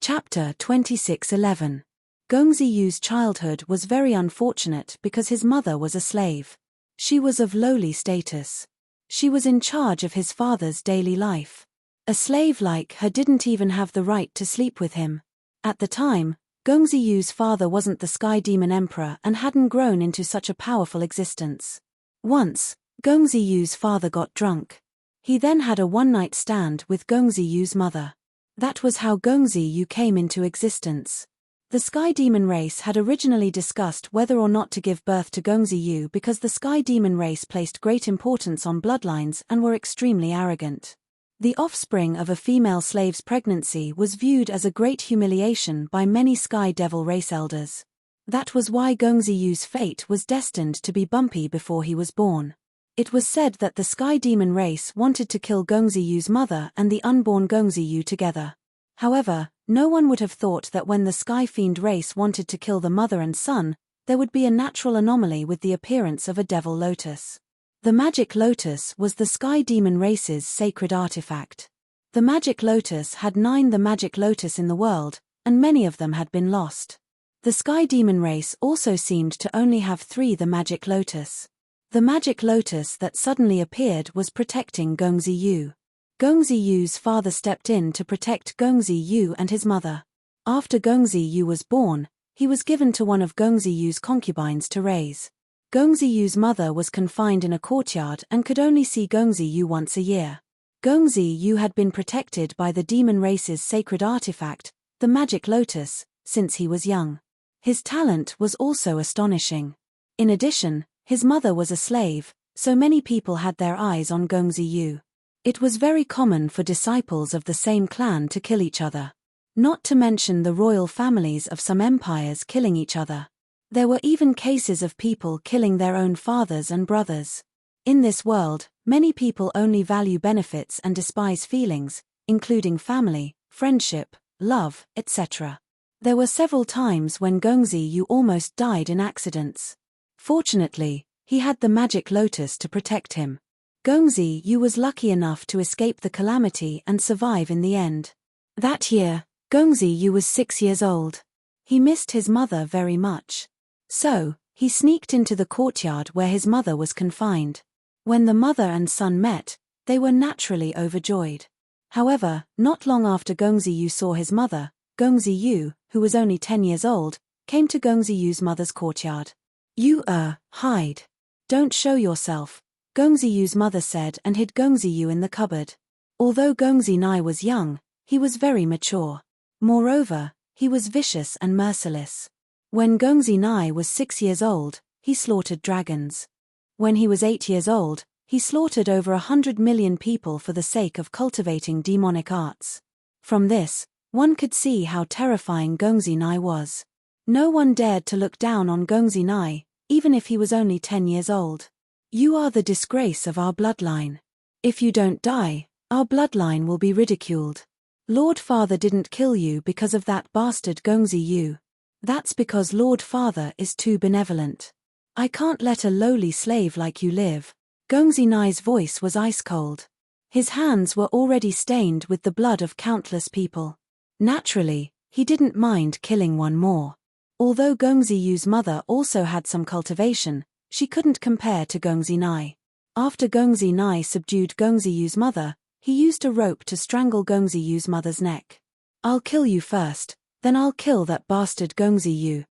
Chapter 26:11. Gongzi Yu's childhood was very unfortunate because his mother was a slave. She was of lowly status. She was in charge of his father's daily life. A slave like her didn't even have the right to sleep with him. At the time, Gongzi Yu's father wasn't the Sky Demon Emperor and hadn't grown into such a powerful existence. Once, Gongzi Yu's father got drunk. He then had a one-night stand with Gongzi Yu's mother. That was how Gongzi Yu came into existence. The Sky Demon race had originally discussed whether or not to give birth to Gongzi Yu because the Sky Demon race placed great importance on bloodlines and were extremely arrogant. The offspring of a female slave's pregnancy was viewed as a great humiliation by many Sky Devil race elders. That was why Gongzi Yu's fate was destined to be bumpy before he was born. It was said that the Sky Demon race wanted to kill Gongzi Yu's mother and the unborn Gongzi Yu together. However, no one would have thought that when the Sky Fiend race wanted to kill the mother and son, there would be a natural anomaly with the appearance of a devil lotus. The Magic Lotus was the Sky Demon race's sacred artifact. The Magic Lotus had 9 the Magic Lotus in the world, and many of them had been lost. The Sky Demon race also seemed to only have 3 the Magic Lotus. The Magic Lotus that suddenly appeared was protecting Gongzi Yu. Gongzi Yu's father stepped in to protect Gongzi Yu and his mother. After Gongzi Yu was born, he was given to one of Gongzi Yu's concubines to raise. Gongzi Yu's mother was confined in a courtyard and could only see Gongzi Yu once a year. Gongzi Yu had been protected by the demon race's sacred artifact, the Magic Lotus, since he was young. His talent was also astonishing. In addition, his mother was a slave, so many people had their eyes on Gongzi Yu. It was very common for disciples of the same clan to kill each other. Not to mention the royal families of some empires killing each other. There were even cases of people killing their own fathers and brothers. In this world, many people only value benefits and despise feelings, including family, friendship, love, etc. There were several times when Gongzi Yu almost died in accidents. Fortunately, he had the Magic Lotus to protect him. Gongzi Yu was lucky enough to escape the calamity and survive in the end. That year, Gongzi Yu was 6 years old. He missed his mother very much. So, he sneaked into the courtyard where his mother was confined. When the mother and son met, they were naturally overjoyed. However, not long after Gongzi Yu saw his mother, Gongzi Yu, who was only 10 years old, came to Gongzi Yu's mother's courtyard. "You hide. Don't show yourself," Gongzi Yu's mother said and hid Gongzi Yu in the cupboard. Although Gongzi Nai was young, he was very mature. Moreover, he was vicious and merciless. When Gongzi Nai was 6 years old, he slaughtered dragons. When he was 8 years old, he slaughtered over 100 million people for the sake of cultivating demonic arts. From this, one could see how terrifying Gongzi Nai was. No one dared to look down on Gongzi Nai, even if he was only 10 years old. "You are the disgrace of our bloodline. If you don't die, our bloodline will be ridiculed. Lord Father didn't kill you because of that bastard Gongzi Yu. That's because Lord Father is too benevolent. I can't let a lowly slave like you live." Gongzi Nai's voice was ice cold. His hands were already stained with the blood of countless people. Naturally, he didn't mind killing one more. Although Gongzi Yu's mother also had some cultivation, she couldn't compare to Gongzi Nai. After Gongzi Nai subdued Gongzi Yu's mother, he used a rope to strangle Gongzi Yu's mother's neck. "I'll kill you first, then I'll kill that bastard Gongzi Yu.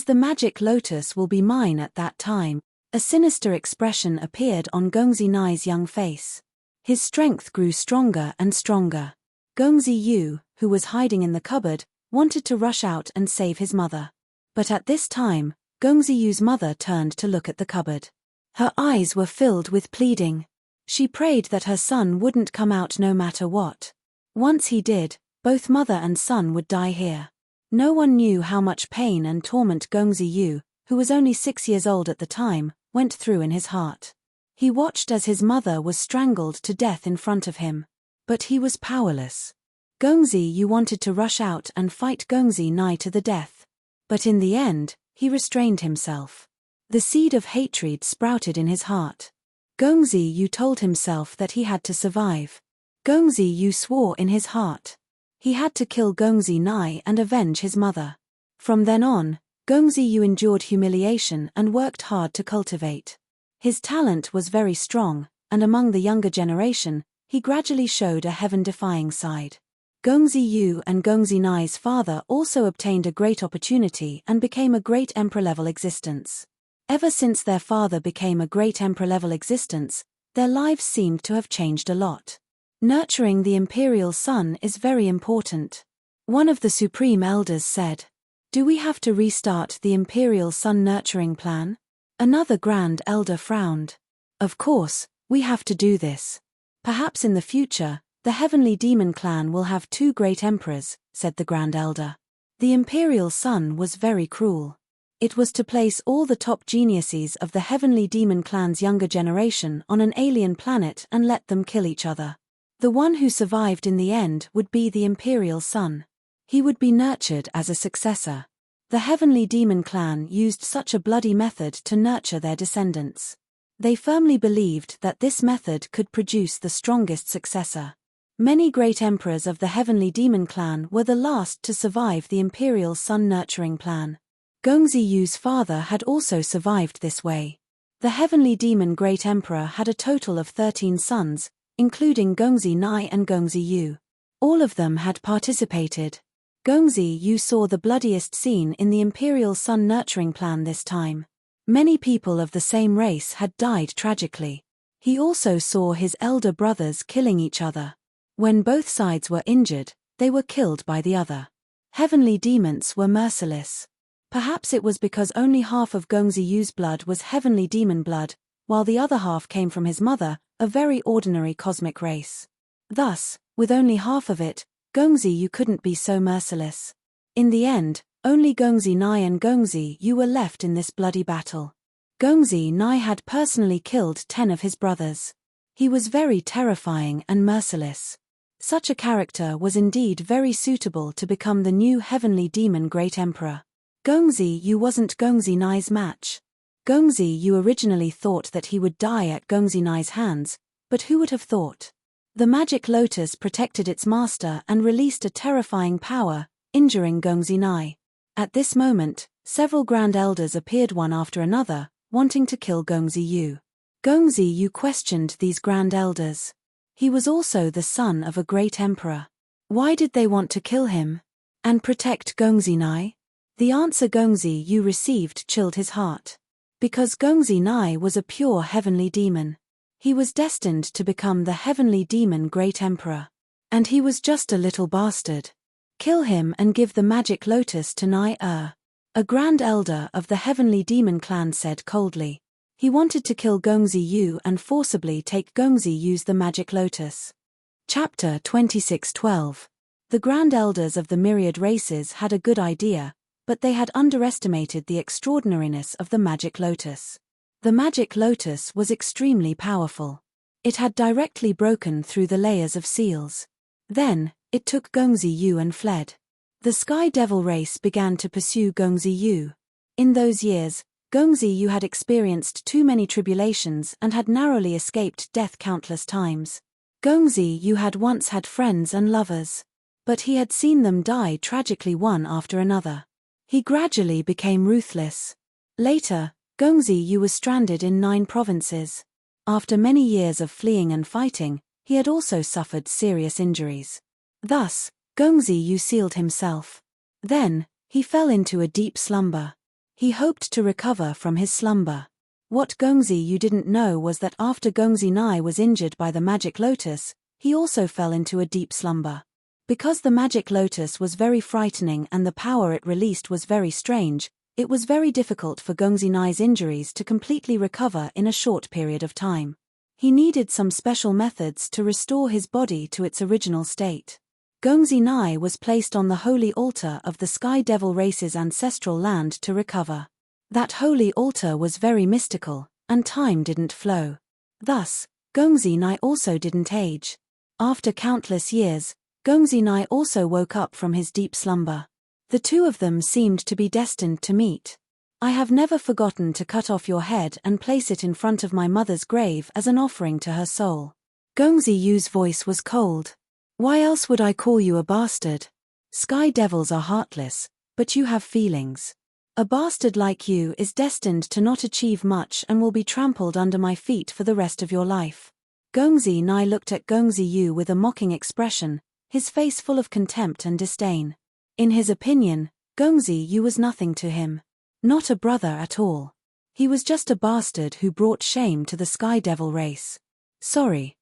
The Magic Lotus will be mine at that time." A sinister expression appeared on Gongzi Nai's young face. His strength grew stronger and stronger. Gongzi Yu, who was hiding in the cupboard, wanted to rush out and save his mother. But at this time, Gongzi Yu's mother turned to look at the cupboard. Her eyes were filled with pleading. She prayed that her son wouldn't come out no matter what. Once he did, both mother and son would die here. No one knew how much pain and torment Gongzi Yu, who was only 6 years old at the time, went through in his heart. He watched as his mother was strangled to death in front of him. But he was powerless. Gongzi Yu wanted to rush out and fight Gongzi Nai to the death. But in the end, he restrained himself. The seed of hatred sprouted in his heart. Gongzi Yu told himself that he had to survive. Gongzi Yu swore in his heart. He had to kill Gongzi Nai and avenge his mother. From then on, Gongzi Yu endured humiliation and worked hard to cultivate. His talent was very strong, and among the younger generation, he gradually showed a heaven-defying side. Gongzi Yu and Gongzi Nai's father also obtained a great opportunity and became a great emperor-level existence. Ever since their father became a great emperor-level existence, their lives seemed to have changed a lot. Nurturing the imperial son is very important. One of the supreme elders said, "Do we have to restart the imperial son nurturing plan?" Another grand elder frowned. "Of course, we have to do this. Perhaps in the future, the heavenly demon clan will have 2 great emperors," said the grand elder. The imperial son was very cruel. It was to place all the top geniuses of the heavenly demon clan's younger generation on an alien planet and let them kill each other. The one who survived in the end would be the imperial son. He would be nurtured as a successor. The heavenly demon clan used such a bloody method to nurture their descendants. They firmly believed that this method could produce the strongest successor. Many great emperors of the heavenly demon clan were the last to survive the imperial son nurturing plan. Gongzi Yu's father had also survived this way. The heavenly demon great emperor had a total of 13 sons, including Gongzi Nai and Gongzi Yu. All of them had participated. Gongzi Yu saw the bloodiest scene in the imperial son nurturing plan this time. Many people of the same race had died tragically. He also saw his elder brothers killing each other. When both sides were injured, they were killed by the other. Heavenly demons were merciless. Perhaps it was because only half of Gongzi Yu's blood was heavenly demon blood, while the other half came from his mother, a very ordinary cosmic race. Thus, with only half of it, Gongzi Yu couldn't be so merciless. In the end, only Gongzi Nai and Gongzi Yu were left in this bloody battle. Gongzi Nai had personally killed 10 of his brothers. He was very terrifying and merciless. Such a character was indeed very suitable to become the new heavenly demon great emperor. Gongzi Yu wasn't Gongzi Nai's match. Gongzi Yu originally thought that he would die at Gongzi Nai's hands, but who would have thought? The magic lotus protected its master and released a terrifying power, injuring Gongzi Nai. At this moment, several grand elders appeared one after another, wanting to kill Gongzi Yu. Gongzi Yu questioned these grand elders. He was also the son of a great emperor. Why did they want to kill him? And protect Gongzi Nai? The answer Gongzi Yu received chilled his heart. Because Gongzi Nai was a pure heavenly demon. He was destined to become the heavenly demon great emperor. And he was just a little bastard. Kill him and give the magic lotus to Nai. A grand elder of the heavenly demon clan said coldly. He wanted to kill Gongzi Yu and forcibly take Gongzi Yu's the magic lotus. Chapter 26:12. The grand elders of the myriad races had a good idea, but they had underestimated the extraordinariness of the magic lotus. The magic lotus was extremely powerful. It had directly broken through the layers of seals. Then, it took Gongzi Yu and fled. The Sky Devil race began to pursue Gongzi Yu. In those years, Gongzi Yu had experienced too many tribulations and had narrowly escaped death countless times. Gongzi Yu had once had friends and lovers. But he had seen them die tragically one after another. He gradually became ruthless. Later, Gongzi Yu was stranded in 9 provinces. After many years of fleeing and fighting, he had also suffered serious injuries. Thus, Gongzi Yu sealed himself. Then, he fell into a deep slumber. He hoped to recover from his slumber. What Gongzi Yu didn't know was that after Gongzi Nai was injured by the magic lotus, he also fell into a deep slumber. Because the magic lotus was very frightening and the power it released was very strange, it was very difficult for Gongzi Nai's injuries to completely recover in a short period of time. He needed some special methods to restore his body to its original state. Gongzi Nai was placed on the holy altar of the Sky Devil race's ancestral land to recover. That holy altar was very mystical, and time didn't flow. Thus, Gongzi Nai also didn't age. After countless years, Gongzi Nai also woke up from his deep slumber. The two of them seemed to be destined to meet. I have never forgotten to cut off your head and place it in front of my mother's grave as an offering to her soul. Gongzi Yu's voice was cold. Why else would I call you a bastard? Sky devils are heartless, but you have feelings. A bastard like you is destined to not achieve much and will be trampled under my feet for the rest of your life. Gongzi Nai looked at Gongzi Yu with a mocking expression, his face full of contempt and disdain. In his opinion, Gongzi Yu was nothing to him. Not a brother at all. He was just a bastard who brought shame to the Sky Devil race. Sorry,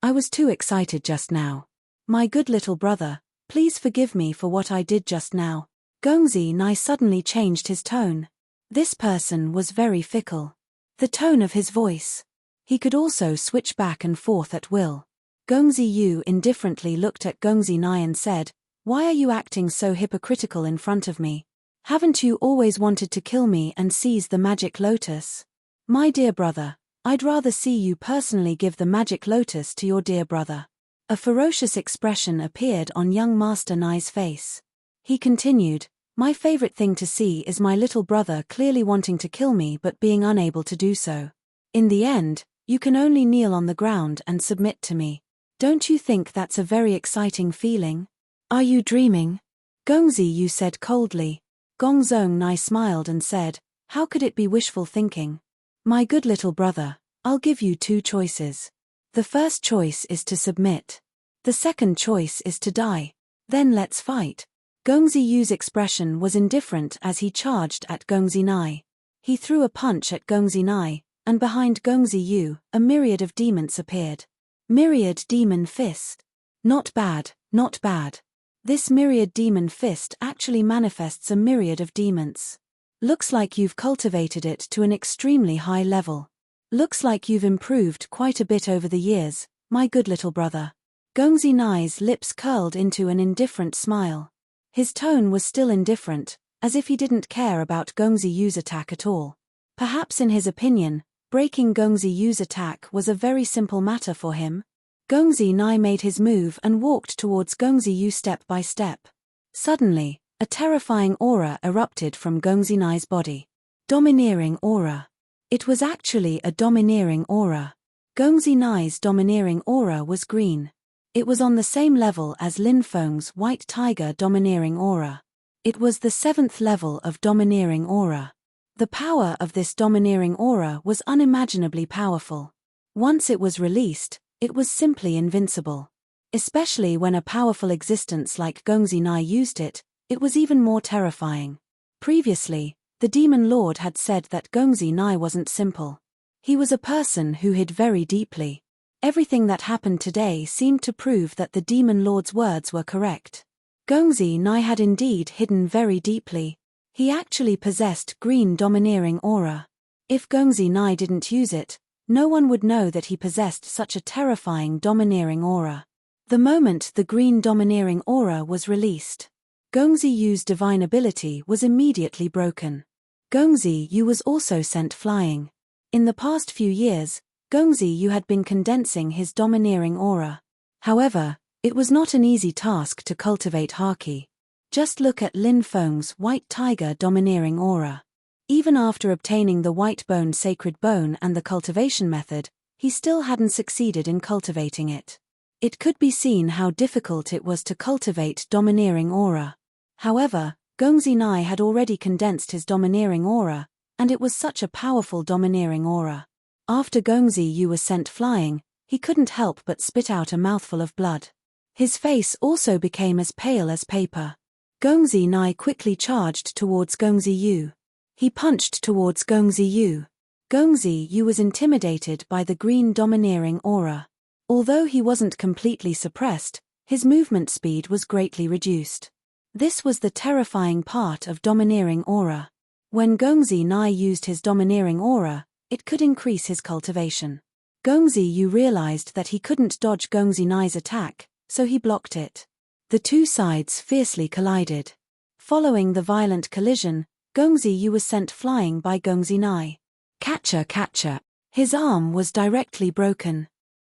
I was too excited just now. My good little brother, please forgive me for what I did just now. Gongzi Nai suddenly changed his tone. This person was very fickle. The tone of his voice. He could also switch back and forth at will. Gongzi Yu indifferently looked at Gongzi Nai and said, "Why are you acting so hypocritical in front of me? Haven't you always wanted to kill me and seize the magic lotus? My dear brother, I'd rather see you personally give the magic lotus to your dear brother." A ferocious expression appeared on young Master Nai's face. He continued, "My favorite thing to see is my little brother clearly wanting to kill me but being unable to do so. In the end, you can only kneel on the ground and submit to me. Don't you think that's a very exciting feeling? Are you dreaming?" Gongzi Yu said coldly. Gongzong Nai smiled and said, "How could it be wishful thinking? My good little brother, I'll give you two choices. The first choice is to submit. The second choice is to die. Then let's fight." Gongzi Yu's expression was indifferent as he charged at Gongzi Nai. He threw a punch at Gongzi Nai, and behind Gongzi Yu, a myriad of demons appeared. Myriad demon fist. Not bad, not bad. This myriad demon fist actually manifests a myriad of demons. Looks like you've cultivated it to an extremely high level. Looks like you've improved quite a bit over the years, my good little brother. Gongzi Nai's lips curled into an indifferent smile. His tone was still indifferent, as if he didn't care about Gongzi Yu's attack at all. Perhaps in his opinion, breaking Gongzi Yu's attack was a very simple matter for him. Gongzi Nai made his move and walked towards Gongzi Yu step by step. Suddenly, a terrifying aura erupted from Gongzi Nai's body. Domineering aura. It was actually a domineering aura. Gongzi Nai's domineering aura was green. It was on the same level as Lin Feng's white tiger domineering aura. It was the 7th level of domineering aura. The power of this domineering aura was unimaginably powerful. Once it was released, it was simply invincible. Especially when a powerful existence like Gongzi Nai used it, it was even more terrifying. Previously, the Demon Lord had said that Gongzi Nai wasn't simple. He was a person who hid very deeply. Everything that happened today seemed to prove that the Demon Lord's words were correct. Gongzi Nai had indeed hidden very deeply. He actually possessed green domineering aura. If Gongzi Nai didn't use it, no one would know that he possessed such a terrifying domineering aura. The moment the green domineering aura was released, Gongzi Yu's divine ability was immediately broken. Gongzi Yu was also sent flying. In the past few years, Gongzi Yu had been condensing his domineering aura. However, it was not an easy task to cultivate Haki. Just look at Lin Feng's white tiger domineering aura. Even after obtaining the white bone sacred bone and the cultivation method, he still hadn't succeeded in cultivating it. It could be seen how difficult it was to cultivate domineering aura. However, Gongzi Nai had already condensed his domineering aura, and it was such a powerful domineering aura. After Gongzi Yu was sent flying, he couldn't help but spit out a mouthful of blood. His face also became as pale as paper. Gongzi Nai quickly charged towards Gongzi Yu. He punched towards Gongzi Yu. Gongzi Yu was intimidated by the green domineering aura. Although he wasn't completely suppressed, his movement speed was greatly reduced. This was the terrifying part of domineering aura. When Gongzi Nai used his domineering aura, it could increase his cultivation. Gongzi Yu realized that he couldn't dodge Gongzi Nai's attack, so he blocked it. The two sides fiercely collided. Following the violent collision, Gongzi Yu was sent flying by Gongzi Nai. Catcher. His arm was directly broken.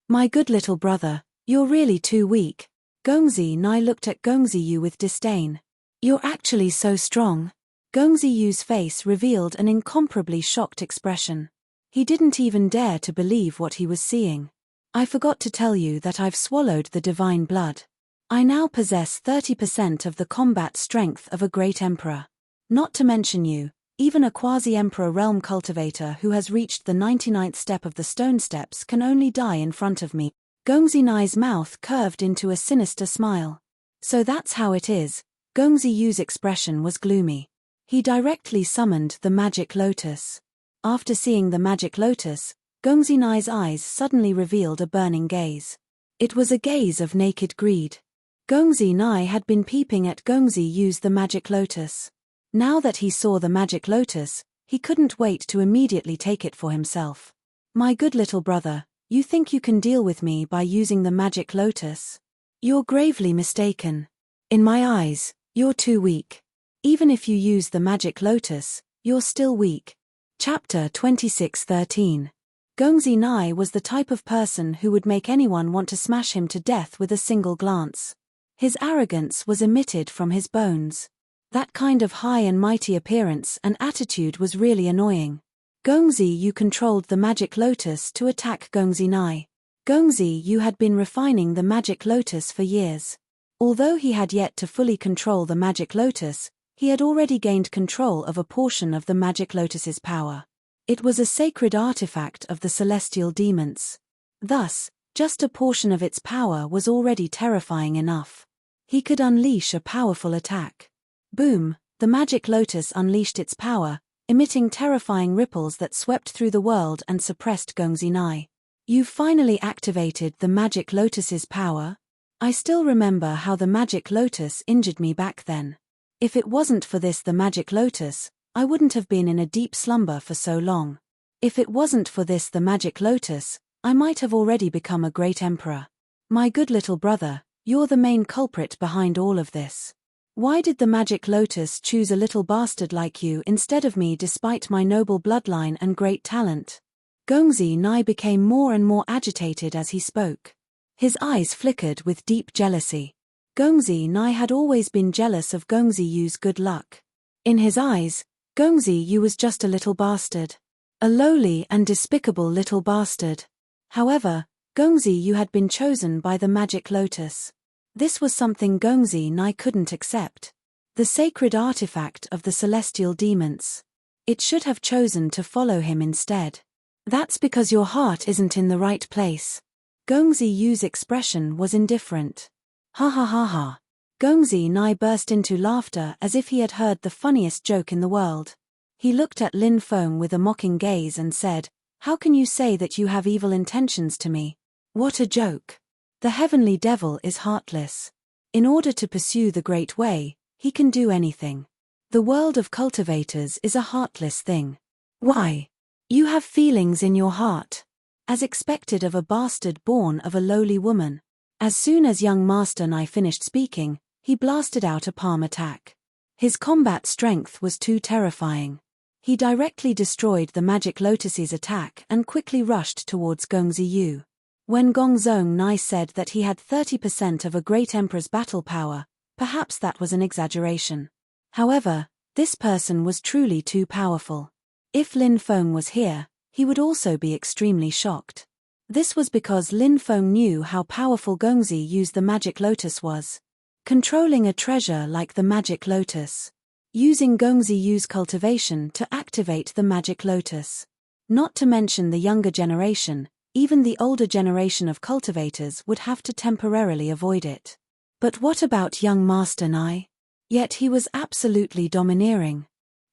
My good little brother, you're really too weak. Gongzi Nai looked at Gongzi Yu with disdain. You're actually so strong. Gongzi Yu's face revealed an incomparably shocked expression. He didn't even dare to believe what he was seeing. I forgot to tell you that I've swallowed the divine blood. I now possess 30% of the combat strength of a great emperor. Not to mention you, even a quasi-emperor realm cultivator who has reached the 99th step of the stone steps can only die in front of me. Gongzi Nai's mouth curved into a sinister smile. So that's how it is. Gongzi Yu's expression was gloomy. He directly summoned the magic lotus. After seeing the magic lotus, Gongzi Nai's eyes suddenly revealed a burning gaze. It was a gaze of naked greed. Gongzi Nai had been peeping at Gongzi Yu's the magic lotus. Now that he saw the magic lotus, he couldn't wait to immediately take it for himself. My good little brother, you think you can deal with me by using the magic lotus? You're gravely mistaken. In my eyes, you're too weak. Even if you use the magic lotus, you're still weak. Chapter 26:13. Gongzi Nai was the type of person who would make anyone want to smash him to death with a single glance. His arrogance was emitted from his bones. That kind of high and mighty appearance and attitude was really annoying. Gongzi Yu controlled the magic lotus to attack Gongzi Nai. Gongzi Yu had been refining the magic lotus for years. Although he had yet to fully control the magic lotus, he had already gained control of a portion of the magic lotus's power. It was a sacred artifact of the celestial demons. Thus, just a portion of its power was already terrifying enough. He could unleash a powerful attack. Boom, the magic lotus unleashed its power, emitting terrifying ripples that swept through the world and suppressed Gongzi Nai. You finally activated the magic lotus's power? I still remember how the magic lotus injured me back then. If it wasn't for the magic lotus, I wouldn't have been in a deep slumber for so long. If it wasn't for the magic lotus, I might have already become a great emperor. My good little brother, you're the main culprit behind all of this. Why did the magic lotus choose a little bastard like you instead of me despite my noble bloodline and great talent? Gongzi Nai became more and more agitated as he spoke. His eyes flickered with deep jealousy. Gongzi Nai had always been jealous of Gongzi Yu's good luck. In his eyes, Gongzi Yu was just a little bastard. A lowly and despicable little bastard. However, Gongzi Yu had been chosen by the magic lotus. This was something Gongzi Nai couldn't accept. The sacred artifact of the celestial demons. It should have chosen to follow him instead. That's because your heart isn't in the right place. Gongzi Yu's expression was indifferent. Ha ha ha ha. Gongzi Nai burst into laughter as if he had heard the funniest joke in the world. He looked at Lin Feng with a mocking gaze and said, "How can you say that you have evil intentions to me? What a joke. The heavenly devil is heartless. In order to pursue the great way, he can do anything. The world of cultivators is a heartless thing. Why? You have feelings in your heart. As expected of a bastard born of a lowly woman." As soon as young Master Nai finished speaking, he blasted out a palm attack. His combat strength was too terrifying. He directly destroyed the magic lotus's attack and quickly rushed towards Gongzi Yu. When Gongzong Nai said that he had 30% of a great emperor's battle power, perhaps that was an exaggeration. However, this person was truly too powerful. If Lin Feng was here, he would also be extremely shocked. This was because Lin Feng knew how powerful Gongzi Yu's the magic lotus was. Controlling a treasure like the magic lotus. Using Gongzi Yu's cultivation to activate the magic lotus. Not to mention the younger generation, even the older generation of cultivators would have to temporarily avoid it. But what about young Master Nai? Yet he was absolutely domineering.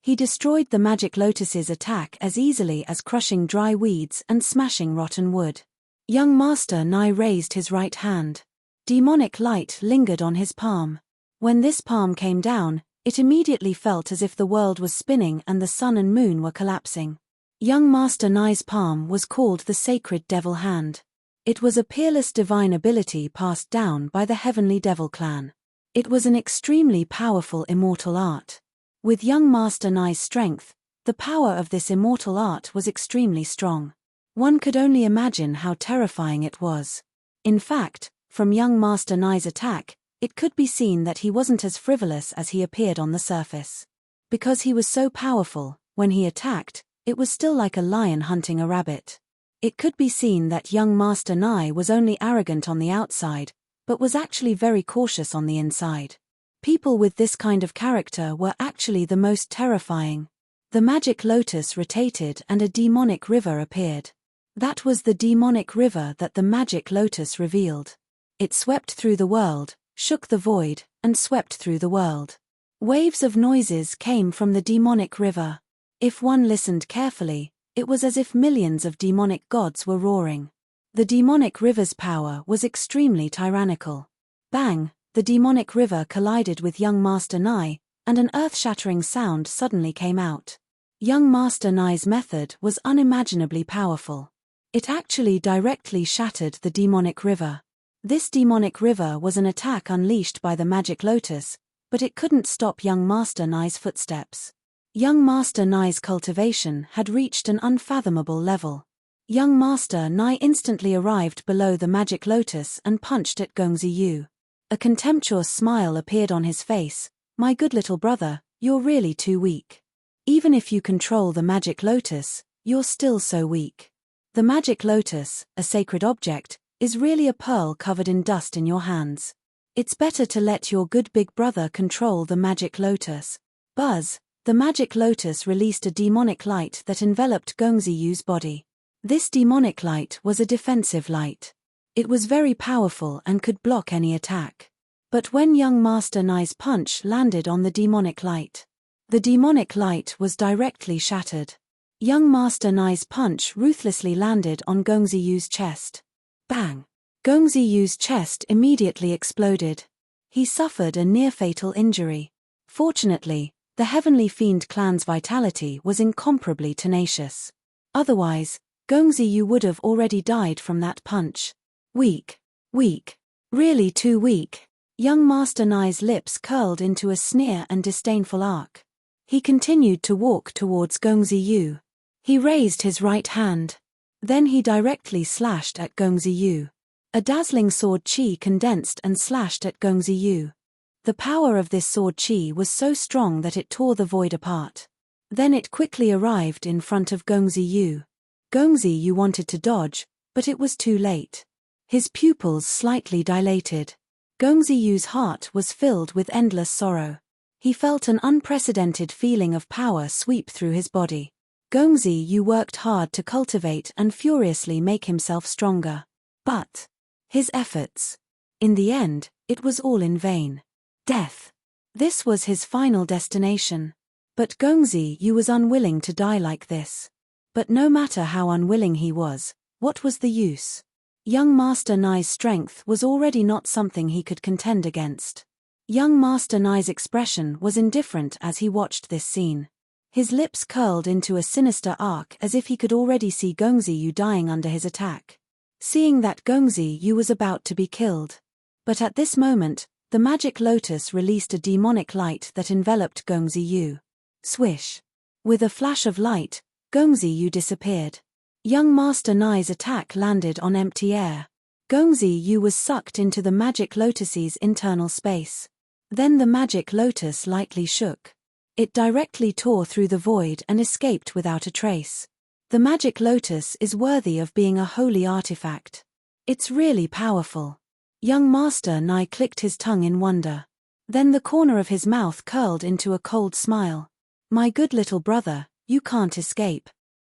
He destroyed the magic lotus's attack as easily as crushing dry weeds and smashing rotten wood. Young Master Nai raised his right hand. Demonic light lingered on his palm. When this palm came down, it immediately felt as if the world was spinning and the sun and moon were collapsing. Young Master Nai's palm was called the Sacred Devil Hand. It was a peerless divine ability passed down by the Heavenly Devil clan. It was an extremely powerful immortal art. With young Master Nai's strength, the power of this immortal art was extremely strong. One could only imagine how terrifying it was. In fact, from young Master Nai's attack, it could be seen that he wasn't as frivolous as he appeared on the surface. Because he was so powerful, when he attacked, it was still like a lion hunting a rabbit. It could be seen that young Master Nai was only arrogant on the outside, but was actually very cautious on the inside. People with this kind of character were actually the most terrifying. The magic lotus rotated and a demonic river appeared. That was the demonic river that the magic lotus revealed. It swept through the world, shook the void, and swept through the world. Waves of noises came from the demonic river. If one listened carefully, it was as if millions of demonic gods were roaring. The demonic river's power was extremely tyrannical. Bang! The demonic river collided with young Master Nai, and an earth-shattering sound suddenly came out. Young Master Nai's method was unimaginably powerful. It actually directly shattered the demonic river. This demonic river was an attack unleashed by the magic lotus, but it couldn't stop young Master Nai's footsteps. Young Master Nai's cultivation had reached an unfathomable level. Young Master Nai instantly arrived below the magic lotus and punched at Gongzi Yu. A contemptuous smile appeared on his face. "My good little brother, you're really too weak. Even if you control the magic lotus, you're still so weak. The magic lotus, a sacred object, is really a pearl covered in dust in your hands. It's better to let your good big brother control the magic lotus." Buzz! The magic lotus released a demonic light that enveloped Gongzi Yu's body. This demonic light was a defensive light. It was very powerful and could block any attack. But when young Master Nai's punch landed on the demonic light, the demonic light was directly shattered. Young Master Nai's punch ruthlessly landed on Gongzi Yu's chest. Bang! Gongzi Yu's chest immediately exploded. He suffered a near-fatal injury. Fortunately, the Heavenly Fiend clan's vitality was incomparably tenacious. Otherwise, Gongzi Yu would have already died from that punch. Weak. Weak. Really too weak. Young Master Nai's lips curled into a sneer and disdainful arc. He continued to walk towards Gongzi Yu. He raised his right hand. Then he directly slashed at Gongzi Yu. A dazzling sword chi condensed and slashed at Gongzi Yu. The power of this sword chi was so strong that it tore the void apart. Then it quickly arrived in front of Gongzi Yu. Gongzi Yu wanted to dodge, but it was too late. His pupils slightly dilated. Gongzi Yu's heart was filled with endless sorrow. He felt an unprecedented feeling of power sweep through his body. Gongzi Yu worked hard to cultivate and furiously make himself stronger. But his efforts, in the end, it was all in vain. Death. This was his final destination. But Gongzi Yu was unwilling to die like this. But no matter how unwilling he was, what was the use? Young Master Nai's strength was already not something he could contend against. Young Master Nai's expression was indifferent as he watched this scene. His lips curled into a sinister arc as if he could already see Gongzi Yu dying under his attack. Seeing that Gongzi Yu was about to be killed. But at this moment, the magic lotus released a demonic light that enveloped Gongzi Yu. Swish! With a flash of light, Gongzi Yu disappeared. Young Master Nai's attack landed on empty air. Gongzi Yu was sucked into the magic lotus's internal space. Then the magic lotus lightly shook. It directly tore through the void and escaped without a trace. The magic lotus is worthy of being a holy artifact. It's really powerful. Young Master Nai clicked his tongue in wonder. Then the corner of his mouth curled into a cold smile. "My good little brother, you can't escape."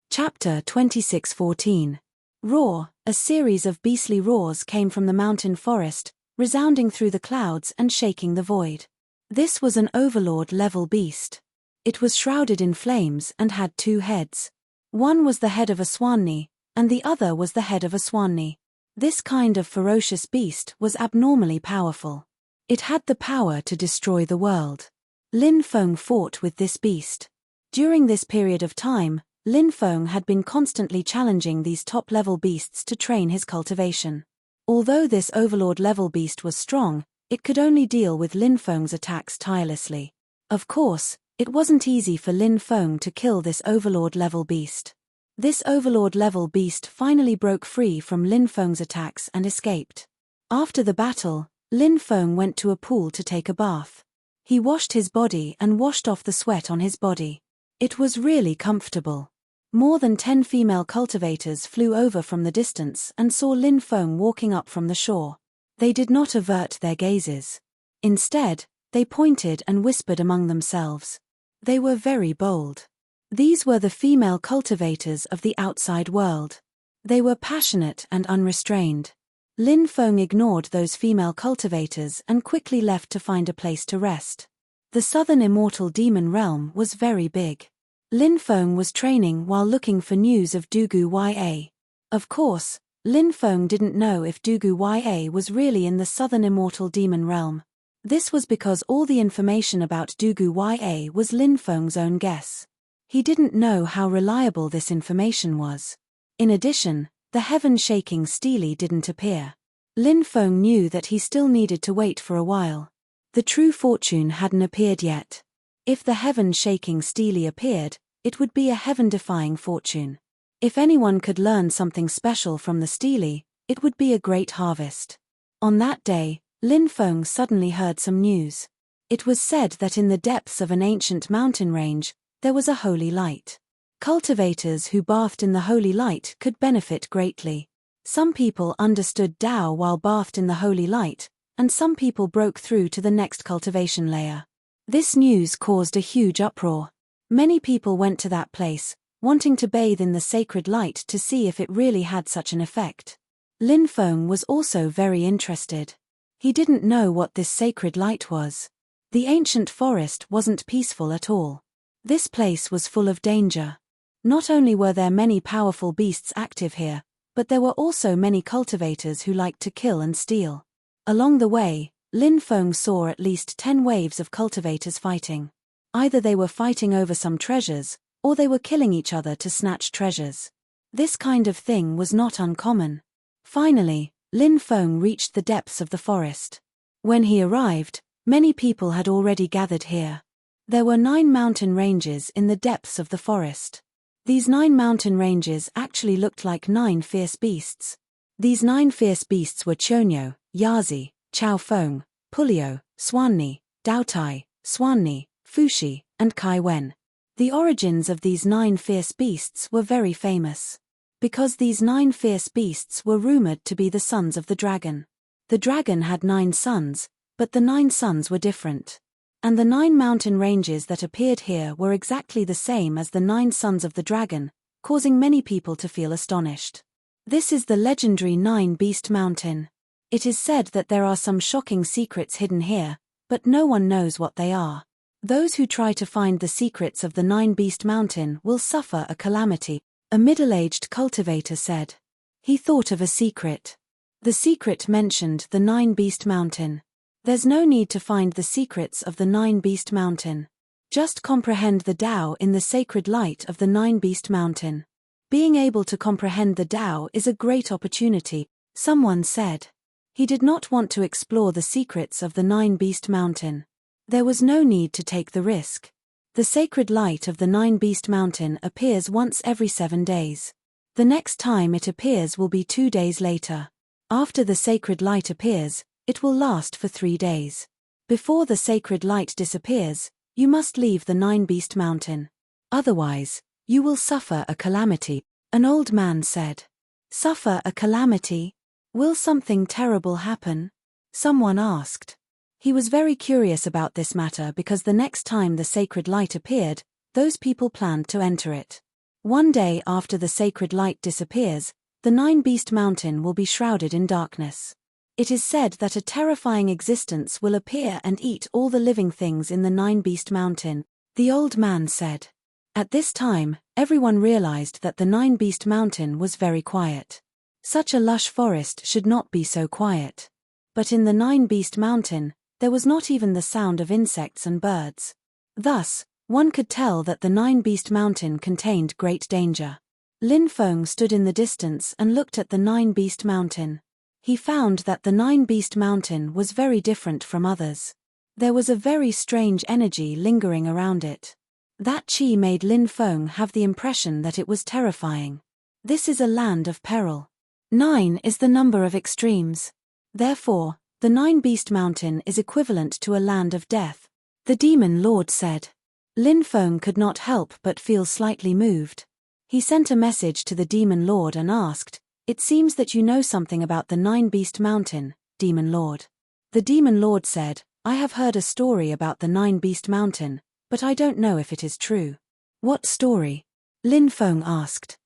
Chapter 26:14. Roar. A series of beastly roars came from the mountain forest, resounding through the clouds and shaking the void. This was an overlord-level beast. It was shrouded in flames and had two heads. One was the head of a swanni, and the other was the head of a swanni. This kind of ferocious beast was abnormally powerful. It had the power to destroy the world. Lin Feng fought with this beast. During this period of time, Lin Feng had been constantly challenging these top-level beasts to train his cultivation. Although this overlord-level beast was strong, it could only deal with Lin Feng's attacks tirelessly. Of course, it wasn't easy for Lin Feng to kill this overlord-level beast. This overlord-level beast finally broke free from Lin Feng's attacks and escaped. After the battle, Lin Feng went to a pool to take a bath. He washed his body and washed off the sweat on his body. It was really comfortable. More than 10 female cultivators flew over from the distance and saw Lin Feng walking up from the shore. They did not avert their gazes. Instead, they pointed and whispered among themselves. They were very bold. These were the female cultivators of the outside world. They were passionate and unrestrained. Lin Feng ignored those female cultivators and quickly left to find a place to rest. The southern immortal demon realm was very big. Lin Feng was training while looking for news of Dugu Ya. Of course, Lin Feng didn't know if Dugu Ya was really in the southern immortal demon realm. This was because all the information about Dugu Ya was Lin Feng's own guess. He didn't know how reliable this information was. In addition, the heaven-shaking Steely didn't appear. Lin Feng knew that he still needed to wait for a while. The true fortune hadn't appeared yet. If the heaven-shaking Steely appeared, it would be a heaven-defying fortune. If anyone could learn something special from the Steely, it would be a great harvest. On that day, Lin Feng suddenly heard some news. It was said that in the depths of an ancient mountain range, there was a holy light. Cultivators who bathed in the holy light could benefit greatly. Some people understood Tao while bathed in the holy light, and some people broke through to the next cultivation layer. This news caused a huge uproar. Many people went to that place, wanting to bathe in the sacred light to see if it really had such an effect. Lin Feng was also very interested. He didn't know what this sacred light was. The ancient forest wasn't peaceful at all. This place was full of danger. Not only were there many powerful beasts active here, but there were also many cultivators who liked to kill and steal. Along the way, Lin Feng saw at least 10 waves of cultivators fighting. Either they were fighting over some treasures, or they were killing each other to snatch treasures. This kind of thing was not uncommon. Finally, Lin Feng reached the depths of the forest. When he arrived, many people had already gathered here. There were 9 mountain ranges in the depths of the forest. These 9 mountain ranges actually looked like 9 fierce beasts. These 9 fierce beasts were Chonyo, Yazi, Chao Feng, Pulio, Swanni, Daotai, Swanni, Fushi, and Kai Wen. The origins of these 9 fierce beasts were very famous. Because these 9 fierce beasts were rumored to be the sons of the dragon. The dragon had 9 sons, but the 9 sons were different. And the 9 mountain ranges that appeared here were exactly the same as the 9 sons of the dragon, causing many people to feel astonished. This is the legendary 9 Beast Mountain. It is said that there are some shocking secrets hidden here, but no one knows what they are. Those who try to find the secrets of the 9 Beast Mountain will suffer a calamity, a middle-aged cultivator said. He thought of a secret. The secret mentioned the 9 Beast Mountain. There's no need to find the secrets of the 9 Beast Mountain. Just comprehend the Tao in the sacred light of the 9 Beast Mountain. Being able to comprehend the Tao is a great opportunity, someone said. He did not want to explore the secrets of the 9 Beast Mountain. There was no need to take the risk. The sacred light of the 9 Beast Mountain appears once every 7 days. The next time it appears will be 2 days later. After the sacred light appears, it will last for 3 days. Before the sacred light disappears, you must leave the 9 Beast Mountain. Otherwise, you will suffer a calamity, an old man said. Suffer a calamity? Will something terrible happen? Someone asked. He was very curious about this matter because the next time the sacred light appeared, those people planned to enter it. One day after the sacred light disappears, the 9 Beast Mountain will be shrouded in darkness. It is said that a terrifying existence will appear and eat all the living things in the 9 Beast Mountain, the old man said. At this time, everyone realized that the 9 Beast Mountain was very quiet. Such a lush forest should not be so quiet. But in the 9 Beast Mountain, there was not even the sound of insects and birds. Thus, one could tell that the 9 Beast Mountain contained great danger. Lin Feng stood in the distance and looked at the 9 Beast Mountain. He found that the 9 Beast Mountain was very different from others. There was a very strange energy lingering around it. That chi made Lin Feng have the impression that it was terrifying. This is a land of peril. 9 is the number of extremes. Therefore, the 9 Beast Mountain is equivalent to a land of death. The Demon Lord said. Lin Feng could not help but feel slightly moved. He sent a message to the Demon Lord and asked, "It seems that you know something about the Nine-Beast Mountain, Demon Lord." The Demon Lord said, "I have heard a story about the Nine-Beast Mountain, but I don't know if it is true." "What story?" Lin Feng asked.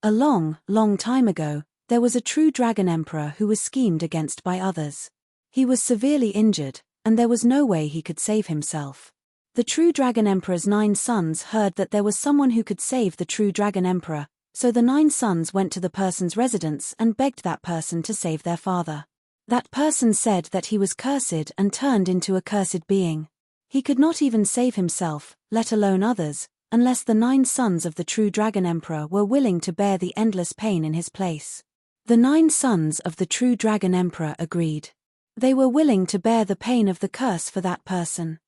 "A long, long time ago, there was a true dragon emperor who was schemed against by others. He was severely injured, and there was no way he could save himself. The true dragon emperor's 9 sons heard that there was someone who could save the true dragon emperor, so the 9 sons went to the person's residence and begged that person to save their father. That person said that he was cursed and turned into a cursed being. He could not even save himself, let alone others, unless the 9 sons of the true dragon emperor were willing to bear the endless pain in his place. The 9 sons of the true dragon emperor agreed. They were willing to bear the pain of the curse for that person."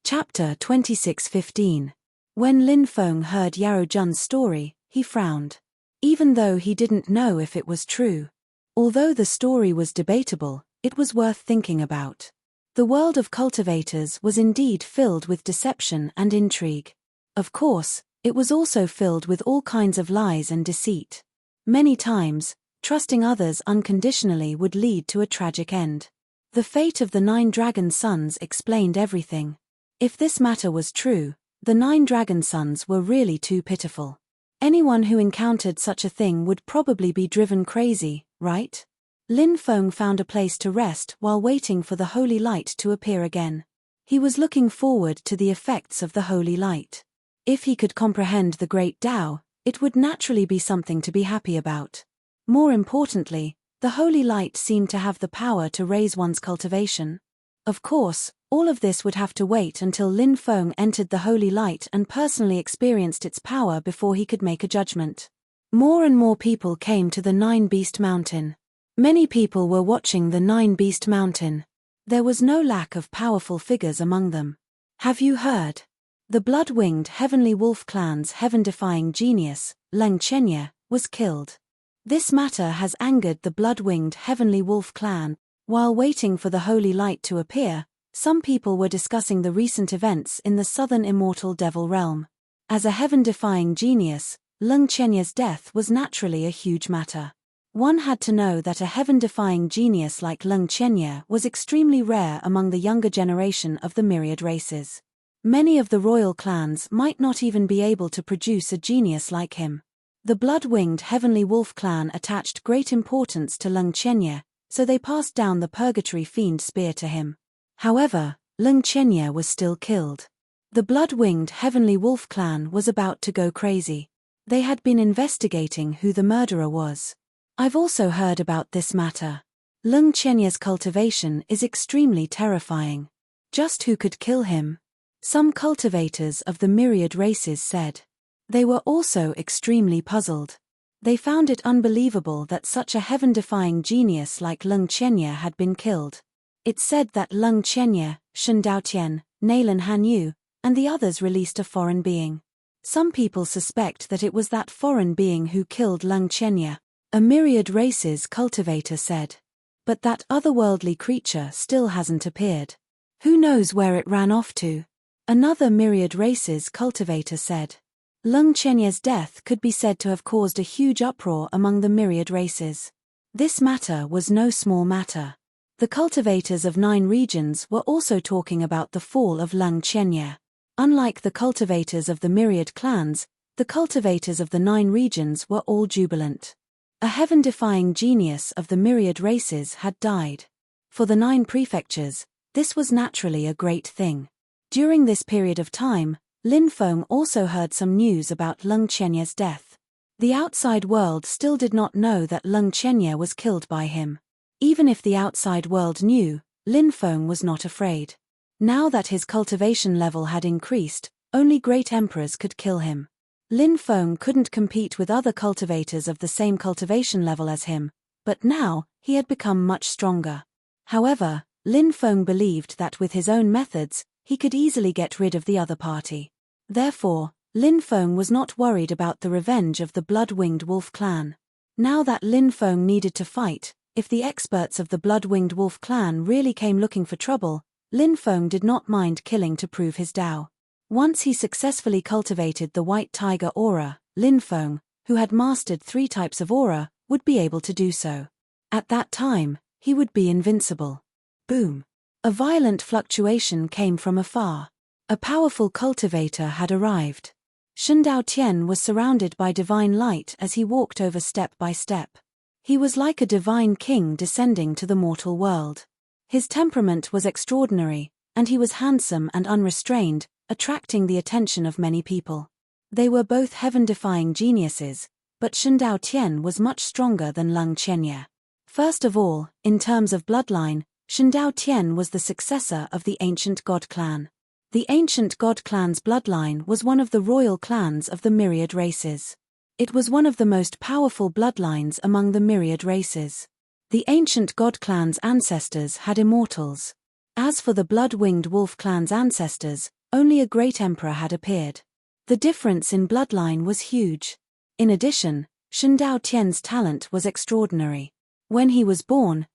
Chapter 26:15. When Lin Feng heard Yao Jun's story, he frowned. Even though he didn't know if it was true. Although the story was debatable, it was worth thinking about. The world of cultivators was indeed filled with deception and intrigue. Of course, it was also filled with all kinds of lies and deceit. Many times, trusting others unconditionally would lead to a tragic end. The fate of the 9 dragon sons explained everything. If this matter was true, the 9 dragon sons were really too pitiful. Anyone who encountered such a thing would probably be driven crazy, right? Lin Feng found a place to rest while waiting for the holy light to appear again. He was looking forward to the effects of the holy light. If he could comprehend the great Tao, it would naturally be something to be happy about. More importantly, the holy light seemed to have the power to raise one's cultivation. Of course, all of this would have to wait until Lin Feng entered the holy light and personally experienced its power before he could make a judgment. More and more people came to the Nine-Beast Mountain. Many people were watching the Nine-Beast Mountain. There was no lack of powerful figures among them. Have you heard? The blood-winged heavenly wolf clan's heaven-defying genius, Leng Chenye, was killed. This matter has angered the blood-winged heavenly wolf clan. While waiting for the holy light to appear, some people were discussing the recent events in the southern immortal devil realm. As a heaven-defying genius, Leng Chenye's death was naturally a huge matter. One had to know that a heaven-defying genius like Leng Chenye was extremely rare among the younger generation of the myriad races. Many of the royal clans might not even be able to produce a genius like him. The blood-winged heavenly wolf clan attached great importance to Leng Chenye, so they passed down the purgatory fiend spear to him. However, Leng Chenye was still killed. The blood-winged heavenly wolf clan was about to go crazy. They had been investigating who the murderer was. I've also heard about this matter. Leng Chenye's cultivation is extremely terrifying. Just who could kill him? Some cultivators of the myriad races said. They were also extremely puzzled. They found it unbelievable that such a heaven-defying genius like Leng Chenye had been killed. It said that Leng Chenye, Shen Daotian, Nailan Hanyu, and the others released a foreign being. Some people suspect that it was that foreign being who killed Leng Chenye, a myriad races cultivator said. But that otherworldly creature still hasn't appeared. Who knows where it ran off to? Another myriad races cultivator said. Leng Chenye's death could be said to have caused a huge uproar among the myriad races. This matter was no small matter. The cultivators of 9 regions were also talking about the fall of Leng Chenye. Unlike the cultivators of the myriad clans, the cultivators of the 9 regions were all jubilant. A heaven-defying genius of the myriad races had died. For the 9 prefectures, this was naturally a great thing. During this period of time, Lin Feng also heard some news about Leng Chenye's death. The outside world still did not know that Leng Chenye was killed by him. Even if the outside world knew, Lin Feng was not afraid. Now that his cultivation level had increased, only great emperors could kill him. Lin Feng couldn't compete with other cultivators of the same cultivation level as him, but now, he had become much stronger. However, Lin Feng believed that with his own methods, he could easily get rid of the other party. Therefore, Lin Feng was not worried about the revenge of the blood-winged wolf clan. Now that Lin Feng needed to fight, if the experts of the blood-winged wolf clan really came looking for trouble, Lin Feng did not mind killing to prove his Tao. Once he successfully cultivated the white tiger aura, Lin Feng, who had mastered 3 types of aura, would be able to do so. At that time, he would be invincible. Boom! A violent fluctuation came from afar. A powerful cultivator had arrived. Shundao Tian was surrounded by divine light as he walked over step by step. He was like a divine king descending to the mortal world. His temperament was extraordinary, and he was handsome and unrestrained, attracting the attention of many people. They were both heaven-defying geniuses, but Shundao Tian was much stronger than Leng Qianye. First of all, in terms of bloodline, Shundao Tian was the successor of the ancient god clan. The ancient god clan's bloodline was one of the royal clans of the myriad races. It was one of the most powerful bloodlines among the myriad races. The ancient god clan's ancestors had immortals. As for the blood-winged wolf clan's ancestors, only a great emperor had appeared. The difference in bloodline was huge. In addition, Shundao Tian's talent was extraordinary. When he was born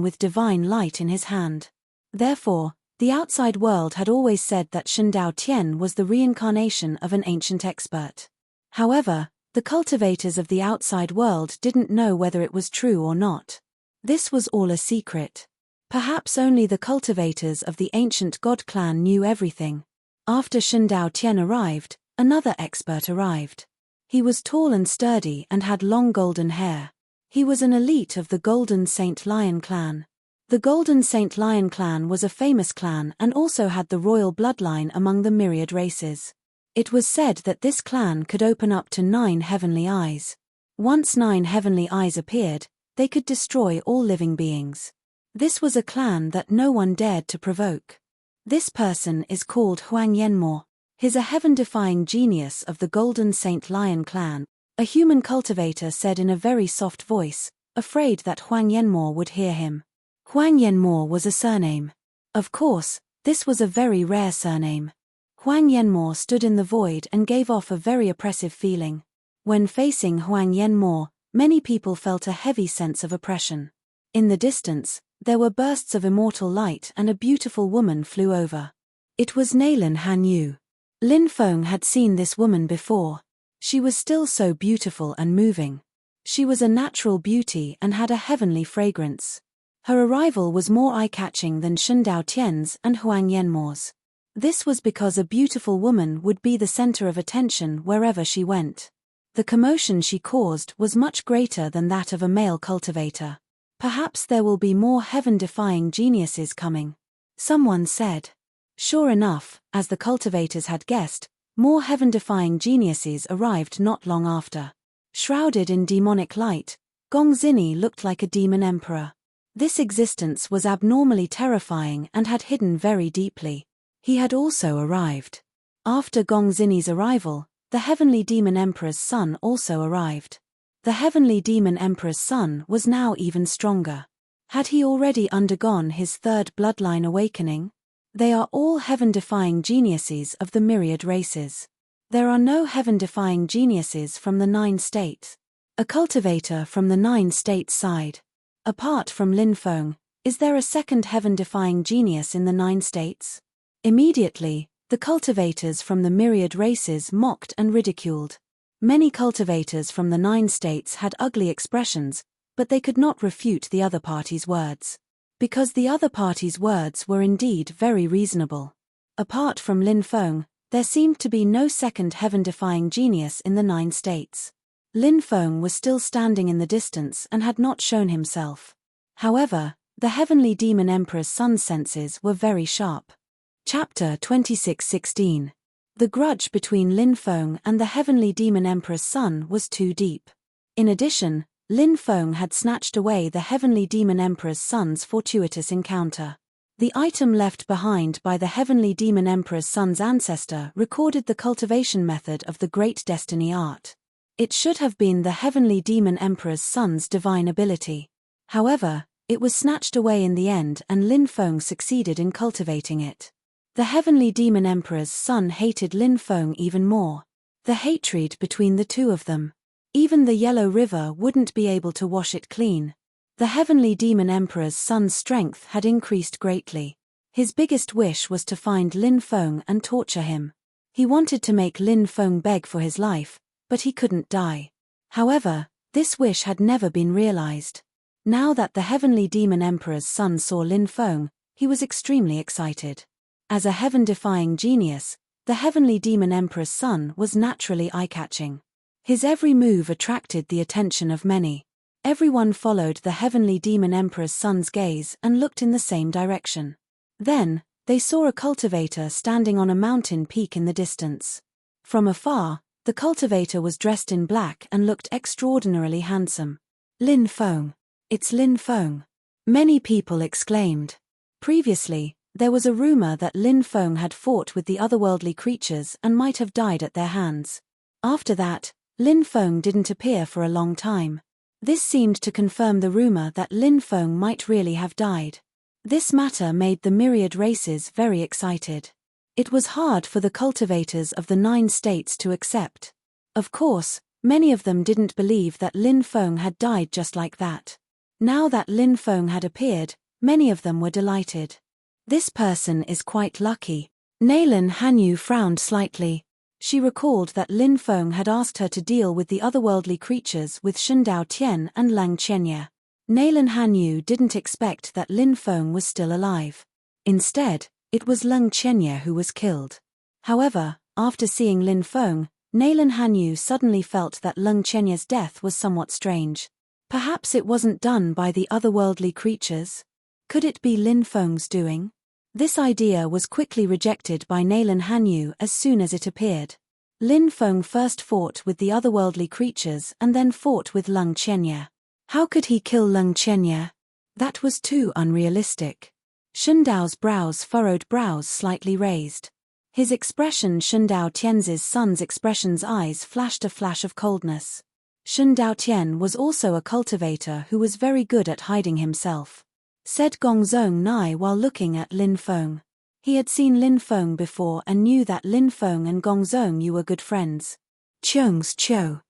with divine light in his hand. Therefore, the outside world had always said that Shundao Tian was the reincarnation of an ancient expert. However, the cultivators of the outside world didn't know whether it was true or not. This was all a secret. Perhaps only the cultivators of the ancient god clan knew everything. After Shundao Tian arrived, another expert arrived. He was tall and sturdy and had long golden hair. He was an elite of the Golden Saint Lion clan. The Golden Saint Lion clan was a famous clan and also had the royal bloodline among the myriad races. It was said that this clan could open up to 9 heavenly eyes. Once 9 heavenly eyes appeared, they could destroy all living beings. This was a clan that no one dared to provoke. This person is called Huang Yanmo. He's a heaven-defying genius of the Golden Saint Lion clan, a human cultivator said in a very soft voice, afraid that Huang Yanmo would hear him. Huang Yanmo was a surname. Of course, this was a very rare surname. Huang Yanmo stood in the void and gave off a very oppressive feeling. When facing Huang Yanmo, many people felt a heavy sense of oppression. In the distance, there were bursts of immortal light and a beautiful woman flew over. It was Nailin Hanyu. Lin Feng had seen this woman before. She was still so beautiful and moving. She was a natural beauty and had a heavenly fragrance. Her arrival was more eye-catching than Shundao Tian's and Huang Yanmo's. This was because a beautiful woman would be the center of attention wherever she went. The commotion she caused was much greater than that of a male cultivator. Perhaps there will be more heaven-defying geniuses coming. Someone said. Sure enough, as the cultivators had guessed, more heaven-defying geniuses arrived not long after. Shrouded in demonic light, Gongzini looked like a demon emperor. This existence was abnormally terrifying and had hidden very deeply. He had also arrived. After Gongzini's arrival, the heavenly demon emperor's son also arrived. The heavenly demon emperor's son was now even stronger. Had he already undergone his 3rd bloodline awakening? They are all heaven-defying geniuses of the myriad races. There are no heaven-defying geniuses from the 9 states. A cultivator from the 9 states side. Apart from Lin Feng, is there a second heaven-defying genius in the 9 states? Immediately, the cultivators from the myriad races mocked and ridiculed. Many cultivators from the 9 states had ugly expressions, but they could not refute the other party's words. Because the other party's words were indeed very reasonable. Apart from Lin Feng, there seemed to be no second heaven-defying genius in the 9 states. Lin Feng was still standing in the distance and had not shown himself. However, the heavenly demon emperor's son's senses were very sharp. Chapter 26:16. The grudge between Lin Feng and the heavenly demon emperor's son was too deep. In addition, Lin Feng had snatched away the heavenly demon emperor's son's fortuitous encounter. The item left behind by the heavenly demon emperor's son's ancestor recorded the cultivation method of the great destiny art. It should have been the heavenly demon emperor's son's divine ability. However, it was snatched away in the end and Lin Feng succeeded in cultivating it. The heavenly demon emperor's son hated Lin Feng even more. The hatred between the two of them. Even the Yellow River wouldn't be able to wash it clean. The heavenly demon emperor's son's strength had increased greatly. His biggest wish was to find Lin Feng and torture him. He wanted to make Lin Feng beg for his life, but he couldn't die. However, this wish had never been realized. Now that the Heavenly Demon Emperor's son saw Lin Feng, he was extremely excited. As a heaven-defying genius, the Heavenly Demon Emperor's son was naturally eye-catching. His every move attracted the attention of many. Everyone followed the Heavenly Demon Emperor's son's gaze and looked in the same direction. Then, they saw a cultivator standing on a mountain peak in the distance. From afar, the cultivator was dressed in black and looked extraordinarily handsome. Lin Feng. It's Lin Feng. Many people exclaimed. Previously, there was a rumor that Lin Feng had fought with the otherworldly creatures and might have died at their hands. After that, Lin Feng didn't appear for a long time. This seemed to confirm the rumor that Lin Feng might really have died. This matter made the myriad races very excited. It was hard for the cultivators of the 9 states to accept. Of course, many of them didn't believe that Lin Feng had died just like that. Now that Lin Feng had appeared, many of them were delighted. This person is quite lucky. Nalan Hanyu frowned slightly. She recalled that Lin Feng had asked her to deal with the otherworldly creatures with Shundao Tian and Lang Chenye. Nalan Hanyu didn't expect that Lin Feng was still alive. Instead, it was Lang Chenye who was killed. However, after seeing Lin Feng, Nalan Hanyu suddenly felt that Lang Chenye's death was somewhat strange. Perhaps it wasn't done by the otherworldly creatures? Could it be Lin Feng's doing? This idea was quickly rejected by Nalan Hanyu as soon as it appeared. Lin Feng first fought with the otherworldly creatures and then fought with Lang Chenye. How could he kill Lang Chenye? That was too unrealistic. Shundao's furrowed brows slightly raised. His expression Shundao Tian's son's expression's eyes flashed a flash of coldness. Shundao Tian was also a cultivator who was very good at hiding himself. Said Gongzong Nai while looking at Lin Feng. He had seen Lin Feng before and knew that Lin Feng and Gongzong Yu were good friends. Chong's Cho.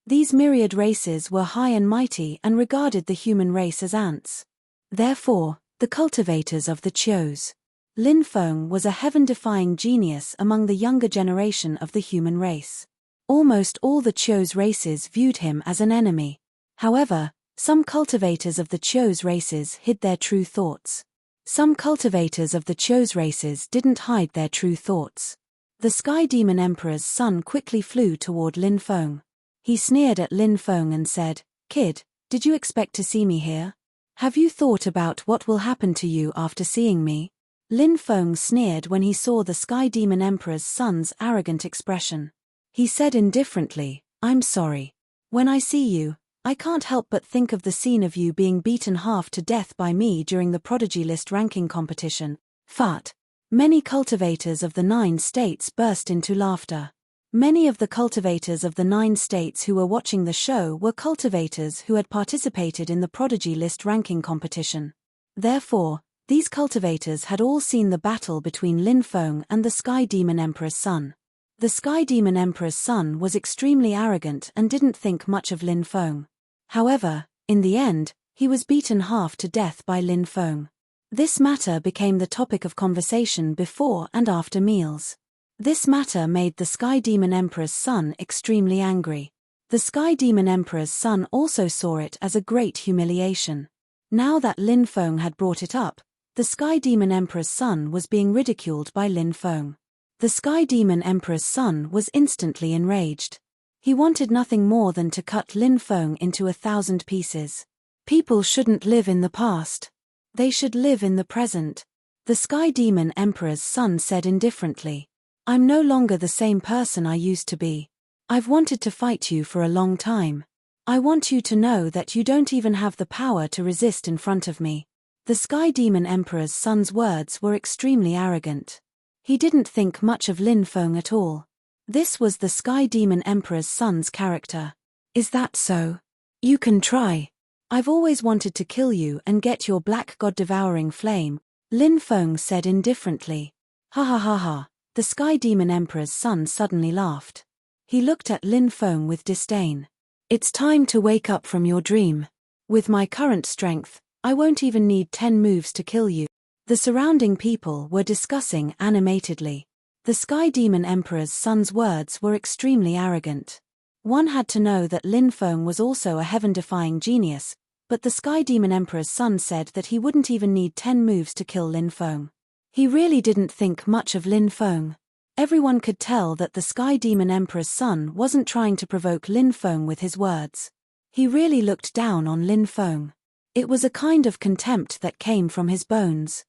These myriad races were high and mighty and regarded the human race as ants. Therefore, the cultivators of the Chos. Lin Feng was a heaven-defying genius among the younger generation of the human race. Almost all the Chos races viewed him as an enemy. However, some cultivators of the Chos races hid their true thoughts. Some cultivators of the Chos races didn't hide their true thoughts. The Sky Demon Emperor's son quickly flew toward Lin Feng. He sneered at Lin Feng and said, "Kid, did you expect to see me here? Have you thought about what will happen to you after seeing me?" Lin Feng sneered when he saw the Sky Demon Emperor's son's arrogant expression. He said indifferently, "I'm sorry. When I see you, I can't help but think of the scene of you being beaten half to death by me during the Prodigy List ranking competition." Fart. Many cultivators of the 9 states burst into laughter. Many of the cultivators of the 9 states who were watching the show were cultivators who had participated in the Prodigy List ranking competition. Therefore, these cultivators had all seen the battle between Lin Feng and the Sky Demon Emperor's son. The Sky Demon Emperor's son was extremely arrogant and didn't think much of Lin Feng. However, in the end, he was beaten half to death by Lin Feng. This matter became the topic of conversation before and after meals. This matter made the Sky Demon Emperor's son extremely angry. The Sky Demon Emperor's son also saw it as a great humiliation. Now that Lin Feng had brought it up, the Sky Demon Emperor's son was being ridiculed by Lin Feng. The Sky Demon Emperor's son was instantly enraged. He wanted nothing more than to cut Lin Feng into 1,000 pieces. People shouldn't live in the past. They should live in the present. The Sky Demon Emperor's son said indifferently, "I'm no longer the same person I used to be. I've wanted to fight you for a long time. I want you to know that you don't even have the power to resist in front of me." The Sky Demon Emperor's son's words were extremely arrogant. He didn't think much of Lin Feng at all. This was the Sky Demon Emperor's son's character. "Is that so? You can try. I've always wanted to kill you and get your black god-devouring flame," Lin Feng said indifferently. "Ha ha ha ha." The Sky Demon Emperor's son suddenly laughed. He looked at Lin Feng with disdain. "It's time to wake up from your dream. With my current strength, I won't even need 10 moves to kill you." The surrounding people were discussing animatedly. The Sky Demon Emperor's son's words were extremely arrogant. One had to know that Lin Feng was also a heaven-defying genius, but the Sky Demon Emperor's son said that he wouldn't even need 10 moves to kill Lin Feng. He really didn't think much of Lin Feng. Everyone could tell that the Sky Demon Emperor's son wasn't trying to provoke Lin Feng with his words. He really looked down on Lin Feng. It was a kind of contempt that came from his bones.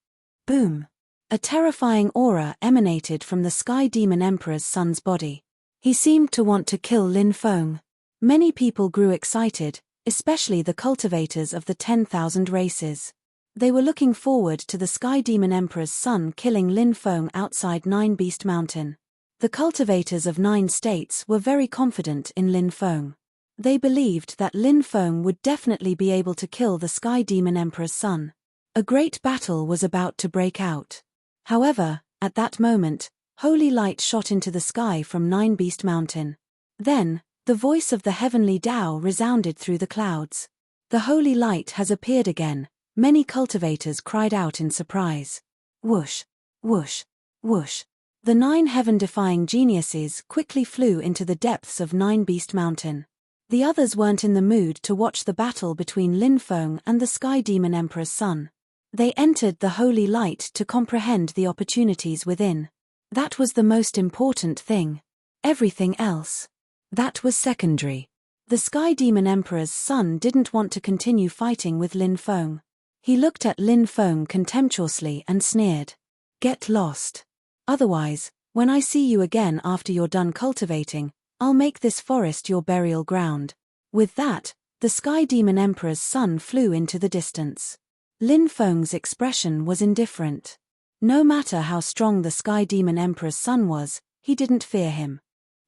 Boom! A terrifying aura emanated from the Sky Demon Emperor's son's body. He seemed to want to kill Lin Feng. Many people grew excited, especially the cultivators of the 10,000 races. They were looking forward to the Sky Demon Emperor's son killing Lin Feng outside Nine Beast Mountain. The cultivators of 9 states were very confident in Lin Feng. They believed that Lin Feng would definitely be able to kill the Sky Demon Emperor's son. A great battle was about to break out. However, at that moment, holy light shot into the sky from Nine Beast Mountain. Then, the voice of the heavenly Tao resounded through the clouds. The holy light has appeared again. Many cultivators cried out in surprise. Whoosh! Whoosh! Whoosh! The 9 heaven-defying geniuses quickly flew into the depths of Nine Beast Mountain. The others weren't in the mood to watch the battle between Lin Feng and the Sky Demon Emperor's son. They entered the holy light to comprehend the opportunities within. That was the most important thing. Everything else, that was secondary. The Sky Demon Emperor's son didn't want to continue fighting with Lin Feng. He looked at Lin Feng contemptuously and sneered. Get lost. Otherwise, when I see you again after you're done cultivating, I'll make this forest your burial ground. With that, the Sky Demon Emperor's son flew into the distance. Lin Feng's expression was indifferent. No matter how strong the Sky Demon Emperor's son was, he didn't fear him.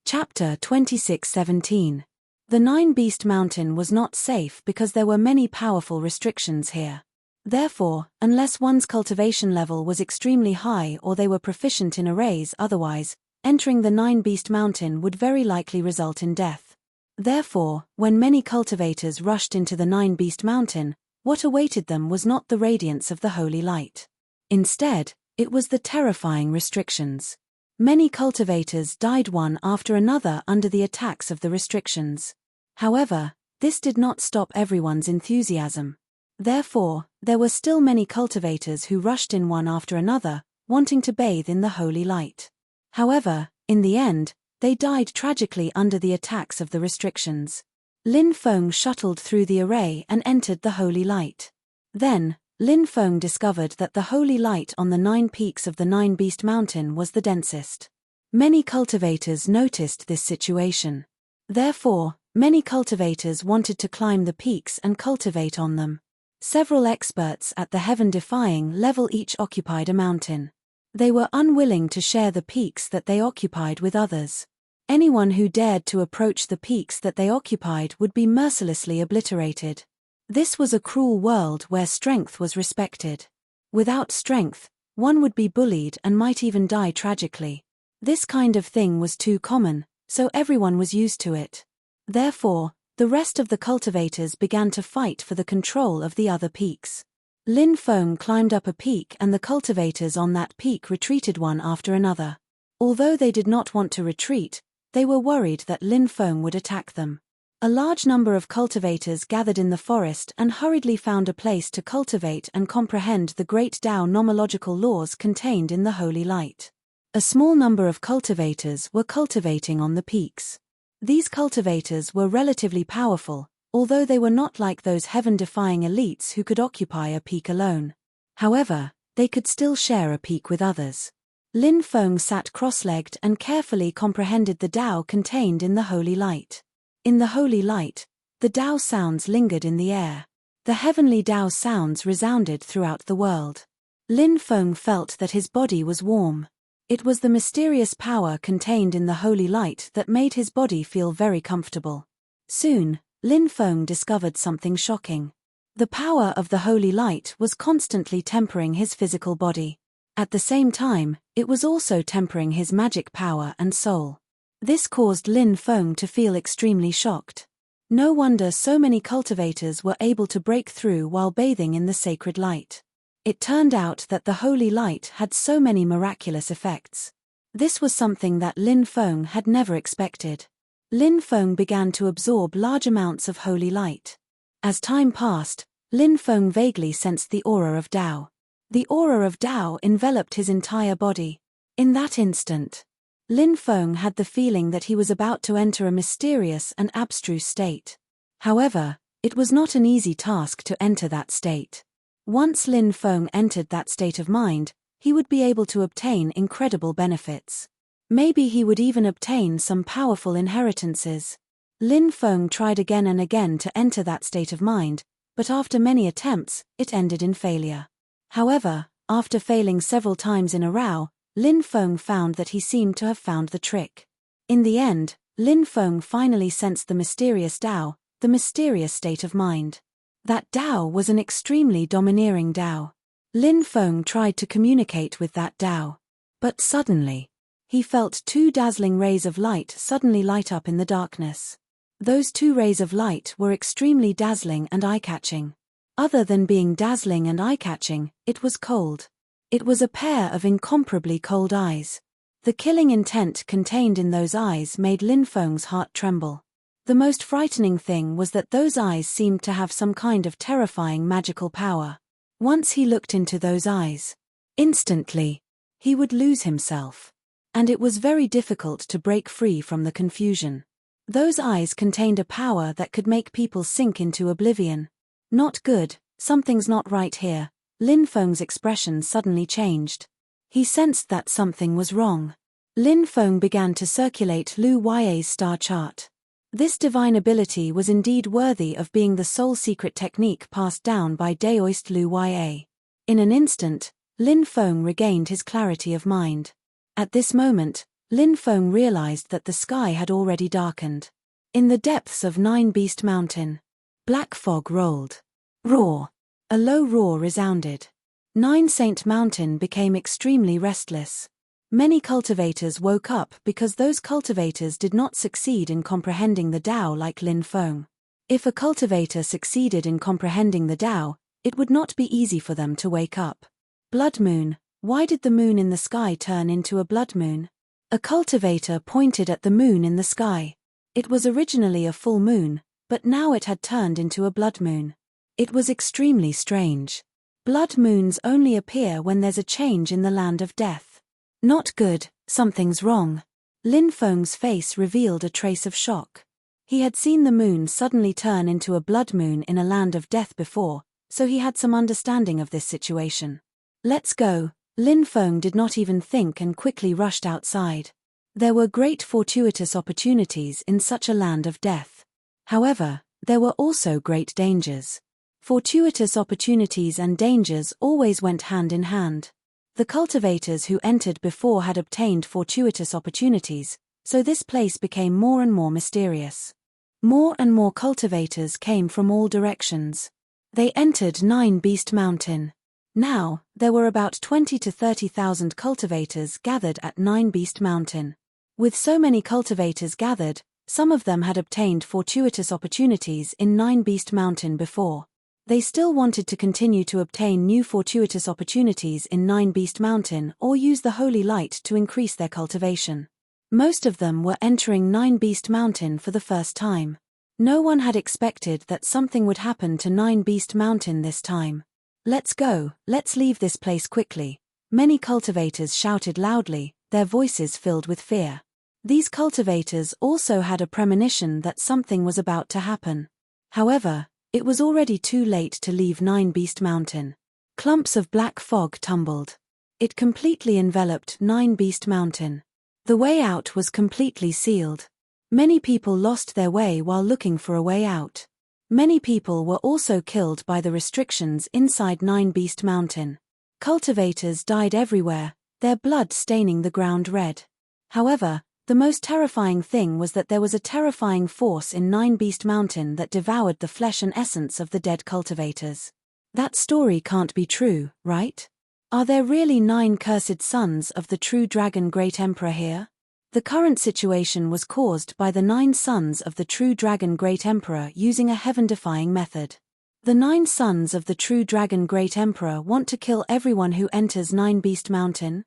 Chapter 26:17. The Nine Beast Mountain was not safe because there were many powerful restrictions here. Therefore, unless one's cultivation level was extremely high or they were proficient in arrays otherwise, entering the Nine Beast Mountain would very likely result in death. Therefore, when many cultivators rushed into the Nine Beast Mountain, what awaited them was not the radiance of the holy light. Instead, it was the terrifying restrictions. Many cultivators died one after another under the attacks of the restrictions. However, this did not stop everyone's enthusiasm. Therefore, there were still many cultivators who rushed in one after another, wanting to bathe in the holy light. However, in the end, they died tragically under the attacks of the restrictions. Lin Feng shuttled through the array and entered the holy light. Then, Lin Feng discovered that the holy light on the 9 peaks of the Nine Beast Mountain was the densest. Many cultivators noticed this situation. Therefore, many cultivators wanted to climb the peaks and cultivate on them. Several experts at the heaven-defying level each occupied a mountain. They were unwilling to share the peaks that they occupied with others. Anyone who dared to approach the peaks that they occupied would be mercilessly obliterated. This was a cruel world where strength was respected. Without strength, one would be bullied and might even die tragically. This kind of thing was too common, so everyone was used to it. Therefore, the rest of the cultivators began to fight for the control of the other peaks. Lin Feng climbed up a peak and the cultivators on that peak retreated one after another. Although they did not want to retreat, they were worried that Lin Feng would attack them. A large number of cultivators gathered in the forest and hurriedly found a place to cultivate and comprehend the great Tao nomological laws contained in the holy light. A small number of cultivators were cultivating on the peaks. These cultivators were relatively powerful, although they were not like those heaven-defying elites who could occupy a peak alone. However, they could still share a peak with others. Lin Feng sat cross-legged and carefully comprehended the Tao contained in the holy light. In the holy light, the Tao sounds lingered in the air. The heavenly Tao sounds resounded throughout the world. Lin Feng felt that his body was warm. It was the mysterious power contained in the holy light that made his body feel very comfortable. Soon, Lin Feng discovered something shocking. The power of the holy light was constantly tempering his physical body. At the same time, it was also tempering his magic power and soul. This caused Lin Feng to feel extremely shocked. No wonder so many cultivators were able to break through while bathing in the sacred light. It turned out that the holy light had so many miraculous effects. This was something that Lin Feng had never expected. Lin Feng began to absorb large amounts of holy light. As time passed, Lin Feng vaguely sensed the aura of Tao. The aura of Tao enveloped his entire body. In that instant, Lin Feng had the feeling that he was about to enter a mysterious and abstruse state. However, it was not an easy task to enter that state. Once Lin Feng entered that state of mind, he would be able to obtain incredible benefits. Maybe he would even obtain some powerful inheritances. Lin Feng tried again and again to enter that state of mind, but after many attempts, it ended in failure. However, after failing several times in a row, Lin Feng found that he seemed to have found the trick. In the end, Lin Feng finally sensed the mysterious Tao, the mysterious state of mind. That Tao was an extremely domineering Tao. Lin Feng tried to communicate with that Tao. But suddenly, he felt two dazzling rays of light suddenly light up in the darkness. Those two rays of light were extremely dazzling and eye-catching. Other than being dazzling and eye-catching, it was cold. It was a pair of incomparably cold eyes. The killing intent contained in those eyes made Lin Feng's heart tremble. The most frightening thing was that those eyes seemed to have some kind of terrifying magical power. Once he looked into those eyes, instantly, he would lose himself. And it was very difficult to break free from the confusion. Those eyes contained a power that could make people sink into oblivion. Not good, something's not right here. Lin Feng's expression suddenly changed. He sensed that something was wrong. Lin Feng began to circulate Lu Yue's star chart. This divine ability was indeed worthy of being the sole secret technique passed down by Daoist Lu Yue. In an instant, Lin Feng regained his clarity of mind. At this moment, Lin Feng realized that the sky had already darkened. In the depths of Nine Beast Mountain, black fog rolled. Roar! A low roar resounded. Nine Saint Mountain became extremely restless. Many cultivators woke up because those cultivators did not succeed in comprehending the Tao like Lin Feng. If a cultivator succeeded in comprehending the Tao, it would not be easy for them to wake up. Blood moon, why did the moon in the sky turn into a blood moon? A cultivator pointed at the moon in the sky. It was originally a full moon, but now it had turned into a blood moon. It was extremely strange. Blood moons only appear when there's a change in the land of death. Not good, something's wrong. Lin Feng's face revealed a trace of shock. He had seen the moon suddenly turn into a blood moon in a land of death before, so he had some understanding of this situation. Let's go. Lin Feng did not even think and quickly rushed outside. There were great fortuitous opportunities in such a land of death. However, there were also great dangers. Fortuitous opportunities and dangers always went hand in hand. The cultivators who entered before had obtained fortuitous opportunities, so this place became more and more mysterious. More and more cultivators came from all directions. They entered Nine Beast Mountain. Now, there were about 20 to 30,000 cultivators gathered at Nine Beast Mountain. With so many cultivators gathered, some of them had obtained fortuitous opportunities in Nine Beast Mountain before. They still wanted to continue to obtain new fortuitous opportunities in Nine Beast Mountain or use the holy light to increase their cultivation. Most of them were entering Nine Beast Mountain for the first time. No one had expected that something would happen to Nine Beast Mountain this time. Let's go, let's leave this place quickly. Many cultivators shouted loudly, their voices filled with fear. These cultivators also had a premonition that something was about to happen. However, it was already too late to leave Nine Beast Mountain. Clumps of black fog tumbled. It completely enveloped Nine Beast Mountain. The way out was completely sealed. Many people lost their way while looking for a way out. Many people were also killed by the restrictions inside Nine Beast Mountain. Cultivators died everywhere, their blood staining the ground red. However, the most terrifying thing was that there was a terrifying force in Nine Beast Mountain that devoured the flesh and essence of the dead cultivators. That story can't be true, right? Are there really 9 cursed sons of the true dragon great emperor here? The current situation was caused by the 9 sons of the true dragon great emperor using a heaven-defying method. The 9 sons of the true dragon great emperor want to kill everyone who enters Nine Beast Mountain.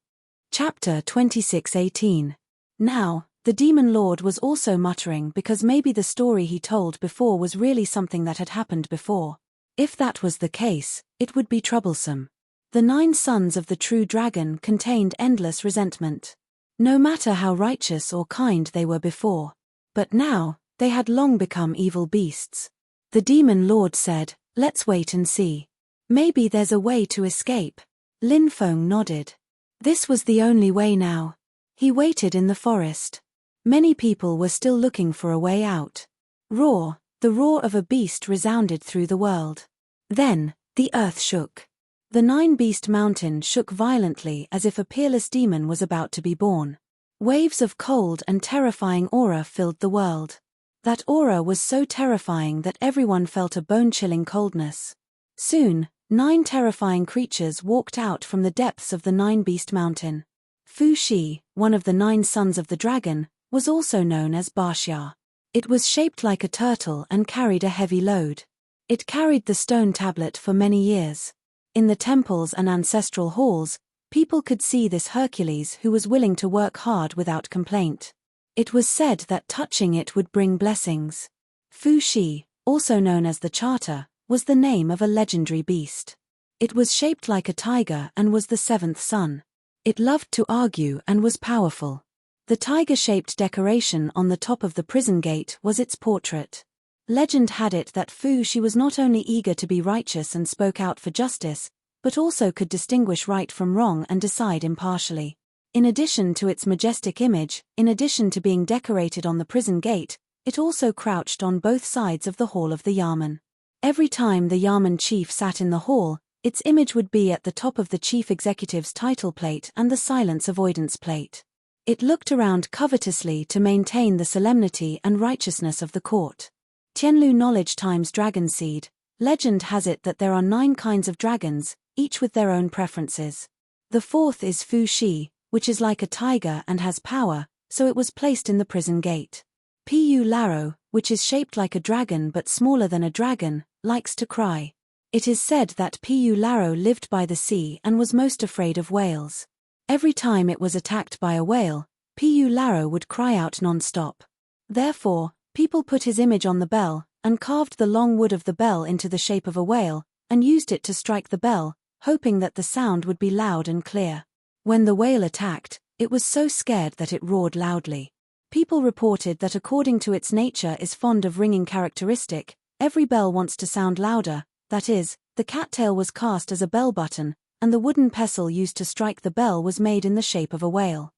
Chapter 26:18. Now, the demon lord was also muttering because maybe the story he told before was really something that had happened before. If that was the case, it would be troublesome. The 9 sons of the true dragon contained endless resentment. No matter how righteous or kind they were before. But now, they had long become evil beasts. The demon lord said, "Let's wait and see. Maybe there's a way to escape." Lin Feng nodded. This was the only way now. He waited in the forest. Many people were still looking for a way out. Roar, the roar of a beast resounded through the world. Then, the earth shook. The 9-beast mountain shook violently as if a peerless demon was about to be born. Waves of cold and terrifying aura filled the world. That aura was so terrifying that everyone felt a bone-chilling coldness. Soon, 9 terrifying creatures walked out from the depths of the 9-beast mountain. Fu Shi, one of the 9 sons of the dragon, was also known as Bashya. It was shaped like a turtle and carried a heavy load. It carried the stone tablet for many years. In the temples and ancestral halls, people could see this Hercules who was willing to work hard without complaint. It was said that touching it would bring blessings. Fu Shi, also known as the Charter, was the name of a legendary beast. It was shaped like a tiger and was the 7th son. It loved to argue and was powerful. The tiger-shaped decoration on the top of the prison gate was its portrait. Legend had it that Fu Shi was not only eager to be righteous and spoke out for justice, but also could distinguish right from wrong and decide impartially. In addition to its majestic image, in addition to being decorated on the prison gate, it also crouched on both sides of the hall of the Yamen. Every time the Yamen chief sat in the hall, its image would be at the top of the chief executive's title plate and the silence avoidance plate. It looked around covetously to maintain the solemnity and righteousness of the court. Tianlu knowledge times dragon seed. Legend has it that there are 9 kinds of dragons, each with their own preferences. The 4th is Fu Shi, which is like a tiger and has power, so it was placed in the prison gate. Pu Laro, which is shaped like a dragon but smaller than a dragon, likes to cry. It is said that Pu Laro lived by the sea and was most afraid of whales. Every time it was attacked by a whale, Pu Laro would cry out non-stop. Therefore, people put his image on the bell, and carved the long wood of the bell into the shape of a whale, and used it to strike the bell, hoping that the sound would be loud and clear. When the whale attacked, it was so scared that it roared loudly. People reported that according to its nature is fond of ringing characteristic, every bell wants to sound louder, that is, the cattail was cast as a bell button, and the wooden pestle used to strike the bell was made in the shape of a whale.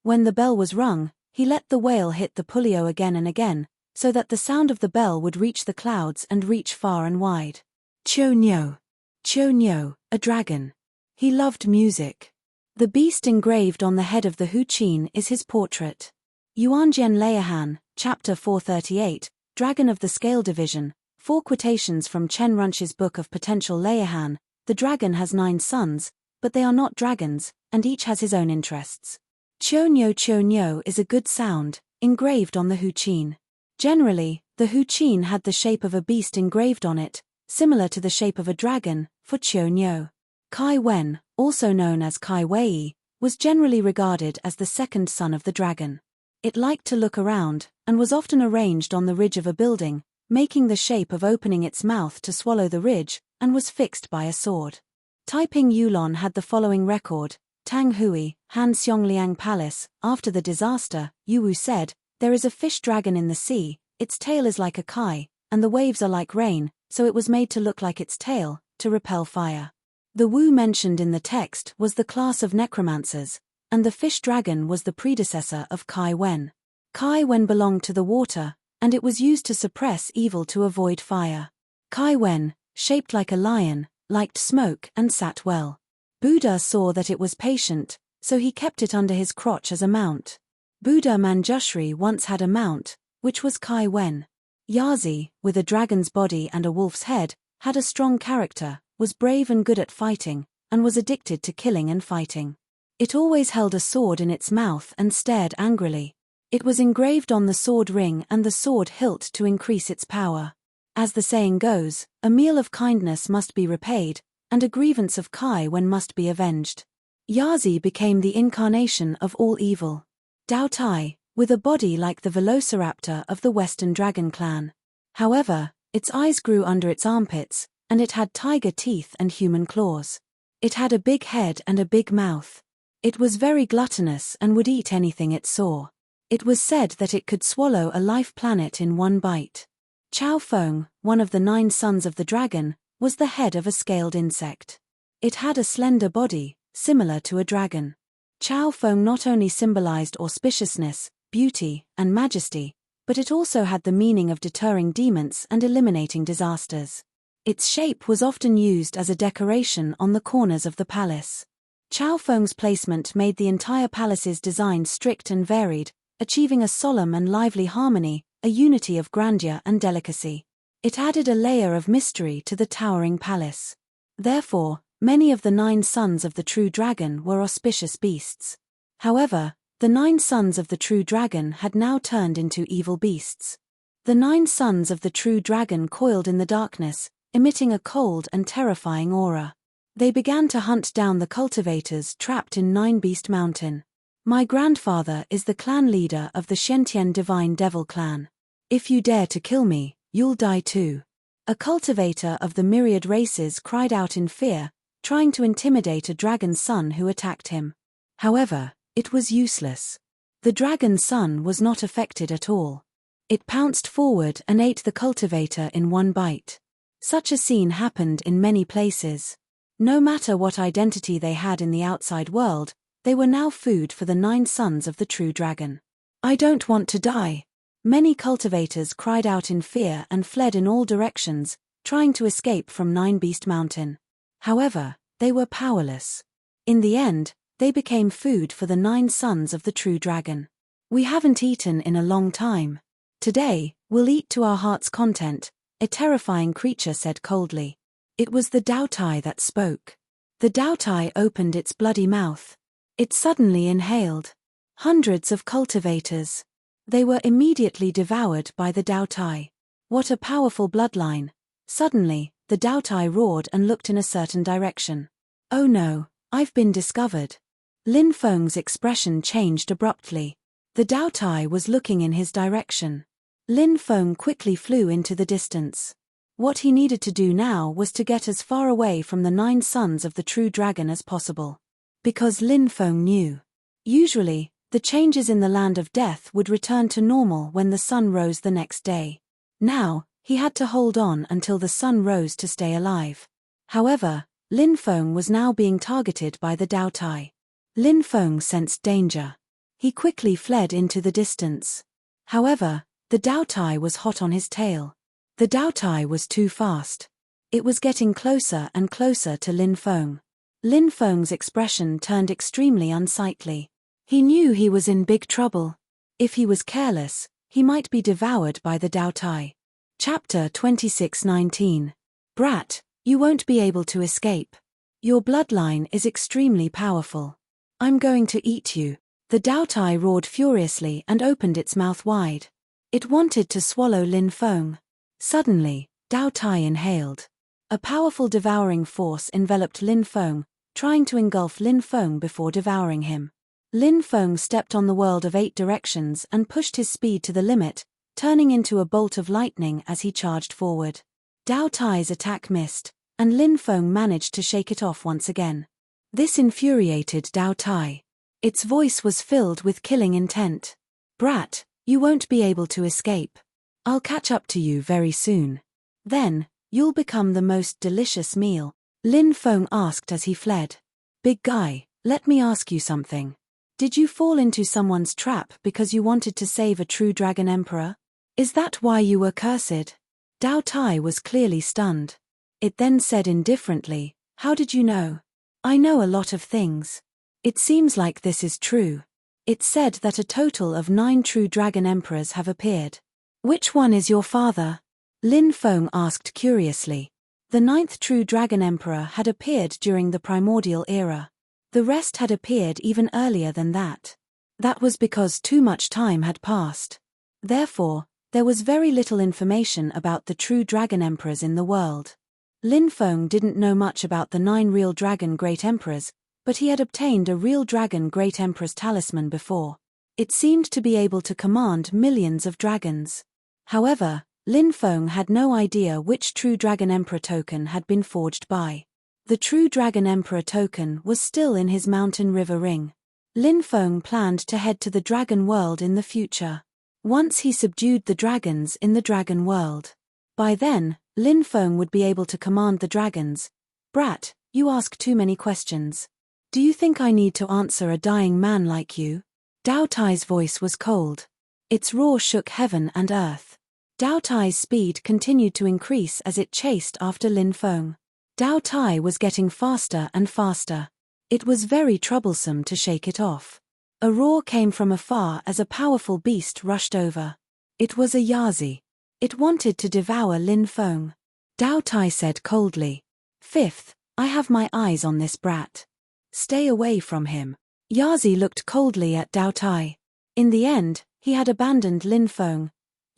When the bell was rung, he let the whale hit the pullio again and again, so that the sound of the bell would reach the clouds and reach far and wide. Qiu Niu. Qiu Niu, a dragon. He loved music. The beast engraved on the head of the Hu Qin is his portrait. Yuanjian Leihan, Chapter 438, Dragon of the Scale Division, 4 quotations from Chen Runch's Book of Potential Leihan. The dragon has 9 sons, but they are not dragons, and each has his own interests. Qiu Niu is a good sound, engraved on the Hu Qin. Generally, the Hu Qin had the shape of a beast engraved on it, similar to the shape of a dragon, for Qiu Niu. Kai Wen, also known as Kai Wei, was generally regarded as the 2nd son of the dragon. It liked to look around, and was often arranged on the ridge of a building, making the shape of opening its mouth to swallow the ridge, and was fixed by a sword. Taiping Yulon had the following record. Tang Hui, Han Xiong Palace. After the disaster, Yuwu said, "There is a fish dragon in the sea, its tail is like a kai, and the waves are like rain, so it was made to look like its tail, to repel fire." The Wu mentioned in the text was the class of necromancers, and the fish dragon was the predecessor of Kai Wen. Kai Wen belonged to the water, and it was used to suppress evil to avoid fire. Kai Wen, shaped like a lion, liked smoke and sat well. Buddha saw that it was patient, so he kept it under his crotch as a mount. Buddha Manjushri once had a mount, which was Kai Wen. Yazi, with a dragon's body and a wolf's head, had a strong character, was brave and good at fighting, and was addicted to killing and fighting. It always held a sword in its mouth and stared angrily. It was engraved on the sword ring and the sword hilt to increase its power. As the saying goes, a meal of kindness must be repaid, and a grievance of Kai Wen must be avenged. Yazi became the incarnation of all evil. Dao Tai, with a body like the velociraptor of the Western Dragon clan. However, its eyes grew under its armpits, and it had tiger teeth and human claws. It had a big head and a big mouth. It was very gluttonous and would eat anything it saw. It was said that it could swallow a life planet in one bite. Chao Feng, one of the 9 sons of the dragon, was the head of a scaled insect. It had a slender body, similar to a dragon. Chao Feng not only symbolized auspiciousness, beauty, and majesty, but it also had the meaning of deterring demons and eliminating disasters. Its shape was often used as a decoration on the corners of the palace. Chao Feng's placement made the entire palace's design strict and varied, achieving a solemn and lively harmony, a unity of grandeur and delicacy. It added a layer of mystery to the towering palace. Therefore, many of the 9 sons of the true dragon were auspicious beasts. However, the 9 sons of the true dragon had now turned into evil beasts. The 9 sons of the true dragon coiled in the darkness, emitting a cold and terrifying aura. They began to hunt down the cultivators trapped in 9 Beast Mountain. My grandfather is the clan leader of the Shentian Divine Devil clan. If you dare to kill me, you'll die too. A cultivator of the myriad races cried out in fear, trying to intimidate a dragon's son who attacked him. However, it was useless. The dragon's son was not affected at all. It pounced forward and ate the cultivator in one bite. Such a scene happened in many places. No matter what identity they had in the outside world, they were now food for the 9 sons of the true dragon. I don't want to die. Many cultivators cried out in fear and fled in all directions, trying to escape from 9 Beast Mountain. However, they were powerless. In the end, they became food for the 9 sons of the true dragon. We haven't eaten in a long time. Today, we'll eat to our heart's content, a terrifying creature said coldly. It was the Dao Tai that spoke. The Dao Tai opened its bloody mouth. It suddenly inhaled. Hundreds of cultivators. They were immediately devoured by the Dao Tai. What a powerful bloodline. Suddenly, the Dao Tai roared and looked in a certain direction. Oh no, I've been discovered. Lin Feng's expression changed abruptly. The Dao Tai was looking in his direction. Lin Feng quickly flew into the distance. What he needed to do now was to get as far away from the 9 sons of the true dragon as possible. Because Lin Feng knew. Usually, the changes in the land of death would return to normal when the sun rose the next day. Now, he had to hold on until the sun rose to stay alive. However, Lin Feng was now being targeted by the Dao Tai. Lin Feng sensed danger. He quickly fled into the distance. However, the Dao Tai was hot on his tail. The Dao Tai was too fast. It was getting closer and closer to Lin Feng. Lin Feng's expression turned extremely unsightly. He knew he was in big trouble. If he was careless, he might be devoured by the Dao Tai. Chapter 26:19. Brat, you won't be able to escape. Your bloodline is extremely powerful. I'm going to eat you. The Dao Tai roared furiously and opened its mouth wide. It wanted to swallow Lin Feng. Suddenly, Dao Tai inhaled. A powerful devouring force enveloped Lin Feng, trying to engulf Lin Feng before devouring him. Lin Feng stepped on the world of 8 directions and pushed his speed to the limit, turning into a bolt of lightning as he charged forward. Dao Tai's attack missed, and Lin Feng managed to shake it off once again. This infuriated Dao Tai. Its voice was filled with killing intent. Brat, you won't be able to escape. I'll catch up to you very soon. Then, you'll become the most delicious meal, Lin Feng asked as he fled. Big guy, let me ask you something. Did you fall into someone's trap because you wanted to save a true dragon emperor? Is that why you were cursed? Dao Tai was clearly stunned. It then said indifferently, how did you know? I know a lot of things. It seems like this is true. It said that a total of 9 true dragon emperors have appeared. Which one is your father? Lin Feng asked curiously. The 9th true dragon emperor had appeared during the Primordial era. The rest had appeared even earlier than that. That was because too much time had passed. Therefore, there was very little information about the true dragon emperors in the world. Lin Feng didn't know much about the 9 real dragon great emperors, but he had obtained a real dragon Great Emperor's talisman before. It seemed to be able to command millions of dragons. However, Lin Feng had no idea which true Dragon Emperor token had been forged by. The true Dragon Emperor token was still in his mountain river ring. Lin Feng planned to head to the dragon world in the future. Once he subdued the dragons in the dragon world. By then, Lin Feng would be able to command the dragons. "Brat, you ask too many questions. Do you think I need to answer a dying man like you?" Dao Tai's voice was cold. Its roar shook heaven and earth. Dao Tai's speed continued to increase as it chased after Lin Feng. Dao Tai was getting faster and faster. It was very troublesome to shake it off. A roar came from afar as a powerful beast rushed over. It was a Yazi. It wanted to devour Lin Feng. Dao Tai said coldly, "Fifth, I have my eyes on this brat. Stay away from him." Yazi looked coldly at Dao Tai. In the end, he had abandoned Lin Feng.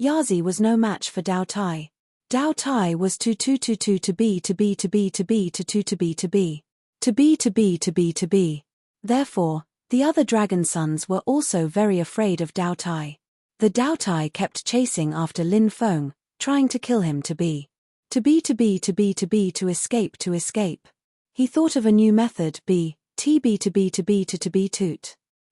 Yazi was no match for Dao Tai. Dao Tai was to be. Therefore, the other dragon sons were also very afraid of Dao Tai. The Dao Tai kept chasing after Lin Feng, trying to kill him to escape. He thought of a new method to be toot.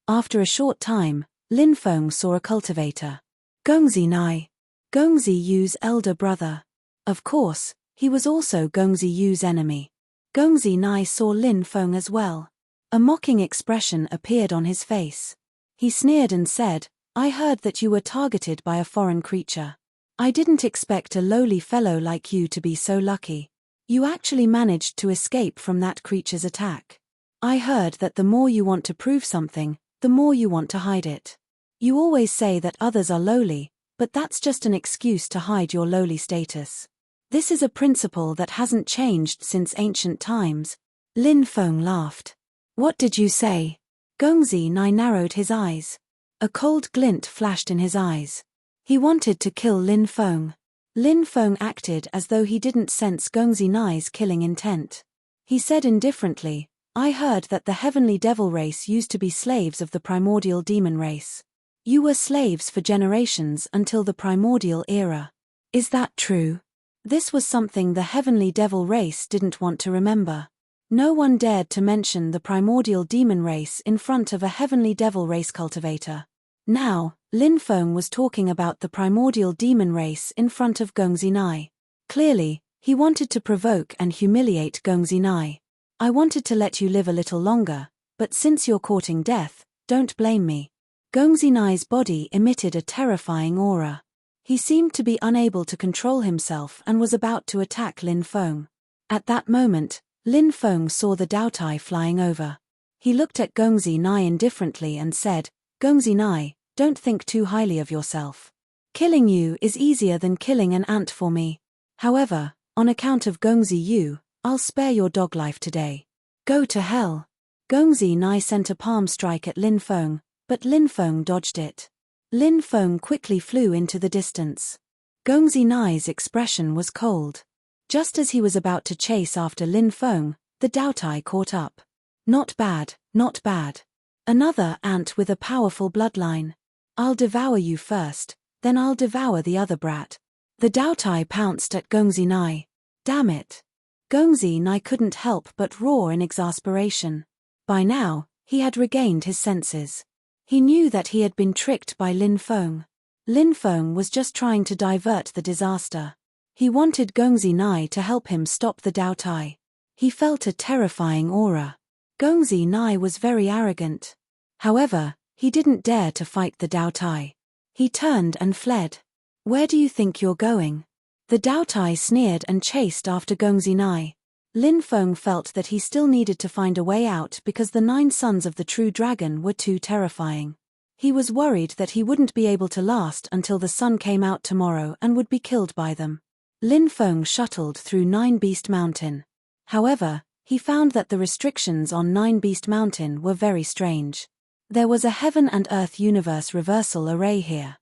After a short time, Lin Feng saw a cultivator. Gongzi Nai. Gongzi Yu's elder brother. Of course, he was also Gongzi Yu's enemy. Gongzi Nai saw Lin Feng as well. A mocking expression appeared on his face. He sneered and said, "I heard that you were targeted by a foreign creature. I didn't expect a lowly fellow like you to be so lucky. You actually managed to escape from that creature's attack. I heard that the more you want to prove something, the more you want to hide it. You always say that others are lowly, but that's just an excuse to hide your lowly status. This is a principle that hasn't changed since ancient times." Lin Feng laughed. "What did you say?" Gongzi Nai narrowed his eyes. A cold glint flashed in his eyes. He wanted to kill Lin Feng. Lin Feng acted as though he didn't sense Gongzi Nai's killing intent. He said indifferently, "I heard that the heavenly devil race used to be slaves of the primordial demon race. You were slaves for generations until the primordial era. Is that true?" This was something the heavenly devil race didn't want to remember. No one dared to mention the primordial demon race in front of a heavenly devil race cultivator. Now, Lin Feng was talking about the primordial demon race in front of Gongzi Nai. Clearly, he wanted to provoke and humiliate Gongzi Nai. "I wanted to let you live a little longer, but since you're courting death, don't blame me." Gongzi Nai's body emitted a terrifying aura. He seemed to be unable to control himself and was about to attack Lin Feng. At that moment, Lin Feng saw the Dao Tai flying over. He looked at Gongzi Nai indifferently and said, "Gongzi Nai, don't think too highly of yourself. Killing you is easier than killing an ant for me. However, on account of Gongzi Yu, I'll spare your dog life today. Go to hell." Gongzi Nai sent a palm strike at Lin Feng, but Lin Feng dodged it. Lin Feng quickly flew into the distance. Gongzi Nai's expression was cold. Just as he was about to chase after Lin Feng, the Dao Tai caught up. "Not bad, not bad. Another ant with a powerful bloodline. I'll devour you first, then I'll devour the other brat." The Dao Tai pounced at Gongzi Nai. Damn it. Gongzi Nai couldn't help but roar in exasperation. By now, he had regained his senses. He knew that he had been tricked by Lin Feng. Lin Feng was just trying to divert the disaster. He wanted Gongzi Nai to help him stop the Dao Tai. He felt a terrifying aura. Gongzi Nai was very arrogant. However, he didn't dare to fight the Dao Tai. He turned and fled. "Where do you think you're going?" The Dao Tai sneered and chased after Gongzi Nai. Lin Feng felt that he still needed to find a way out because the 9 sons of the true dragon were too terrifying. He was worried that he wouldn't be able to last until the sun came out tomorrow and would be killed by them. Lin Feng shuttled through 9 Beast Mountain. However, he found that the restrictions on 9 Beast Mountain were very strange. There was a heaven and earth universe reversal array here.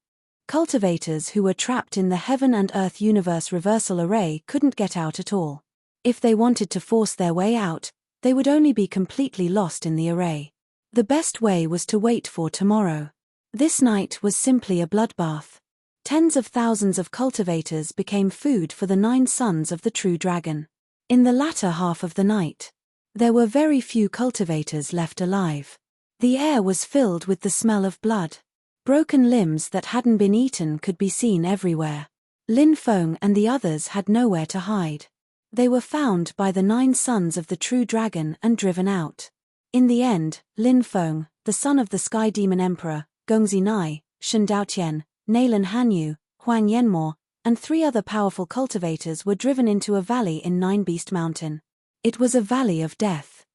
Cultivators who were trapped in the heaven and earth universe reversal array couldn't get out at all. If they wanted to force their way out, They would only be completely lost in the array. The best way was to wait for tomorrow. This night was simply a bloodbath. Tens of thousands of cultivators became food for the 9 sons of the true dragon. In the latter half of the night, there were very few cultivators left alive. The air was filled with the smell of blood. Broken limbs that hadn't been eaten could be seen everywhere. Lin Feng and the others had nowhere to hide. They were found by the 9 sons of the true dragon and driven out. In the end, Lin Feng, the son of the Sky Demon Emperor, Gongzi Nai, Shen Daotian, Nailan Hanyu, Huang Yanmo, and 3 other powerful cultivators were driven into a valley in 9 Beast Mountain. It was a valley of death.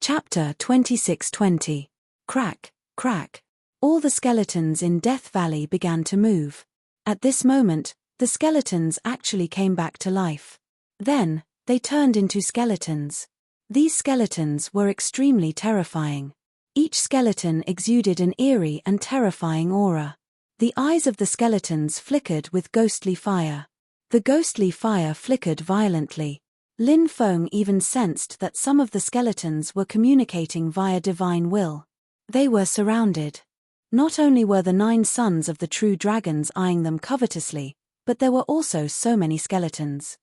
Chapter 26:20. Crack, crack. All the skeletons in Death Valley began to move. At this moment, the skeletons actually came back to life. Then, they turned into skeletons. These skeletons were extremely terrifying. Each skeleton exuded an eerie and terrifying aura. The eyes of the skeletons flickered with ghostly fire. The ghostly fire flickered violently. Lin Feng even sensed that some of the skeletons were communicating via divine will. They were surrounded. Not only were the 9 sons of the true dragons eyeing them covetously, but there were also so many skeletons.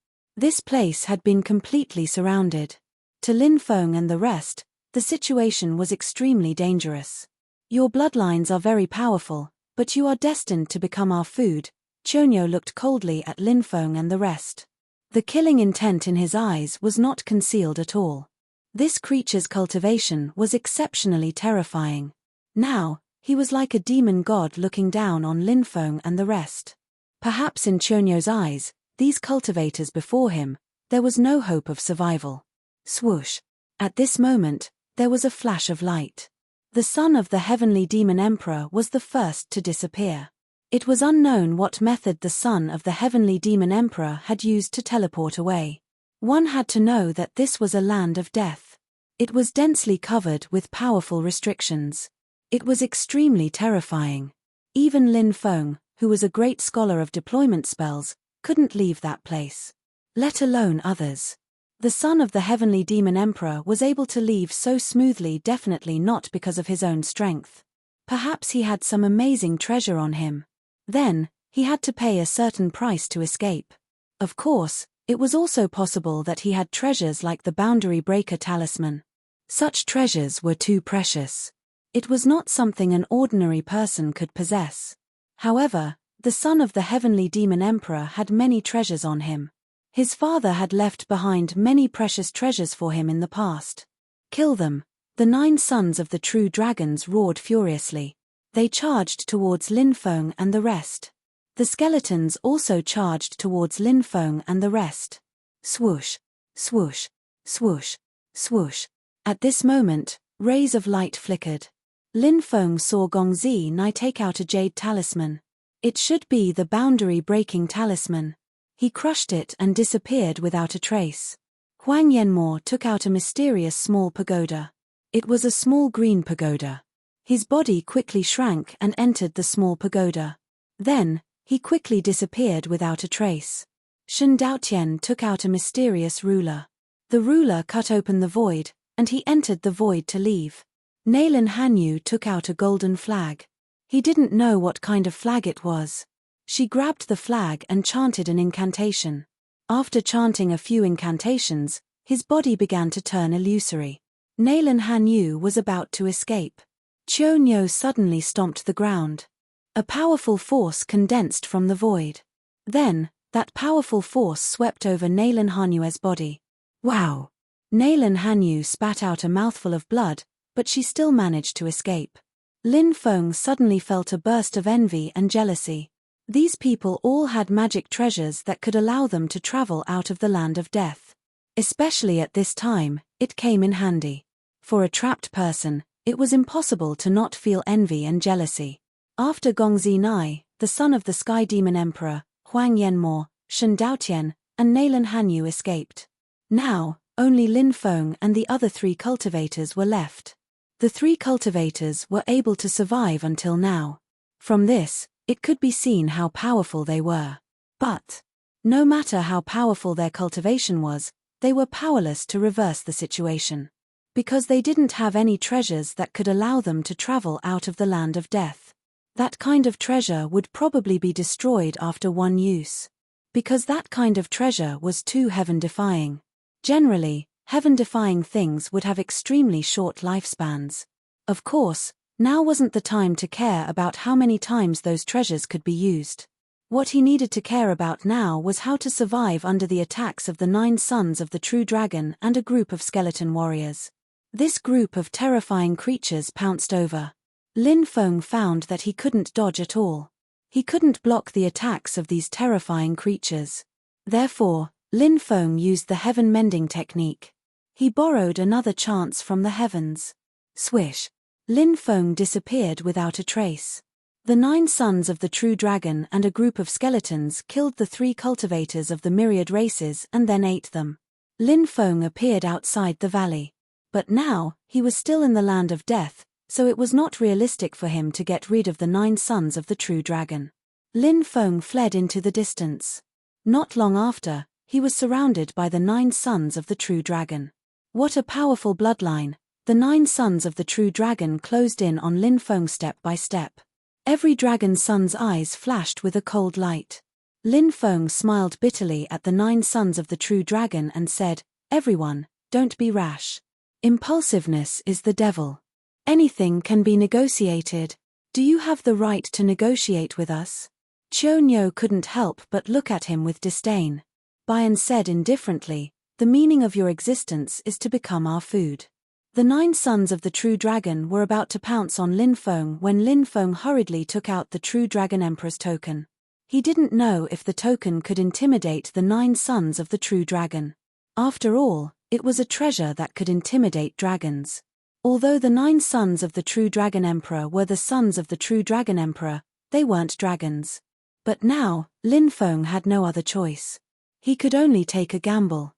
This place had been completely surrounded. To Lin Feng and the rest, the situation was extremely dangerous. Your bloodlines are very powerful, but you are destined to become our food. Chonyo looked coldly at Lin Feng and the rest. The killing intent in his eyes was not concealed at all. This creature's cultivation was exceptionally terrifying. Now, he was like a demon god looking down on Lin Feng and the rest. Perhaps in Chonyo's eyes, these cultivators before him, there was no hope of survival. Swoosh. At this moment, there was a flash of light. The son of the heavenly demon emperor was the first to disappear. It was unknown what method the son of the heavenly demon emperor had used to teleport away. One had to know that this was a land of death. It was densely covered with powerful restrictions. It was extremely terrifying. Even Lin Feng, who was a great scholar of deployment spells, couldn't leave that place. Let alone others. The son of the heavenly demon emperor was able to leave so smoothly, definitely not because of his own strength. Perhaps he had some amazing treasure on him. Then, he had to pay a certain price to escape. Of course, it was also possible that he had treasures like the Boundary Breaker talisman. Such treasures were too precious. It was not something an ordinary person could possess. However, the son of the heavenly demon emperor had many treasures on him. His father had left behind many precious treasures for him in the past. Kill them. The 9 sons of the true dragons roared furiously. They charged towards Lin Feng and the rest. The skeletons also charged towards Lin Feng and the rest. Swoosh, swoosh, swoosh, swoosh. At this moment, rays of light flickered. Lin Feng saw Gongzi Nai take out a jade talisman. It should be the boundary-breaking talisman. He crushed it and disappeared without a trace. Huang Yanmo took out a mysterious small pagoda. It was a small green pagoda. His body quickly shrank and entered the small pagoda. Then, he quickly disappeared without a trace. Shen Daotian took out a mysterious ruler. The ruler cut open the void, and he entered the void to leave. Nailan Hanyu took out a golden flag. He didn't know what kind of flag it was. She grabbed the flag and chanted an incantation. After chanting a few incantations, his body began to turn illusory. Nailan Hanyu was about to escape. Chonyo suddenly stomped the ground. A powerful force condensed from the void. Then, that powerful force swept over Nailan Hanyu's body. Wow! Nailan Hanyu spat out a mouthful of blood, but she still managed to escape. Lin Feng suddenly felt a burst of envy and jealousy. These people all had magic treasures that could allow them to travel out of the land of death. Especially at this time, it came in handy. For a trapped person, it was impossible to not feel envy and jealousy. After Gongzi Nai, the son of the Sky Demon Emperor, Huang Yanmo, Shen Daotian, and Nailan Hanyu escaped. Now, only Lin Feng and the other 3 cultivators were left. The 3 cultivators were able to survive until now. From this, it could be seen how powerful they were. But, no matter how powerful their cultivation was, they were powerless to reverse the situation. Because they didn't have any treasures that could allow them to travel out of the land of death. That kind of treasure would probably be destroyed after one use. Because that kind of treasure was too heaven-defying. Generally, heaven-defying things would have extremely short lifespans. Of course, now wasn't the time to care about how many times those treasures could be used. What he needed to care about now was how to survive under the attacks of the 9 sons of the true dragon and a group of skeleton warriors. This group of terrifying creatures pounced over. Lin Feng found that he couldn't dodge at all. He couldn't block the attacks of these terrifying creatures. Therefore, Lin Feng used the heaven mending technique. He borrowed another chance from the heavens. Swish! Lin Feng disappeared without a trace. The 9 sons of the true dragon and a group of skeletons killed the 3 cultivators of the myriad races and then ate them. Lin Feng appeared outside the valley. But now, he was still in the land of death, so it was not realistic for him to get rid of the 9 sons of the true dragon. Lin Feng fled into the distance. Not long after, he was surrounded by the 9 sons of the true dragon. What a powerful bloodline! The 9 sons of the true dragon closed in on Lin Feng step by step. Every dragon's son's eyes flashed with a cold light. Lin Feng smiled bitterly at the 9 sons of the true dragon and said, "Everyone, don't be rash. Impulsiveness is the devil. Anything can be negotiated. Do you have the right to negotiate with us?" Qiu couldn't help but look at him with disdain. Bian said indifferently, "The meaning of your existence is to become our food." The 9 sons of the true dragon were about to pounce on Lin Feng when Lin Feng hurriedly took out the true dragon emperor's token. He didn't know if the token could intimidate the 9 sons of the true dragon. After all, it was a treasure that could intimidate dragons. Although the 9 sons of the true dragon emperor were the sons of the true dragon emperor, they weren't dragons. But now, Lin Feng had no other choice. He could only take a gamble.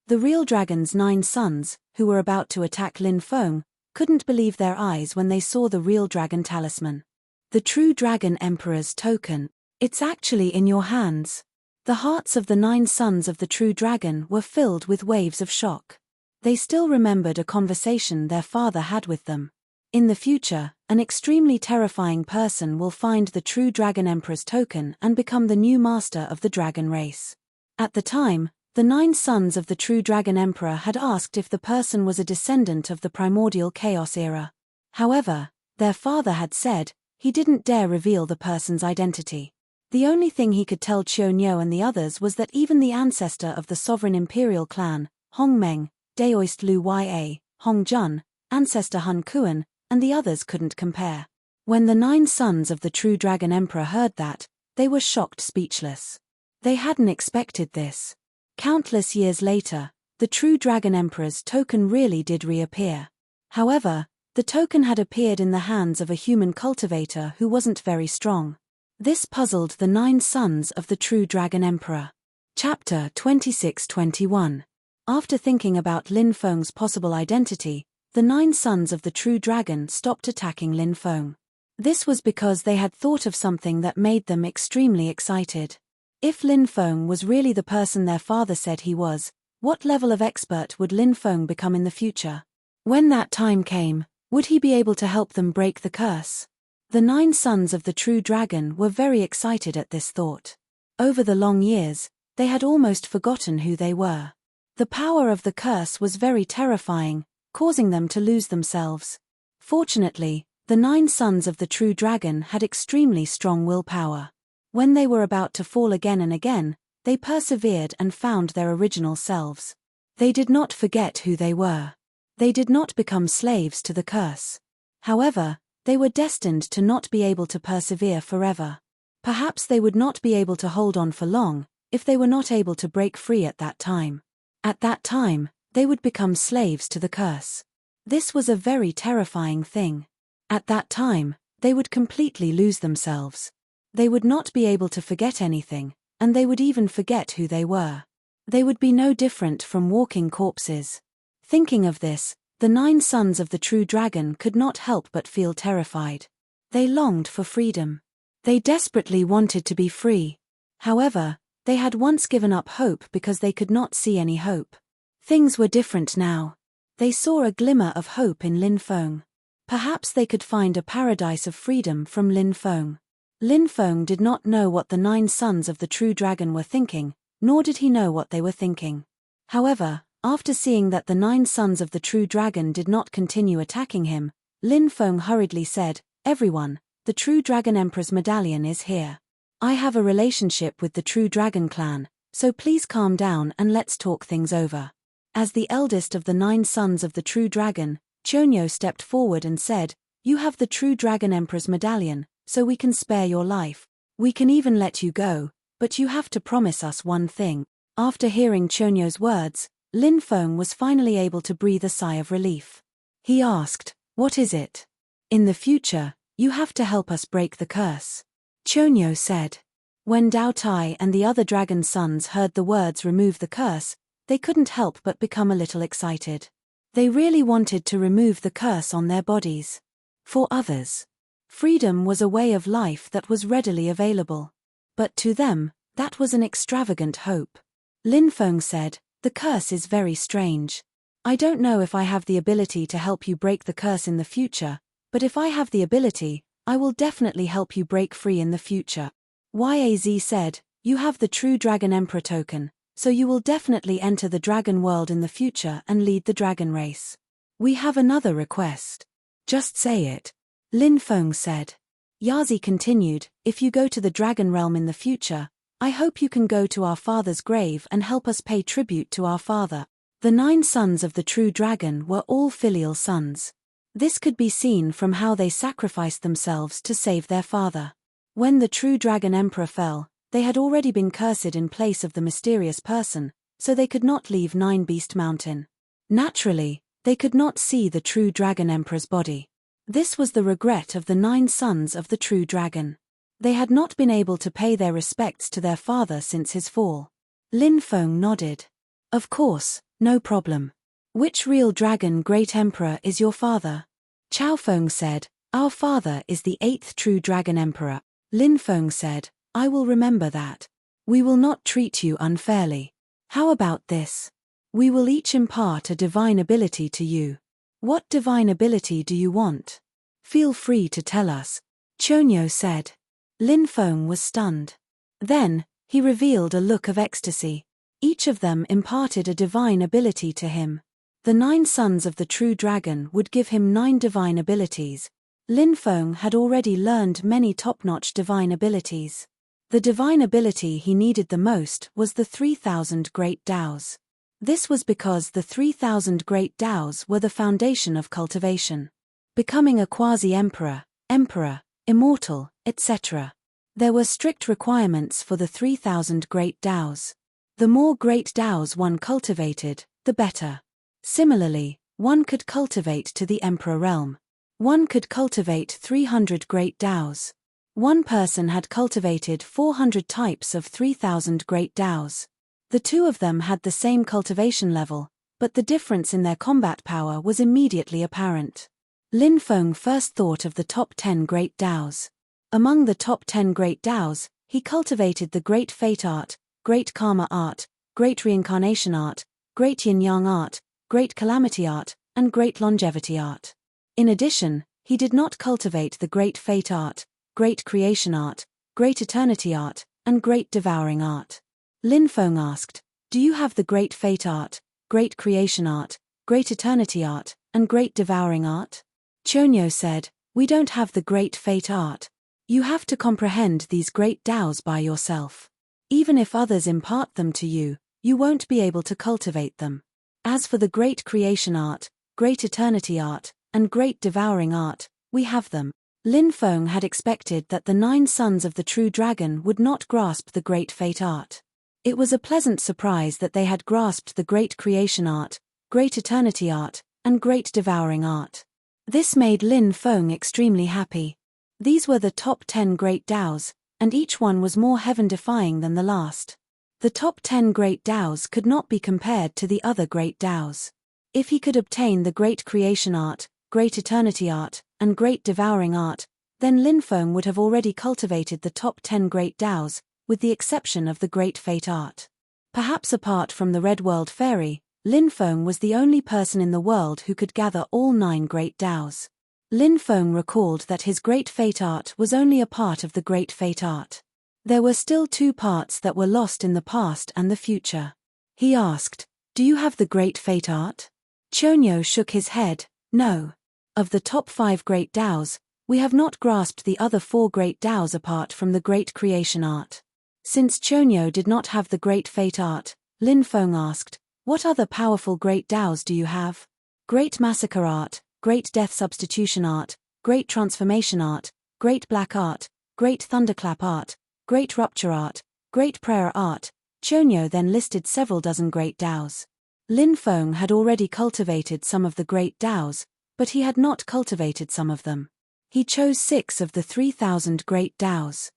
The real dragon's 9 sons, who were about to attack Lin Feng, couldn't believe their eyes when they saw the real dragon talisman. The true dragon emperor's token. It's actually in your hands. The hearts of the 9 sons of the true dragon were filled with waves of shock. They still remembered a conversation their father had with them. In the future, an extremely terrifying person will find the true dragon emperor's token and become the new master of the dragon race. At the time, the 9 sons of the true dragon emperor had asked if the person was a descendant of the primordial chaos era. However, their father had said he didn't dare reveal the person's identity. The only thing he could tell Qiu and the others was that even the ancestor of the sovereign imperial clan, Hong Meng, Daoist Lu Ya, Hong Jun, ancestor Hun Kuan, and the others couldn't compare. When the 9 sons of the true dragon emperor heard that, they were shocked speechless. They hadn't expected this. Countless years later, the true dragon emperor's token really did reappear. However, the token had appeared in the hands of a human cultivator who wasn't very strong. This puzzled the 9 sons of the true dragon emperor. Chapter 26-21. After thinking about Lin Feng's possible identity, the 9 sons of the true dragon stopped attacking Lin Feng. This was because they had thought of something that made them extremely excited. If Lin Feng was really the person their father said he was, what level of expert would Lin Feng become in the future? When that time came, would he be able to help them break the curse? The 9 sons of the true dragon were very excited at this thought. Over the long years, they had almost forgotten who they were. The power of the curse was very terrifying, causing them to lose themselves. Fortunately, the 9 sons of the true dragon had extremely strong willpower. When they were about to fall again and again, they persevered and found their original selves. They did not forget who they were. They did not become slaves to the curse. However, they were destined to not be able to persevere forever. Perhaps they would not be able to hold on for long, if they were not able to break free at that time. At that time, they would become slaves to the curse. This was a very terrifying thing. At that time, they would completely lose themselves. They would not be able to forget anything, and they would even forget who they were. They would be no different from walking corpses. Thinking of this, the 9 sons of the true dragon could not help but feel terrified. They longed for freedom. They desperately wanted to be free. However, they had once given up hope because they could not see any hope. Things were different now. They saw a glimmer of hope in Lin Feng. Perhaps they could find a paradise of freedom from Lin Feng. Lin Feng did not know what the 9 sons of the true dragon were thinking, nor did he know what they were thinking. However, after seeing that the 9 sons of the true dragon did not continue attacking him, Lin Feng hurriedly said, "Everyone, the true dragon emperor's medallion is here. I have a relationship with the true dragon clan, so please calm down and let's talk things over." As the eldest of the 9 sons of the true dragon, Chonyo stepped forward and said, "You have the true dragon emperor's medallion, so we can spare your life. We can even let you go, but you have to promise us one thing." After hearing Chonyo's words, Lin Feng was finally able to breathe a sigh of relief. He asked, "What is it?" "In the future, you have to help us break the curse," Chonyo said. When Dao Tai and the other dragon sons heard the words "remove the curse," they couldn't help but become a little excited. They really wanted to remove the curse on their bodies. For others, freedom was a way of life that was readily available. But to them, that was an extravagant hope. Lin Feng said, "The curse is very strange. I don't know if I have the ability to help you break the curse in the future, but if I have the ability, I will definitely help you break free in the future." Yaz said, "You have the true dragon emperor token, so you will definitely enter the dragon world in the future and lead the dragon race. We have another request." "Just say it," Lin Feng said. Yazi continued, "If you go to the dragon realm in the future, I hope you can go to our father's grave and help us pay tribute to our father." The 9 sons of the true dragon were all filial sons. This could be seen from how they sacrificed themselves to save their father. When the true dragon emperor fell, they had already been cursed in place of the mysterious person, so they could not leave 9 Beast Mountain. Naturally, they could not see the true dragon emperor's body. This was the regret of the 9 sons of the true dragon. They had not been able to pay their respects to their father since his fall. Lin Feng nodded. "Of course, no problem. Which real dragon great emperor is your father?" Chao Feng said, "Our father is the 8th true dragon emperor." Lin Feng said, "I will remember that. We will not treat you unfairly. How about this? We will each impart a divine ability to you. What divine ability do you want? Feel free to tell us," Chonyo said. Lin Feng was stunned. Then, he revealed a look of ecstasy. Each of them imparted a divine ability to him. The 9 sons of the true dragon would give him 9 divine abilities. Lin Feng had already learned many top-notch divine abilities. The divine ability he needed the most was the 3,000 Great Daos. This was because the 3,000 Great Daos were the foundation of cultivation. Becoming a quasi-emperor, emperor, immortal, etc. There were strict requirements for the 3,000 Great Daos. The more Great Daos one cultivated, the better. Similarly, one could cultivate to the emperor realm. One could cultivate 300 Great Daos. One person had cultivated 400 types of 3,000 Great Daos. The 2 of them had the same cultivation level, but the difference in their combat power was immediately apparent. Lin Feng first thought of the top 10 Great Daos. Among the top 10 Great Daos, he cultivated the Great Fate Art, Great Karma Art, Great Reincarnation Art, Great Yin-Yang Art, Great Calamity Art, and Great Longevity Art. In addition, he did not cultivate the Great Fate Art, Great Creation Art, Great Eternity Art, and Great Devouring Art. Lin Feng asked, "Do you have the Great Fate Art, Great Creation Art, Great Eternity Art, and Great Devouring Art?" Chonyo said, "We don't have the Great Fate Art. You have to comprehend these Great Daos by yourself. Even if others impart them to you, you won't be able to cultivate them. As for the Great Creation Art, Great Eternity Art, and Great Devouring Art, we have them." Lin Feng had expected that the 9 sons of the true dragon would not grasp the Great Fate Art. It was a pleasant surprise that they had grasped the Great Creation Art, Great Eternity Art, and Great Devouring Art. This made Lin Feng extremely happy. These were the top 10 Great Daos, and each one was more heaven-defying than the last. The top 10 Great Daos could not be compared to the other Great Daos. If he could obtain the Great Creation Art, Great Eternity Art, and Great Devouring Art, then Lin Feng would have already cultivated the top 10 Great Daos, with the exception of the Great Fate Art. Perhaps apart from the Red World Fairy, Lin Feng was the only person in the world who could gather all 9 great Taos. Lin Feng recalled that his great fate art was only a part of the great fate art. There were still 2 parts that were lost in the past and the future. He asked, "Do you have the great fate art?" Chonyo shook his head, "No. Of the top 5 great Taos, we have not grasped the other 4 great Taos apart from the great creation art." Since Chonyo did not have the great fate art, Lin Feng asked, "What other powerful great Taos do you have?" "Great massacre art, great death substitution art, great transformation art, great black art, great thunderclap art, great rupture art, great prayer art." Chonyo then listed several dozen great Taos. Lin Feng had already cultivated some of the great Taos, but he had not cultivated some of them. He chose 6 of the 3,000 great Taos.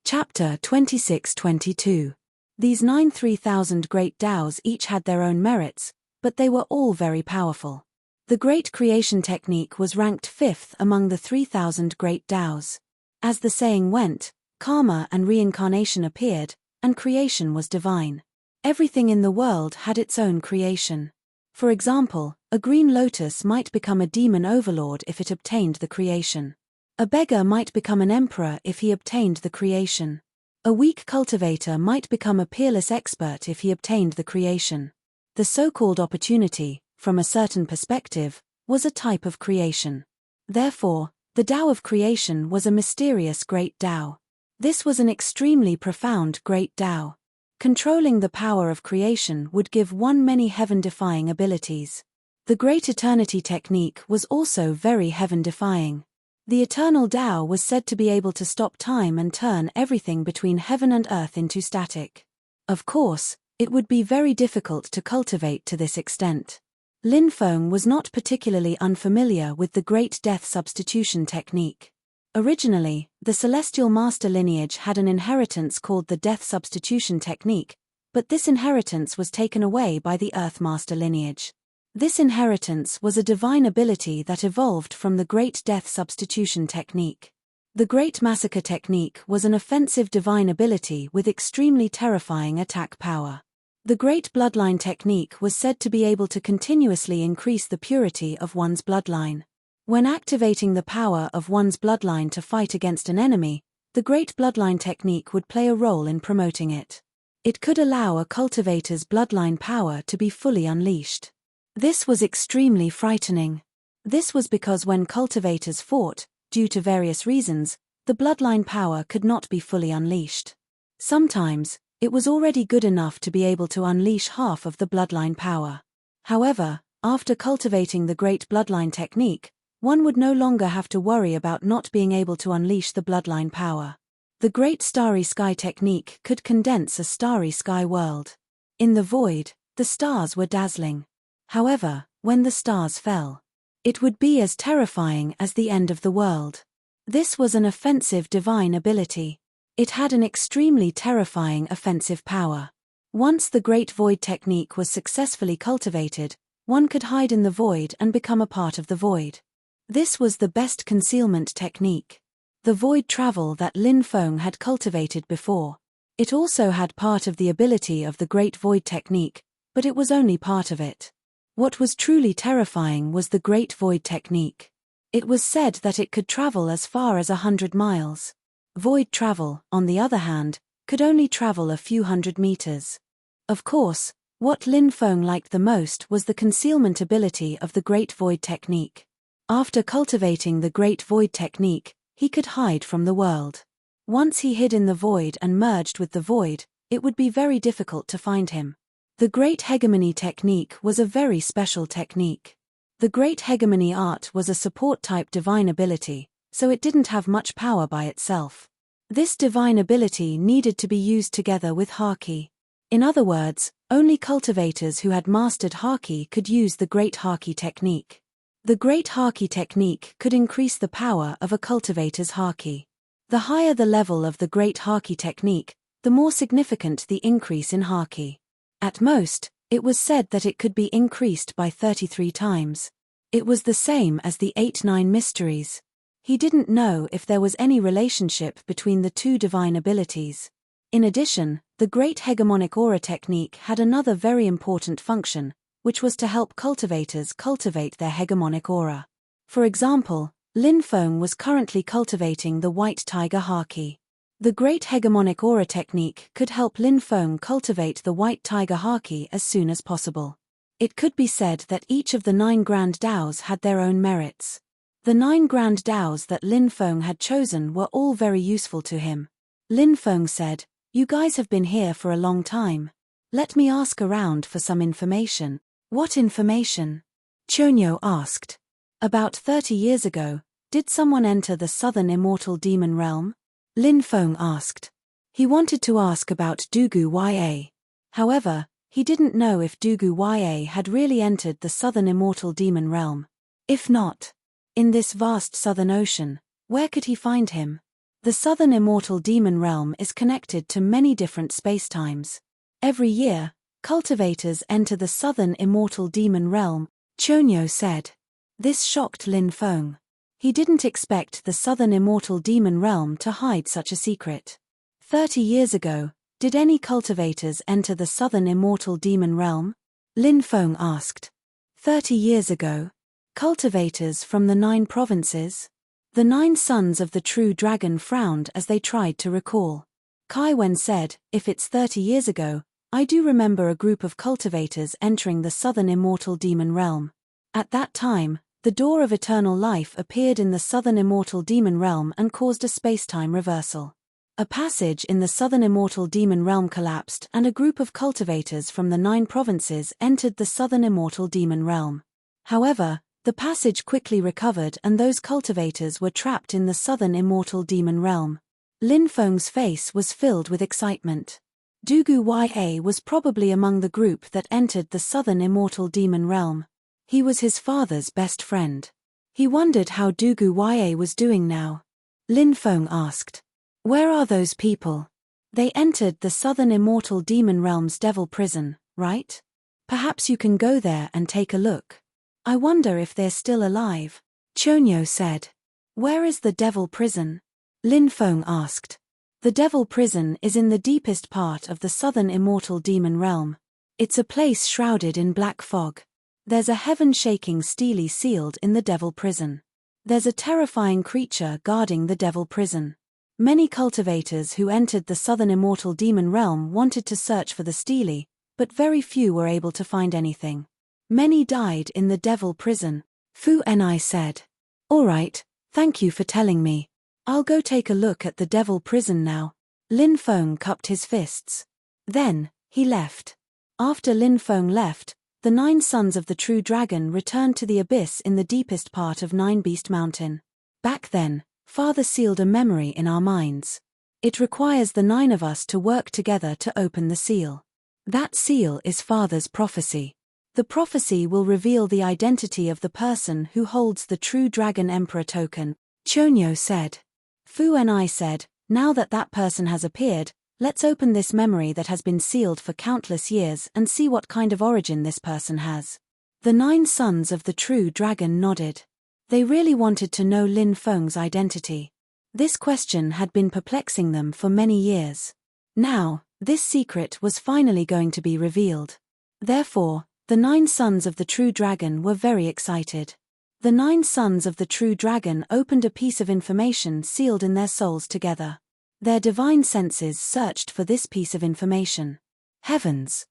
Chapter 26-22. These 9 3,000 great Taos each had their own merits, but they were all very powerful. The great creation technique was ranked 5th among the 3,000 great Taos. As the saying went, karma and reincarnation appeared, and creation was divine. Everything in the world had its own creation. For example, a green lotus might become a demon overlord if it obtained the creation. A beggar might become an emperor if he obtained the creation. A weak cultivator might become a peerless expert if he obtained the creation. The so-called opportunity, from a certain perspective, was a type of creation. Therefore, the Tao of creation was a mysterious great Tao. This was an extremely profound great Tao. Controlling the power of creation would give one many heaven-defying abilities. The great eternity technique was also very heaven-defying. The eternal Tao was said to be able to stop time and turn everything between heaven and earth into static. Of course, it would be very difficult to cultivate to this extent. Lin Feng was not particularly unfamiliar with the great death substitution technique. Originally, the Celestial Master lineage had an inheritance called the death substitution technique, but this inheritance was taken away by the Earth Master lineage. This inheritance was a divine ability that evolved from the great death substitution technique. The great massacre technique was an offensive divine ability with extremely terrifying attack power. The great bloodline technique was said to be able to continuously increase the purity of one's bloodline. When activating the power of one's bloodline to fight against an enemy, the great bloodline technique would play a role in promoting it. It could allow a cultivator's bloodline power to be fully unleashed. This was extremely frightening. This was because when cultivators fought, due to various reasons, the bloodline power could not be fully unleashed. Sometimes, it was already good enough to be able to unleash half of the bloodline power. However, after cultivating the great bloodline technique, one would no longer have to worry about not being able to unleash the bloodline power. The great starry sky technique could condense a starry sky world. In the void, the stars were dazzling. However, when the stars fell, it would be as terrifying as the end of the world. This was an offensive divine ability. It had an extremely terrifying offensive power. Once the great void technique was successfully cultivated, one could hide in the void and become a part of the void. This was the best concealment technique. The void travel that Lin Feng had cultivated before. It also had part of the ability of the great void technique, but it was only part of it. What was truly terrifying was the great void technique. It was said that it could travel as far as 100 miles. Void travel, on the other hand, could only travel a few hundred meters. Of course, what Lin Feng liked the most was the concealment ability of the great void technique. After cultivating the great void technique, he could hide from the world. Once he hid in the void and merged with the void, it would be very difficult to find him. The Great Hegemony technique was a very special technique. The Great Hegemony art was a support-type divine ability, so it didn't have much power by itself. This divine ability needed to be used together with Haki. In other words, only cultivators who had mastered Haki could use the Great Haki technique. The Great Haki technique could increase the power of a cultivator's Haki. The higher the level of the Great Haki technique, the more significant the increase in Haki. At most, it was said that it could be increased by 33 times. It was the same as the 8-9 mysteries. He didn't know if there was any relationship between the two divine abilities. In addition, the Great Hegemonic Aura technique had another very important function, which was to help cultivators cultivate their hegemonic aura. For example, Lin Feng was currently cultivating the white tiger haki. The Great Hegemonic Aura technique could help Lin Feng cultivate the white tiger haki as soon as possible. It could be said that each of the 9 grand daos had their own merits. The 9 grand daos that Lin Feng had chosen were all very useful to him. Lin Feng said, "You guys have been here for a long time. Let me ask around for some information." "What information?" Chonyo asked. "About 30 years ago, did someone enter the southern immortal demon realm?" Lin Feng asked. He wanted to ask about Dugu Ya. However, he didn't know if Dugu Ya had really entered the southern immortal demon realm. If not, in this vast southern ocean, where could he find him? The southern immortal demon realm is connected to many different spacetimes. Every year, cultivators enter the southern immortal demon realm, Chonyo said. This shocked Lin Feng. He didn't expect the southern immortal demon realm to hide such a secret. 30 years ago, did any cultivators enter the southern immortal demon realm? Lin Feng asked. 30 years ago? Cultivators from the 9 provinces? The 9 sons of the true dragon frowned as they tried to recall. Kai Wen said, "If it's 30 years ago, I do remember a group of cultivators entering the southern immortal demon realm. At that time, the door of eternal life appeared in the southern immortal demon realm and caused a spacetime reversal. A passage in the southern immortal demon realm collapsed and a group of cultivators from the 9 provinces entered the southern immortal demon realm. However, the passage quickly recovered and those cultivators were trapped in the southern immortal demon realm." Lin Feng's face was filled with excitement. Dugu Ya was probably among the group that entered the southern immortal demon realm. He was his father's best friend. He wondered how Dugu Ya was doing now. Lin Feng asked. "Where are those people?" "They entered the southern immortal demon realm's devil prison, right? Perhaps you can go there and take a look. I wonder if they're still alive," Chonyo said. "Where is the devil prison?" Lin Feng asked. "The devil prison is in the deepest part of the southern immortal demon realm. It's a place shrouded in black fog. There's a heaven-shaking steely sealed in the devil prison. There's a terrifying creature guarding the devil prison. Many cultivators who entered the southern immortal demon realm wanted to search for the steely, but very few were able to find anything. Many died in the devil prison," Fu Ni said. "All right, thank you for telling me. I'll go take a look at the devil prison now." Lin Feng cupped his fists. Then, he left. After Lin Feng left, the 9 sons of the true dragon returned to the abyss in the deepest part of Nine Beast Mountain. "Back then, Father sealed a memory in our minds. It requires the 9 of us to work together to open the seal. That seal is Father's prophecy. The prophecy will reveal the identity of the person who holds the true Dragon Emperor token," Chonyo said. Fu Ni said, "Now that that person has appeared, let's open this memory that has been sealed for countless years and see what kind of origin this person has." The 9 sons of the true dragon nodded. They really wanted to know Lin Feng's identity. This question had been perplexing them for many years. Now, this secret was finally going to be revealed. Therefore, the 9 sons of the true dragon were very excited. The 9 sons of the true dragon opened a piece of information sealed in their souls together. Their divine senses searched for this piece of information. Heavens.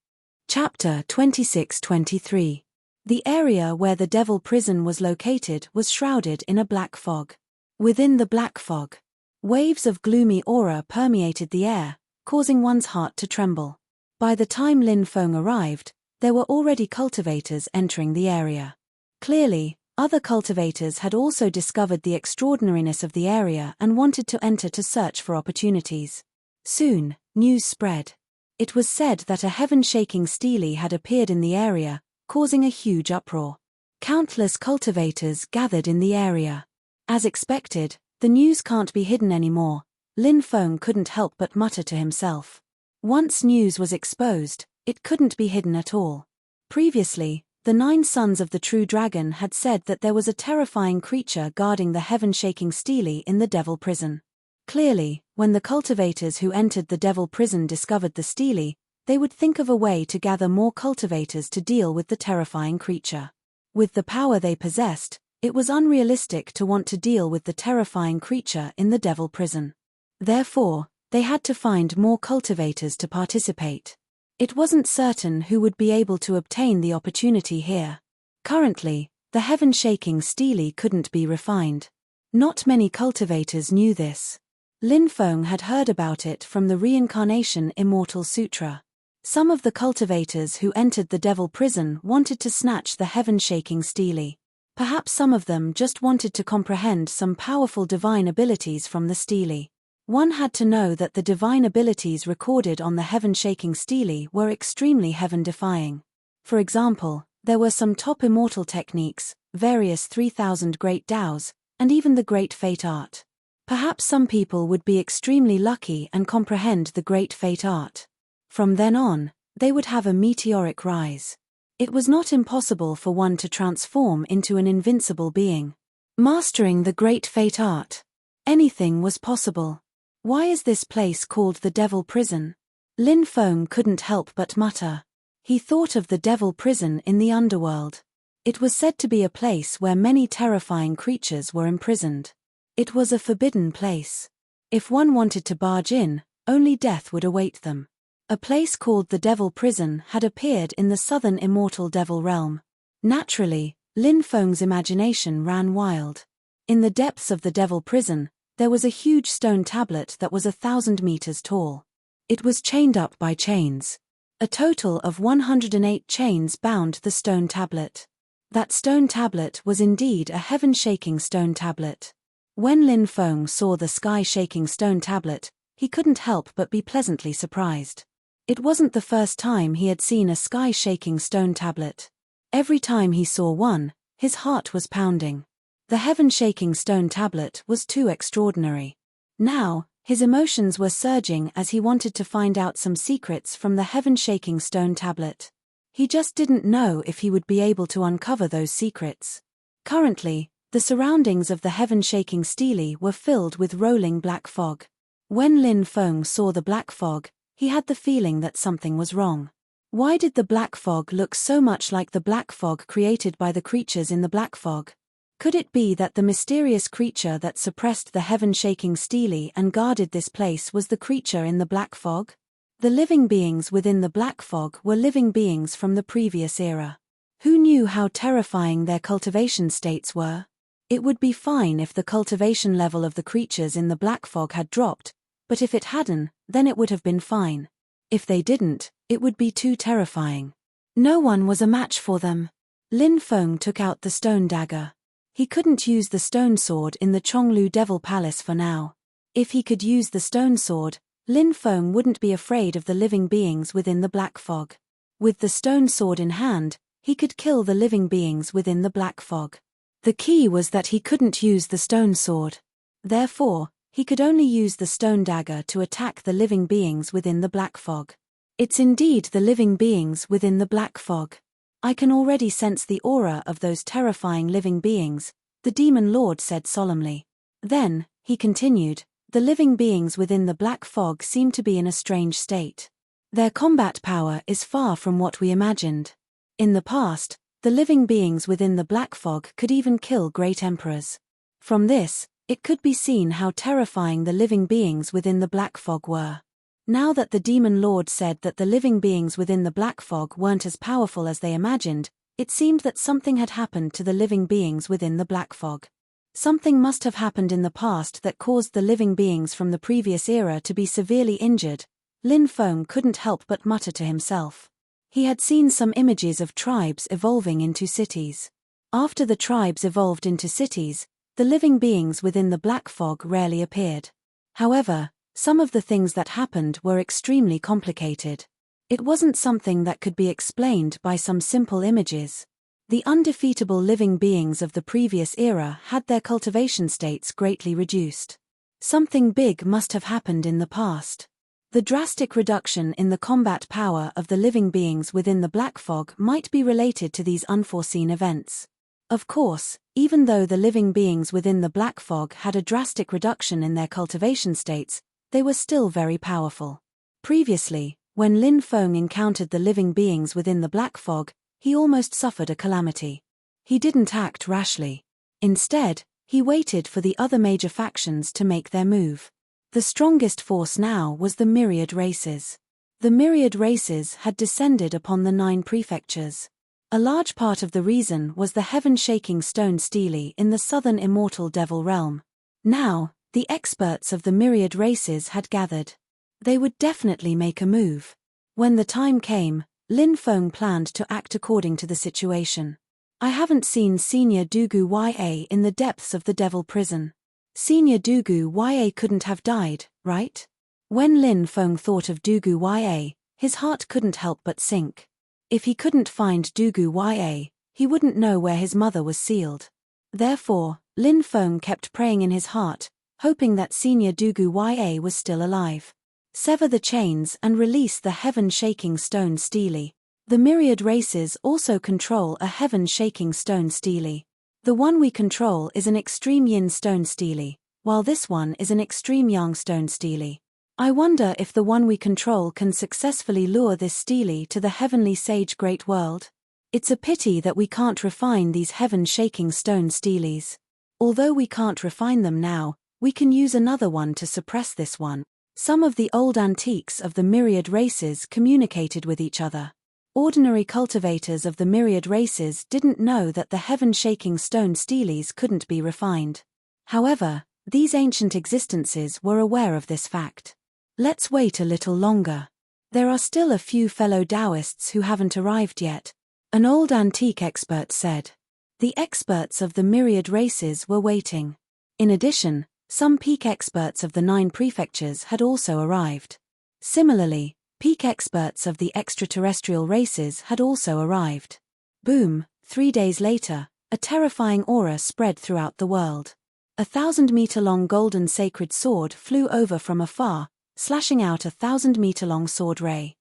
Chapter 26-23. The area where the devil prison was located was shrouded in a black fog. Within the black fog, waves of gloomy aura permeated the air, causing one's heart to tremble. By the time Lin Feng arrived, there were already cultivators entering the area. Clearly, other cultivators had also discovered the extraordinariness of the area and wanted to enter to search for opportunities. Soon, news spread. It was said that a heaven-shaking steely had appeared in the area, causing a huge uproar. Countless cultivators gathered in the area. As expected, the news can't be hidden anymore. Lin Feng couldn't help but mutter to himself. Once news was exposed, it couldn't be hidden at all. Previously, the 9 sons of the true dragon had said that there was a terrifying creature guarding the heaven-shaking steely in the devil prison. Clearly, when the cultivators who entered the devil prison discovered the steely, they would think of a way to gather more cultivators to deal with the terrifying creature. With the power they possessed, it was unrealistic to want to deal with the terrifying creature in the devil prison. Therefore, they had to find more cultivators to participate. It wasn't certain who would be able to obtain the opportunity here. Currently, the heaven-shaking stele couldn't be refined. Not many cultivators knew this. Lin Feng had heard about it from the Reincarnation Immortal Sutra. Some of the cultivators who entered the devil prison wanted to snatch the heaven-shaking stele. Perhaps some of them just wanted to comprehend some powerful divine abilities from the stele. One had to know that the divine abilities recorded on the heaven-shaking stele were extremely heaven-defying. For example, there were some top immortal techniques, various 3,000 great Taos, and even the great fate art. Perhaps some people would be extremely lucky and comprehend the great fate art. From then on, they would have a meteoric rise. It was not impossible for one to transform into an invincible being. Mastering the great fate art. Anything was possible. Why is this place called the devil prison? Lin Feng couldn't help but mutter. He thought of the devil prison in the underworld. It was said to be a place where many terrifying creatures were imprisoned. It was a forbidden place. If one wanted to barge in, only death would await them. A place called the devil prison had appeared in the southern immortal devil realm. Naturally, Lin Feng's imagination ran wild. In the depths of the devil prison, there was a huge stone tablet that was 1,000 meters tall. It was chained up by chains. A total of 108 chains bound the stone tablet. That stone tablet was indeed a heaven-shaking stone tablet. When Lin Feng saw the sky-shaking stone tablet, he couldn't help but be pleasantly surprised. It wasn't the first time he had seen a sky-shaking stone tablet. Every time he saw one, his heart was pounding. The heaven-shaking stone tablet was too extraordinary. Now, his emotions were surging as he wanted to find out some secrets from the heaven-shaking stone tablet. He just didn't know if he would be able to uncover those secrets. Currently, the surroundings of the heaven-shaking stele were filled with rolling black fog. When Lin Feng saw the black fog, he had the feeling that something was wrong. Why did the black fog look so much like the black fog created by the creatures in the black fog? Could it be that the mysterious creature that suppressed the heaven-shaking stele and guarded this place was the creature in the black fog? The living beings within the black fog were living beings from the previous era. Who knew how terrifying their cultivation states were? It would be fine if the cultivation level of the creatures in the black fog had dropped, but if it hadn't, then it would have been fine. If they didn't, it would be too terrifying. No one was a match for them. Lin Feng took out the stone dagger. He couldn't use the stone sword in the Chonglu Devil Palace for now. If he could use the stone sword, Lin Feng wouldn't be afraid of the living beings within the black fog. With the stone sword in hand, he could kill the living beings within the black fog. The key was that he couldn't use the stone sword. Therefore, he could only use the stone dagger to attack the living beings within the black fog. It's indeed the living beings within the black fog. I can already sense the aura of those terrifying living beings, the demon lord said solemnly. Then, he continued, the living beings within the black fog seem to be in a strange state. Their combat power is far from what we imagined. In the past, the living beings within the black fog could even kill great emperors. From this, it could be seen how terrifying the living beings within the black fog were. Now that the demon lord said that the living beings within the black fog weren't as powerful as they imagined, it seemed that something had happened to the living beings within the black fog. Something must have happened in the past that caused the living beings from the previous era to be severely injured. Lin Feng couldn't help but mutter to himself. He had seen some images of tribes evolving into cities. After the tribes evolved into cities, the living beings within the black fog rarely appeared. However, some of the things that happened were extremely complicated. It wasn't something that could be explained by some simple images. The undefeatable living beings of the previous era had their cultivation states greatly reduced. Something big must have happened in the past. The drastic reduction in the combat power of the living beings within the black fog might be related to these unforeseen events. Of course, even though the living beings within the black fog had a drastic reduction in their cultivation states, they were still very powerful. Previously, When Lin Feng encountered the living beings within the black fog, he almost suffered a calamity. He didn't act rashly. Instead, he waited for the other major factions to make their move. The strongest force now was the myriad races. The myriad races had descended upon the 9 prefectures. A large part of the reason was the heaven-shaking stone stele in the southern immortal devil realm. Now, the experts of the myriad races had gathered. They would definitely make a move. When the time came, Lin Feng planned to act according to the situation. I haven't seen Senior Dugu Ya in the depths of the devil prison. Senior Dugu Ya couldn't have died, right? When Lin Feng thought of Dugu Ya, his heart couldn't help but sink. If he couldn't find Dugu Ya, he wouldn't know where his mother was sealed. Therefore, Lin Feng kept praying in his heart, hoping that Senior Dugu Ya was still alive. Sever the chains and release the heaven-shaking stone stele. The myriad races also control a heaven-shaking stone stele. The one we control is an extreme yin stone stele, while this one is an extreme yang stone stele. I wonder if the one we control can successfully lure this stele to the heavenly sage great world. It's a pity that we can't refine these heaven-shaking stone steles. Although we can't refine them now, we can use another one to suppress this one. Some of the old antiques of the myriad races communicated with each other. Ordinary cultivators of the myriad races didn't know that the heaven-shaking stone steles couldn't be refined. However, these ancient existences were aware of this fact. Let's wait a little longer. There are still a few fellow Taoists who haven't arrived yet, an old antique expert said. The experts of the myriad races were waiting. In addition, some peak experts of the 9 prefectures had also arrived. Similarly, peak experts of the extraterrestrial races had also arrived. Boom, 3 days later, a terrifying aura spread throughout the world. A 1,000-meter-long golden sacred sword flew over from afar, slashing out a 1,000-meter-long sword ray.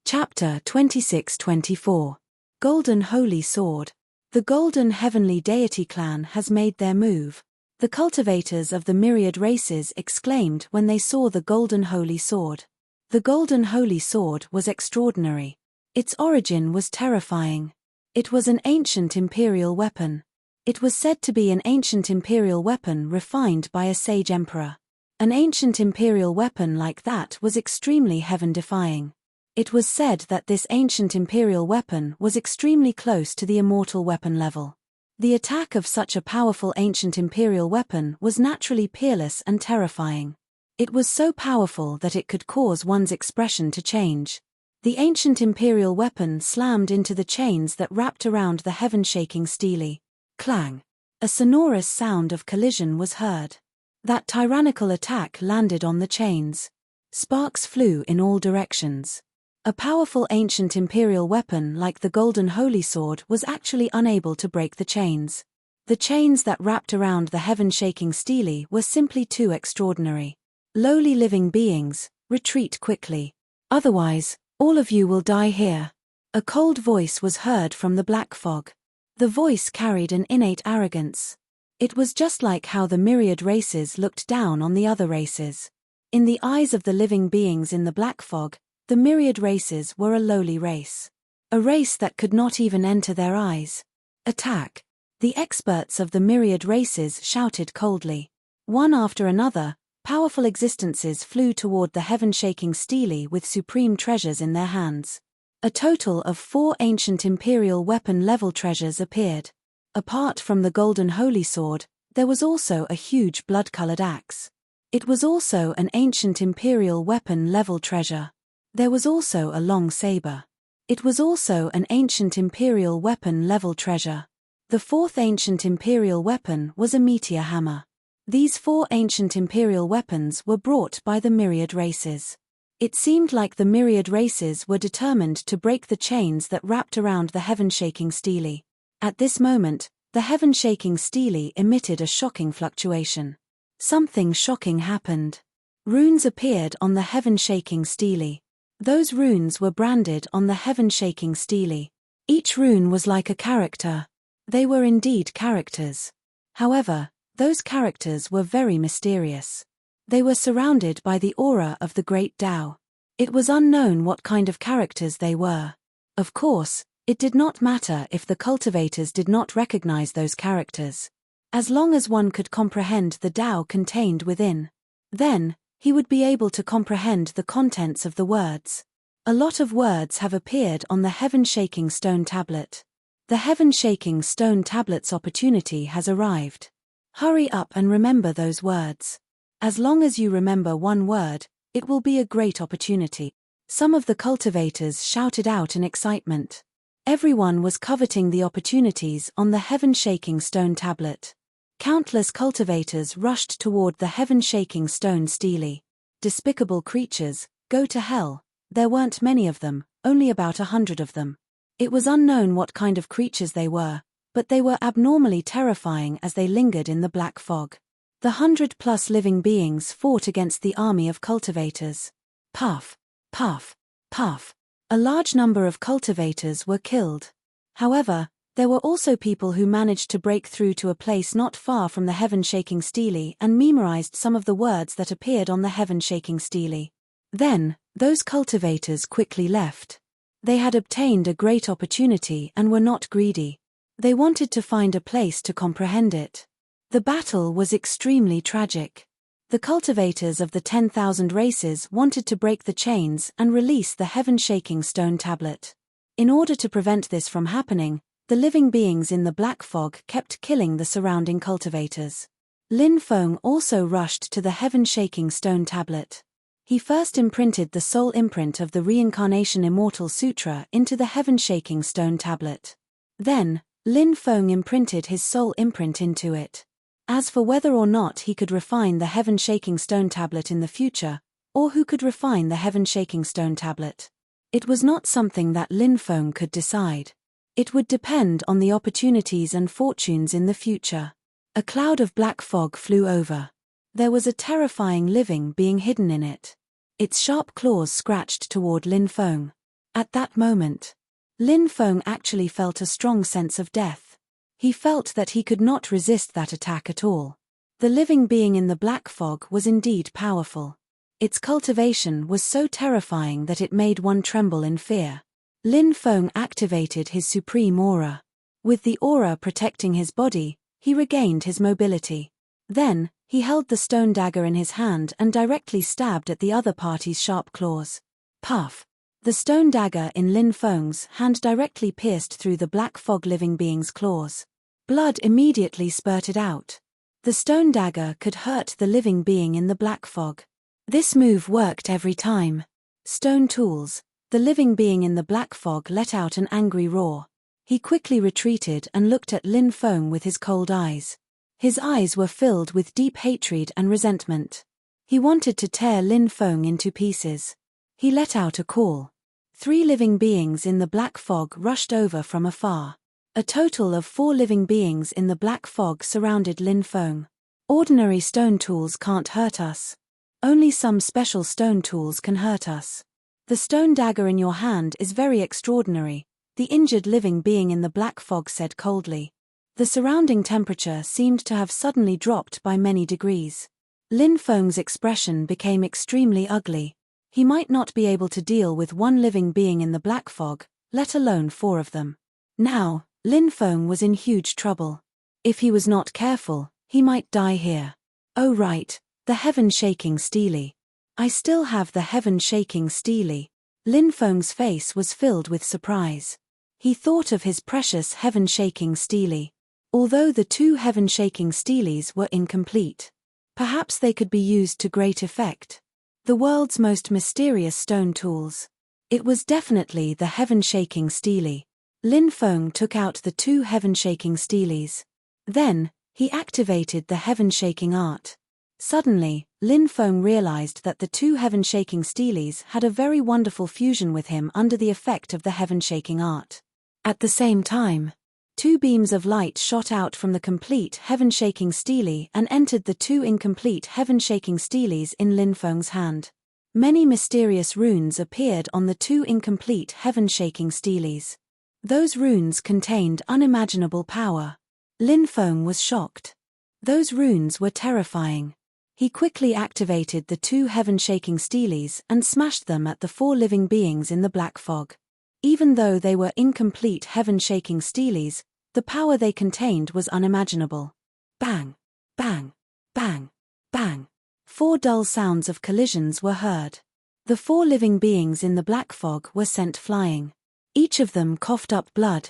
Chapter 26-24. Golden Holy Sword. The Golden Heavenly Deity clan has made their move. The cultivators of the myriad races exclaimed when they saw the Golden Holy Sword. The Golden Holy Sword was extraordinary. Its origin was terrifying. It was an ancient imperial weapon. It was said to be an ancient imperial weapon refined by a sage emperor. An ancient imperial weapon like that was extremely heaven-defying. It was said that this ancient imperial weapon was extremely close to the immortal weapon level. The attack of such a powerful ancient imperial weapon was naturally peerless and terrifying. It was so powerful that it could cause one's expression to change. The ancient imperial weapon slammed into the chains that wrapped around the heaven-shaking stele. Clang! A sonorous sound of collision was heard. That tyrannical attack landed on the chains. Sparks flew in all directions. A powerful ancient imperial weapon like the Golden Holy Sword was actually unable to break the chains. The chains that wrapped around the heaven-shaking stele were simply too extraordinary. Lowly living beings, retreat quickly. Otherwise, all of you will die here. A cold voice was heard from the black fog. The voice carried an innate arrogance. It was just like how the myriad races looked down on the other races. In the eyes of the living beings in the black fog, the myriad races were a lowly race. A race that could not even enter their eyes. Attack! The experts of the myriad races shouted coldly. One after another, powerful existences flew toward the heaven-shaking stele with supreme treasures in their hands. A total of 4 ancient imperial weapon-level treasures appeared. Apart from the Golden Holy Sword, there was also a huge blood-colored axe. It was also an ancient imperial weapon-level treasure. There was also a long saber. It was also an ancient imperial weapon-level treasure. The 4th ancient imperial weapon was a meteor hammer. These 4 ancient imperial weapons were brought by the myriad races. It seemed like the myriad races were determined to break the chains that wrapped around the heaven-shaking stele. At this moment, the heaven-shaking stele emitted a shocking fluctuation. Something shocking happened. Runes appeared on the heaven-shaking stele. Those runes were branded on the heaven-shaking stele. Each rune was like a character. They were indeed characters. However, those characters were very mysterious. They were surrounded by the aura of the great Tao. It was unknown what kind of characters they were. Of course, it did not matter if the cultivators did not recognize those characters. As long as one could comprehend the Tao contained within, then he would be able to comprehend the contents of the words. A lot of words have appeared on the heaven-shaking stone tablet. The heaven-shaking stone tablet's opportunity has arrived. Hurry up and remember those words. As long as you remember one word, it will be a great opportunity. Some of the cultivators shouted out in excitement. Everyone was coveting the opportunities on the heaven-shaking stone tablet. Countless cultivators rushed toward the heaven-shaking stone stele. Despicable creatures, go to hell. There weren't many of them, only about 100 of them. It was unknown what kind of creatures they were, but they were abnormally terrifying as they lingered in the black fog. The 100+ living beings fought against the army of cultivators. Puff, puff, puff. A large number of cultivators were killed. However, there were also people who managed to break through to a place not far from the heaven-shaking stele and memorized some of the words that appeared on the heaven-shaking stele. Then, those cultivators quickly left. They had obtained a great opportunity and were not greedy. They wanted to find a place to comprehend it. The battle was extremely tragic. The cultivators of the 10,000 races wanted to break the chains and release the heaven-shaking stone tablet. In order to prevent this from happening, the living beings in the black fog kept killing the surrounding cultivators. Lin Feng also rushed to the heaven-shaking stone tablet. He first imprinted the soul imprint of the Reincarnation Immortal Sutra into the heaven-shaking stone tablet. Then, Lin Feng imprinted his soul imprint into it. As for whether or not he could refine the heaven-shaking stone tablet in the future, or who could refine the heaven-shaking stone tablet, it was not something that Lin Feng could decide. It would depend on the opportunities and fortunes in the future. A cloud of black fog flew over. There was a terrifying living being hidden in it. Its sharp claws scratched toward Lin Feng. At that moment, Lin Feng actually felt a strong sense of death. He felt that he could not resist that attack at all. The living being in the black fog was indeed powerful. Its cultivation was so terrifying that it made one tremble in fear. Lin Feng activated his supreme aura. With the aura protecting his body, he regained his mobility. Then, he held the stone dagger in his hand and directly stabbed at the other party's sharp claws. Puff! The stone dagger in Lin Feng's hand directly pierced through the black fog living being's claws. Blood immediately spurted out. The stone dagger could hurt the living being in the black fog. This move worked every time. Stone tools. The living being in the black fog let out an angry roar. He quickly retreated and looked at Lin Feng with his cold eyes. His eyes were filled with deep hatred and resentment. He wanted to tear Lin Feng into pieces. He let out a call. 3 living beings in the black fog rushed over from afar. A total of 4 living beings in the black fog surrounded Lin Feng. Ordinary stone tools can't hurt us. Only some special stone tools can hurt us. The stone dagger in your hand is very extraordinary, the injured living being in the black fog said coldly. The surrounding temperature seemed to have suddenly dropped by many degrees. Lin Feng's expression became extremely ugly. He might not be able to deal with 1 living being in the black fog, let alone 4 of them. Now, Lin Feng was in huge trouble. If he was not careful, he might die here. Oh right, the heaven-shaking stele. I still have the heaven-shaking stele. Lin Feng's face was filled with surprise. He thought of his precious heaven-shaking stele. Although the 2 heaven-shaking steles were incomplete, perhaps they could be used to great effect. The world's most mysterious stone tools. It was definitely the heaven-shaking stele. Lin Feng took out the 2 heaven-shaking steles. Then, he activated the heaven-shaking art. Suddenly, Lin Feng realized that the 2 heaven-shaking steles had a very wonderful fusion with him under the effect of the heaven-shaking art. At the same time, 2 beams of light shot out from the complete heaven-shaking stele and entered the 2 incomplete heaven-shaking steles in Lin Feng's hand. Many mysterious runes appeared on the 2 incomplete heaven-shaking steles. Those runes contained unimaginable power. Lin Feng was shocked. Those runes were terrifying. He quickly activated the 2 heaven-shaking steelies and smashed them at the 4 living beings in the black fog. Even though they were incomplete heaven-shaking steelies, the power they contained was unimaginable. Bang! Bang! Bang! Bang! 4 dull sounds of collisions were heard. The 4 living beings in the black fog were sent flying. Each of them coughed up blood.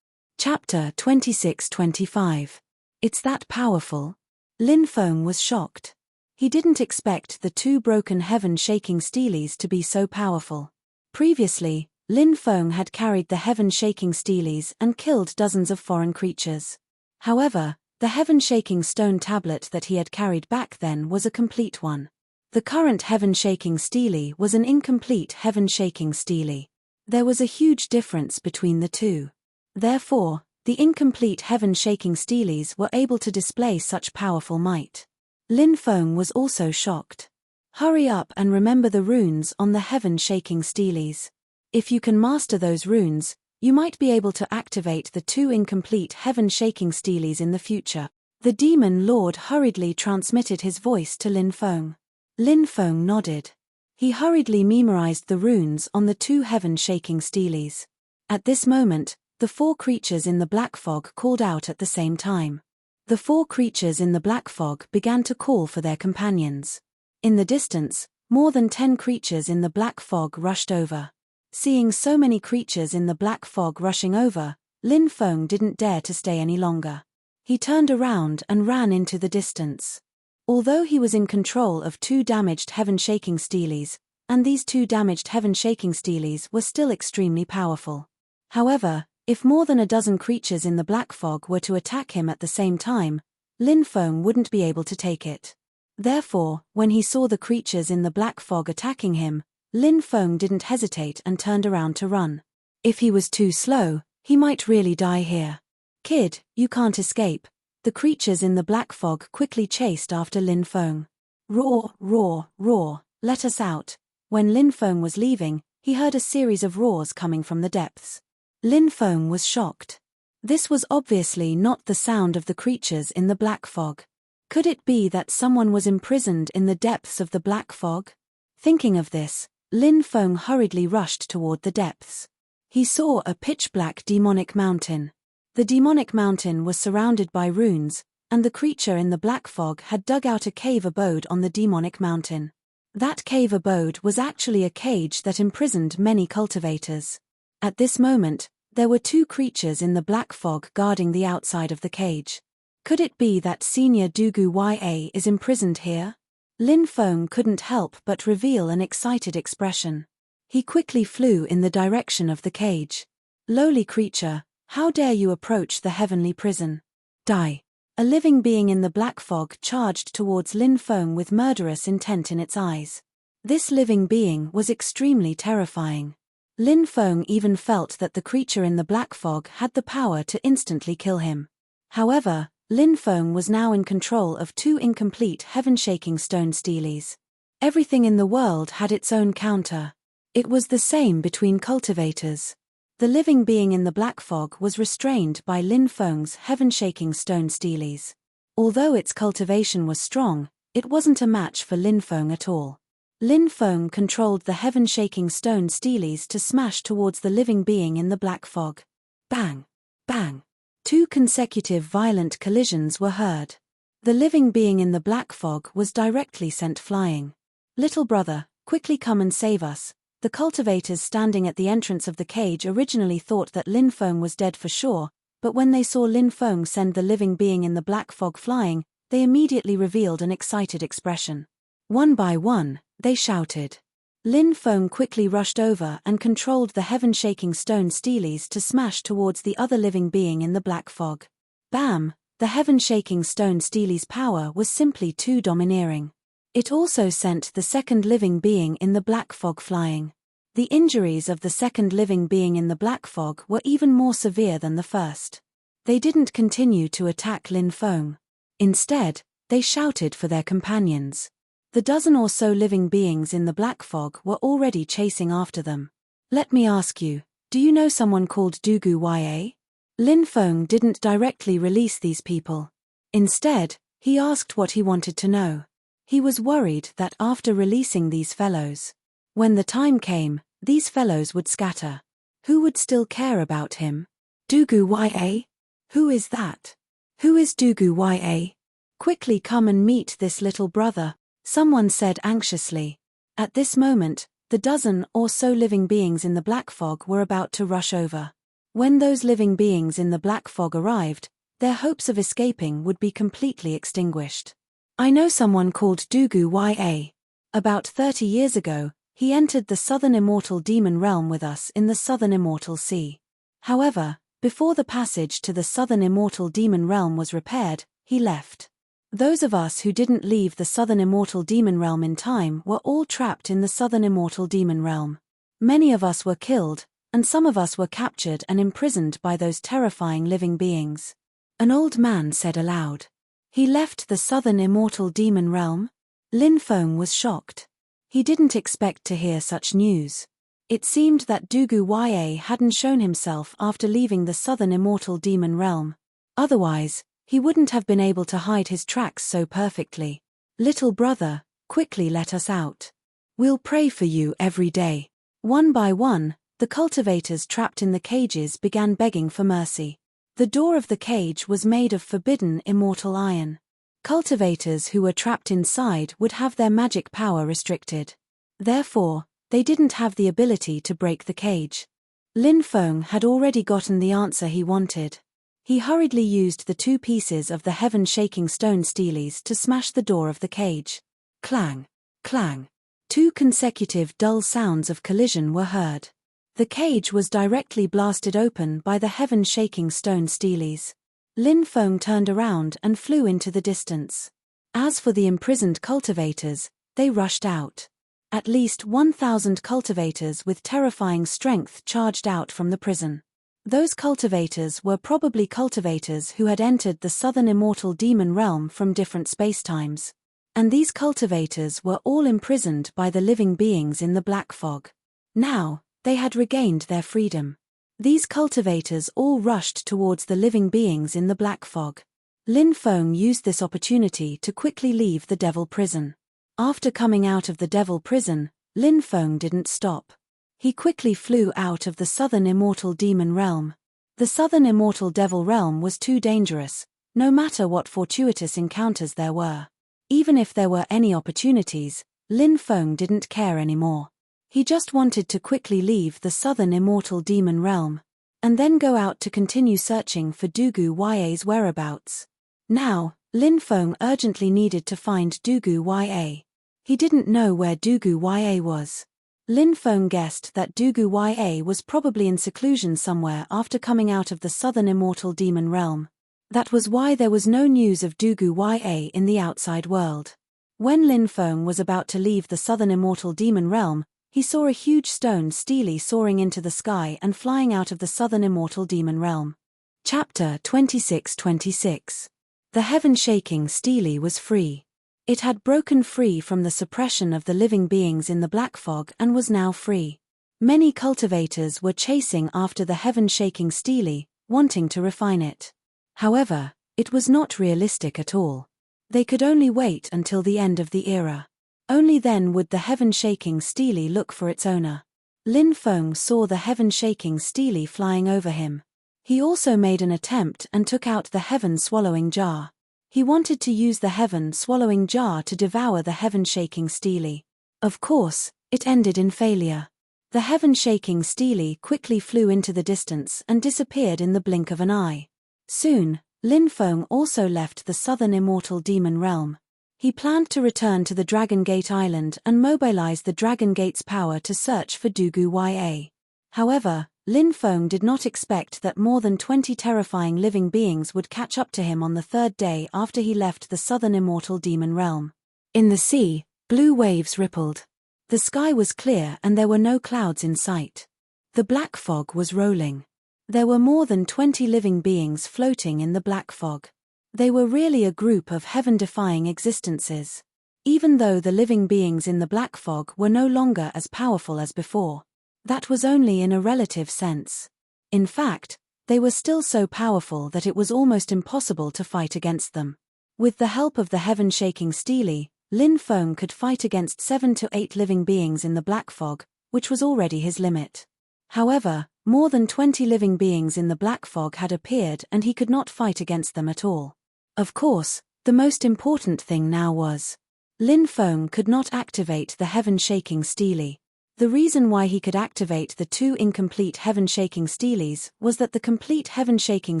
Chapter 26-25. It's that powerful? Lin Feng was shocked. He didn't expect the 2 broken heaven-shaking steelies to be so powerful. Previously, Lin Feng had carried the heaven-shaking steelies and killed dozens of foreign creatures. However, the heaven-shaking stone tablet that he had carried back then was a complete one. The current heaven-shaking steely was an incomplete heaven-shaking steely. There was a huge difference between the 2. Therefore, the incomplete heaven-shaking steelies were able to display such powerful might. Lin Feng was also shocked. Hurry up and remember the runes on the heaven-shaking steelies. If you can master those runes, you might be able to activate the 2 incomplete heaven-shaking steelies in the future. The demon lord hurriedly transmitted his voice to Lin Feng. Lin Feng nodded. He hurriedly memorized the runes on the 2 heaven-shaking steelies. At this moment, the 4 creatures in the black fog called out at the same time. The 4 creatures in the black fog began to call for their companions. In the distance, more than 10 creatures in the black fog rushed over. Seeing so many creatures in the black fog rushing over, Lin Feng didn't dare to stay any longer. He turned around and ran into the distance. Although he was in control of 2 damaged heaven-shaking steelies, and these 2 damaged heaven-shaking steelies were still extremely powerful. However, if more than a dozen creatures in the black fog were to attack him at the same time, Lin Feng wouldn't be able to take it. Therefore, when he saw the creatures in the black fog attacking him, Lin Feng didn't hesitate and turned around to run. If he was too slow, he might really die here. Kid, you can't escape. The creatures in the black fog quickly chased after Lin Feng. Roar, roar, roar, let us out. When Lin Feng was leaving, he heard a series of roars coming from the depths. Lin Feng was shocked. This was obviously not the sound of the creatures in the black fog. Could it be that someone was imprisoned in the depths of the black fog? Thinking of this, Lin Feng hurriedly rushed toward the depths. He saw a pitch-black demonic mountain. The demonic mountain was surrounded by runes, and the creature in the black fog had dug out a cave abode on the demonic mountain. That cave abode was actually a cage that imprisoned many cultivators. At this moment, there were 2 creatures in the black fog guarding the outside of the cage. Could it be that Senior Dugu Ya is imprisoned here? Lin Feng couldn't help but reveal an excited expression. He quickly flew in the direction of the cage. Lowly creature, how dare you approach the heavenly prison? Die! A living being in the black fog charged towards Lin Feng with murderous intent in its eyes. This living being was extremely terrifying. Lin Feng even felt that the creature in the black fog had the power to instantly kill him. However, Lin Feng was now in control of 2 incomplete heaven-shaking stone steelies. Everything in the world had its own counter. It was the same between cultivators. The living being in the black fog was restrained by Lin Feng's heaven-shaking stone steelies. Although its cultivation was strong, it wasn't a match for Lin Feng at all. Lin Feng controlled the heaven-shaking stone steelies to smash towards the living being in the black fog. Bang! Bang! 2 consecutive violent collisions were heard. The living being in the black fog was directly sent flying. Little brother, quickly come and save us. The cultivators standing at the entrance of the cage originally thought that Lin Feng was dead for sure, but when they saw Lin Feng send the living being in the black fog flying, they immediately revealed an excited expression. One by one, they shouted. Lin Feng quickly rushed over and controlled the heaven-shaking stone steelies to smash towards the other living being in the black fog. Bam! The heaven-shaking stone steely's power was simply too domineering. It also sent the second living being in the black fog flying. The injuries of the second living being in the black fog were even more severe than the first. They didn't continue to attack Lin Feng. Instead, they shouted for their companions. The dozen or so living beings in the black fog were already chasing after them. Let me ask you, do you know someone called Dugu Ya? Lin Feng didn't directly release these people. Instead, he asked what he wanted to know. He was worried that after releasing these fellows, when the time came, these fellows would scatter. Who would still care about him? Dugu Ya? Who is that? Who is Dugu Ya? Quickly come and meet this little brother, someone said anxiously. At this moment, the dozen or so living beings in the black fog were about to rush over. When those living beings in the black fog arrived, their hopes of escaping would be completely extinguished. I know someone called Dugu Ya. About 30 years ago, he entered the southern immortal demon realm with us in the southern immortal sea. However, before the passage to the southern immortal demon realm was repaired, he left. Those of us who didn't leave the southern immortal demon realm in time were all trapped in the southern immortal demon realm. Many of us were killed, and some of us were captured and imprisoned by those terrifying living beings. An old man said aloud. He left the southern immortal demon realm? Lin Feng was shocked. He didn't expect to hear such news. It seemed that Dugu Ya hadn't shown himself after leaving the southern immortal demon realm. Otherwise, he wouldn't have been able to hide his tracks so perfectly. Little brother, quickly let us out. We'll pray for you every day. One by one, the cultivators trapped in the cages began begging for mercy. The door of the cage was made of forbidden immortal iron. Cultivators who were trapped inside would have their magic power restricted. Therefore, they didn't have the ability to break the cage. Lin Feng had already gotten the answer he wanted. He hurriedly used the 2 pieces of the heaven-shaking stone steelies to smash the door of the cage. Clang! Clang! 2 consecutive dull sounds of collision were heard. The cage was directly blasted open by the heaven-shaking stone steelies. Lin Feng turned around and flew into the distance. As for the imprisoned cultivators, they rushed out. At least 1,000 cultivators with terrifying strength charged out from the prison. Those cultivators were probably cultivators who had entered the southern immortal demon realm from different spacetimes. And these cultivators were all imprisoned by the living beings in the black fog. Now, they had regained their freedom. These cultivators all rushed towards the living beings in the black fog. Lin Feng used this opportunity to quickly leave the devil prison. After coming out of the devil prison, Lin Feng didn't stop. He quickly flew out of the southern immortal demon realm. The southern immortal devil realm was too dangerous, no matter what fortuitous encounters there were. Even if there were any opportunities, Lin Feng didn't care anymore. He just wanted to quickly leave the southern immortal demon realm, and then go out to continue searching for Dugu Ya's whereabouts. Now, Lin Feng urgently needed to find Dugu Ya. He didn't know where Dugu Ya was. Lin Feng guessed that Dugu Ya was probably in seclusion somewhere after coming out of the southern immortal demon realm. That was why there was no news of Dugu Ya in the outside world. When Lin Feng was about to leave the southern immortal demon realm, he saw a huge stone steely soaring into the sky and flying out of the southern immortal demon realm. Chapter 26-26. The heaven-shaking steely was free. It had broken free from the suppression of the living beings in the black fog and was now free. Many cultivators were chasing after the heaven-shaking steely, wanting to refine it. However, it was not realistic at all. They could only wait until the end of the era. Only then would the heaven-shaking steely look for its owner. Lin Feng saw the heaven-shaking steely flying over him. He also made an attempt and took out the heaven-swallowing jar. He wanted to use the heaven-swallowing jar to devour the heaven-shaking steely. Of course, it ended in failure. The heaven-shaking steely quickly flew into the distance and disappeared in the blink of an eye. Soon, Lin Feng also left the southern immortal demon realm. He planned to return to the Dragon Gate Island and mobilize the Dragon Gate's power to search for Dugu Ya. However, Lin Feng did not expect that more than 20 terrifying living beings would catch up to him on the 3rd day after he left the southern immortal demon realm. In the sea, blue waves rippled. The sky was clear and there were no clouds in sight. The black fog was rolling. There were more than 20 living beings floating in the black fog. They were really a group of heaven-defying existences. Even though the living beings in the black fog were no longer as powerful as before, that was only in a relative sense. In fact, they were still so powerful that it was almost impossible to fight against them. With the help of the heaven-shaking steely, Lin Feng could fight against 7 to 8 living beings in the black fog, which was already his limit. However, more than 20 living beings in the black fog had appeared and he could not fight against them at all. Of course, the most important thing now was Lin Feng could not activate the heaven-shaking Steely. The reason why he could activate the 2 incomplete heaven-shaking Steelies was that the complete heaven-shaking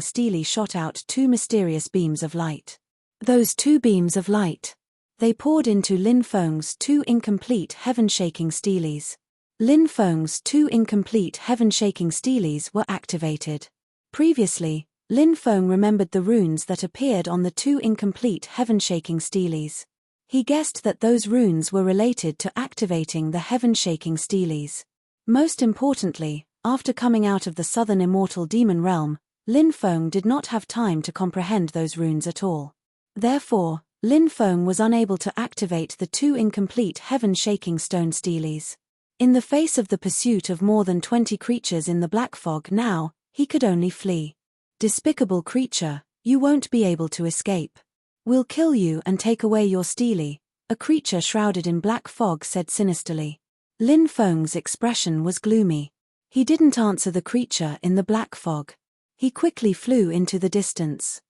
Steely shot out 2 mysterious beams of light. Those 2 beams of light, they poured into Lin Feng's 2 incomplete heaven-shaking Steelies. Lin Feng's 2 incomplete heaven-shaking Steelies were activated. Previously, Lin Feng remembered the runes that appeared on the 2 incomplete heaven-shaking Steelies. He guessed that those runes were related to activating the heaven-shaking Steelies. Most importantly, after coming out of the southern immortal demon realm, Lin Feng did not have time to comprehend those runes at all. Therefore, Lin Feng was unable to activate the 2 incomplete heaven-shaking stone Steelies. In the face of the pursuit of more than 20 creatures in the black fog now, he could only flee. Despicable creature, you won't be able to escape. We'll kill you and take away your Steely, a creature shrouded in black fog said sinisterly. Lin Feng's expression was gloomy. He didn't answer the creature in the black fog. He quickly flew into the distance.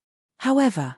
However,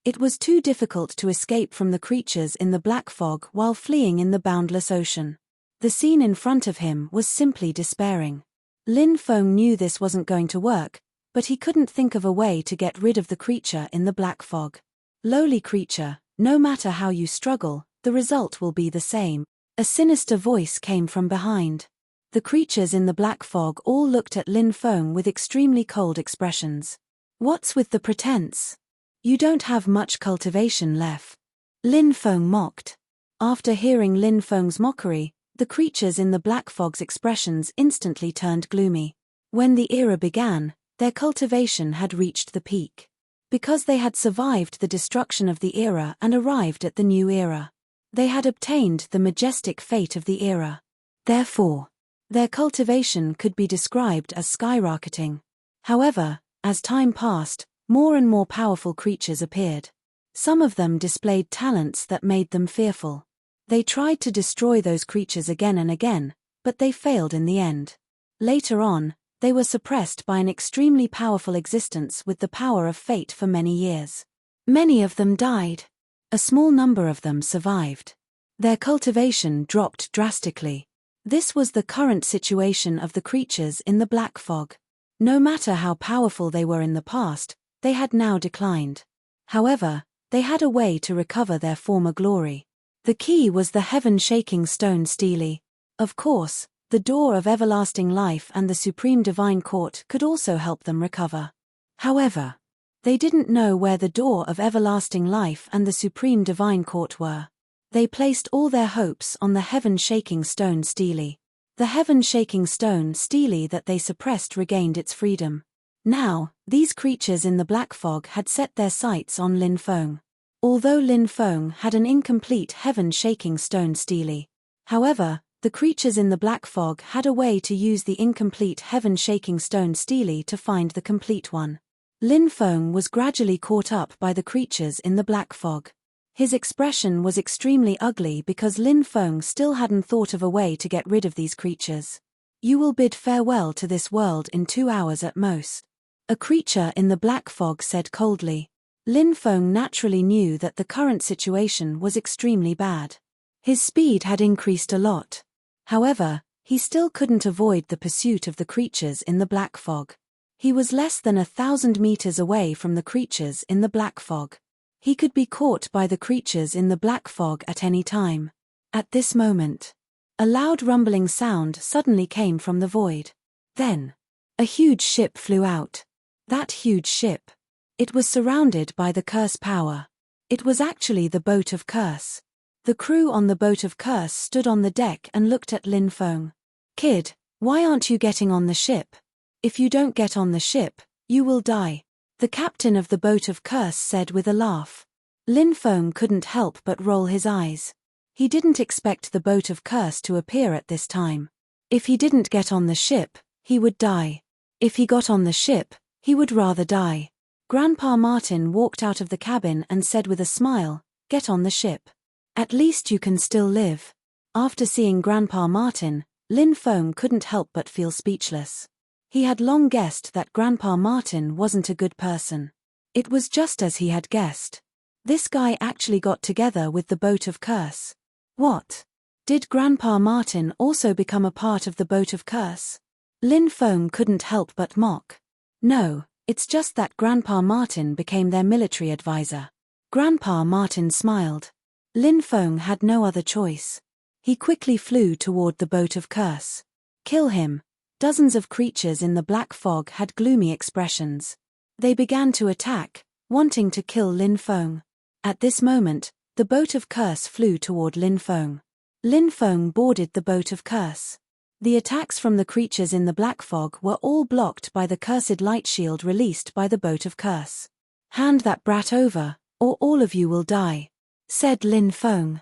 it was too difficult to escape from the creatures in the black fog while fleeing in the boundless ocean. The scene in front of him was simply despairing. Lin Feng knew this wasn't going to work, but he couldn't think of a way to get rid of the creature in the black fog. Lowly creature, no matter how you struggle, the result will be the same. A sinister voice came from behind. The creatures in the black fog all looked at Lin Feng with extremely cold expressions. What's with the pretense? You don't have much cultivation left. Lin Feng mocked. After hearing Lin Feng's mockery, the creatures in the black fog's expressions instantly turned gloomy. When the era began, their cultivation had reached the peak. Because they had survived the destruction of the era and arrived at the new era, they had obtained the majestic fate of the era. Therefore, their cultivation could be described as skyrocketing. However, as time passed, more and more powerful creatures appeared. Some of them displayed talents that made them fearful. They tried to destroy those creatures again and again, but they failed in the end. Later on, they were suppressed by an extremely powerful existence with the power of fate for many years. Many of them died. A small number of them survived. Their cultivation dropped drastically. This was the current situation of the creatures in the black fog. No matter how powerful they were in the past, they had now declined. However, they had a way to recover their former glory. The key was the heaven-shaking stone Steely. Of course, the door of everlasting life and the supreme divine court could also help them recover. However, they didn't know where the door of everlasting life and the supreme divine court were. They placed all their hopes on the heaven-shaking stone Steely. The heaven-shaking stone Steely that they suppressed regained its freedom. Now, these creatures in the black fog had set their sights on Lin Feng. Although Lin Feng had an incomplete heaven-shaking stone Steely. However, the creatures in the black fog had a way to use the incomplete heaven-shaking stone Steely to find the complete one. Lin Feng was gradually caught up by the creatures in the black fog. His expression was extremely ugly because Lin Feng still hadn't thought of a way to get rid of these creatures. You will bid farewell to this world in 2 hours at most. A creature in the black fog said coldly. Lin Feng naturally knew that the current situation was extremely bad. His speed had increased a lot. However, he still couldn't avoid the pursuit of the creatures in the black fog. He was less than 1,000 meters away from the creatures in the black fog. He could be caught by the creatures in the black fog at any time. At this moment, a loud rumbling sound suddenly came from the void. Then, a huge ship flew out. That huge ship. It was surrounded by the curse power. It was actually the boat of curse. The crew on the boat of curse stood on the deck and looked at Lin Feng. Kid, why aren't you getting on the ship? If you don't get on the ship, you will die. The captain of the boat of curse said with a laugh. Lin Feng couldn't help but roll his eyes. He didn't expect the boat of curse to appear at this time. If he didn't get on the ship, he would die. If he got on the ship, he would rather die. Grandpa Martin walked out of the cabin and said with a smile, "Get on the ship." At least you can still live. After seeing Grandpa Martin, Lin Feng couldn't help but feel speechless. He had long guessed that Grandpa Martin wasn't a good person. It was just as he had guessed. This guy actually got together with the Boat of Curse. What? Did Grandpa Martin also become a part of the Boat of Curse? Lin Feng couldn't help but mock. No, it's just that Grandpa Martin became their military advisor. Grandpa Martin smiled. Lin Feng had no other choice. He quickly flew toward the Boat of Curse. Kill him. Dozens of creatures in the black fog had gloomy expressions. They began to attack, wanting to kill Lin Feng. At this moment, the Boat of Curse flew toward Lin Feng. Lin Feng boarded the Boat of Curse. The attacks from the creatures in the black fog were all blocked by the cursed light shield released by the Boat of Curse. Hand that brat over, or all of you will die, said Lin Feng.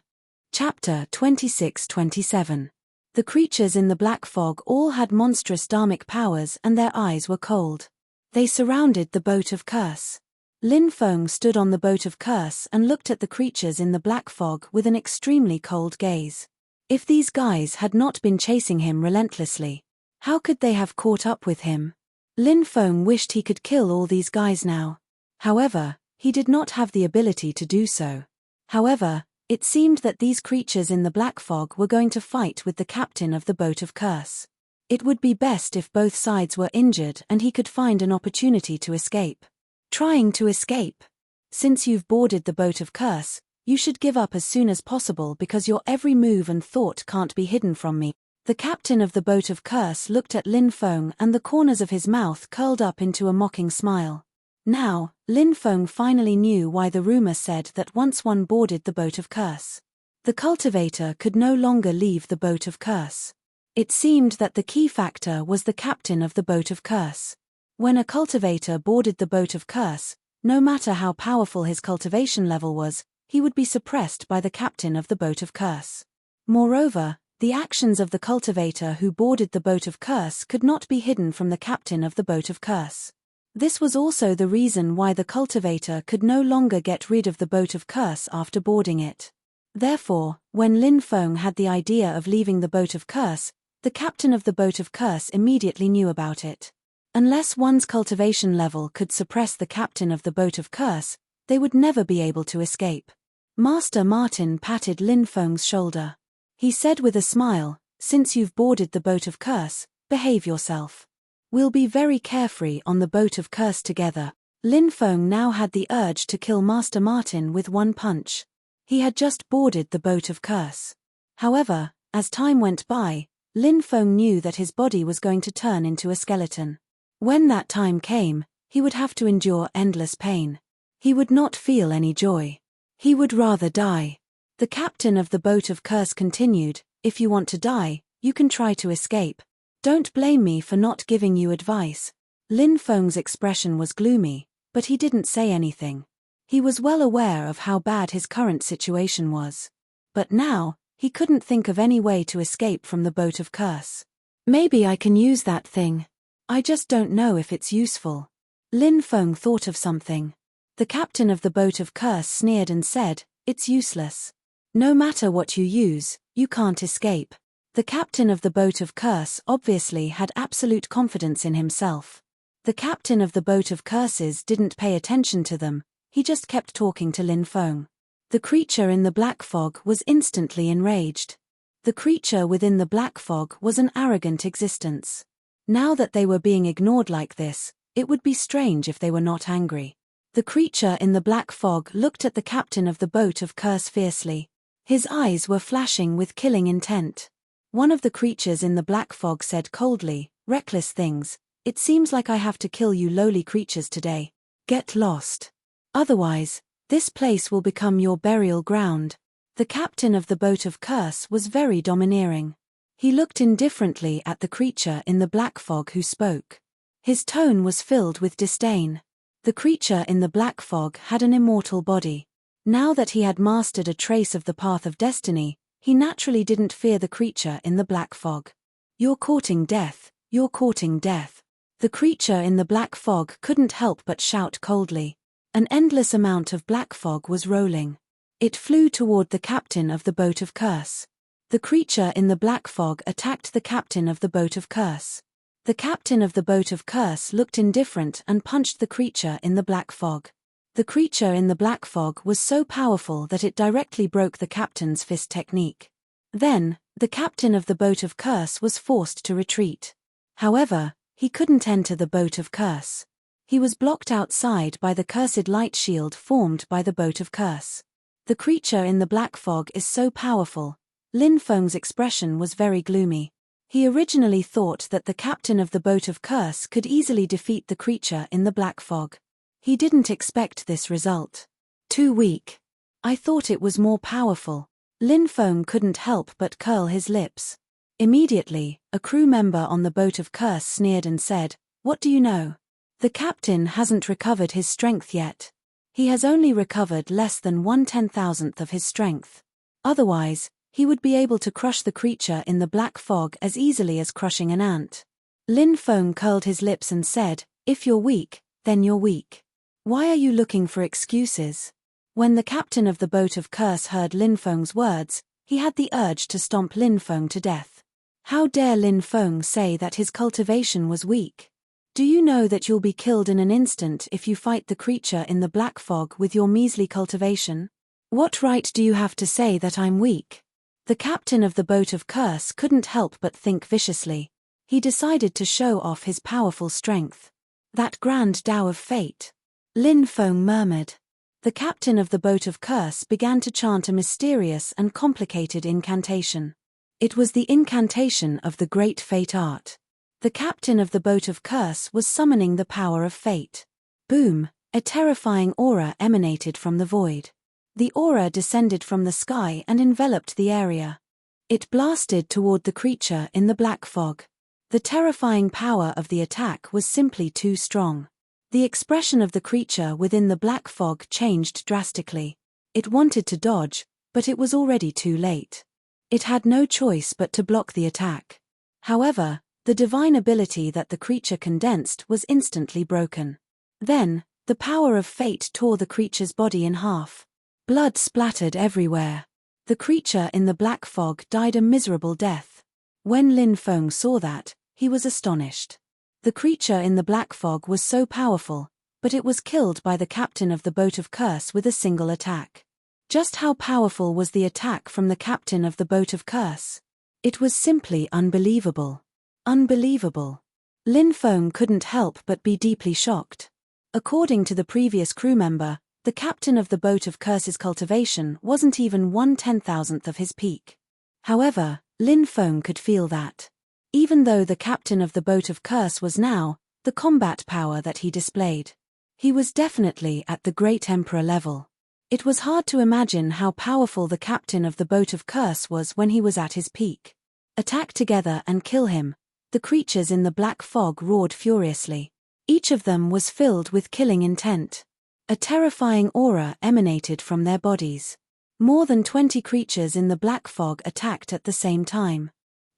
Chapter 26-27. The creatures in the black fog all had monstrous dharmic powers and their eyes were cold. They surrounded the Boat of Curse. Lin Feng stood on the Boat of Curse and looked at the creatures in the black fog with an extremely cold gaze. If these guys had not been chasing him relentlessly, how could they have caught up with him? Lin Feng wished he could kill all these guys now. However, he did not have the ability to do so. However, it seemed that these creatures in the black fog were going to fight with the captain of the Boat of Curse. It would be best if both sides were injured and he could find an opportunity to escape. Trying to escape? Since you've boarded the Boat of Curse, you should give up as soon as possible because your every move and thought can't be hidden from me. The captain of the Boat of Curse looked at Lin Feng and the corners of his mouth curled up into a mocking smile. Now, Lin Feng finally knew why the rumor said that once one boarded the Boat of Curse, the cultivator could no longer leave the Boat of Curse. It seemed that the key factor was the captain of the Boat of Curse. When a cultivator boarded the Boat of Curse, no matter how powerful his cultivation level was, he would be suppressed by the captain of the Boat of Curse. Moreover, the actions of the cultivator who boarded the Boat of Curse could not be hidden from the captain of the Boat of Curse. This was also the reason why the cultivator could no longer get rid of the Boat of Curse after boarding it. Therefore, when Lin Feng had the idea of leaving the Boat of Curse, the captain of the Boat of Curse immediately knew about it. Unless one's cultivation level could suppress the captain of the Boat of Curse, they would never be able to escape. Master Martin patted Lin Feng's shoulder. He said with a smile, "Since you've boarded the Boat of Curse, behave yourself. We'll be very carefree on the Boat of Curse together." Lin Feng now had the urge to kill Master Martin with one punch. He had just boarded the Boat of Curse. However, as time went by, Lin Feng knew that his body was going to turn into a skeleton. When that time came, he would have to endure endless pain. He would not feel any joy. He would rather die. The captain of the Boat of Curse continued, "If you want to die, you can try to escape. Don't blame me for not giving you advice." Lin Feng's expression was gloomy, but he didn't say anything. He was well aware of how bad his current situation was. But now, he couldn't think of any way to escape from the Boat of Curse. Maybe I can use that thing. I just don't know if it's useful. Lin Feng thought of something. The captain of the Boat of Curse sneered and said, "It's useless. No matter what you use, you can't escape." The captain of the Boat of Curse obviously had absolute confidence in himself. The captain of the Boat of Curses didn't pay attention to them, he just kept talking to Lin Feng. The creature in the black fog was instantly enraged. The creature within the black fog was an arrogant existence. Now that they were being ignored like this, it would be strange if they were not angry. The creature in the black fog looked at the captain of the Boat of Curse fiercely. His eyes were flashing with killing intent. One of the creatures in the black fog said coldly, "Reckless things, it seems like I have to kill you lowly creatures today. Get lost. Otherwise, this place will become your burial ground." The captain of the Boat of Curse was very domineering. He looked indifferently at the creature in the black fog who spoke. His tone was filled with disdain. The creature in the black fog had an immortal body. Now that he had mastered a trace of the path of destiny, he naturally didn't fear the creature in the black fog. "You're courting death, you're courting death." The creature in the black fog couldn't help but shout coldly. An endless amount of black fog was rolling. It flew toward the captain of the boat of curse. The creature in the black fog attacked the captain of the boat of curse. The captain of the boat of curse looked indifferent and punched the creature in the black fog. The creature in the black fog was so powerful that it directly broke the captain's fist technique. Then, the captain of the boat of curse was forced to retreat. However, he couldn't enter the boat of curse. He was blocked outside by the cursed light shield formed by the boat of curse. The creature in the black fog is so powerful. Lin Feng's expression was very gloomy. He originally thought that the captain of the boat of curse could easily defeat the creature in the black fog. He didn't expect this result. Too weak. I thought it was more powerful. Lin Feng couldn't help but curl his lips. Immediately, a crew member on the boat of curse sneered and said, "What do you know? The captain hasn't recovered his strength yet. He has only recovered less than 1/10,000th of his strength. Otherwise, he would be able to crush the creature in the black fog as easily as crushing an ant." Lin Feng curled his lips and said, "If you're weak, then you're weak. Why are you looking for excuses?" When the captain of the boat of curse heard Lin Feng's words, he had the urge to stomp Lin Feng to death. How dare Lin Feng say that his cultivation was weak? Do you know that you'll be killed in an instant if you fight the creature in the black fog with your measly cultivation? What right do you have to say that I'm weak? The captain of the boat of curse couldn't help but think viciously. He decided to show off his powerful strength. That grand Tao of fate. Lin Feng murmured. The captain of the boat of curse began to chant a mysterious and complicated incantation. It was the incantation of the great fate art. The captain of the boat of curse was summoning the power of fate. Boom! A terrifying aura emanated from the void. The aura descended from the sky and enveloped the area. It blasted toward the creature in the black fog. The terrifying power of the attack was simply too strong. The expression of the creature within the black fog changed drastically. It wanted to dodge, but it was already too late. It had no choice but to block the attack. However, the divine ability that the creature condensed was instantly broken. Then, the power of fate tore the creature's body in half. Blood splattered everywhere. The creature in the black fog died a miserable death. When Lin Feng saw that, he was astonished. The creature in the black fog was so powerful, but it was killed by the captain of the boat of curse with a single attack. Just how powerful was the attack from the captain of the boat of curse? It was simply unbelievable. Unbelievable. Lin Feng couldn't help but be deeply shocked. According to the previous crew member, the captain of the boat of curse's cultivation wasn't even 1/10,000th of his peak. However, Lin Feng could feel that. Even though the captain of the boat of curse was now the combat power that he displayed, he was definitely at the great emperor level. It was hard to imagine how powerful the captain of the boat of curse was when he was at his peak. Attack together and kill him. The creatures in the black fog roared furiously. Each of them was filled with killing intent. A terrifying aura emanated from their bodies. More than 20 creatures in the black fog attacked at the same time.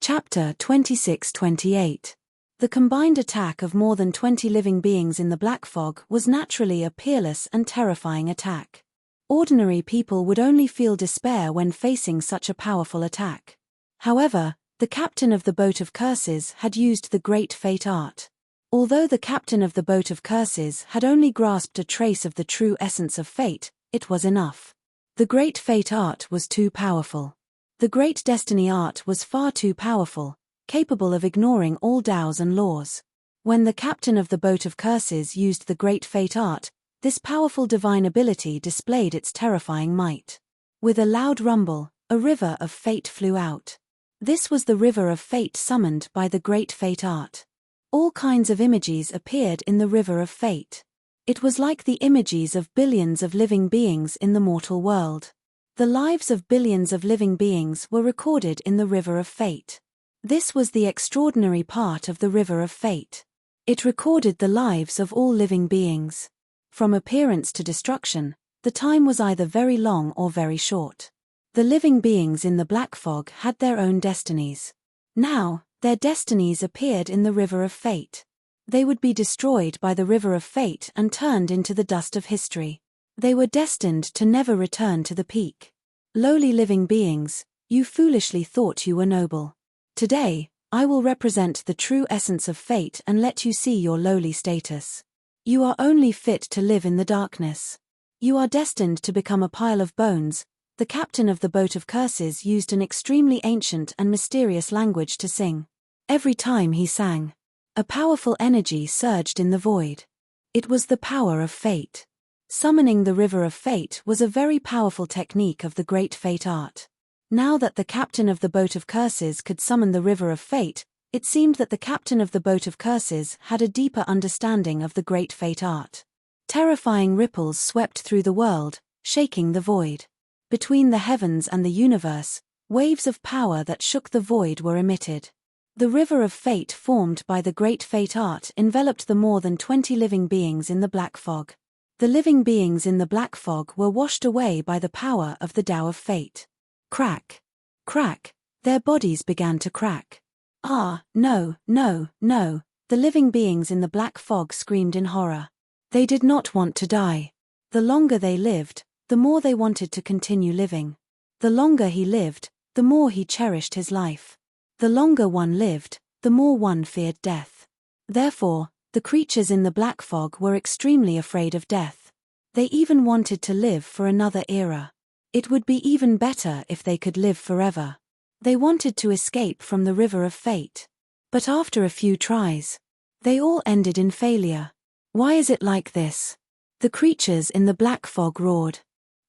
Chapter 26-28. The combined attack of more than 20 living beings in the black fog was naturally a peerless and terrifying attack. Ordinary people would only feel despair when facing such a powerful attack. However, the captain of the boat of curses had used the great fate art. Although the captain of the boat of curses had only grasped a trace of the true essence of fate, it was enough. The great fate art was too powerful. The great destiny art was far too powerful, capable of ignoring all Taos and laws. When the captain of the boat of curses used the great fate art, this powerful divine ability displayed its terrifying might. With a loud rumble, a river of fate flew out. This was the river of fate summoned by the great fate art. All kinds of images appeared in the river of fate. It was like the images of billions of living beings in the mortal world. The lives of billions of living beings were recorded in the river of fate. This was the extraordinary part of the river of fate. It recorded the lives of all living beings. From appearance to destruction, the time was either very long or very short. The living beings in the black fog had their own destinies. Now, their destinies appeared in the river of fate. They would be destroyed by the river of fate and turned into the dust of history. They were destined to never return to the peak. Lowly living beings, you foolishly thought you were noble. Today, I will represent the true essence of fate and let you see your lowly status. You are only fit to live in the darkness. You are destined to become a pile of bones. The captain of the boat of curses used an extremely ancient and mysterious language to sing. Every time he sang, a powerful energy surged in the void. It was the power of fate. Summoning the river of fate was a very powerful technique of the great fate art. Now that the captain of the boat of curses could summon the river of fate, it seemed that the captain of the boat of curses had a deeper understanding of the great fate art. Terrifying ripples swept through the world, shaking the void. Between the heavens and the universe, waves of power that shook the void were emitted. The river of fate formed by the great fate art enveloped the more than 20 living beings in the black fog. The living beings in the black fog were washed away by the power of the Tao of fate. Crack. Crack. Their bodies began to crack. Ah, no, no, no. The living beings in the black fog screamed in horror. They did not want to die. The longer they lived, the more they wanted to continue living. The longer he lived, the more he cherished his life. The longer one lived, the more one feared death. Therefore, the creatures in the black fog were extremely afraid of death. They even wanted to live for another era. It would be even better if they could live forever. They wanted to escape from the river of fate. But after a few tries, they all ended in failure. Why is it like this? The creatures in the black fog roared.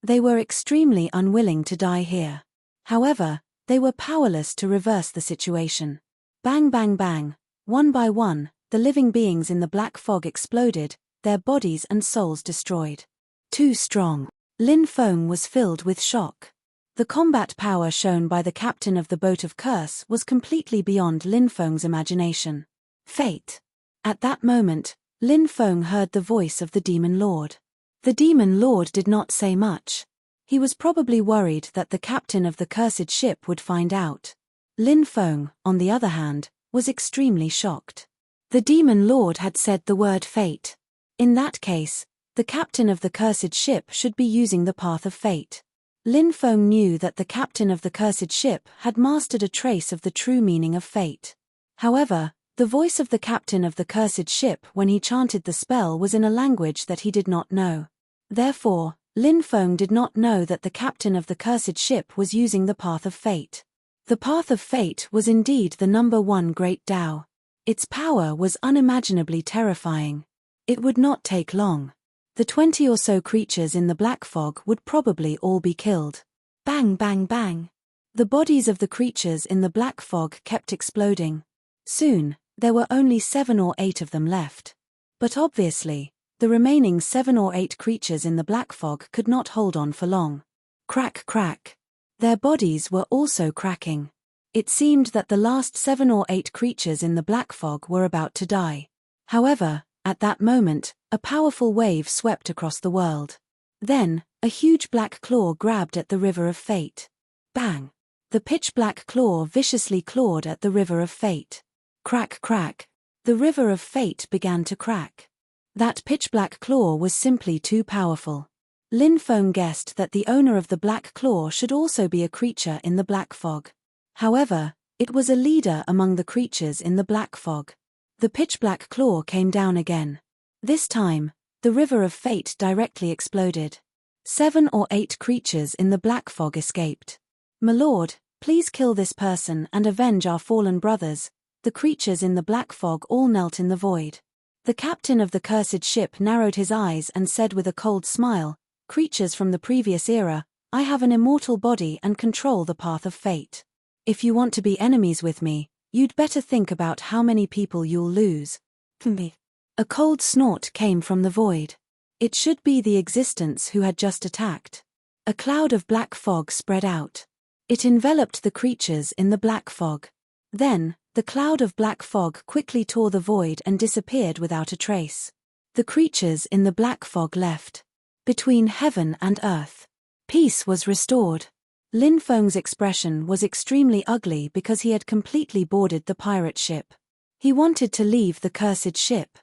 They were extremely unwilling to die here. However, they were powerless to reverse the situation. Bang bang bang, one by one, the living beings in the black fog exploded, their bodies and souls destroyed. Too strong. Lin Feng was filled with shock. The combat power shown by the captain of the boat of curse was completely beyond Lin Feng's imagination. Fate. At that moment, Lin Feng heard the voice of the demon lord. The demon lord did not say much. He was probably worried that the captain of the cursed ship would find out. Lin Feng, on the other hand, was extremely shocked. The demon lord had said the word fate. In that case, the captain of the cursed ship should be using the path of fate. Lin Feng knew that the captain of the cursed ship had mastered a trace of the true meaning of fate. However, the voice of the captain of the cursed ship when he chanted the spell was in a language that he did not know. Therefore, Lin Feng did not know that the captain of the cursed ship was using the path of fate. The path of fate was indeed the number one great Tao. Its power was unimaginably terrifying. It would not take long. The 20 or so creatures in the black fog would probably all be killed. Bang bang bang. The bodies of the creatures in the black fog kept exploding. Soon, there were only 7 or 8 of them left. But obviously, the remaining 7 or 8 creatures in the black fog could not hold on for long. Crack crack. Their bodies were also cracking. It seemed that the last 7 or 8 creatures in the black fog were about to die. However, at that moment, a powerful wave swept across the world. Then, a huge black claw grabbed at the river of fate. Bang! The pitch-black claw viciously clawed at the river of fate. Crack crack. The river of fate began to crack. That pitch-black claw was simply too powerful. Lin Feng guessed that the owner of the black claw should also be a creature in the black fog. However, it was a leader among the creatures in the black fog. The pitch-black claw came down again. This time, the river of fate directly exploded. 7 or 8 creatures in the black fog escaped. "My lord, please kill this person and avenge our fallen brothers." The creatures in the black fog all knelt in the void. The captain of the cursed ship narrowed his eyes and said with a cold smile, "Creatures from the previous era, I have an immortal body and control the path of fate. If you want to be enemies with me, you'd better think about how many people you'll lose." A cold snort came from the void. It should be the existence who had just attacked. A cloud of black fog spread out. It enveloped the creatures in the black fog. Then, the cloud of black fog quickly tore the void and disappeared without a trace. The creatures in the black fog left. Between heaven and earth, peace was restored. Lin Feng's expression was extremely ugly because he had completely boarded the pirate ship. He wanted to leave the cursed ship.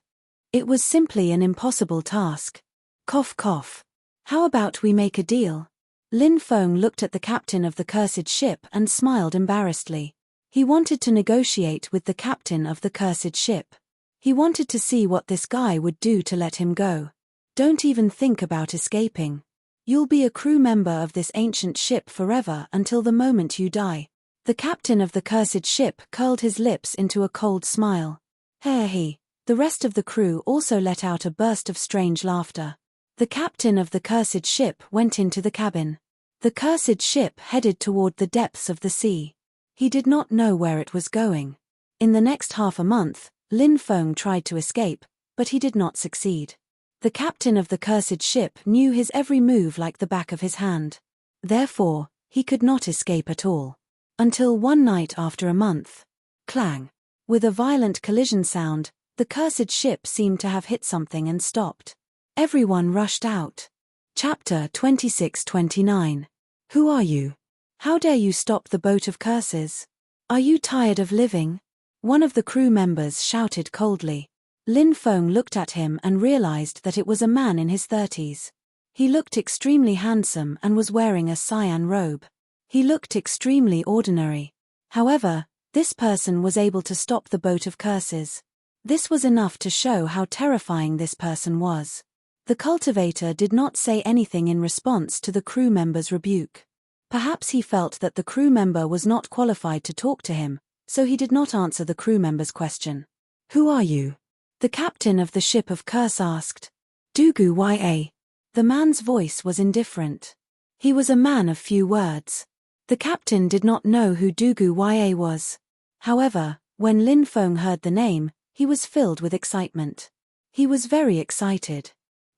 It was simply an impossible task. Cough cough. How about we make a deal? Lin Feng looked at the captain of the cursed ship and smiled embarrassedly. He wanted to negotiate with the captain of the cursed ship. He wanted to see what this guy would do to let him go. Don't even think about escaping. You'll be a crew member of this ancient ship forever until the moment you die. The captain of the cursed ship curled his lips into a cold smile. He. The rest of the crew also let out a burst of strange laughter. The captain of the cursed ship went into the cabin. The cursed ship headed toward the depths of the sea. He did not know where it was going. In the next half a month, Lin Feng tried to escape, but he did not succeed. The captain of the cursed ship knew his every move like the back of his hand. Therefore, he could not escape at all. Until one night after a month. Clang. With a violent collision sound, the cursed ship seemed to have hit something and stopped. Everyone rushed out. Chapter 26-29. Who are you? How dare you stop the boat of curses? Are you tired of living? One of the crew members shouted coldly. Lin Feng looked at him and realized that it was a man in his 30s. He looked extremely handsome and was wearing a cyan robe. He looked extremely ordinary. However, this person was able to stop the boat of curses. This was enough to show how terrifying this person was. The cultivator did not say anything in response to the crew member's rebuke. Perhaps he felt that the crew member was not qualified to talk to him, so he did not answer the crew member's question. Who are you? The captain of the ship of curse asked. Dugu Ya. The man's voice was indifferent. He was a man of few words. The captain did not know who Dugu Ya was. However, when Lin Feng heard the name, he was filled with excitement. He was very excited.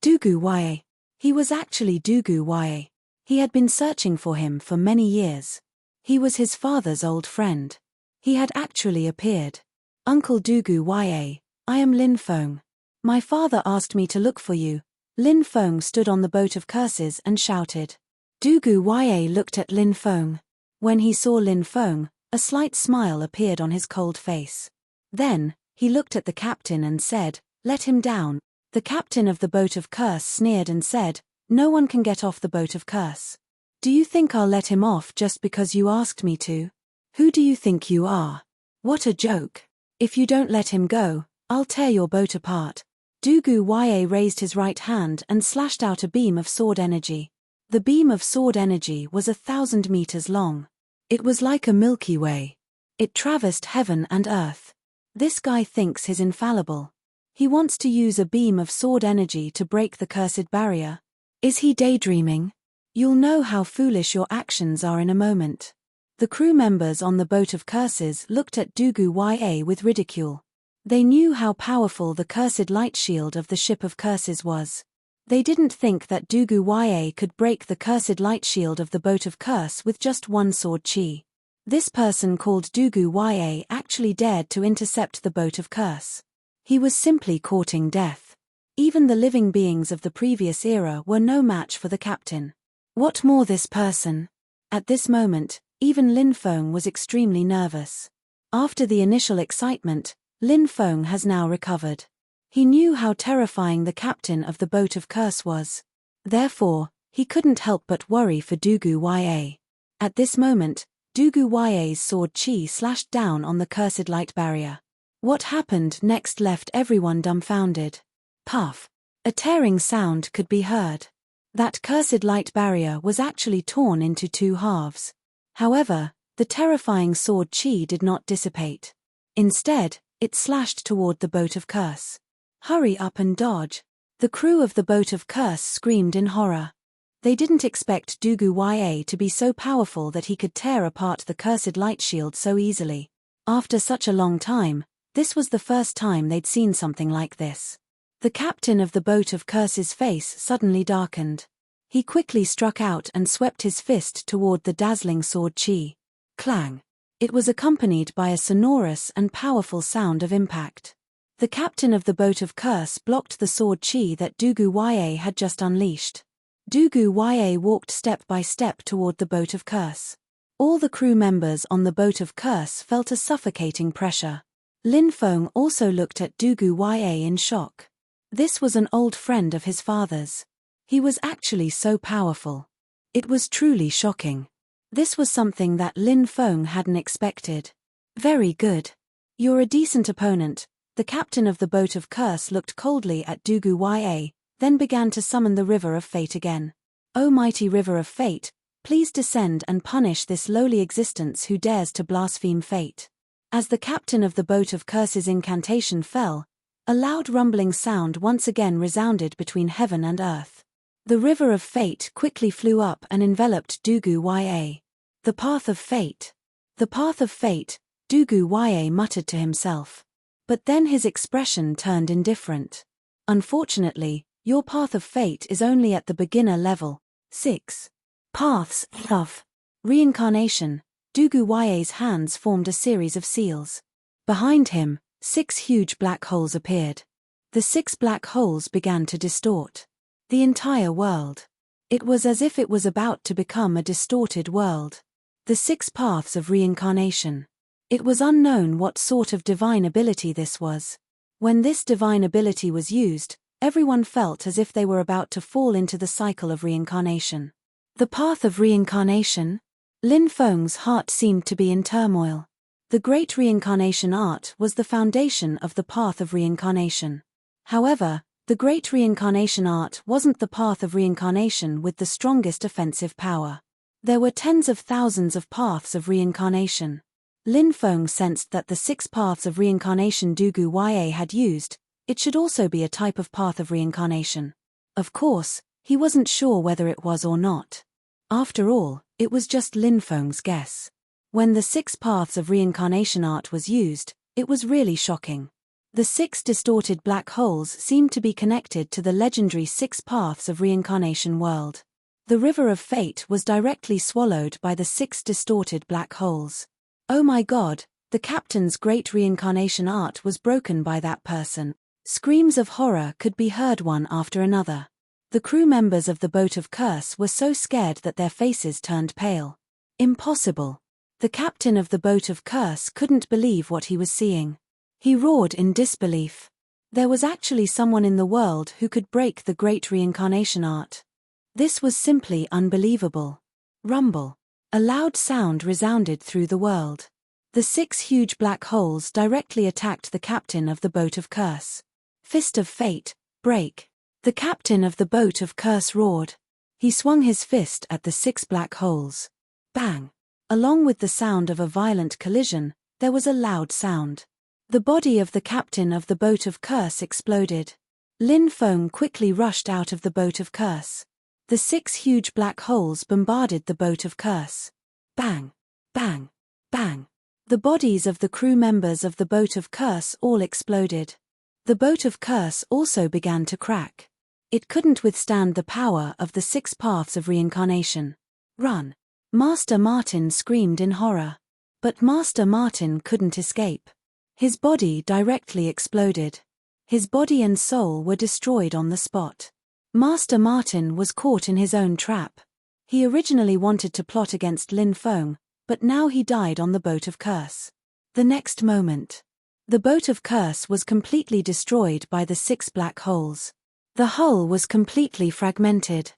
Dugu Ya. He was actually Dugu Ya. He had been searching for him for many years. He was his father's old friend. He had actually appeared. Uncle Dugu Ya, I am Lin Feng. My father asked me to look for you. Lin Feng stood on the boat of curses and shouted. Dugu Ya looked at Lin Feng. When he saw Lin Feng, a slight smile appeared on his cold face. Then, he looked at the captain and said, let him down. The captain of the boat of curse sneered and said, no one can get off the boat of curse. Do you think I'll let him off just because you asked me to? Who do you think you are? What a joke. If you don't let him go, I'll tear your boat apart. Dugu Ya raised his right hand and slashed out a beam of sword energy. The beam of sword energy was 1,000 meters long. It was like a Milky Way. It traversed heaven and earth. This guy thinks he's infallible. He wants to use a beam of sword energy to break the cursed barrier. Is he daydreaming? You'll know how foolish your actions are in a moment. The crew members on the boat of curses looked at Dugu Ya with ridicule. They knew how powerful the cursed light shield of the ship of curses was. They didn't think that Dugu Ya could break the cursed light shield of the boat of curse with just one sword chi. This person called Dugu Ya actually dared to intercept the boat of curse. He was simply courting death. Even the living beings of the previous era were no match for the captain. What more this person? At this moment, even Lin Feng was extremely nervous. After the initial excitement, Lin Feng has now recovered. He knew how terrifying the captain of the boat of curse was. Therefore, he couldn't help but worry for Dugu Ya. At this moment, Dugu Ya's sword chi slashed down on the cursed light barrier. What happened next left everyone dumbfounded. Puff. A tearing sound could be heard. That cursed light barrier was actually torn into two halves. However, the terrifying sword chi did not dissipate. Instead, it slashed toward the boat of curse. Hurry up and dodge. The crew of the boat of curse screamed in horror. They didn't expect Dugu Ya to be so powerful that he could tear apart the cursed light shield so easily. After such a long time, this was the first time they'd seen something like this. The captain of the boat of curse's face suddenly darkened. He quickly struck out and swept his fist toward the dazzling sword chi. Clang. It was accompanied by a sonorous and powerful sound of impact. The captain of the boat of curse blocked the sword chi that Dugu Ya had just unleashed. Dugu Ya walked step by step toward the boat of curse. All the crew members on the boat of curse felt a suffocating pressure. Lin Feng also looked at Dugu Ya in shock. This was an old friend of his father's. He was actually so powerful. It was truly shocking. This was something that Lin Feng hadn't expected. Very good. You're a decent opponent. The captain of the boat of curse looked coldly at Dugu Ya, then began to summon the river of fate again. O mighty river of fate, please descend and punish this lowly existence who dares to blaspheme fate. As the captain of the boat of curse's incantation fell, a loud rumbling sound once again resounded between heaven and earth. The river of fate quickly flew up and enveloped Dugu Ya. The path of fate. The path of fate, Dugu Ya muttered to himself. But then his expression turned indifferent. Unfortunately, your path of fate is only at the beginner level. 6. Paths of reincarnation. Dugu Ya's hands formed a series of seals. Behind him, 6 huge black holes appeared. The 6 black holes began to distort the entire world. It was as if it was about to become a distorted world. The 6 paths of reincarnation. It was unknown what sort of divine ability this was. When this divine ability was used, everyone felt as if they were about to fall into the cycle of reincarnation. The path of reincarnation? Lin Feng's heart seemed to be in turmoil. The great reincarnation art was the foundation of the path of reincarnation. However, the great reincarnation art wasn't the path of reincarnation with the strongest offensive power. There were tens of thousands of paths of reincarnation. Lin Feng sensed that the 6 paths of reincarnation Dugu Ya had used, it should also be a type of path of reincarnation. Of course, he wasn't sure whether it was or not. After all, it was just Lin Feng's guess. When the 6 paths of reincarnation art was used, it was really shocking. The 6 distorted black holes seemed to be connected to the legendary 6 paths of reincarnation world. The river of fate was directly swallowed by the 6 distorted black holes. Oh my God, the captain's great reincarnation art was broken by that person. Screams of horror could be heard one after another. The crew members of the boat of curse were so scared that their faces turned pale. Impossible. The captain of the boat of curse couldn't believe what he was seeing. He roared in disbelief. There was actually someone in the world who could break the great reincarnation art. This was simply unbelievable. Rumble. A loud sound resounded through the world. The 6 huge black holes directly attacked the captain of the boat of curse. Fist of fate, break. The captain of the boat of curse roared. He swung his fist at the 6 black holes. Bang! Along with the sound of a violent collision, there was a loud sound. The body of the captain of the boat of curse exploded. Lin Feng quickly rushed out of the boat of curse. The 6 huge black holes bombarded the boat of curse. Bang! Bang! Bang! The bodies of the crew members of the boat of curse all exploded. The boat of curse also began to crack. It couldn't withstand the power of the 6 paths of reincarnation. Run! Master Martin screamed in horror. But Master Martin couldn't escape. His body directly exploded. His body and soul were destroyed on the spot. Master Martin was caught in his own trap. He originally wanted to plot against Lin Feng, but now he died on the boat of curse. The next moment, the boat of curse was completely destroyed by the 6 black holes. The hull was completely fragmented.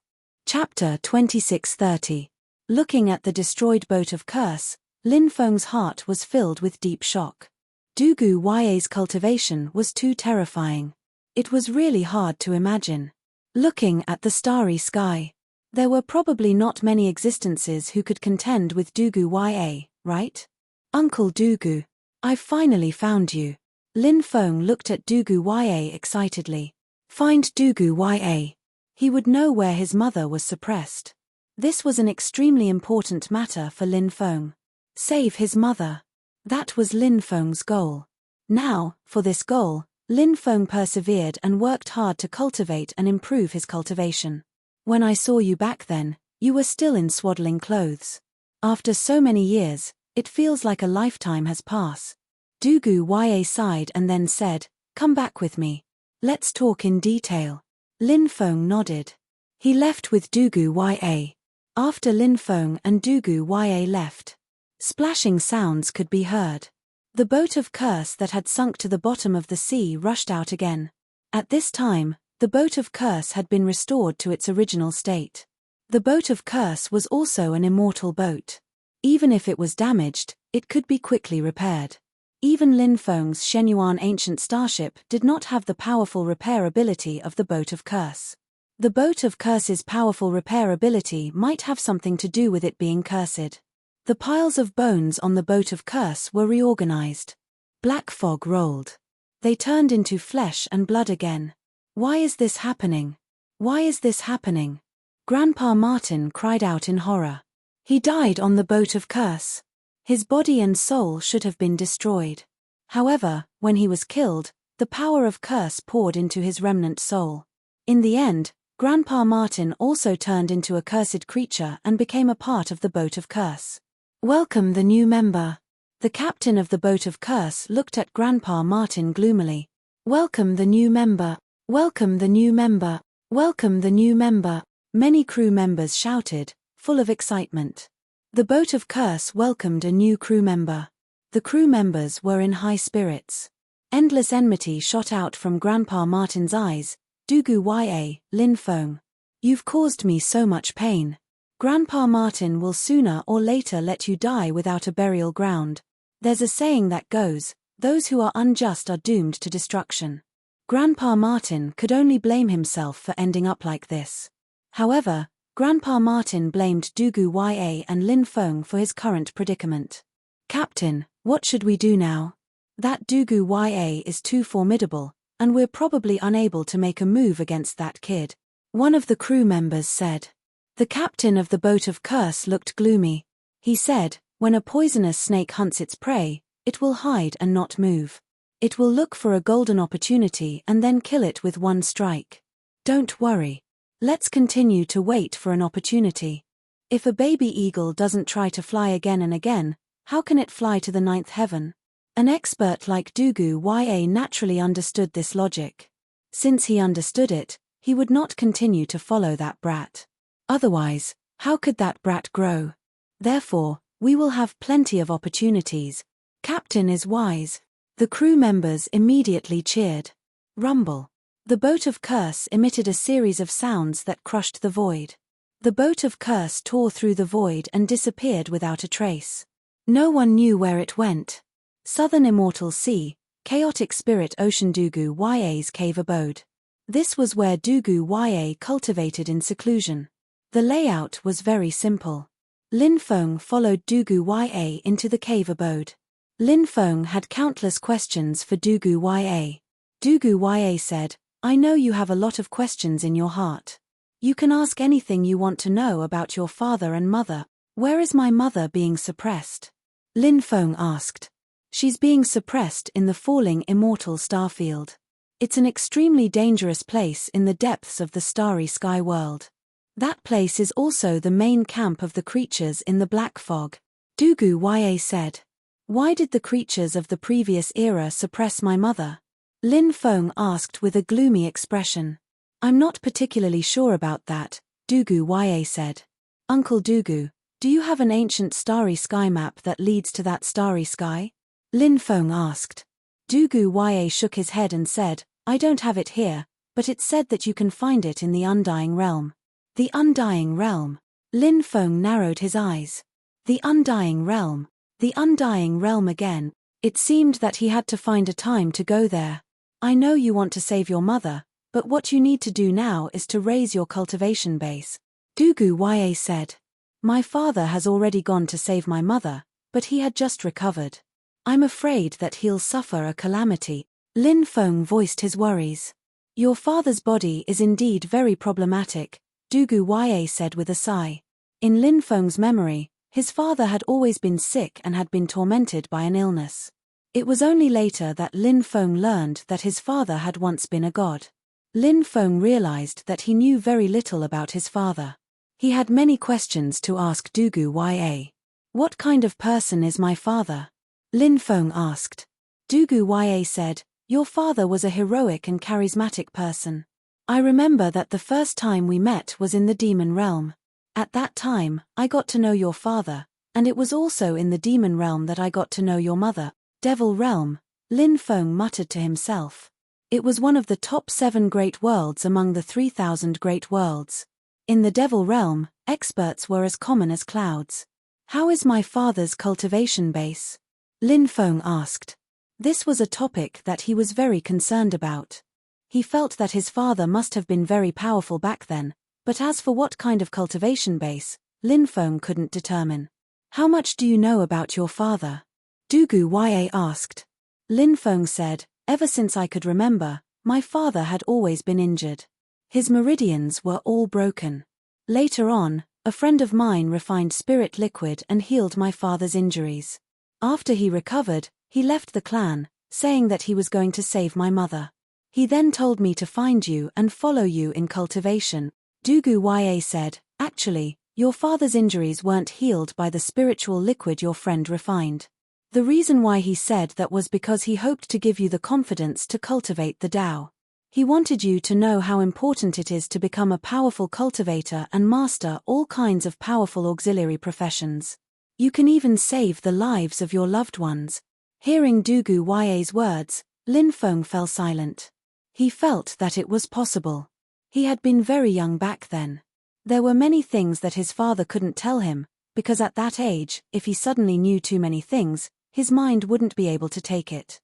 Chapter 2630. Looking at the destroyed boat of curse, Lin Feng's heart was filled with deep shock. Dugu Ya's cultivation was too terrifying. It was really hard to imagine. Looking at the starry sky, there were probably not many existences who could contend with Dugu Ya, right? Uncle Dugu, I've finally found you. Lin Feng looked at Dugu Ya excitedly. Find Dugu Ya. He would know where his mother was suppressed. This was an extremely important matter for Lin Feng. Save his mother. That was Lin Feng's goal. Now, for this goal, Lin Feng persevered and worked hard to cultivate and improve his cultivation. When I saw you back then, you were still in swaddling clothes. After so many years, it feels like a lifetime has passed. Dugu Ya sighed and then said, "Come back with me. Let's talk in detail." Lin Feng nodded. He left with Dugu Ya. After Lin Feng and Dugu Ya left, splashing sounds could be heard. The boat of curse that had sunk to the bottom of the sea rushed out again. At this time, The boat of curse had been restored to its original state. The boat of curse was also an immortal boat. Even if it was damaged, it could be quickly repaired. Even Lin Feng's Shenyuan ancient starship did not have the powerful repair ability of the boat of curse. The boat of curse's powerful repair ability might have something to do with it being cursed. The piles of bones on the boat of curse were reorganized. Black fog rolled. They turned into flesh and blood again. Why is this happening? Why is this happening? Grandpa Martin cried out in horror. He died on the boat of curse. His body and soul should have been destroyed. However, when he was killed, the power of curse poured into his remnant soul. In the end, Grandpa Martin also turned into a cursed creature and became a part of the boat of curse. Welcome the new member. The captain of the boat of curse looked at Grandpa Martin gloomily. Welcome the new member. Welcome the new member. Welcome the new member. Many crew members shouted, full of excitement. The boat of curse welcomed a new crew member. The crew members were in high spirits. Endless enmity shot out from Grandpa Martin's eyes. Dugu Ya, Lin Feng. You've caused me so much pain. Grandpa Martin will sooner or later let you die without a burial ground. There's a saying that goes, those who are unjust are doomed to destruction. Grandpa Martin could only blame himself for ending up like this. However, Grandpa Martin blamed Dugu Ya and Lin Feng for his current predicament. Captain, what should we do now? That Dugu Ya is too formidable, and we're probably unable to make a move against that kid, one of the crew members said. The captain of the boat of curse looked gloomy. He said, when a poisonous snake hunts its prey, it will hide and not move. It will look for a golden opportunity and then kill it with one strike. Don't worry. Let's continue to wait for an opportunity. If a baby eagle doesn't try to fly again and again, how can it fly to the ninth heaven? An expert like Dugu Ya naturally understood this logic. Since he understood it, he would not continue to follow that brat. Otherwise, how could that brat grow? Therefore, we will have plenty of opportunities. Captain is wise. The crew members immediately cheered. Rumble. The boat of curse emitted a series of sounds that crushed the void. The boat of curse tore through the void and disappeared without a trace. No one knew where it went. Southern Immortal Sea, Chaotic Spirit Ocean. Dugu Ya's cave abode. This was where Dugu Ya cultivated in seclusion. The layout was very simple. Lin Feng followed Dugu Ya into the cave abode. Lin Feng had countless questions for Dugu Ya. Dugu Ya said, I know you have a lot of questions in your heart. You can ask anything you want to know about your father and mother. Where is my mother being suppressed? Lin Feng asked. She's being suppressed in the falling immortal starfield. It's an extremely dangerous place in the depths of the starry sky world. That place is also the main camp of the creatures in the black fog. Dugu Ya said. Why did the creatures of the previous era suppress my mother? Lin Feng asked with a gloomy expression. I'm not particularly sure about that, Dugu Ya said. Uncle Dugu, do you have an ancient starry sky map that leads to that starry sky? Lin Feng asked. Dugu Ya shook his head and said, I don't have it here, but it's said that you can find it in the Undying Realm. The Undying Realm. Lin Feng narrowed his eyes. The Undying Realm. The Undying Realm again. It seemed that he had to find a time to go there. I know you want to save your mother, but what you need to do now is to raise your cultivation base. Dugu Ya said. My father has already gone to save my mother, but he had just recovered. I'm afraid that he'll suffer a calamity. Lin Feng voiced his worries. Your father's body is indeed very problematic, Dugu Ya said with a sigh. In Lin Feng's memory, his father had always been sick and had been tormented by an illness. It was only later that Lin Feng learned that his father had once been a god. Lin Feng realized that he knew very little about his father. He had many questions to ask Dugu Ya. What kind of person is my father? Lin Feng asked. Dugu Ya said, your father was a heroic and charismatic person. I remember that the first time we met was in the demon realm. At that time, I got to know your father, and it was also in the demon realm that I got to know your mother. Devil realm, Lin Feng muttered to himself. It was one of the top 7 great worlds among the 3,000 great worlds. In the Devil realm, experts were as common as clouds. How is my father's cultivation base? Lin Feng asked. This was a topic that he was very concerned about. He felt that his father must have been very powerful back then, but as for what kind of cultivation base, Lin Feng couldn't determine. How much do you know about your father? Dugu Ya asked. Lin Feng said, ever since I could remember, my father had always been injured. His meridians were all broken. Later on, a friend of mine refined spirit liquid and healed my father's injuries. After he recovered, he left the clan, saying that he was going to save my mother. He then told me to find you and follow you in cultivation. Dugu Ya said, actually, your father's injuries weren't healed by the spiritual liquid your friend refined. The reason why he said that was because he hoped to give you the confidence to cultivate the Tao. He wanted you to know how important it is to become a powerful cultivator and master all kinds of powerful auxiliary professions. You can even save the lives of your loved ones. Hearing Dugu Ya's words, Lin Feng fell silent. He felt that it was possible. He had been very young back then. There were many things that his father couldn't tell him, because at that age, if he suddenly knew too many things, his mind wouldn't be able to take it.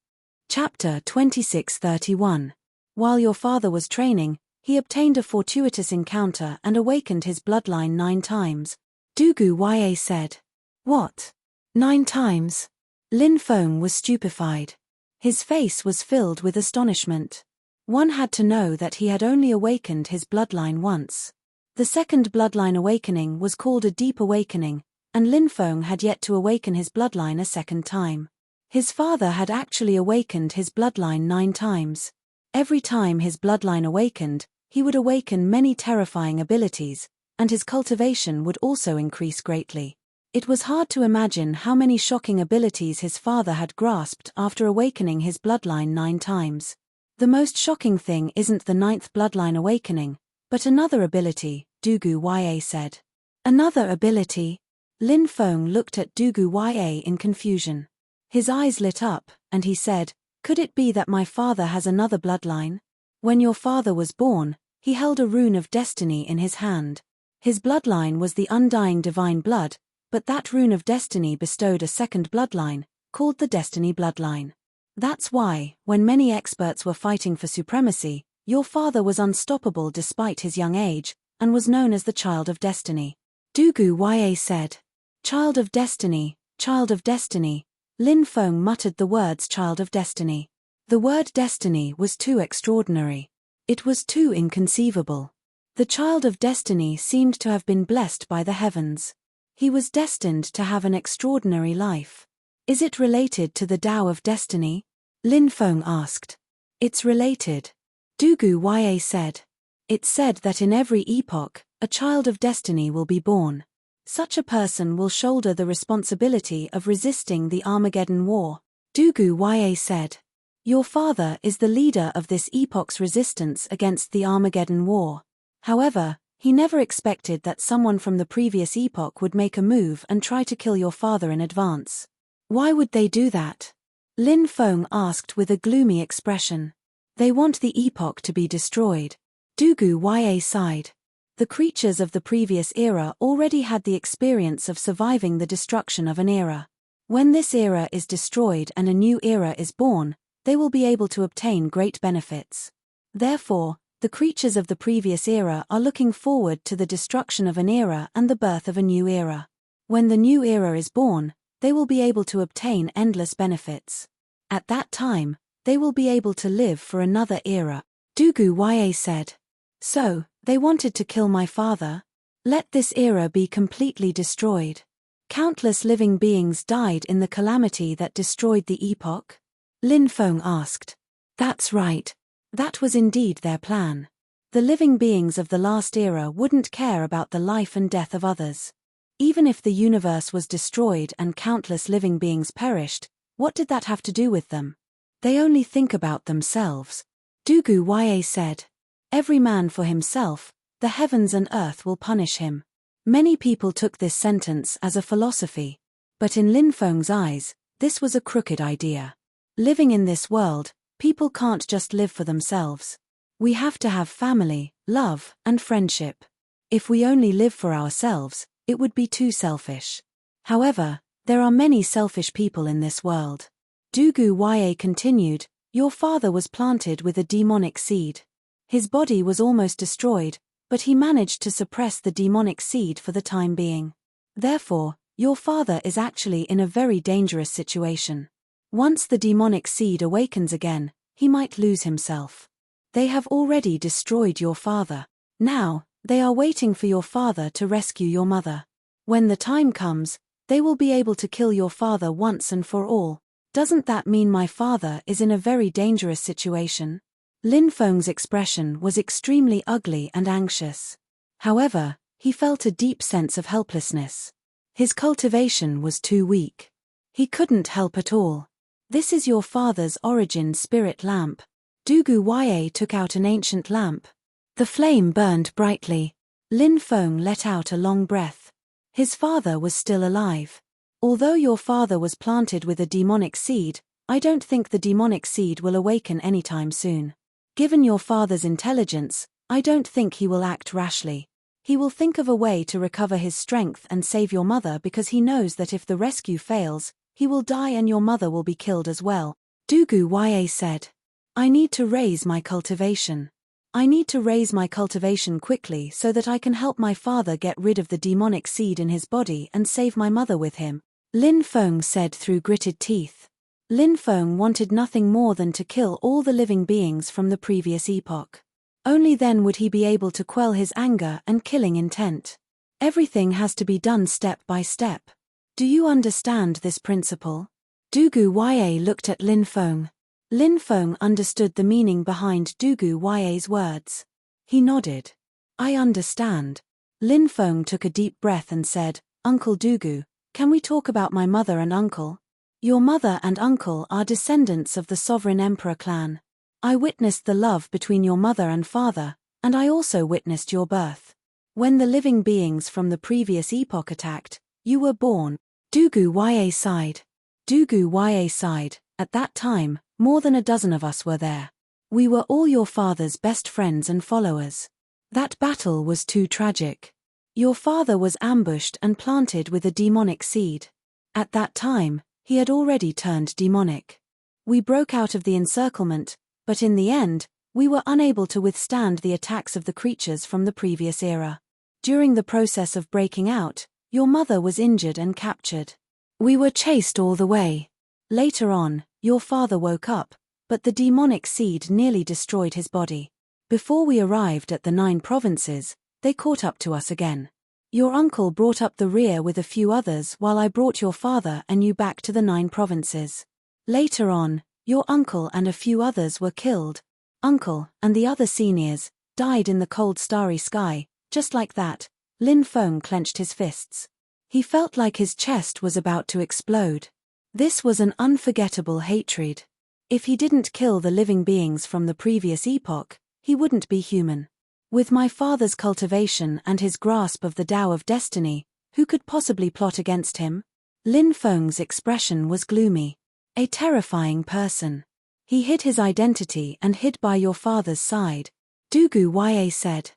Chapter 26:31. While your father was training, he obtained a fortuitous encounter and awakened his bloodline 9 times. Dugu Ya said. What? 9 times? Lin Feng was stupefied. His face was filled with astonishment. One had to know that he had only awakened his bloodline once. The second bloodline awakening was called a deep awakening, and Lin Feng had yet to awaken his bloodline a second time. His father had actually awakened his bloodline 9 times. Every time his bloodline awakened, he would awaken many terrifying abilities, and his cultivation would also increase greatly. It was hard to imagine how many shocking abilities his father had grasped after awakening his bloodline 9 times. The most shocking thing isn't the 9th bloodline awakening, but another ability, Dugu Ya said. Another ability? Lin Feng looked at Dugu Ya in confusion. His eyes lit up, and he said, could it be that my father has another bloodline? When your father was born, he held a rune of destiny in his hand. His bloodline was the undying divine blood, but that rune of destiny bestowed a second bloodline, called the destiny bloodline. That's why, when many experts were fighting for supremacy, your father was unstoppable despite his young age, and was known as the Child of Destiny. Dugu Ya said. Child of Destiny, Child of Destiny. Lin Feng muttered the words Child of Destiny. The word destiny was too extraordinary. It was too inconceivable. The Child of Destiny seemed to have been blessed by the heavens. He was destined to have an extraordinary life. Is it related to the Tao of Destiny? Lin Feng asked. It's related. Dugu Ya said. It's said that in every epoch, a child of destiny will be born. Such a person will shoulder the responsibility of resisting the Armageddon War. Dugu Ya said. Your father is the leader of this epoch's resistance against the Armageddon War. However, he never expected that someone from the previous epoch would make a move and try to kill your father in advance. Why would they do that? Lin Feng asked with a gloomy expression. They want the epoch to be destroyed. Dugu Ya sighed. The creatures of the previous era already had the experience of surviving the destruction of an era. When this era is destroyed and a new era is born, they will be able to obtain great benefits. Therefore, the creatures of the previous era are looking forward to the destruction of an era and the birth of a new era. When the new era is born, they will be able to obtain endless benefits. At that time, they will be able to live for another era. Dugu Ya said. So, they wanted to kill my father? Let this era be completely destroyed. Countless living beings died in the calamity that destroyed the epoch? Lin Feng asked. That's right. That was indeed their plan. The living beings of the last era wouldn't care about the life and death of others. Even if the universe was destroyed and countless living beings perished, what did that have to do with them? They only think about themselves. Dugu Ya said. Every man for himself, the heavens and earth will punish him. Many people took this sentence as a philosophy. But in Lin Feng's eyes, this was a crooked idea. Living in this world, People can't just live for themselves. We have to have family, love, and friendship. If we only live for ourselves, it would be too selfish. However, there are many selfish people in this world. Dugu Ya continued, your father was planted with a demonic seed. His body was almost destroyed, but he managed to suppress the demonic seed for the time being. Therefore, your father is actually in a very dangerous situation. Once the demonic seed awakens again, he might lose himself. They have already destroyed your father. Now, they are waiting for your father to rescue your mother. When the time comes, they will be able to kill your father once and for all. Doesn't that mean my father is in a very dangerous situation? Lin Feng's expression was extremely ugly and anxious. However, he felt a deep sense of helplessness. His cultivation was too weak. He couldn't help at all. This is your father's origin spirit lamp. Dugu Ya took out an ancient lamp. The flame burned brightly. Lin Feng let out a long breath. His father was still alive. Although your father was planted with a demonic seed, I don't think the demonic seed will awaken anytime soon. Given your father's intelligence, I don't think he will act rashly. He will think of a way to recover his strength and save your mother because he knows that if the rescue fails, he will die and your mother will be killed as well. Dugu Ya said. I need to raise my cultivation. I need to raise my cultivation quickly so that I can help my father get rid of the demonic seed in his body and save my mother with him, Lin Feng said through gritted teeth. Lin Feng wanted nothing more than to kill all the living beings from the previous epoch. Only then would he be able to quell his anger and killing intent. Everything has to be done step by step. Do you understand this principle? Dugu Ya looked at Lin Feng. Lin Feng understood the meaning behind Dugu Ya's words. He nodded. I understand. Lin Feng took a deep breath and said, Uncle Dugu, can we talk about my mother and uncle? Your mother and uncle are descendants of the sovereign emperor clan. I witnessed the love between your mother and father, and I also witnessed your birth. When the living beings from the previous epoch attacked, you were born. Dugu Ya sighed. Dugu Ya sighed. At that time, more than a dozen of us were there. We were all your father's best friends and followers. That battle was too tragic. Your father was ambushed and planted with a demonic seed. At that time, he had already turned demonic. We broke out of the encirclement, but in the end, we were unable to withstand the attacks of the creatures from the previous era. During the process of breaking out, your mother was injured and captured. We were chased all the way. Later on, your father woke up, but the demonic seed nearly destroyed his body. Before we arrived at the 9 provinces, they caught up to us again. Your uncle brought up the rear with a few others while I brought your father and you back to the 9 provinces. Later on, your uncle and a few others were killed. Uncle and the other seniors died in the cold starry sky, just like that. Lin Feng clenched his fists. He felt like his chest was about to explode. This was an unforgettable hatred. If he didn't kill the living beings from the previous epoch, he wouldn't be human. With my father's cultivation and his grasp of the Tao of Destiny, who could possibly plot against him? Lin Feng's expression was gloomy. A terrifying person. He hid his identity and hid by your father's side. Dugu Ya said.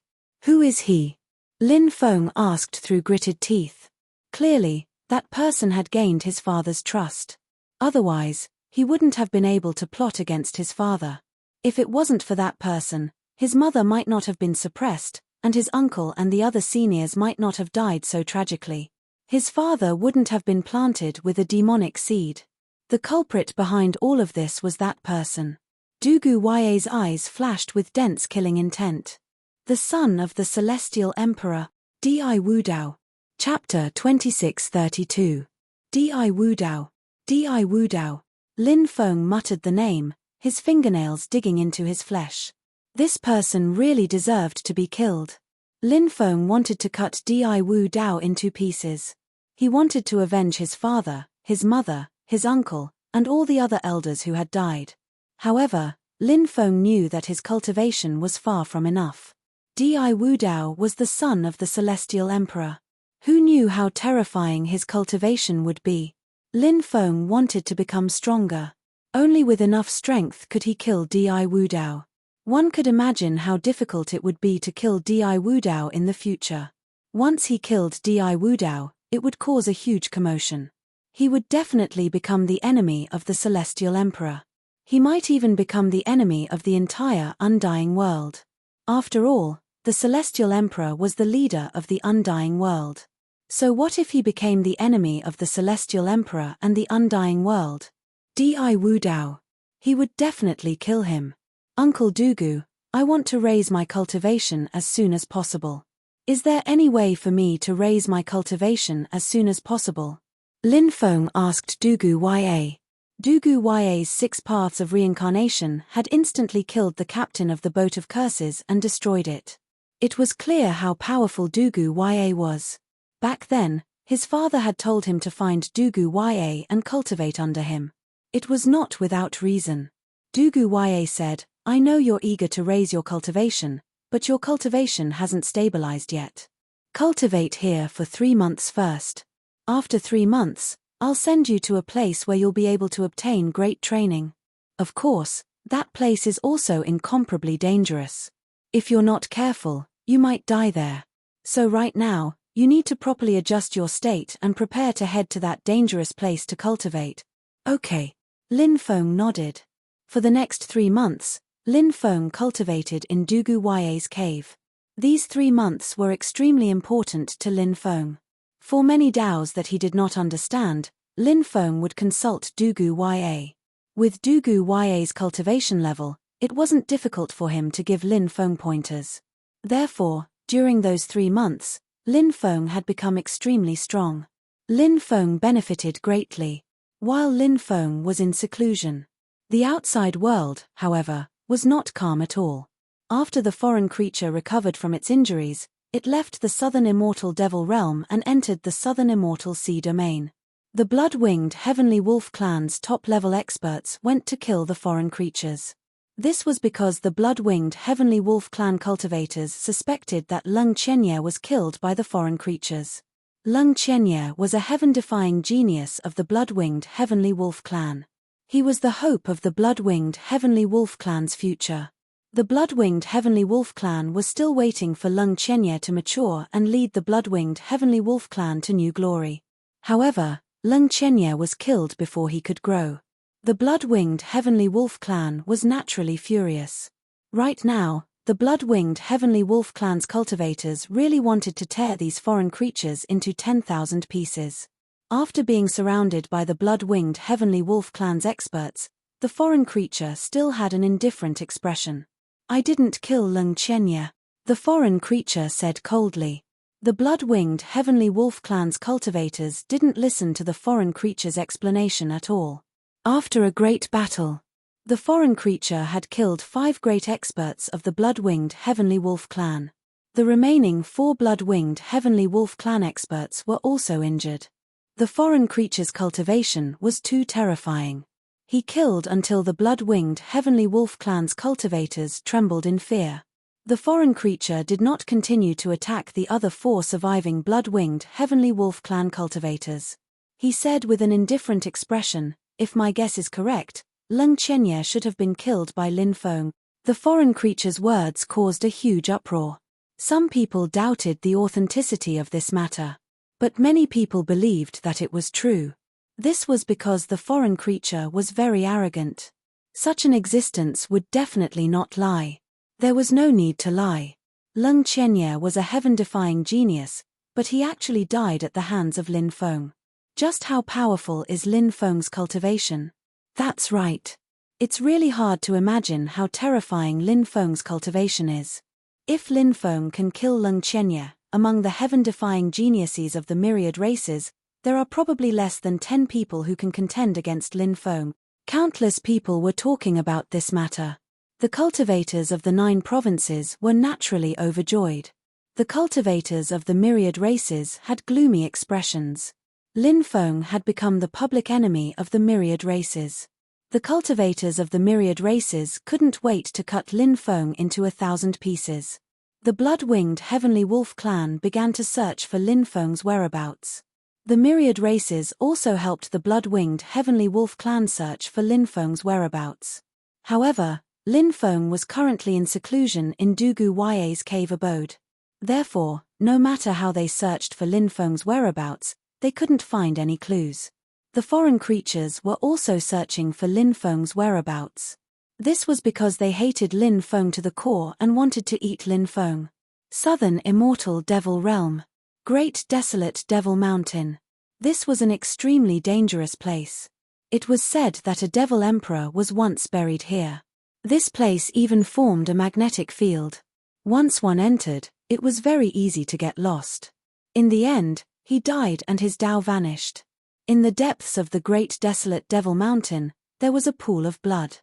Who is he? Lin Feng asked through gritted teeth. Clearly, that person had gained his father's trust. Otherwise, he wouldn't have been able to plot against his father. If it wasn't for that person, his mother might not have been suppressed, and his uncle and the other seniors might not have died so tragically. His father wouldn't have been planted with a demonic seed. The culprit behind all of this was that person. Dugu Ya's eyes flashed with dense killing intent. The son of the celestial emperor, Di Wudao. Chapter 2632. Di Wudao. Di Wudao. Lin Feng muttered the name, his fingernails digging into his flesh. This person really deserved to be killed. Lin Feng wanted to cut Di Wudao into pieces. He wanted to avenge his father, his mother, his uncle, and all the other elders who had died. However, Lin Feng knew that his cultivation was far from enough. Di Wudao was the son of the celestial emperor. Who knew how terrifying his cultivation would be? Lin Feng wanted to become stronger. Only with enough strength could he kill Di Wudao. One could imagine how difficult it would be to kill Di Wudao in the future. Once he killed Di Wudao, it would cause a huge commotion. He would definitely become the enemy of the Celestial Emperor. He might even become the enemy of the entire undying world. After all, the Celestial Emperor was the leader of the undying world. So what if he became the enemy of the Celestial Emperor and the undying world? Di Wudao. He would definitely kill him. Uncle Dugu, I want to raise my cultivation as soon as possible. Is there any way for me to raise my cultivation as soon as possible? Lin Feng asked Dugu Ya. Dugu Ya's 6 paths of reincarnation had instantly killed the captain of the boat of curses and destroyed it. It was clear how powerful Dugu Ya was. Back then, his father had told him to find Dugu Ya and cultivate under him. It was not without reason. Dugu Ya said, I know you're eager to raise your cultivation, but your cultivation hasn't stabilized yet. Cultivate here for 3 months first. After 3 months, I'll send you to a place where you'll be able to obtain great training. Of course, that place is also incomparably dangerous. If you're not careful, you might die there. So right now, you need to properly adjust your state and prepare to head to that dangerous place to cultivate. Okay. Lin Feng nodded. For the next 3 months, Lin Feng cultivated in Dugu Ya's cave. These 3 months were extremely important to Lin Feng. For many Daos that he did not understand, Lin Feng would consult Dugu Ya. With Dugu Ya's cultivation level, it wasn't difficult for him to give Lin Feng pointers. Therefore, during those 3 months, Lin Feng had become extremely strong. Lin Feng benefited greatly. While Lin Feng was in seclusion. The outside world, however, was not calm at all. After the foreign creature recovered from its injuries, it left the Southern Immortal Devil Realm and entered the Southern Immortal Sea Domain. The blood-winged Heavenly Wolf Clan's top-level experts went to kill the foreign creatures. This was because the blood-winged Heavenly Wolf Clan cultivators suspected that Lung Chenye was killed by the foreign creatures. Lung Chenye was a heaven-defying genius of the blood-winged Heavenly Wolf Clan. He was the hope of the blood-winged Heavenly Wolf Clan's future. The blood-winged Heavenly Wolf Clan was still waiting for Lung Chenye to mature and lead the blood-winged Heavenly Wolf Clan to new glory. However, Lung Chenye was killed before he could grow. The blood-winged Heavenly Wolf Clan was naturally furious. Right now, the blood-winged Heavenly Wolf Clan's cultivators really wanted to tear these foreign creatures into 10,000 pieces. After being surrounded by the blood-winged Heavenly Wolf Clan's experts, the foreign creature still had an indifferent expression. I didn't kill Lung Chenye, the foreign creature said coldly. The blood-winged Heavenly Wolf Clan's cultivators didn't listen to the foreign creature's explanation at all. After a great battle, the foreign creature had killed 5 great experts of the blood-winged Heavenly Wolf Clan. The remaining 4 blood-winged Heavenly Wolf Clan experts were also injured. The foreign creature's cultivation was too terrifying. He killed until the blood-winged Heavenly Wolf Clan's cultivators trembled in fear. The foreign creature did not continue to attack the other 4 surviving blood-winged Heavenly Wolf Clan cultivators. He said with an indifferent expression, if my guess is correct, Lung Chenye should have been killed by Lin Feng. The foreign creature's words caused a huge uproar. Some people doubted the authenticity of this matter. But many people believed that it was true. This was because the foreign creature was very arrogant. Such an existence would definitely not lie. There was no need to lie. Lung Chenye was a heaven-defying genius, but he actually died at the hands of Lin Feng. Just how powerful is Lin Feng's cultivation? That's right. It's really hard to imagine how terrifying Lin Feng's cultivation is. If Lin Feng can kill Lung Chenye, among the heaven-defying geniuses of the myriad races, there are probably less than 10 people who can contend against Lin Feng. Countless people were talking about this matter. The cultivators of the 9 provinces were naturally overjoyed. The cultivators of the myriad races had gloomy expressions. Lin Feng had become the public enemy of the myriad races. The cultivators of the myriad races couldn't wait to cut Lin Feng into 1,000 pieces. The blood-winged Heavenly Wolf Clan began to search for Lin Feng's whereabouts. The myriad races also helped the blood-winged Heavenly Wolf clan search for Lin Feng's whereabouts. However, Lin Feng was currently in seclusion in Dugu Ya's cave abode. Therefore, no matter how they searched for Lin Feng's whereabouts, they couldn't find any clues. The foreign creatures were also searching for Lin Feng's whereabouts. This was because they hated Lin Feng to the core and wanted to eat Lin Feng. Southern Immortal Devil Realm. Great Desolate Devil Mountain. This was an extremely dangerous place. It was said that a devil emperor was once buried here. This place even formed a magnetic field. Once one entered, it was very easy to get lost. In the end, he died and his Tao vanished. In the depths of the Great Desolate Devil Mountain, there was a pool of blood.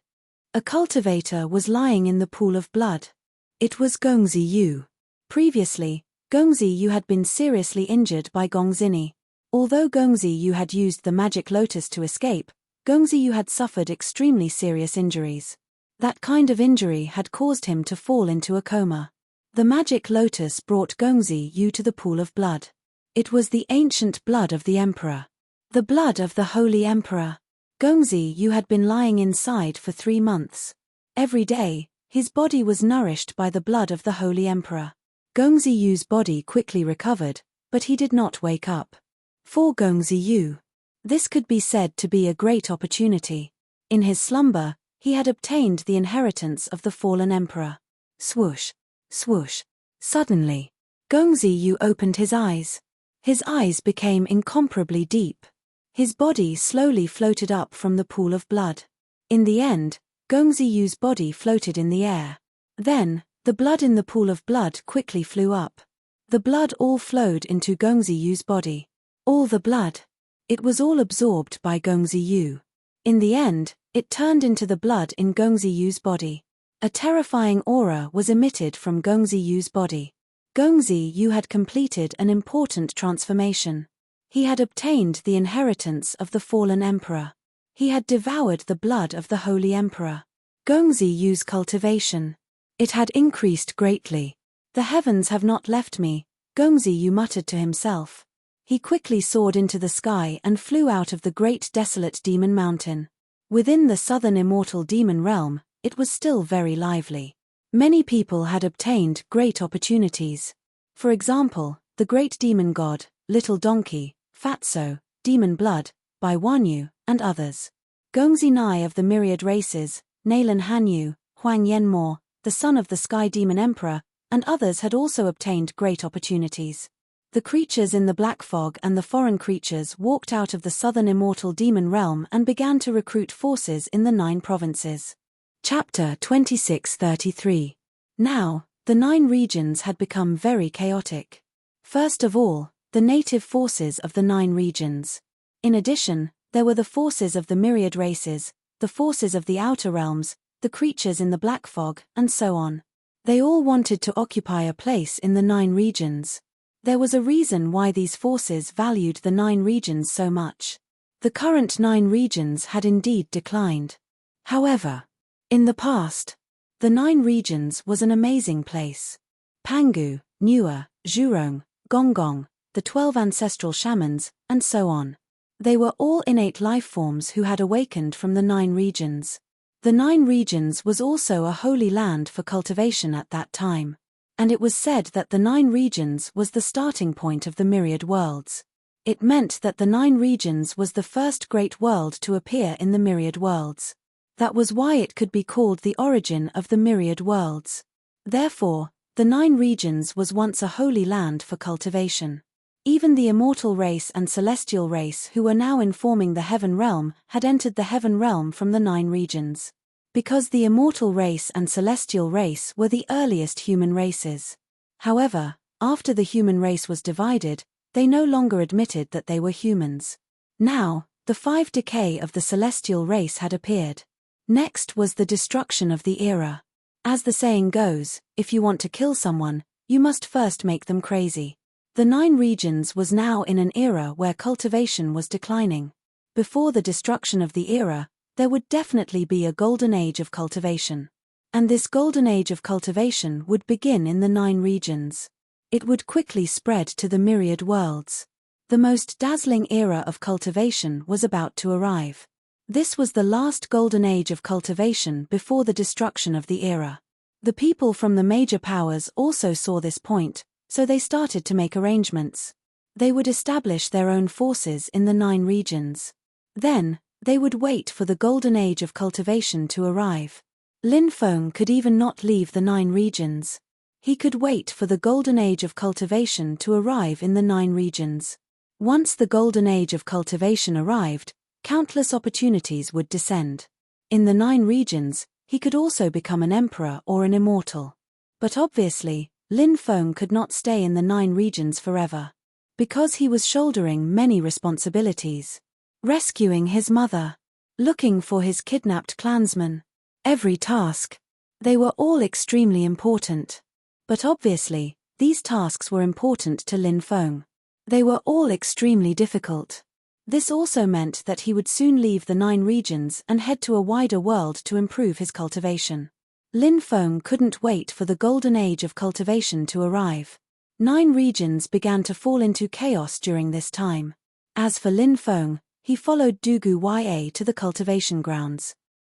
A cultivator was lying in the pool of blood. It was Gongzi Yu. Previously, Gongzi Yu had been seriously injured by Gongzini. Although Gongzi Yu had used the magic lotus to escape, Gongzi Yu had suffered extremely serious injuries. That kind of injury had caused him to fall into a coma. The magic lotus brought Gongzi Yu to the pool of blood. It was the ancient blood of the emperor. The blood of the holy emperor. Gongzi Yu had been lying inside for 3 months. Every day, his body was nourished by the blood of the holy emperor. Gongzi Yu's body quickly recovered, but he did not wake up. For Gongzi Yu, this could be said to be a great opportunity. In his slumber, he had obtained the inheritance of the fallen emperor. Swoosh, swoosh. Suddenly, Gongzi Yu opened his eyes. His eyes became incomparably deep. His body slowly floated up from the pool of blood. In the end, Gongzi Yu's body floated in the air. Then, the blood in the pool of blood quickly flew up. The blood all flowed into Gongzi Yu's body. All the blood. It was all absorbed by Gongzi Yu. In the end, it turned into the blood in Gongzi Yu's body. A terrifying aura was emitted from Gongzi Yu's body. Gongzi Yu had completed an important transformation. He had obtained the inheritance of the fallen emperor. He had devoured the blood of the holy emperor. Gongzi Yu's cultivation. It had increased greatly. The heavens have not left me, Gongzi Yu muttered to himself. He quickly soared into the sky and flew out of the great desolate demon mountain. Within the southern immortal demon realm, it was still very lively. Many people had obtained great opportunities. For example, the great demon god, Little Donkey, Fatso, Demon Blood, Bai Wanyu, and others. Gongzi Nai of the myriad races, Nalan Hanyu, Huang Yanmo, the son of the Sky Demon Emperor, and others had also obtained great opportunities. The creatures in the Black Fog and the foreign creatures walked out of the southern immortal demon realm and began to recruit forces in the 9 provinces. Chapter 26:33. Now, the 9 regions had become very chaotic. First of all, the native forces of the 9 regions. In addition, there were the forces of the myriad races, the forces of the outer realms, the creatures in the Black Fog, and so on. They all wanted to occupy a place in the 9 regions. There was a reason why these forces valued the 9 regions so much. The current 9 regions had indeed declined. However, in the past, the 9 regions was an amazing place. Pangu, Nuer, Zhurong, Gonggong, the 12 ancestral shamans, and so on. They were all innate life forms who had awakened from the 9 regions. The 9 regions was also a holy land for cultivation at that time. And it was said that the 9 regions was the starting point of the myriad worlds. It meant that the 9 regions was the first great world to appear in the myriad worlds. That was why it could be called the origin of the myriad worlds. Therefore, the 9 regions was once a holy land for cultivation. Even the immortal race and celestial race who were now informing the heaven realm had entered the heaven realm from the 9 regions. Because the immortal race and celestial race were the earliest human races. However, after the human race was divided, they no longer admitted that they were humans. Now, the 5 decay of the celestial race had appeared. Next was the destruction of the era. As the saying goes, if you want to kill someone, you must first make them crazy. The 9 regions was now in an era where cultivation was declining. Before the destruction of the era, there would definitely be a golden age of cultivation. And this golden age of cultivation would begin in the 9 regions. It would quickly spread to the myriad worlds. The most dazzling era of cultivation was about to arrive. This was the last golden age of cultivation before the destruction of the era. The people from the major powers also saw this point, so they started to make arrangements. They would establish their own forces in the 9 regions. Then, they would wait for the golden age of cultivation to arrive. Lin Feng could even not leave the 9 regions. He could wait for the golden age of cultivation to arrive in the 9 regions. Once the golden age of cultivation arrived, countless opportunities would descend. In the 9 regions, he could also become an emperor or an immortal. But obviously, Lin Feng could not stay in the 9 regions forever. Because he was shouldering many responsibilities. Rescuing his mother. Looking for his kidnapped clansmen. Every task. They were all extremely important. But obviously, these tasks were important to Lin Feng. They were all extremely difficult. This also meant that he would soon leave the 9 regions and head to a wider world to improve his cultivation. Lin Feng couldn't wait for the golden age of cultivation to arrive. 9 regions began to fall into chaos during this time. As for Lin Feng, he followed Dugu Ya to the cultivation grounds.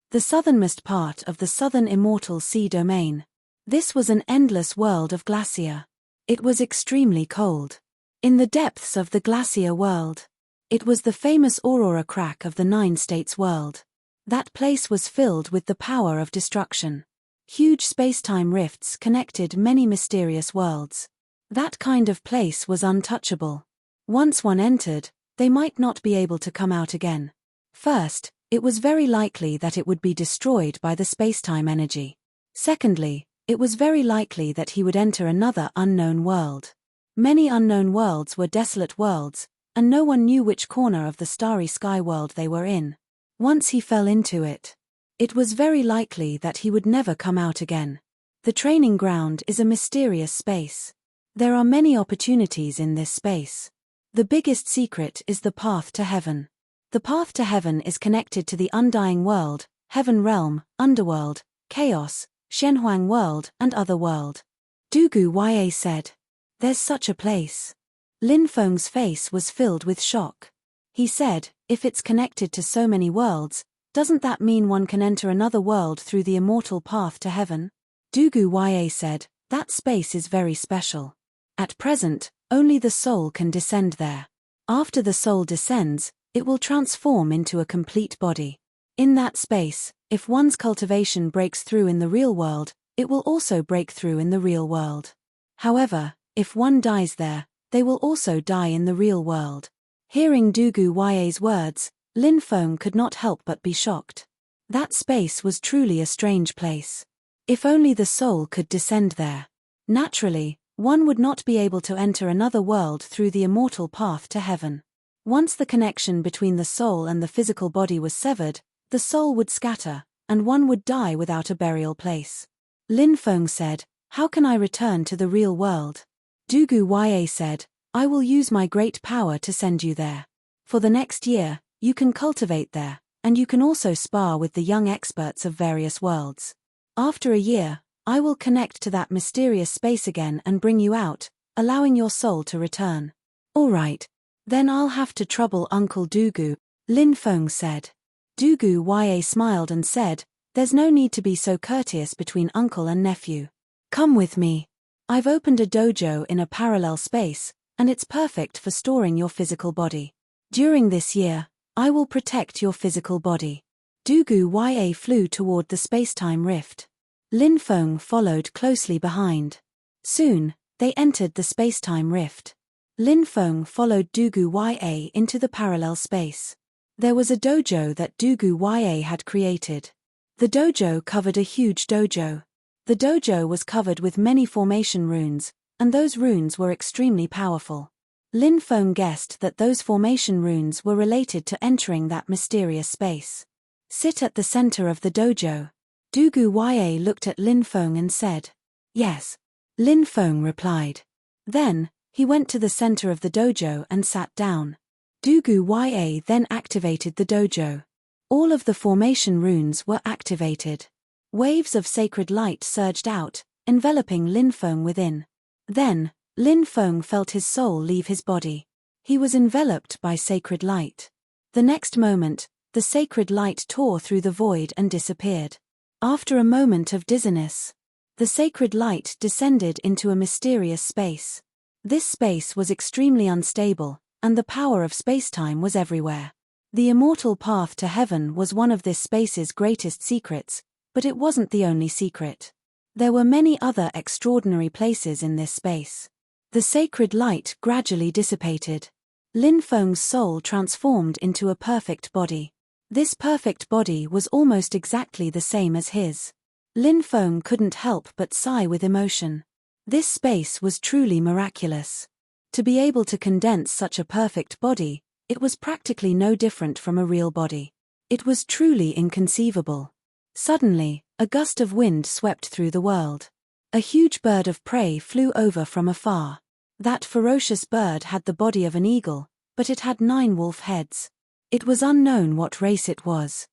The southernmost part of the southern immortal sea domain. This was an endless world of glacier. It was extremely cold. In the depths of the glacier world. It was the famous Aurora crack of the 9 states world. That place was filled with the power of destruction. Huge space-time rifts connected many mysterious worlds. That kind of place was untouchable. Once one entered, they might not be able to come out again. First, it was very likely that it would be destroyed by the space-time energy. Secondly, it was very likely that he would enter another unknown world. Many unknown worlds were desolate worlds, and no one knew which corner of the starry sky world they were in. Once he fell into it, it was very likely that he would never come out again. The training ground is a mysterious space. There are many opportunities in this space. The biggest secret is the path to heaven. The path to heaven is connected to the undying world, heaven realm, underworld, chaos, Shenhuang world and other world. Dugu Ya said. There's such a place. Lin Feng's face was filled with shock. He said, if it's connected to so many worlds, doesn't that mean one can enter another world through the immortal path to heaven? Dugu Ya said, that space is very special. At present, only the soul can descend there. After the soul descends, it will transform into a complete body. In that space, if one's cultivation breaks through in the real world, it will also break through in the real world. However, if one dies there, they will also die in the real world. Hearing Dugu Ya's words, Lin Feng could not help but be shocked. That space was truly a strange place. If only the soul could descend there. Naturally, one would not be able to enter another world through the immortal path to heaven. Once the connection between the soul and the physical body was severed, the soul would scatter, and one would die without a burial place. Lin Feng said, how can I return to the real world? Dugu Ya said, I will use my great power to send you there. For the next year, you can cultivate there, and you can also spar with the young experts of various worlds. After a year, I will connect to that mysterious space again and bring you out, allowing your soul to return. All right. Then I'll have to trouble Uncle Dugu, Lin Feng said. Dugu Ya smiled and said, there's no need to be so courteous between uncle and nephew. Come with me. I've opened a dojo in a parallel space, and it's perfect for storing your physical body. During this year, I will protect your physical body. Dugu Ya flew toward the space-time rift. Lin Feng followed closely behind. Soon, they entered the space-time rift. Lin Feng followed Dugu Ya into the parallel space. There was a dojo that Dugu Ya had created. The dojo covered a huge dojo. The dojo was covered with many formation runes, and those runes were extremely powerful. Lin Feng guessed that those formation runes were related to entering that mysterious space. Sit at the center of the dojo. Dugu Ya looked at Lin Feng and said, yes. Lin Feng replied. Then, he went to the center of the dojo and sat down. Dugu Ya then activated the dojo. All of the formation runes were activated. Waves of sacred light surged out, enveloping Lin Feng within. Then, Lin Feng felt his soul leave his body. He was enveloped by sacred light. The next moment, the sacred light tore through the void and disappeared. After a moment of dizziness, the sacred light descended into a mysterious space. This space was extremely unstable, and the power of spacetime was everywhere. The immortal path to heaven was one of this space's greatest secrets, but it wasn't the only secret. There were many other extraordinary places in this space. The sacred light gradually dissipated. Lin Feng's soul transformed into a perfect body. This perfect body was almost exactly the same as his. Lin Feng couldn't help but sigh with emotion. This space was truly miraculous. To be able to condense such a perfect body, it was practically no different from a real body. It was truly inconceivable. Suddenly, a gust of wind swept through the world. A huge bird of prey flew over from afar. That ferocious bird had the body of an eagle, but it had 9 wolf heads. It was unknown what race it was.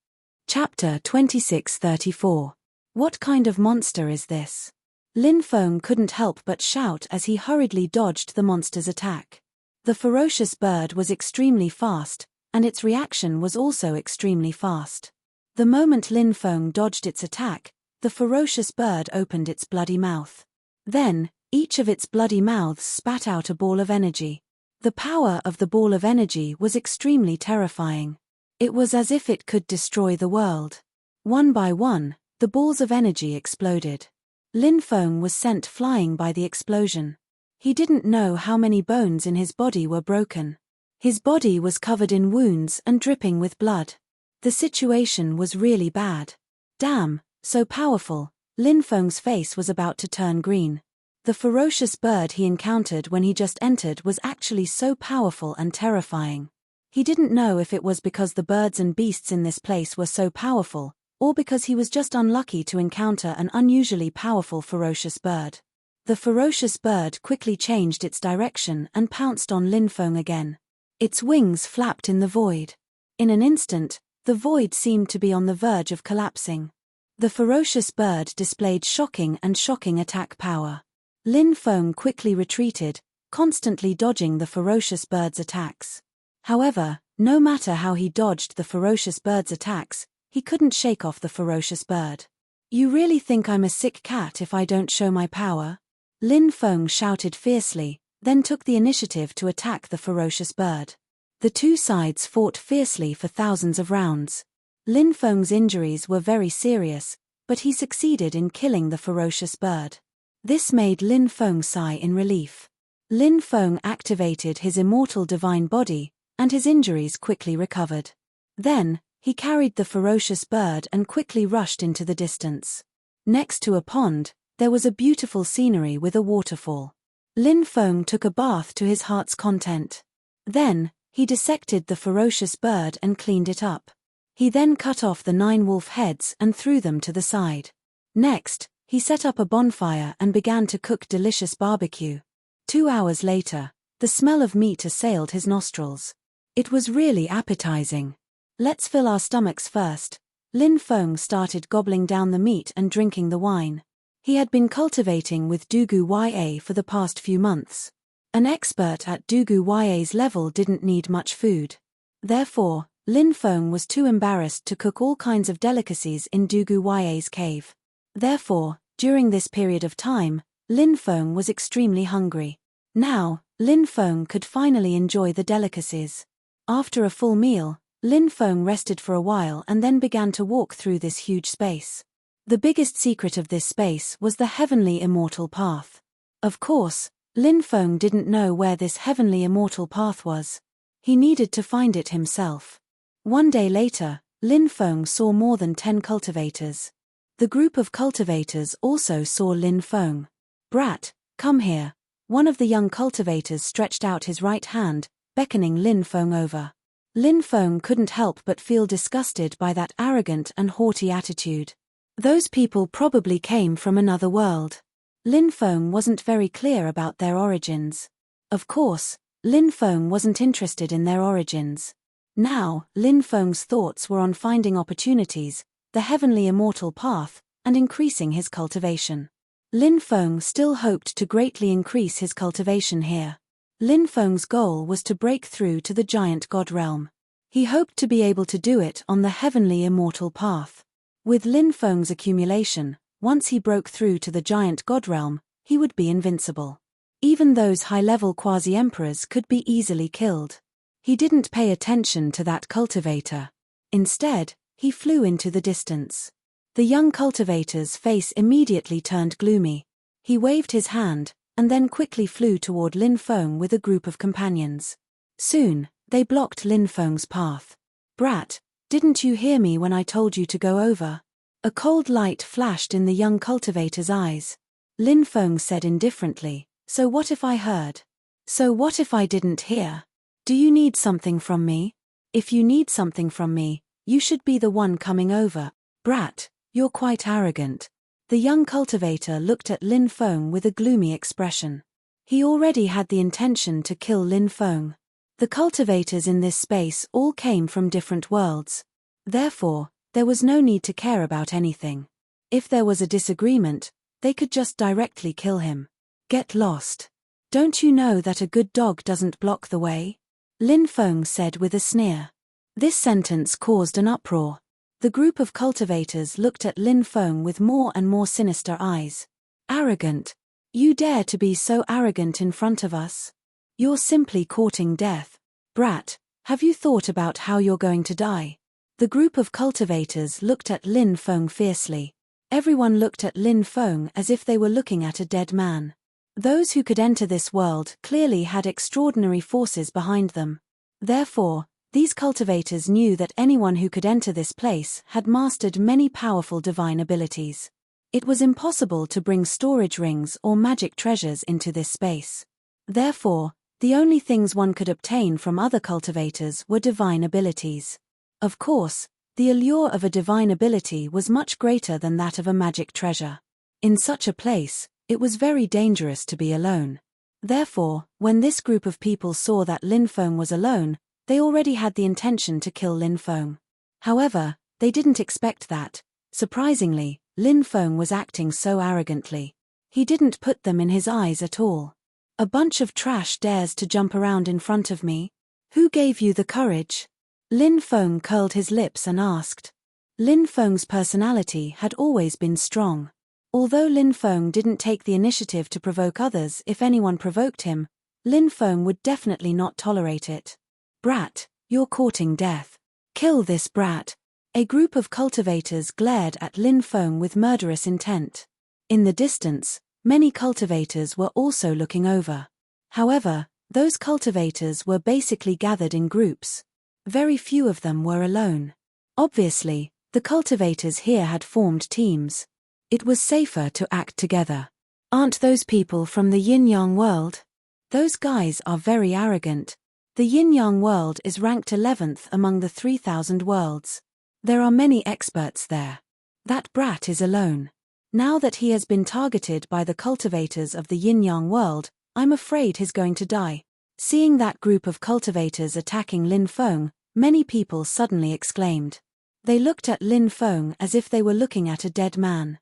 Chapter 26:34. What kind of monster is this? Lin Feng couldn't help but shout as he hurriedly dodged the monster's attack. The ferocious bird was extremely fast, and its reaction was also extremely fast. The moment Lin Feng dodged its attack, the ferocious bird opened its bloody mouth. Then, each of its bloody mouths spat out a ball of energy. The power of the ball of energy was extremely terrifying. It was as if it could destroy the world. One by one, the balls of energy exploded. Lin Feng was sent flying by the explosion. He didn't know how many bones in his body were broken. His body was covered in wounds and dripping with blood. The situation was really bad. Damn, so powerful. Lin Feng's face was about to turn green. The ferocious bird he encountered when he just entered was actually so powerful and terrifying. He didn't know if it was because the birds and beasts in this place were so powerful, or because he was just unlucky to encounter an unusually powerful ferocious bird. The ferocious bird quickly changed its direction and pounced on Lin Feng again. Its wings flapped in the void. In an instant, the void seemed to be on the verge of collapsing. The ferocious bird displayed shocking attack power. Lin Feng quickly retreated, constantly dodging the ferocious bird's attacks. However, no matter how he dodged the ferocious bird's attacks, he couldn't shake off the ferocious bird. "You really think I'm a sick cat if I don't show my power?" Lin Feng shouted fiercely, then took the initiative to attack the ferocious bird. The two sides fought fiercely for thousands of rounds. Lin Feng's injuries were very serious, but he succeeded in killing the ferocious bird. This made Lin Feng sigh in relief. Lin Feng activated his immortal divine body, and his injuries quickly recovered. Then, he carried the ferocious bird and quickly rushed into the distance. Next to a pond, there was a beautiful scenery with a waterfall. Lin Feng took a bath to his heart's content. Then, he dissected the ferocious bird and cleaned it up. He then cut off the 9 wolf heads and threw them to the side. Next, he set up a bonfire and began to cook delicious barbecue. 2 hours later, the smell of meat assailed his nostrils. It was really appetizing. "Let's fill our stomachs first." Lin Feng started gobbling down the meat and drinking the wine. He had been cultivating with Dugu Ya for the past few months. An expert at Dugu Ya's level didn't need much food. Therefore, Lin Feng was too embarrassed to cook all kinds of delicacies in Dugu Ya's cave. Therefore, during this period of time, Lin Feng was extremely hungry. Now, Lin Feng could finally enjoy the delicacies. After a full meal, Lin Feng rested for a while and then began to walk through this huge space. The biggest secret of this space was the heavenly immortal path. Of course, Lin Feng didn't know where this heavenly immortal path was. He needed to find it himself. One day later, Lin Feng saw more than 10 cultivators. The group of cultivators also saw Lin Feng. "Brat, come here." One of the young cultivators stretched out his right hand, beckoning Lin Feng over. Lin Feng couldn't help but feel disgusted by that arrogant and haughty attitude. Those people probably came from another world. Lin Feng wasn't very clear about their origins. Of course, Lin Feng wasn't interested in their origins. Now, Lin Feng's thoughts were on finding opportunities, the heavenly immortal path, and increasing his cultivation. Lin Feng still hoped to greatly increase his cultivation here. Lin Feng's goal was to break through to the giant god realm. He hoped to be able to do it on the heavenly immortal path. With Lin Feng's accumulation, once he broke through to the giant god realm, he would be invincible. Even those high-level quasi-emperors could be easily killed. He didn't pay attention to that cultivator. Instead, he flew into the distance. The young cultivator's face immediately turned gloomy. He waved his hand, and then quickly flew toward Lin Feng with a group of companions. Soon, they blocked Lin Feng's path. "Brat, didn't you hear me when I told you to go over?" A cold light flashed in the young cultivator's eyes. Lin Feng said indifferently, "So what if I heard? So what if I didn't hear? Do you need something from me? If you need something from me, you should be the one coming over. Brat, you're quite arrogant." The young cultivator looked at Lin Feng with a gloomy expression. He already had the intention to kill Lin Feng. The cultivators in this space all came from different worlds. Therefore, there was no need to care about anything. If there was a disagreement, they could just directly kill him. "Get lost. Don't you know that a good dog doesn't block the way?" Lin Feng said with a sneer. This sentence caused an uproar. The group of cultivators looked at Lin Feng with more and more sinister eyes. "Arrogant. You dare to be so arrogant in front of us? You're simply courting death. Brat, have you thought about how you're going to die?" The group of cultivators looked at Lin Feng fiercely. Everyone looked at Lin Feng as if they were looking at a dead man. Those who could enter this world clearly had extraordinary forces behind them. Therefore, these cultivators knew that anyone who could enter this place had mastered many powerful divine abilities. It was impossible to bring storage rings or magic treasures into this space. Therefore, the only things one could obtain from other cultivators were divine abilities. Of course, the allure of a divine ability was much greater than that of a magic treasure. In such a place, it was very dangerous to be alone. Therefore, when this group of people saw that Lin Feng was alone, they already had the intention to kill Lin Feng. However, they didn't expect that. Surprisingly, Lin Feng was acting so arrogantly. He didn't put them in his eyes at all. "A bunch of trash dares to jump around in front of me? Who gave you the courage?" Lin Feng curled his lips and asked. Lin Feng's personality had always been strong. Although Lin Feng didn't take the initiative to provoke others if anyone provoked him, Lin Feng would definitely not tolerate it. "Brat, you're courting death. Kill this brat." A group of cultivators glared at Lin Feng with murderous intent. In the distance, many cultivators were also looking over. However, those cultivators were basically gathered in groups. Very few of them were alone. Obviously, the cultivators here had formed teams. It was safer to act together. "Aren't those people from the yin-yang world? Those guys are very arrogant. The yin-yang world is ranked 11th among the 3,000 worlds. There are many experts there. That brat is alone. Now that he has been targeted by the cultivators of the yin-yang world, I'm afraid he's going to die." Seeing that group of cultivators attacking Lin Feng, many people suddenly exclaimed. They looked at Lin Feng as if they were looking at a dead man.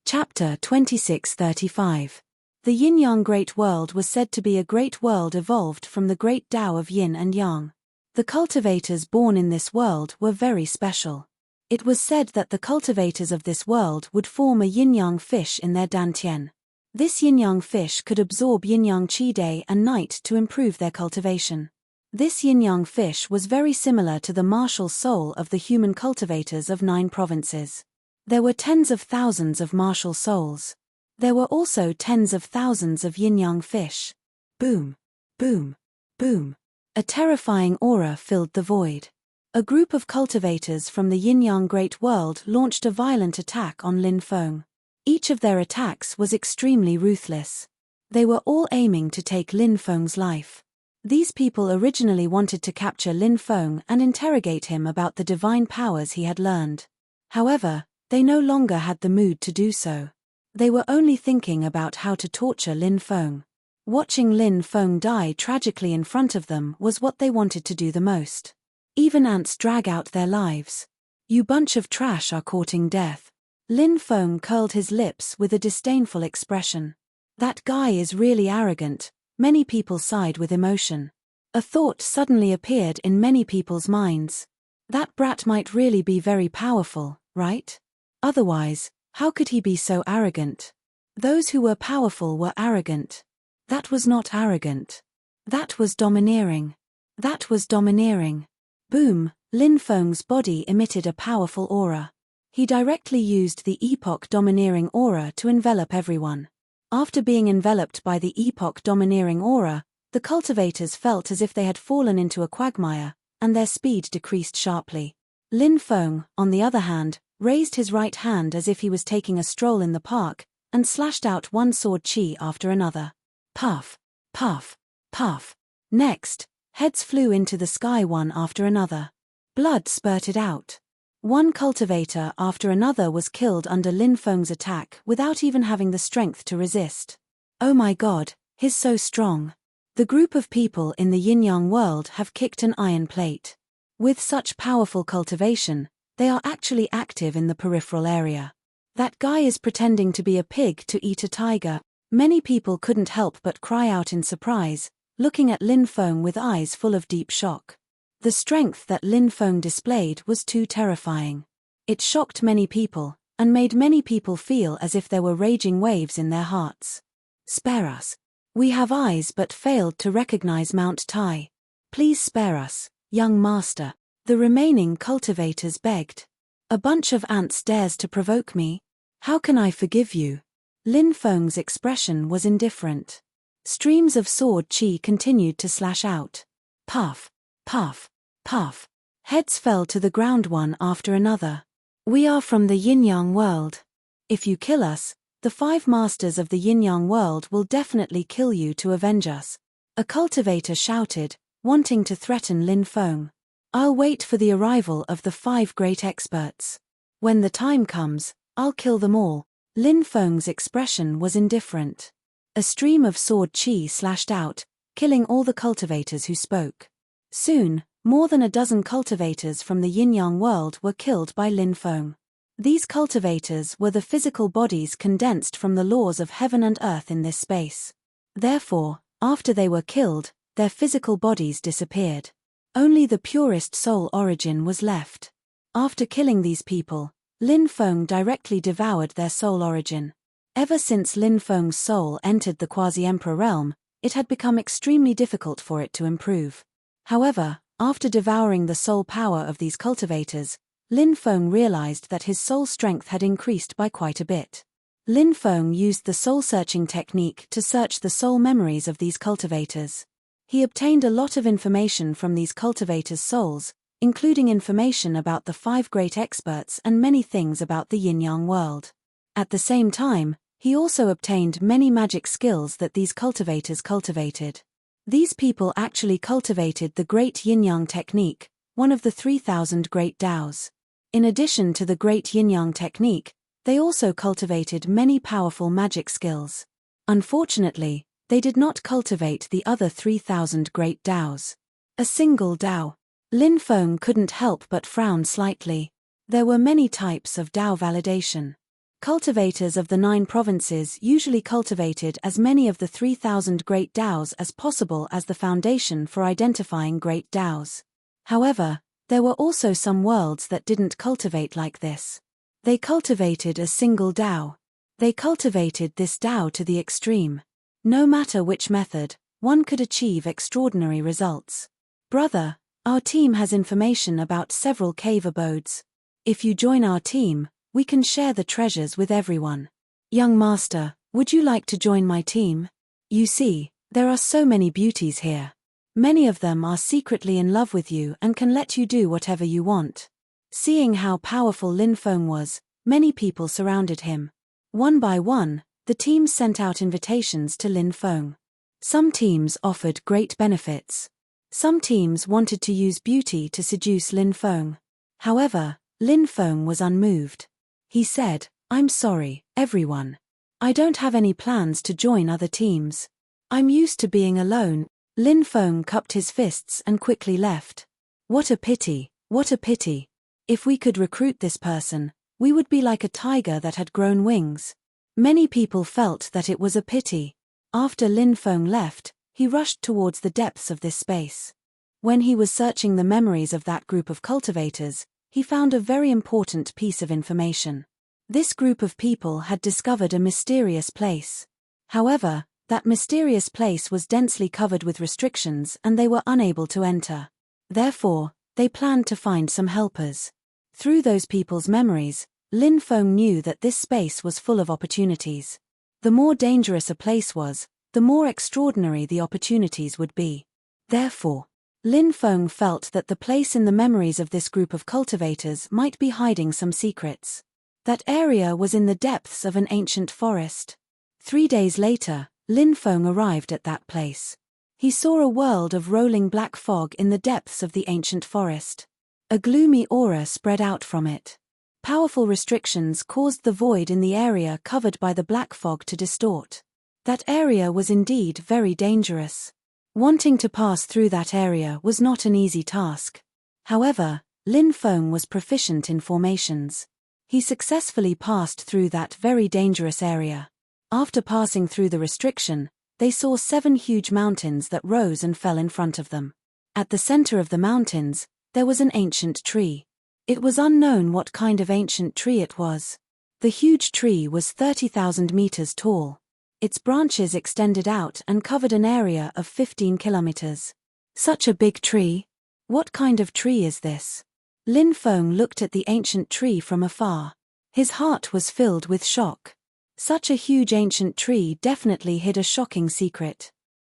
Chapter 2635. The Yin-Yang Great World was said to be a great world evolved from the great Tao of Yin and Yang. The cultivators born in this world were very special. It was said that the cultivators of this world would form a yin-yang fish in their dantian. This yin-yang fish could absorb yin-yang qi day and night to improve their cultivation. This yin-yang fish was very similar to the martial soul of the human cultivators of 9 provinces. There were tens of thousands of martial souls. There were also tens of thousands of yin-yang fish. Boom, boom, boom. A terrifying aura filled the void. A group of cultivators from the Yin-Yang Great World launched a violent attack on Lin Feng. Each of their attacks was extremely ruthless. They were all aiming to take Lin Feng's life. These people originally wanted to capture Lin Feng and interrogate him about the divine powers he had learned. However, they no longer had the mood to do so. They were only thinking about how to torture Lin Feng. Watching Lin Feng die tragically in front of them was what they wanted to do the most. Even ants drag out their lives. "You bunch of trash are courting death." Lin Feng curled his lips with a disdainful expression. "That guy is really arrogant. many people sighed with emotion. A thought suddenly appeared in many people's minds. That brat might really be very powerful, right? Otherwise, how could he be so arrogant? Those who were powerful were arrogant. That was not arrogant. That was domineering. That was domineering. Boom, Lin Feng's body emitted a powerful aura. He directly used the epoch domineering aura to envelop everyone. After being enveloped by the epoch domineering aura, the cultivators felt as if they had fallen into a quagmire, and their speed decreased sharply. Lin Feng, on the other hand, raised his right hand as if he was taking a stroll in the park, and slashed out one sword chi after another. Puff, puff, puff. Next, heads flew into the sky one after another. Blood spurted out. One cultivator after another was killed under Lin Feng's attack without even having the strength to resist. Oh my god, he's so strong. The group of people in the yin-yang world have kicked an iron plate. With such powerful cultivation, they are actually active in the peripheral area. That guy is pretending to be a pig to eat a tiger. Many people couldn't help but cry out in surprise, looking at Lin Feng with eyes full of deep shock. The strength that Lin Feng displayed was too terrifying. It shocked many people, and made many people feel as if there were raging waves in their hearts. Spare us. We have eyes but failed to recognize Mount Tai. Please spare us, young master. The remaining cultivators begged. A bunch of ants dares to provoke me? How can I forgive you? Lin Feng's expression was indifferent. Streams of sword chi continued to slash out. Puff, puff, puff. Heads fell to the ground one after another. We are from the yin-yang world. If you kill us, the 5 masters of the yin-yang world will definitely kill you to avenge us. A cultivator shouted, wanting to threaten Lin Feng. I'll wait for the arrival of the 5 great experts. When the time comes, I'll kill them all. Lin Feng's expression was indifferent. A stream of sword chi slashed out, killing all the cultivators who spoke. Soon, more than a dozen cultivators from the yin-yang world were killed by Lin Feng. These cultivators were the physical bodies condensed from the laws of heaven and earth in this space. Therefore, after they were killed, their physical bodies disappeared. Only the purest soul origin was left. After killing these people, Lin Feng directly devoured their soul origin. Ever since Lin Feng's soul entered the quasi-emperor realm, it had become extremely difficult for it to improve. However, after devouring the soul power of these cultivators, Lin Feng realized that his soul strength had increased by quite a bit. Lin Feng used the soul-searching technique to search the soul memories of these cultivators. He obtained a lot of information from these cultivators' souls, including information about the 5 great experts and many things about the yin-yang world. At the same time, he also obtained many magic skills that these cultivators cultivated. These people actually cultivated the great yin-yang technique, one of the 3,000 great Taos. In addition to the great yin-yang technique, they also cultivated many powerful magic skills. Unfortunately, they did not cultivate the other 3,000 great Taos. A single Tao. Lin Feng couldn't help but frown slightly. There were many types of Tao validation. Cultivators of the 9 provinces usually cultivated as many of the 3,000 great Taos as possible as the foundation for identifying great Taos. However, there were also some worlds that didn't cultivate like this. They cultivated a single Tao. They cultivated this Tao to the extreme. No matter which method, one could achieve extraordinary results. Brother, our team has information about several cave abodes. If you join our team, we can share the treasures with everyone. Young master, would you like to join my team? You see, there are so many beauties here. Many of them are secretly in love with you and can let you do whatever you want. Seeing how powerful Lin Feng was, many people surrounded him. One by one, the teams sent out invitations to Lin Feng. Some teams offered great benefits. Some teams wanted to use beauty to seduce Lin Feng. However, Lin Feng was unmoved. He said, I'm sorry, everyone. I don't have any plans to join other teams. I'm used to being alone. Lin Feng cupped his fists and quickly left. What a pity, what a pity. If we could recruit this person, we would be like a tiger that had grown wings. Many people felt that it was a pity. After Lin Feng left, He rushed towards the depths of this space. When he was searching the memories of that group of cultivators, he found a very important piece of information. This group of people had discovered a mysterious place. However, that mysterious place was densely covered with restrictions and they were unable to enter. Therefore, they planned to find some helpers. Through those people's memories, Lin Feng knew that this space was full of opportunities. The more dangerous a place was, the more extraordinary the opportunities would be. Therefore, Lin Feng felt that the place in the memories of this group of cultivators might be hiding some secrets. That area was in the depths of an ancient forest. 3 days later, Lin Feng arrived at that place. He saw a world of rolling black fog in the depths of the ancient forest. A gloomy aura spread out from it. Powerful restrictions caused the void in the area covered by the black fog to distort. That area was indeed very dangerous. Wanting to pass through that area was not an easy task. However, Lin Feng was proficient in formations. He successfully passed through that very dangerous area. After passing through the restriction, they saw 7 huge mountains that rose and fell in front of them. At the center of the mountains, there was an ancient tree. It was unknown what kind of ancient tree it was. The huge tree was 30,000 meters tall. Its branches extended out and covered an area of 15 kilometers. Such a big tree? What kind of tree is this? Lin Feng looked at the ancient tree from afar. His heart was filled with shock. Such a huge ancient tree definitely hid a shocking secret.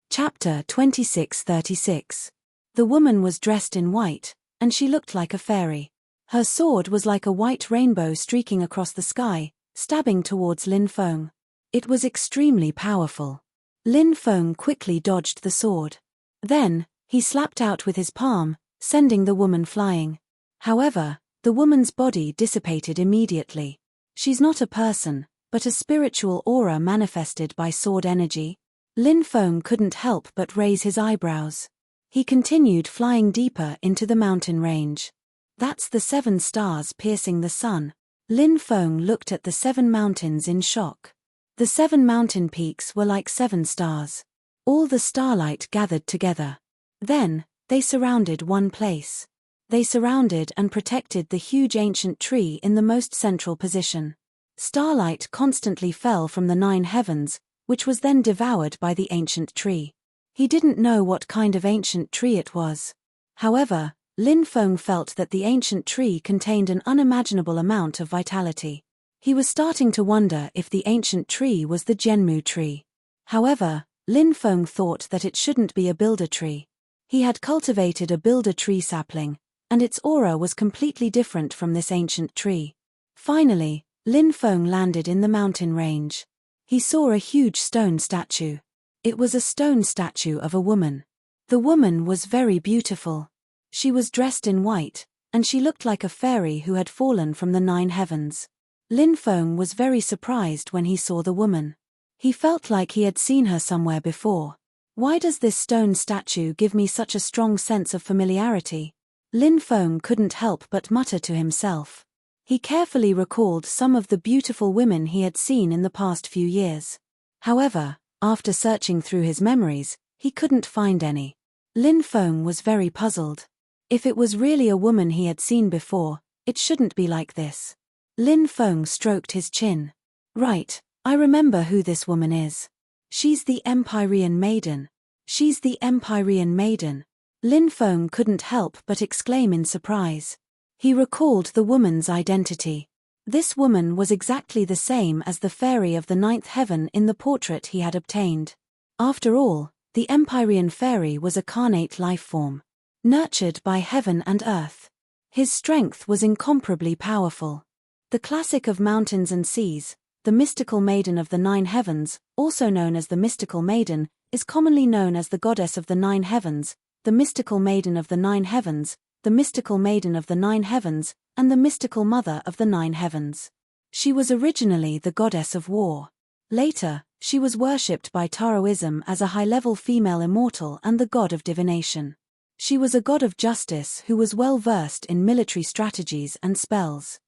Chapter 26:36. The woman was dressed in white, and she looked like a fairy. Her sword was like a white rainbow streaking across the sky, stabbing towards Lin Feng. It was extremely powerful. Lin Feng quickly dodged the sword. Then, he slapped out with his palm, sending the woman flying. However, the woman's body dissipated immediately. She's not a person, but a spiritual aura manifested by sword energy. Lin Feng couldn't help but raise his eyebrows. He continued flying deeper into the mountain range. That's the 7 stars piercing the sun. Lin Feng looked at the 7 mountains in shock. The 7 mountain peaks were like 7 stars. All the starlight gathered together. Then, they surrounded one place. They surrounded and protected the huge ancient tree in the most central position. Starlight constantly fell from the 9 heavens, which was then devoured by the ancient tree. He didn't know what kind of ancient tree it was. However, Lin Feng felt that the ancient tree contained an unimaginable amount of vitality. He was starting to wonder if the ancient tree was the Zhenmu tree. However, Lin Feng thought that it shouldn't be a builder tree. He had cultivated a builder tree sapling, and its aura was completely different from this ancient tree. Finally, Lin Feng landed in the mountain range. He saw a huge stone statue. It was a stone statue of a woman. The woman was very beautiful. She was dressed in white, and she looked like a fairy who had fallen from the 9 heavens. Lin Feng was very surprised when he saw the woman. He felt like he had seen her somewhere before. Why does this stone statue give me such a strong sense of familiarity? Lin Feng couldn't help but mutter to himself. He carefully recalled some of the beautiful women he had seen in the past few years. However, after searching through his memories, he couldn't find any. Lin Feng was very puzzled. If it was really a woman he had seen before, it shouldn't be like this. Lin Feng stroked his chin. Right, I remember who this woman is. She's the Empyrean Maiden. She's the Empyrean Maiden. Lin Feng couldn't help but exclaim in surprise. He recalled the woman's identity. This woman was exactly the same as the fairy of the 9th heaven in the portrait he had obtained. After all, the Empyrean fairy was a carnate life form, nurtured by heaven and earth. His strength was incomparably powerful. The classic of mountains and seas, the mystical maiden of the 9 heavens, also known as the mystical maiden, is commonly known as the goddess of the 9 heavens, the mystical maiden of the 9 heavens, the mystical maiden of the 9 heavens, and the mystical mother of the 9 heavens. She was originally the goddess of war. Later, she was worshipped by Taoism as a high-level female immortal and the god of divination. She was a god of justice who was well versed in military strategies and spells.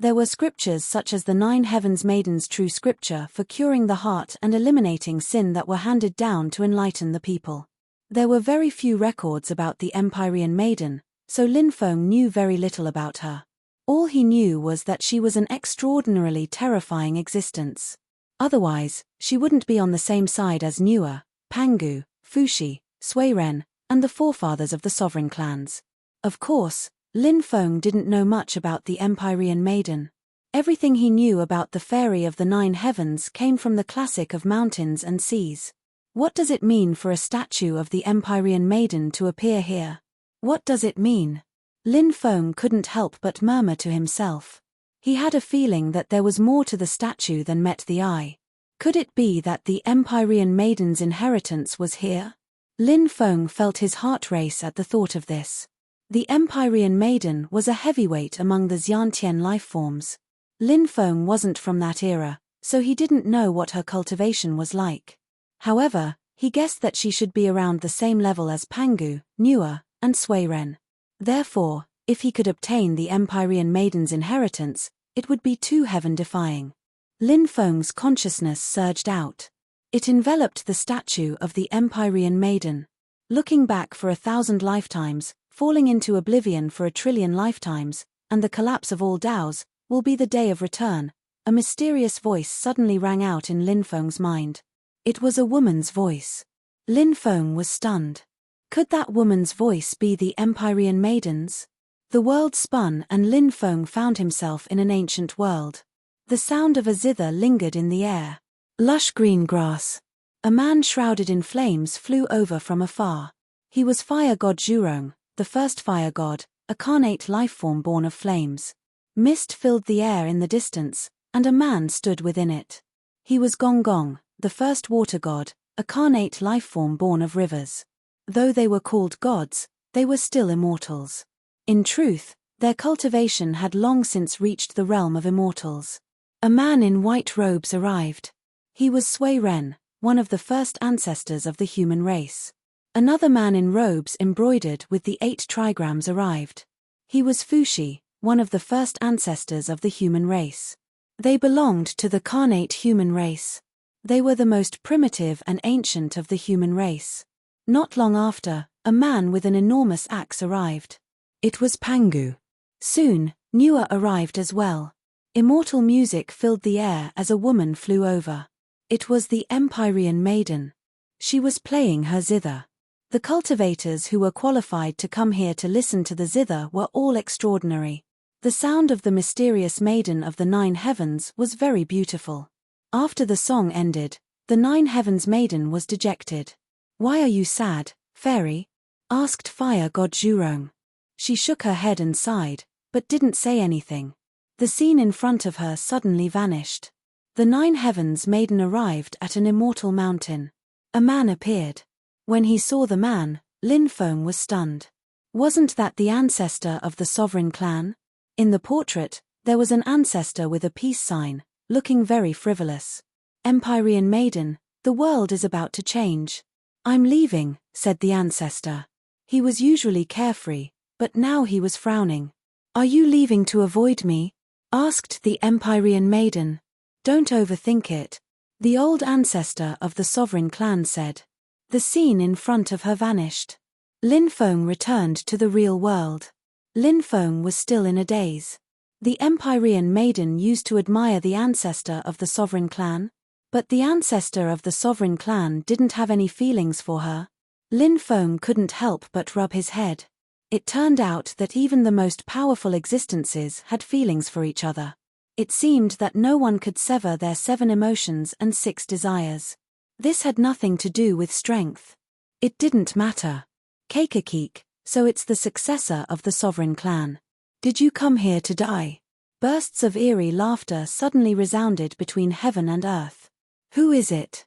There were scriptures such as the 9 Heavens Maidens' true scripture for curing the heart and eliminating sin that were handed down to enlighten the people. There were very few records about the Empyrean Maiden, so Lin Feng knew very little about her. All he knew was that she was an extraordinarily terrifying existence. Otherwise, she wouldn't be on the same side as Nua, Pangu, Fushi, Suiren, and the forefathers of the sovereign clans. Of course, Lin Feng didn't know much about the Empyrean Maiden. Everything he knew about the fairy of the 9 heavens came from the classic of mountains and seas. What does it mean for a statue of the Empyrean Maiden to appear here? What does it mean? Lin Feng couldn't help but murmur to himself. He had a feeling that there was more to the statue than met the eye. Could it be that the Empyrean Maiden's inheritance was here? Lin Feng felt his heart race at the thought of this. The Empyrean Maiden was a heavyweight among the Xiantian lifeforms. Lin Feng wasn't from that era, so he didn't know what her cultivation was like. However, he guessed that she should be around the same level as Pangu, Nua, and Suiren. Therefore, if he could obtain the Empyrean Maiden's inheritance, it would be too heaven-defying. Lin Feng's consciousness surged out. It enveloped the statue of the Empyrean Maiden. Looking back for 1,000 lifetimes, falling into oblivion for 1,000,000,000,000 lifetimes, and the collapse of all Taos, will be the day of return, a mysterious voice suddenly rang out in Lin Feng's mind. It was a woman's voice. Lin Feng was stunned. Could that woman's voice be the Empyrean Maiden's? The world spun and Lin Feng found himself in an ancient world. The sound of a zither lingered in the air. Lush green grass. A man shrouded in flames flew over from afar. He was fire god Zhurong, the first fire god, a carnate lifeform born of flames. Mist filled the air in the distance, and a man stood within it. He was Gong Gong, the first water god, a carnate lifeform born of rivers. Though they were called gods, they were still immortals. In truth, their cultivation had long since reached the realm of immortals. A man in white robes arrived. He was Suiren, one of the first ancestors of the human race. Another man in robes embroidered with the 8 trigrams arrived. He was Fushi, one of the first ancestors of the human race. They belonged to the carnate human race. They were the most primitive and ancient of the human race. Not long after, a man with an enormous axe arrived. It was Pangu. Soon, Nua arrived as well. Immortal music filled the air as a woman flew over. It was the Empyrean Maiden. She was playing her zither. The cultivators who were qualified to come here to listen to the zither were all extraordinary. The sound of the mysterious maiden of the 9 heavens was very beautiful. After the song ended, the 9 heavens maiden was dejected. "Why are you sad, fairy?" asked fire god Zhurong. She shook her head and sighed, but didn't say anything. The scene in front of her suddenly vanished. The 9 heavens maiden arrived at an immortal mountain. A man appeared. When he saw the man, Lin Feng was stunned. Wasn't that the ancestor of the sovereign clan? In the portrait, there was an ancestor with a peace sign, looking very frivolous. "Empyrean Maiden, the world is about to change." "I'm leaving," said the ancestor. He was usually carefree, but now he was frowning. "Are you leaving to avoid me?" asked the Empyrean Maiden. "Don't overthink it," the old ancestor of the sovereign clan said. The scene in front of her vanished. Lin Feng returned to the real world. Lin Feng was still in a daze. The Empyrean Maiden used to admire the ancestor of the sovereign clan, but the ancestor of the sovereign clan didn't have any feelings for her. Lin Feng couldn't help but rub his head. It turned out that even the most powerful existences had feelings for each other. It seemed that no one could sever their 7 emotions and 6 desires. This had nothing to do with strength. It didn't matter. Keikakik, so it's the successor of the sovereign clan. "Did you come here to die?" Bursts of eerie laughter suddenly resounded between heaven and earth. "Who is it?"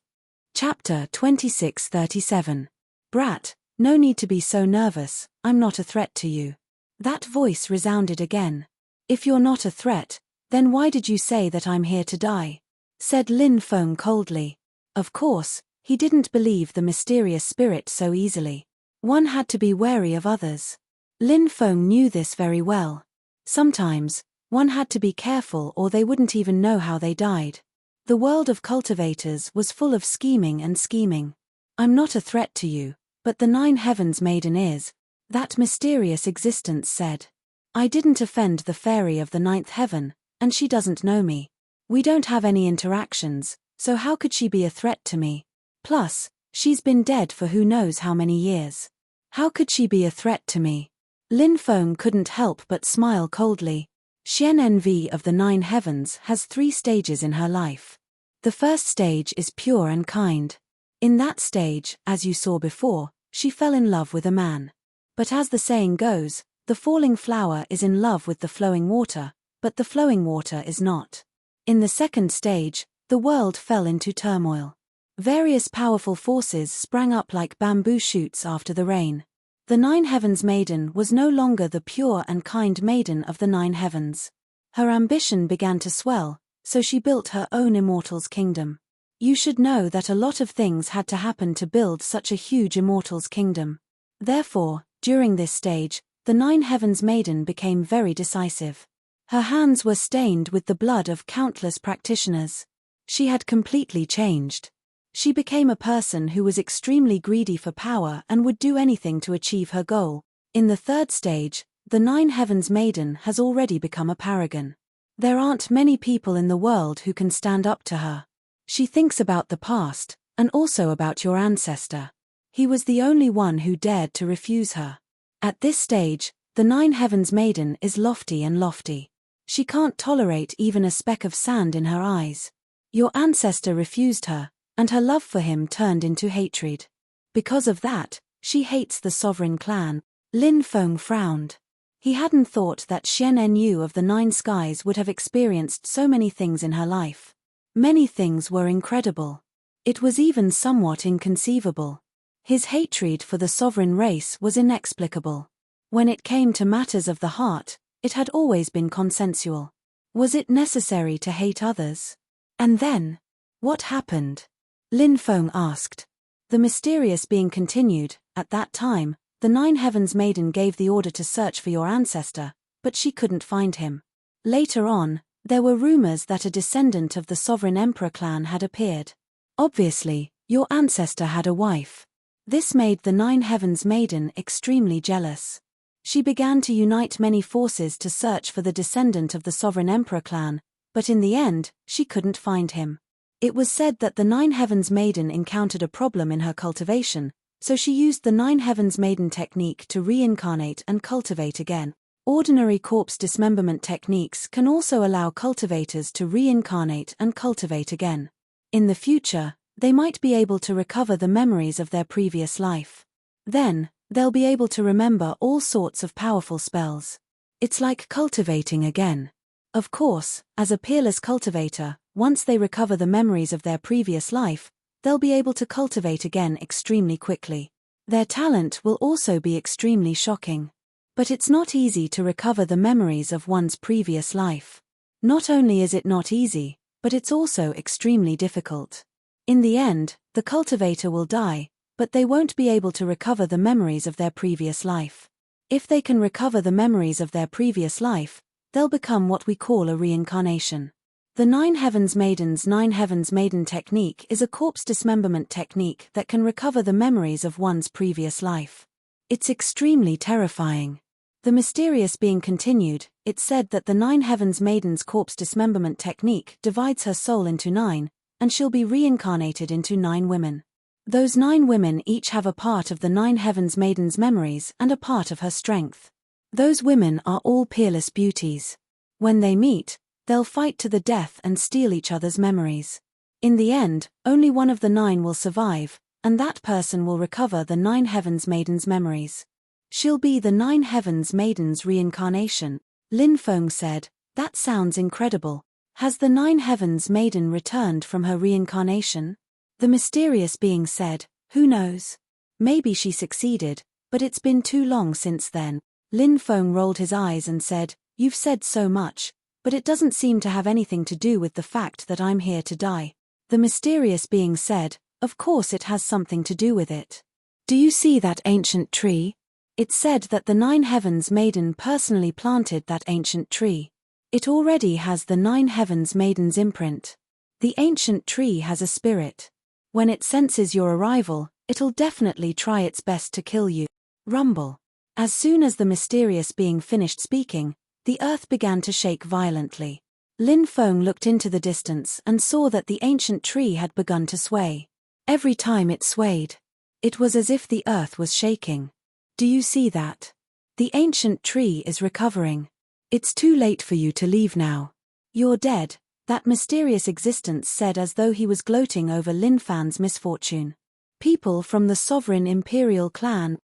Chapter 2637. "Brat, no need to be so nervous, I'm not a threat to you." That voice resounded again. "If you're not a threat, then why did you say that I'm here to die?" said Lin Feng coldly. Of course, he didn't believe the mysterious spirit so easily. One had to be wary of others. Lin Feng knew this very well. Sometimes, One had to be careful or they wouldn't even know how they died. The world of cultivators was full of scheming and scheming. I'm not a threat to you, but the 9 Heavens Maiden is, that mysterious existence said. I didn't offend the fairy of the 9th heaven, and she doesn't know me. We don't have any interactions, so how could she be a threat to me? Plus, she's been dead for who knows how many years. How could she be a threat to me? Lin Feng couldn't help but smile coldly. Xian Envy of the 9 Heavens has 3 stages in her life. The first stage is pure and kind. In that stage, as you saw before, she fell in love with a man. But as the saying goes, the falling flower is in love with the flowing water, but the flowing water is not. In the second stage, the world fell into turmoil. Various powerful forces sprang up like bamboo shoots after the rain. The 9 Heavens Maiden was no longer the pure and kind maiden of the 9 Heavens. Her ambition began to swell, so she built her own immortals kingdom. You should know that a lot of things had to happen to build such a huge immortals kingdom. Therefore, during this stage, the 9 Heavens Maiden became very decisive. Her hands were stained with the blood of countless practitioners. She had completely changed. She became a person who was extremely greedy for power and would do anything to achieve her goal. In the third stage, the 9 Heavens Maiden has already become a paragon. There aren't many people in the world who can stand up to her. She thinks about the past, and also about your ancestor. He was the only one who dared to refuse her. At this stage, the 9 Heavens Maiden is lofty and lofty. She can't tolerate even a speck of sand in her eyes. Your ancestor refused her, and her love for him turned into hatred. Because of that, she hates the sovereign clan. Lin Feng frowned. He hadn't thought that Xian Enyu of the 9 Skies would have experienced so many things in her life. Many things were incredible. It was even somewhat inconceivable. His hatred for the sovereign race was inexplicable. When it came to matters of the heart, it had always been consensual. Was it necessary to hate others? And then, what happened? Lin Feng asked. The mysterious being continued. At that time, the 9 Heavens Maiden gave the order to search for your ancestor, but she couldn't find him. Later on, there were rumors that a descendant of the sovereign emperor clan had appeared. Obviously, your ancestor had a wife. This made the 9 Heavens Maiden extremely jealous. She began to unite many forces to search for the descendant of the sovereign emperor clan, but in the end, she couldn't find him. It was said that the 9 Heavens Maiden encountered a problem in her cultivation, so she used the 9 Heavens Maiden technique to reincarnate and cultivate again. Ordinary corpse dismemberment techniques can also allow cultivators to reincarnate and cultivate again. In the future, they might be able to recover the memories of their previous life. Then, they'll be able to remember all sorts of powerful spells. It's like cultivating again. Of course, as a peerless cultivator, once they recover the memories of their previous life, they'll be able to cultivate again extremely quickly. Their talent will also be extremely shocking. But it's not easy to recover the memories of one's previous life. Not only is it not easy, but it's also extremely difficult. In the end, the cultivator will die, but they won't be able to recover the memories of their previous life. If they can recover the memories of their previous life, they'll become what we call a reincarnation. The 9 Heavens Maiden's 9 Heavens Maiden technique is a corpse dismemberment technique that can recover the memories of one's previous life. It's extremely terrifying. The mysterious being continued. It said that the 9 Heavens Maiden's corpse dismemberment technique divides her soul into 9, and she'll be reincarnated into 9 women. Those 9 women each have a part of the 9 Heavens Maiden's memories and a part of her strength. Those women are all peerless beauties. When they meet, they'll fight to the death and steal each other's memories. In the end, only one of the 9 will survive, and that person will recover the 9 Heavens Maiden's memories. She'll be the 9 Heavens Maiden's reincarnation. Lin Feng said, "That sounds incredible. Has the 9 Heavens Maiden returned from her reincarnation?" The mysterious being said, "Who knows? Maybe she succeeded, but it's been too long since then." Lin Feng rolled his eyes and said, "You've said so much, but it doesn't seem to have anything to do with the fact that I'm here to die." The mysterious being said, "Of course it has something to do with it. Do you see that ancient tree? It's said that the 9 Heavens Maiden personally planted that ancient tree. It already has the 9 heavens maiden's imprint. The ancient tree has a spirit. When it senses your arrival, it'll definitely try its best to kill you. Rumble. As soon as the mysterious being finished speaking, the earth began to shake violently. Lin Feng looked into the distance and saw that the ancient tree had begun to sway. Every time it swayed, it was as if the earth was shaking. Do you see that? The ancient tree is recovering. It's too late for you to leave now. You're dead, that mysterious existence said as though he was gloating over Lin Fan's misfortune. People from the sovereign imperial clan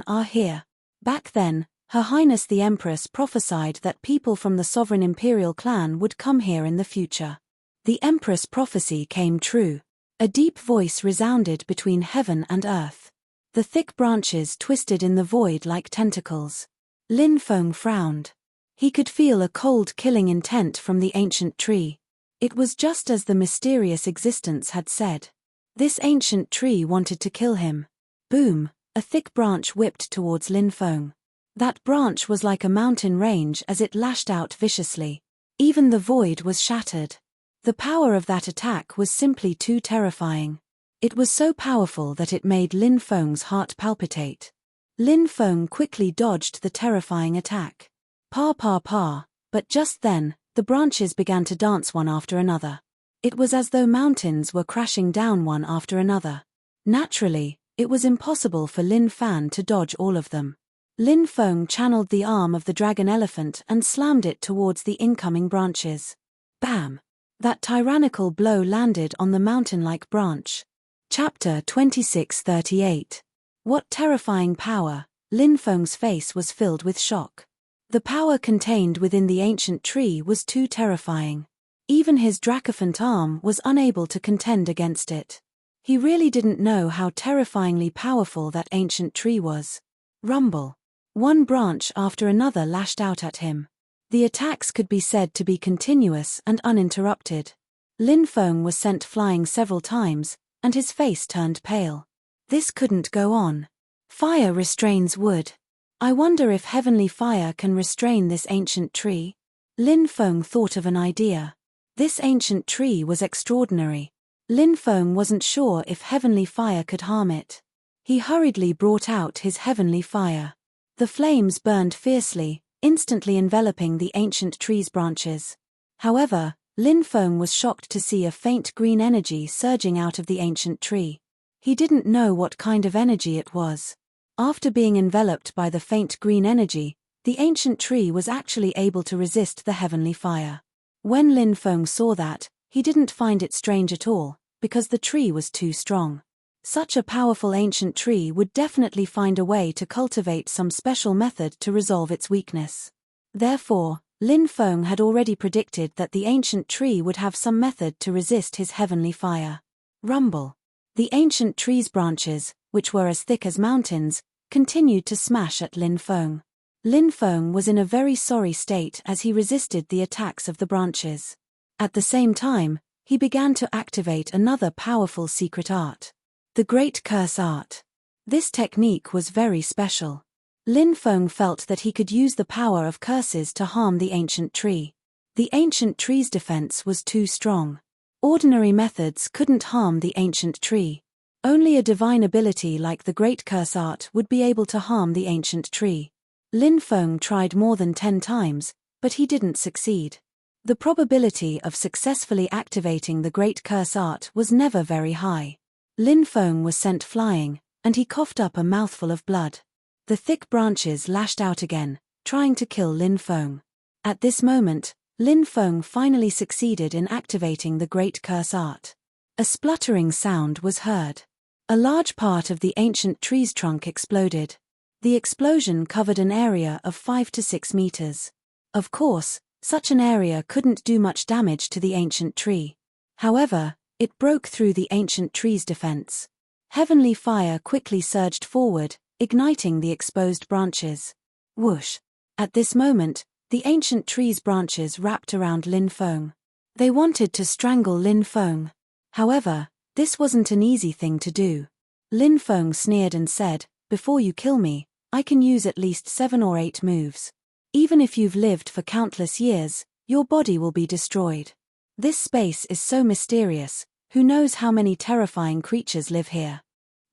are here. Back then, Her Highness the Empress prophesied that people from the sovereign imperial clan would come here in the future. The Empress' prophecy came true. A deep voice resounded between heaven and earth. The thick branches twisted in the void like tentacles. Lin Feng frowned. He could feel a cold killing intent from the ancient tree. It was just as the mysterious existence had said. This ancient tree wanted to kill him. Boom, a thick branch whipped towards Lin Feng. That branch was like a mountain range as it lashed out viciously. Even the void was shattered. The power of that attack was simply too terrifying. It was so powerful that it made Lin Feng's heart palpitate. Lin Feng quickly dodged the terrifying attack. But just then, the branches began to dance one after another. It was as though mountains were crashing down one after another. Naturally, it was impossible for Lin Fan to dodge all of them. Lin Feng channeled the arm of the dragon elephant and slammed it towards the incoming branches. Bam! That tyrannical blow landed on the mountain-like branch. Chapter 2638. What terrifying power! Lin Feng's face was filled with shock. The power contained within the ancient tree was too terrifying. Even his dracophant arm was unable to contend against it. He really didn't know how terrifyingly powerful that ancient tree was. Rumble. One branch after another lashed out at him. The attacks could be said to be continuous and uninterrupted. Lin Feng was sent flying several times, and his face turned pale. This couldn't go on. Fire restrains wood. I wonder if heavenly fire can restrain this ancient tree? Lin Feng thought of an idea. This ancient tree was extraordinary. Lin Feng wasn't sure if heavenly fire could harm it. He hurriedly brought out his heavenly fire. The flames burned fiercely, instantly enveloping the ancient tree's branches. However, Lin Feng was shocked to see a faint green energy surging out of the ancient tree. He didn't know what kind of energy it was. After being enveloped by the faint green energy, the ancient tree was actually able to resist the heavenly fire. When Lin Feng saw that, he didn't find it strange at all, because the tree was too strong. Such a powerful ancient tree would definitely find a way to cultivate some special method to resolve its weakness. Therefore, Lin Feng had already predicted that the ancient tree would have some method to resist his heavenly fire. Rumble. The ancient tree's branches, which were as thick as mountains, continued to smash at Lin Feng. Lin Feng was in a very sorry state as he resisted the attacks of the branches. At the same time, he began to activate another powerful secret art. The Great Curse Art. This technique was very special. Lin Feng felt that he could use the power of curses to harm the ancient tree. The ancient tree's defense was too strong. Ordinary methods couldn't harm the ancient tree. Only a divine ability like the Great Curse Art would be able to harm the ancient tree. Lin Feng tried more than 10 times, but he didn't succeed. The probability of successfully activating the Great Curse Art was never very high. Lin Feng was sent flying, and he coughed up a mouthful of blood. The thick branches lashed out again, trying to kill Lin Feng. At this moment, Lin Feng finally succeeded in activating the Great Curse Art. A spluttering sound was heard. A large part of the ancient tree's trunk exploded. The explosion covered an area of 5 to 6 meters. Of course, such an area couldn't do much damage to the ancient tree. However, it broke through the ancient tree's defense. Heavenly fire quickly surged forward, igniting the exposed branches. Whoosh! At this moment, the ancient tree's branches wrapped around Lin Feng. They wanted to strangle Lin Feng. However, this wasn't an easy thing to do. Lin Feng sneered and said, "Before you kill me, I can use at least 7 or 8 moves. Even if you've lived for countless years, your body will be destroyed. This space is so mysterious, who knows how many terrifying creatures live here.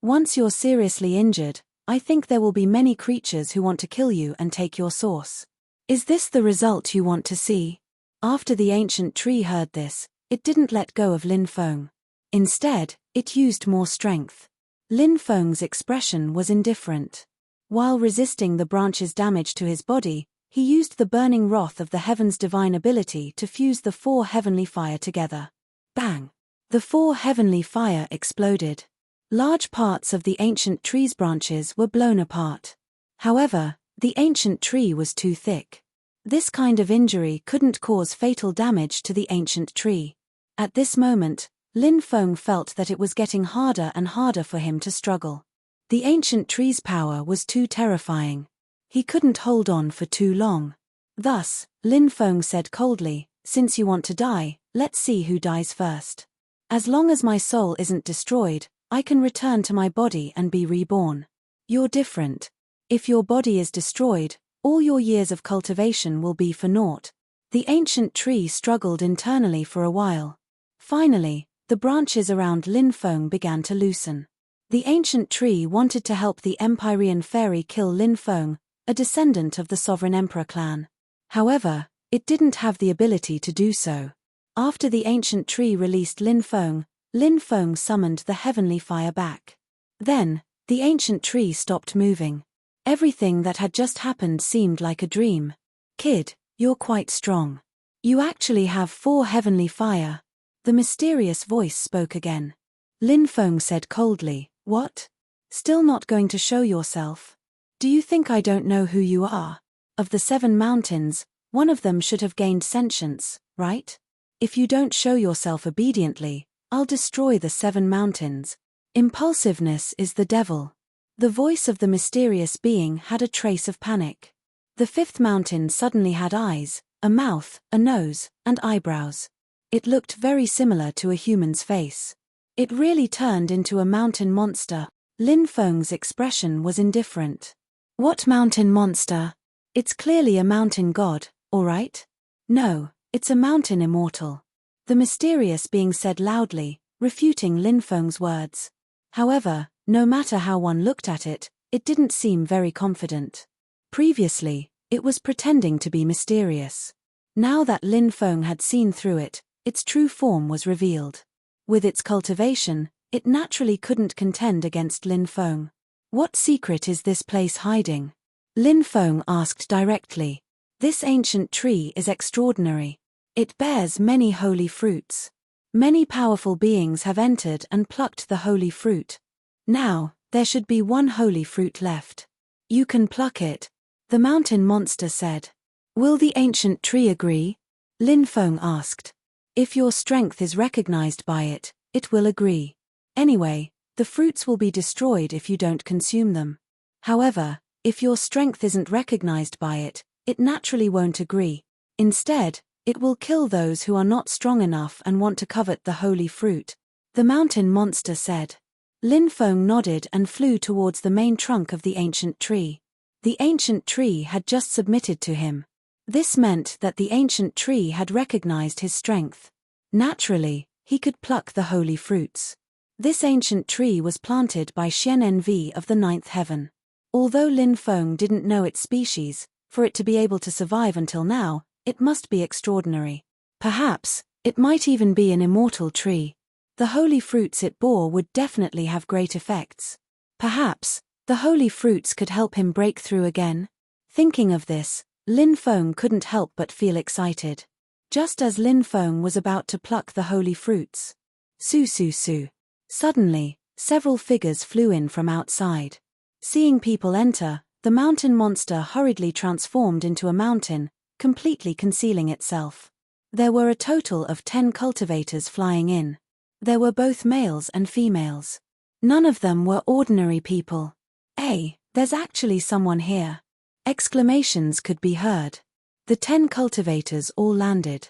Once you're seriously injured, I think there will be many creatures who want to kill you and take your source. Is this the result you want to see? After the ancient tree heard this, it didn't let go of Lin Feng. Instead, it used more strength. Lin Feng's expression was indifferent. While resisting the branch's damage to his body, he used the burning wrath of the heaven's divine ability to fuse the 4 heavenly fire together. Bang! The 4 heavenly fire exploded. Large parts of the ancient tree's branches were blown apart. However, the ancient tree was too thick. This kind of injury couldn't cause fatal damage to the ancient tree. At this moment, Lin Feng felt that it was getting harder and harder for him to struggle. The ancient tree's power was too terrifying. He couldn't hold on for too long. Thus, Lin Feng said coldly, "Since you want to die, let's see who dies first. As long as my soul isn't destroyed, I can return to my body and be reborn. You're different. If your body is destroyed, all your years of cultivation will be for naught." The ancient tree struggled internally for a while. Finally, the branches around Lin Feng began to loosen. The ancient tree wanted to help the Empyrean fairy kill Lin Feng, a descendant of the sovereign emperor clan. However, it didn't have the ability to do so. After the ancient tree released Lin Feng summoned the heavenly fire back. Then, the ancient tree stopped moving. Everything that had just happened seemed like a dream. "Kid, you're quite strong. You actually have 4 heavenly fire." The mysterious voice spoke again. Lin Feng said coldly, "What? Still not going to show yourself? Do you think I don't know who you are? Of the 7 mountains, one of them should have gained sentience, right? If you don't show yourself obediently, I'll destroy the 7 mountains. Impulsiveness is the devil." The voice of the mysterious being had a trace of panic. The 5th mountain suddenly had eyes, a mouth, a nose, and eyebrows. It looked very similar to a human's face. It really turned into a mountain monster. Lin Feng's expression was indifferent. "What mountain monster? It's clearly a mountain god, alright? No, it's a mountain immortal." The mysterious being said loudly, refuting Lin Feng's words. However, no matter how one looked at it, it didn't seem very confident. Previously, it was pretending to be mysterious. Now that Lin Feng had seen through it, its true form was revealed. With its cultivation, it naturally couldn't contend against Lin Feng. "What secret is this place hiding?" Lin Feng asked directly. "This ancient tree is extraordinary. It bears many holy fruits. Many powerful beings have entered and plucked the holy fruit. Now, there should be one holy fruit left. You can pluck it," the mountain monster said. "Will the ancient tree agree?" Lin Feng asked. "If your strength is recognized by it, it will agree. Anyway, the fruits will be destroyed if you don't consume them. However, if your strength isn't recognized by it, it naturally won't agree. Instead, it will kill those who are not strong enough and want to covet the holy fruit," the mountain monster said. Lin Feng nodded and flew towards the main trunk of the ancient tree. The ancient tree had just submitted to him. This meant that the ancient tree had recognized his strength. Naturally, he could pluck the holy fruits. This ancient tree was planted by Xian Envy of the 9th heaven. Although Lin Feng didn't know its species, for it to be able to survive until now, it must be extraordinary. Perhaps, it might even be an immortal tree. The holy fruits it bore would definitely have great effects. Perhaps, the holy fruits could help him break through again. Thinking of this, Lin Feng couldn't help but feel excited. Just as Lin Feng was about to pluck the holy fruits. Su su su. Suddenly, several figures flew in from outside. Seeing people enter, the mountain monster hurriedly transformed into a mountain, completely concealing itself. There were a total of 10 cultivators flying in. There were both males and females. None of them were ordinary people. "Hey, there's actually someone here." Exclamations could be heard. The 10 cultivators all landed.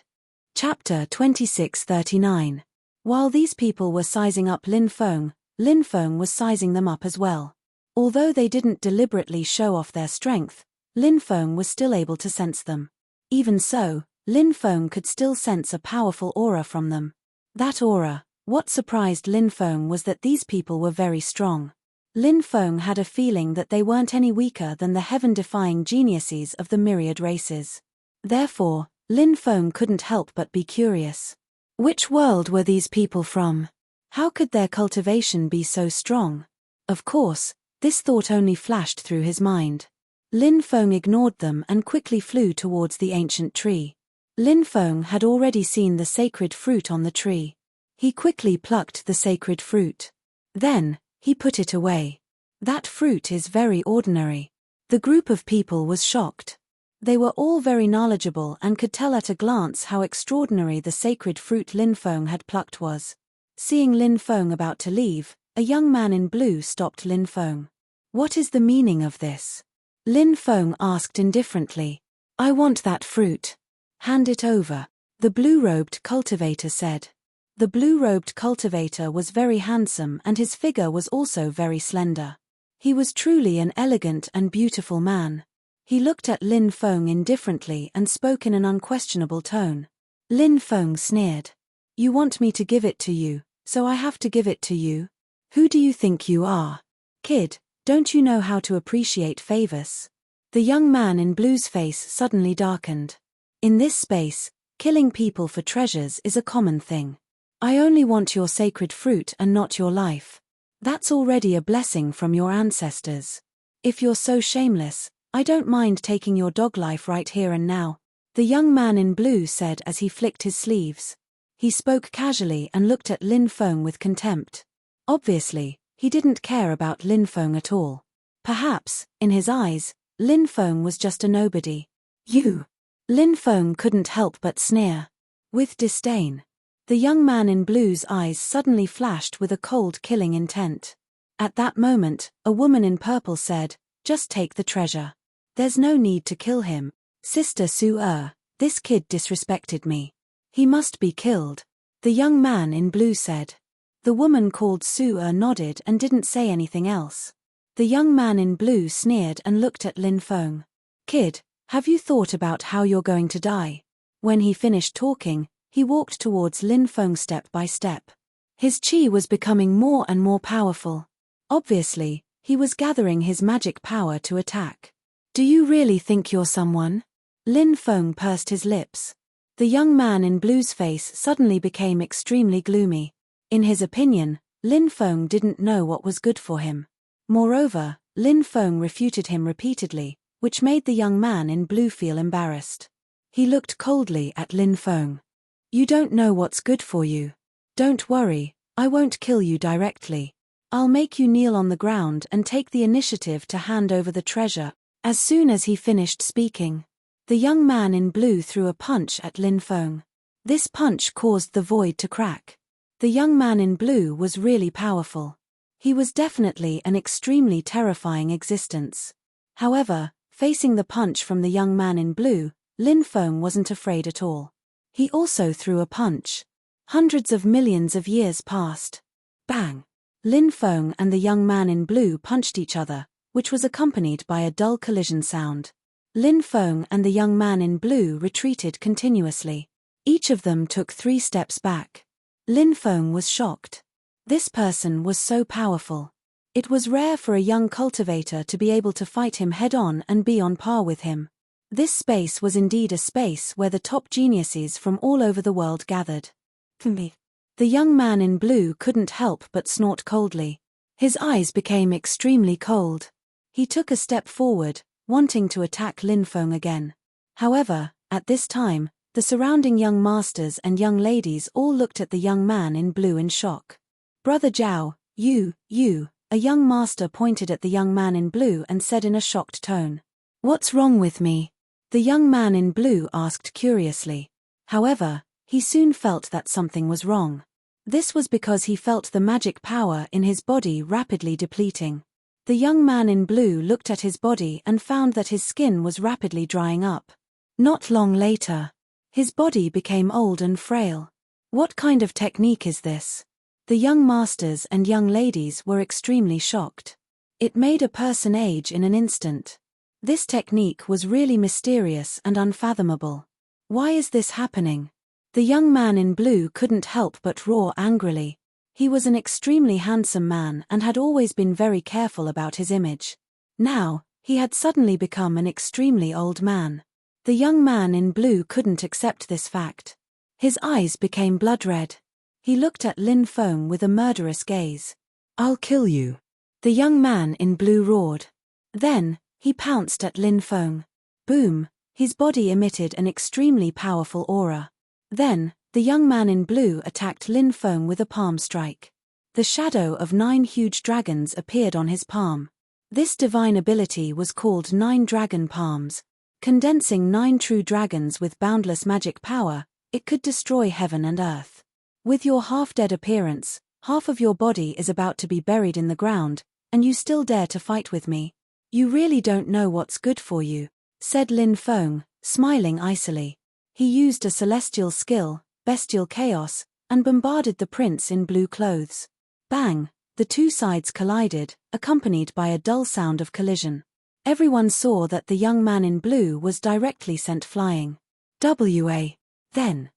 Chapter 2639. While these people were sizing up Lin Feng was sizing them up as well. Although they didn't deliberately show off their strength, Lin Feng was still able to sense them. Even so, Lin Feng could still sense a powerful aura from them. That aura, what surprised Lin Feng was that these people were very strong. Lin Feng had a feeling that they weren't any weaker than the heaven-defying geniuses of the myriad races. Therefore, Lin Feng couldn't help but be curious. Which world were these people from? How could their cultivation be so strong? Of course, this thought only flashed through his mind. Lin Feng ignored them and quickly flew towards the ancient tree. Lin Feng had already seen the sacred fruit on the tree. He quickly plucked the sacred fruit. Then, he put it away. That fruit is very ordinary. The group of people was shocked. They were all very knowledgeable and could tell at a glance how extraordinary the sacred fruit Lin Feng had plucked was. Seeing Lin Feng about to leave, a young man in blue stopped Lin Feng. What is the meaning of this? Lin Feng asked indifferently. I want that fruit. Hand it over. The blue-robed cultivator said. The blue-robed cultivator was very handsome and his figure was also very slender. He was truly an elegant and beautiful man. He looked at Lin Feng indifferently and spoke in an unquestionable tone. Lin Feng sneered. You want me to give it to you, so I have to give it to you? Who do you think you are? Kid, don't you know how to appreciate favors? The young man in blue's face suddenly darkened. In this space, killing people for treasures is a common thing. I only want your sacred fruit and not your life. That's already a blessing from your ancestors. If you're so shameless, I don't mind taking your dog life right here and now, the young man in blue said as he flicked his sleeves. He spoke casually and looked at Lin Feng with contempt. Obviously, he didn't care about Lin Feng at all. Perhaps, in his eyes, Lin Feng was just a nobody. You! Lin Feng couldn't help but sneer. With disdain. The young man in blue's eyes suddenly flashed with a cold killing intent. At that moment, a woman in purple said, just take the treasure. There's no need to kill him. Sister Su-er, this kid disrespected me. He must be killed. The young man in blue said. The woman called Su-er nodded and didn't say anything else. The young man in blue sneered and looked at Lin Feng. Kid, have you thought about how you're going to die? When he finished talking, he walked towards Lin Feng step by step. His chi was becoming more and more powerful. Obviously, he was gathering his magic power to attack. Do you really think you're someone? Lin Feng pursed his lips. The young man in blue's face suddenly became extremely gloomy. In his opinion, Lin Feng didn't know what was good for him. Moreover, Lin Feng refuted him repeatedly, which made the young man in blue feel embarrassed. He looked coldly at Lin Feng. You don't know what's good for you. Don't worry, I won't kill you directly. I'll make you kneel on the ground and take the initiative to hand over the treasure. As soon as he finished speaking, the young man in blue threw a punch at Lin Feng. This punch caused the void to crack. The young man in blue was really powerful. He was definitely an extremely terrifying existence. However, facing the punch from the young man in blue, Lin Feng wasn't afraid at all. He also threw a punch. Hundreds of millions of years passed. Bang! Lin Feng and the young man in blue punched each other, which was accompanied by a dull collision sound. Lin Feng and the young man in blue retreated continuously. Each of them took 3 steps back. Lin Feng was shocked. This person was so powerful. It was rare for a young cultivator to be able to fight him head-on and be on par with him. This space was indeed a space where the top geniuses from all over the world gathered. The young man in blue couldn't help but snort coldly. His eyes became extremely cold. He took a step forward, wanting to attack Lin Feng again. However, at this time, the surrounding young masters and young ladies all looked at the young man in blue in shock. Brother Zhao, you, a young master pointed at the young man in blue and said in a shocked tone. What's wrong with me? The young man in blue asked curiously. However, he soon felt that something was wrong. This was because he felt the magic power in his body rapidly depleting. The young man in blue looked at his body and found that his skin was rapidly drying up. Not long later, his body became old and frail. What kind of technique is this? The young masters and young ladies were extremely shocked. It made a person age in an instant. This technique was really mysterious and unfathomable. Why is this happening? The young man in blue couldn't help but roar angrily. He was an extremely handsome man and had always been very careful about his image. Now, he had suddenly become an extremely old man. The young man in blue couldn't accept this fact. His eyes became blood red. He looked at Lin Feng with a murderous gaze. "I'll kill you," the young man in blue roared. Then, he pounced at Lin Feng. Boom! His body emitted an extremely powerful aura. Then, the young man in blue attacked Lin Feng with a palm strike. The shadow of 9 huge dragons appeared on his palm. This divine ability was called 9 Dragon Palms. Condensing 9 true dragons with boundless magic power, it could destroy heaven and earth. With your half-dead appearance, half of your body is about to be buried in the ground, and you still dare to fight with me? You really don't know what's good for you, said Lin Feng, smiling icily. He used a celestial skill, Bestial Chaos, and bombarded the prince in blue clothes. Bang! The 2 sides collided, accompanied by a dull sound of collision. Everyone saw that the young man in blue was directly sent flying. Then,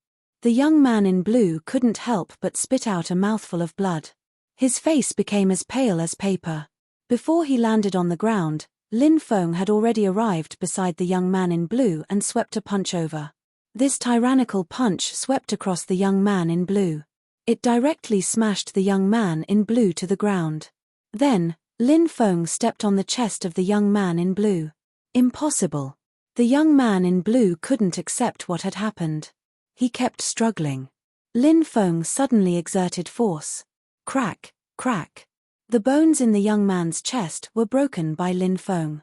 the young man in blue couldn't help but spit out a mouthful of blood. His face became as pale as paper. Before he landed on the ground, Lin Feng had already arrived beside the young man in blue and swept a punch over. This tyrannical punch swept across the young man in blue. It directly smashed the young man in blue to the ground. Then, Lin Feng stepped on the chest of the young man in blue. Impossible. The young man in blue couldn't accept what had happened. He kept struggling. Lin Feng suddenly exerted force. Crack, crack. The bones in the young man's chest were broken by Lin Feng.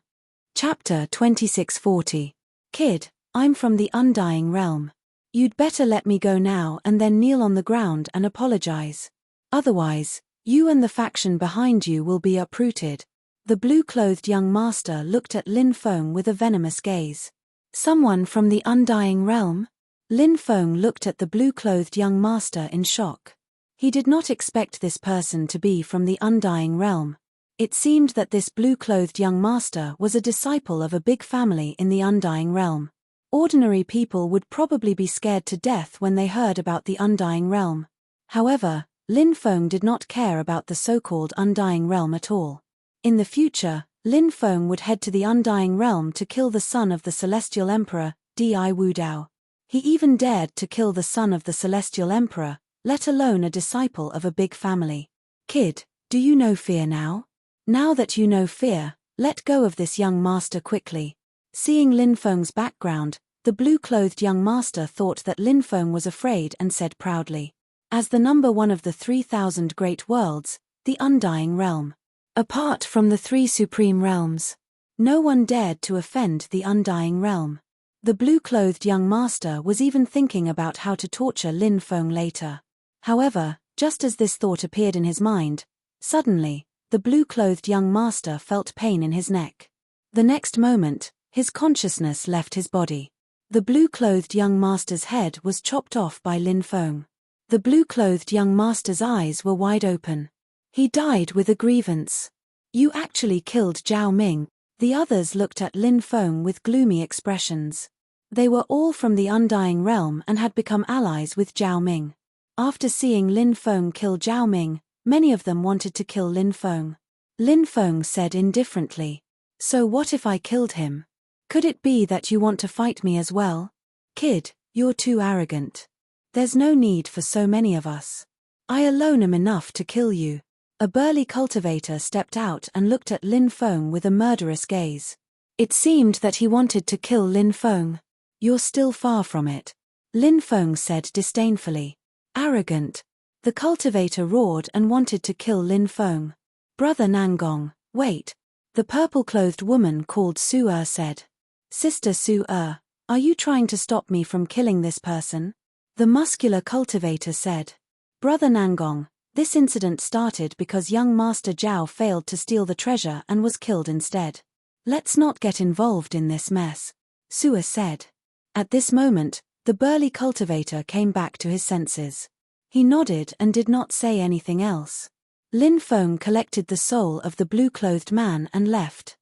Chapter 2640. Kid, I'm from the Undying Realm. You'd better let me go now and then kneel on the ground and apologize. Otherwise, you and the faction behind you will be uprooted. The blue-clothed young master looked at Lin Feng with a venomous gaze. Someone from the Undying Realm? Lin Feng looked at the blue-clothed young master in shock. He did not expect this person to be from the Undying Realm. It seemed that this blue-clothed young master was a disciple of a big family in the Undying Realm. Ordinary people would probably be scared to death when they heard about the Undying Realm. However, Lin Feng did not care about the so-called Undying Realm at all. In the future, Lin Feng would head to the Undying Realm to kill the son of the Celestial Emperor, Di Wudao. He even dared to kill the son of the Celestial Emperor, let alone a disciple of a big family. Kid, do you know fear now? Now that you know fear, let go of this young master quickly. Seeing Lin Feng's background, the blue-clothed young master thought that Lin Feng was afraid and said proudly, "As the number 1 of the 3,000 great worlds, the Undying Realm. Apart from the 3 supreme realms, no one dared to offend the Undying Realm." The blue-clothed young master was even thinking about how to torture Lin Feng later. However, just as this thought appeared in his mind, suddenly, the blue-clothed young master felt pain in his neck. The next moment, his consciousness left his body. The blue-clothed young master's head was chopped off by Lin Feng. The blue-clothed young master's eyes were wide open. He died with a grievance. "You actually killed Zhao Ming." The others looked at Lin Feng with gloomy expressions. They were all from the Undying Realm and had become allies with Zhao Ming. After seeing Lin Feng kill Zhao Ming, many of them wanted to kill Lin Feng. Lin Feng said indifferently, "So what if I killed him? Could it be that you want to fight me as well? Kid, you're too arrogant. There's no need for so many of us. I alone am enough to kill you." A burly cultivator stepped out and looked at Lin Feng with a murderous gaze. It seemed that he wanted to kill Lin Feng. "You're still far from it," Lin Feng said disdainfully. "Arrogant." The cultivator roared and wanted to kill Lin Feng. "Brother Nangong, wait." The purple-clothed woman called Su said. "Sister Su, are you trying to stop me from killing this person?" The muscular cultivator said. "Brother Nangong, this incident started because young Master Zhao failed to steal the treasure and was killed instead. Let's not get involved in this mess," Su said. At this moment, the burly cultivator came back to his senses. He nodded and did not say anything else. Lin Feng collected the soul of the blue-clothed man and left.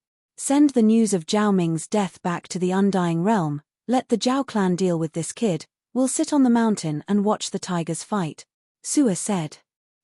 Send the news of Zhao Ming's death back to the Undying Realm. Let the Zhao clan deal with this kid. We'll sit on the mountain and watch the tigers fight, Sua said.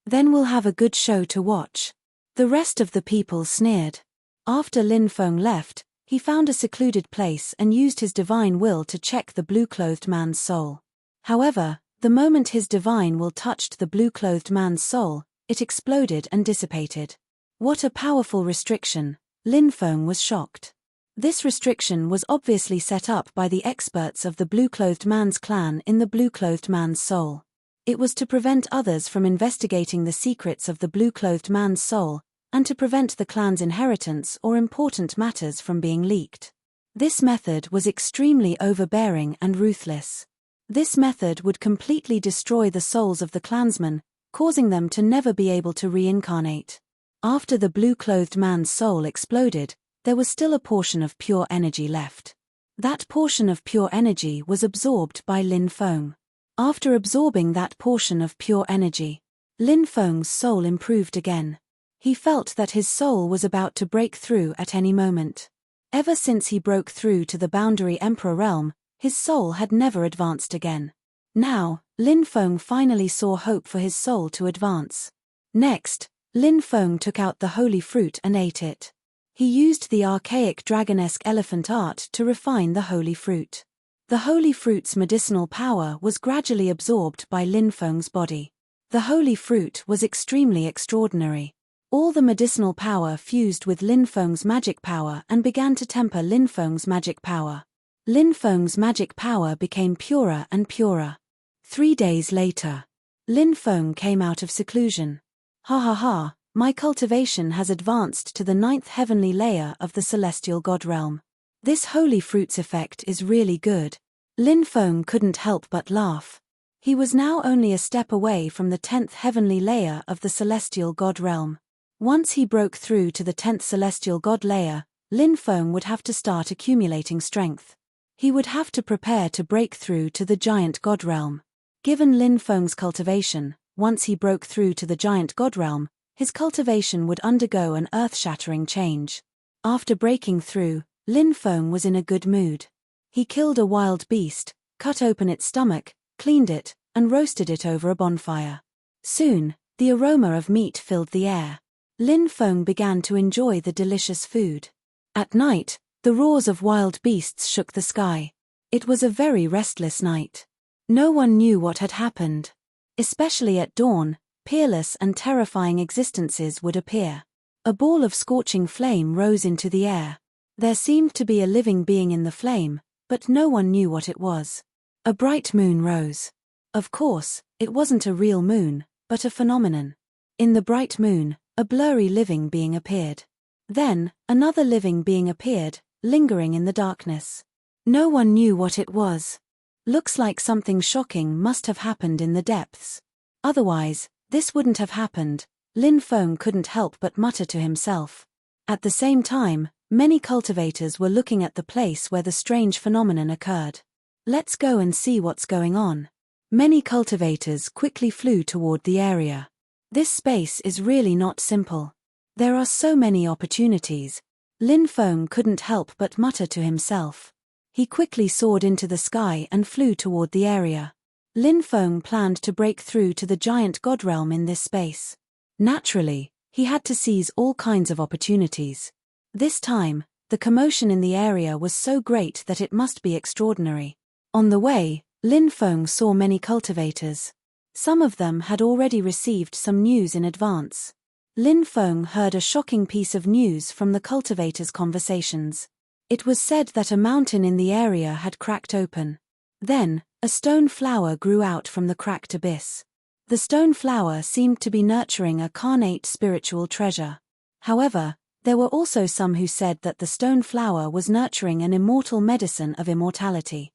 Then we'll have a good show to watch. The rest of the people sneered. After Lin Feng left, he found a secluded place and used his divine will to check the blue-clothed man's soul. However, the moment his divine will touched the blue-clothed man's soul, it exploded and dissipated. What a powerful restriction! Lin Feng was shocked. This restriction was obviously set up by the experts of the blue-clothed man's clan in the blue-clothed man's soul. It was to prevent others from investigating the secrets of the blue-clothed man's soul, and to prevent the clan's inheritance or important matters from being leaked. This method was extremely overbearing and ruthless. This method would completely destroy the souls of the clansmen, causing them to never be able to reincarnate. After the blue-clothed man's soul exploded, there was still a portion of pure energy left. That portion of pure energy was absorbed by Lin Feng. After absorbing that portion of pure energy, Lin Feng's soul improved again. He felt that his soul was about to break through at any moment. Ever since he broke through to the Boundary Emperor realm, his soul had never advanced again. Now, Lin Feng finally saw hope for his soul to advance. Next, Lin Feng took out the holy fruit and ate it. He used the archaic dragonesque elephant art to refine the holy fruit. The holy fruit's medicinal power was gradually absorbed by Lin Feng's body. The holy fruit was extremely extraordinary. All the medicinal power fused with Lin Feng's magic power and began to temper Lin Feng's magic power. Lin Feng's magic power became purer and purer. 3 days later, Lin Feng came out of seclusion. Ha ha ha, my cultivation has advanced to the 9th heavenly layer of the celestial god realm. This holy fruit's effect is really good. Lin Feng couldn't help but laugh. He was now only a step away from the 10th heavenly layer of the celestial god realm. Once he broke through to the 10th celestial god layer, Lin Feng would have to start accumulating strength. He would have to prepare to break through to the giant god realm. Given Lin Feng's cultivation, once he broke through to the giant god realm, his cultivation would undergo an earth-shattering change. After breaking through, Lin Feng was in a good mood. He killed a wild beast, cut open its stomach, cleaned it, and roasted it over a bonfire. Soon, the aroma of meat filled the air. Lin Feng began to enjoy the delicious food. At night, the roars of wild beasts shook the sky. It was a very restless night. No one knew what had happened. Especially at dawn, peerless and terrifying existences would appear. A ball of scorching flame rose into the air. There seemed to be a living being in the flame, but no one knew what it was. A bright moon rose. Of course, it wasn't a real moon, but a phenomenon. In the bright moon, a blurry living being appeared. Then, another living being appeared, lingering in the darkness. No one knew what it was. Looks like something shocking must have happened in the depths. Otherwise, this wouldn't have happened. Lin Feng couldn't help but mutter to himself. At the same time, many cultivators were looking at the place where the strange phenomenon occurred. Let's go and see what's going on. Many cultivators quickly flew toward the area. This space is really not simple. There are so many opportunities. Lin Feng couldn't help but mutter to himself. He quickly soared into the sky and flew toward the area. Lin Feng planned to break through to the giant god realm in this space. Naturally, he had to seize all kinds of opportunities. This time, the commotion in the area was so great that it must be extraordinary. On the way, Lin Feng saw many cultivators. Some of them had already received some news in advance. Lin Feng heard a shocking piece of news from the cultivators' conversations. It was said that a mountain in the area had cracked open. Then, a stone flower grew out from the cracked abyss. The stone flower seemed to be nurturing a carnate spiritual treasure. However, there were also some who said that the stone flower was nurturing an immortal medicine of immortality.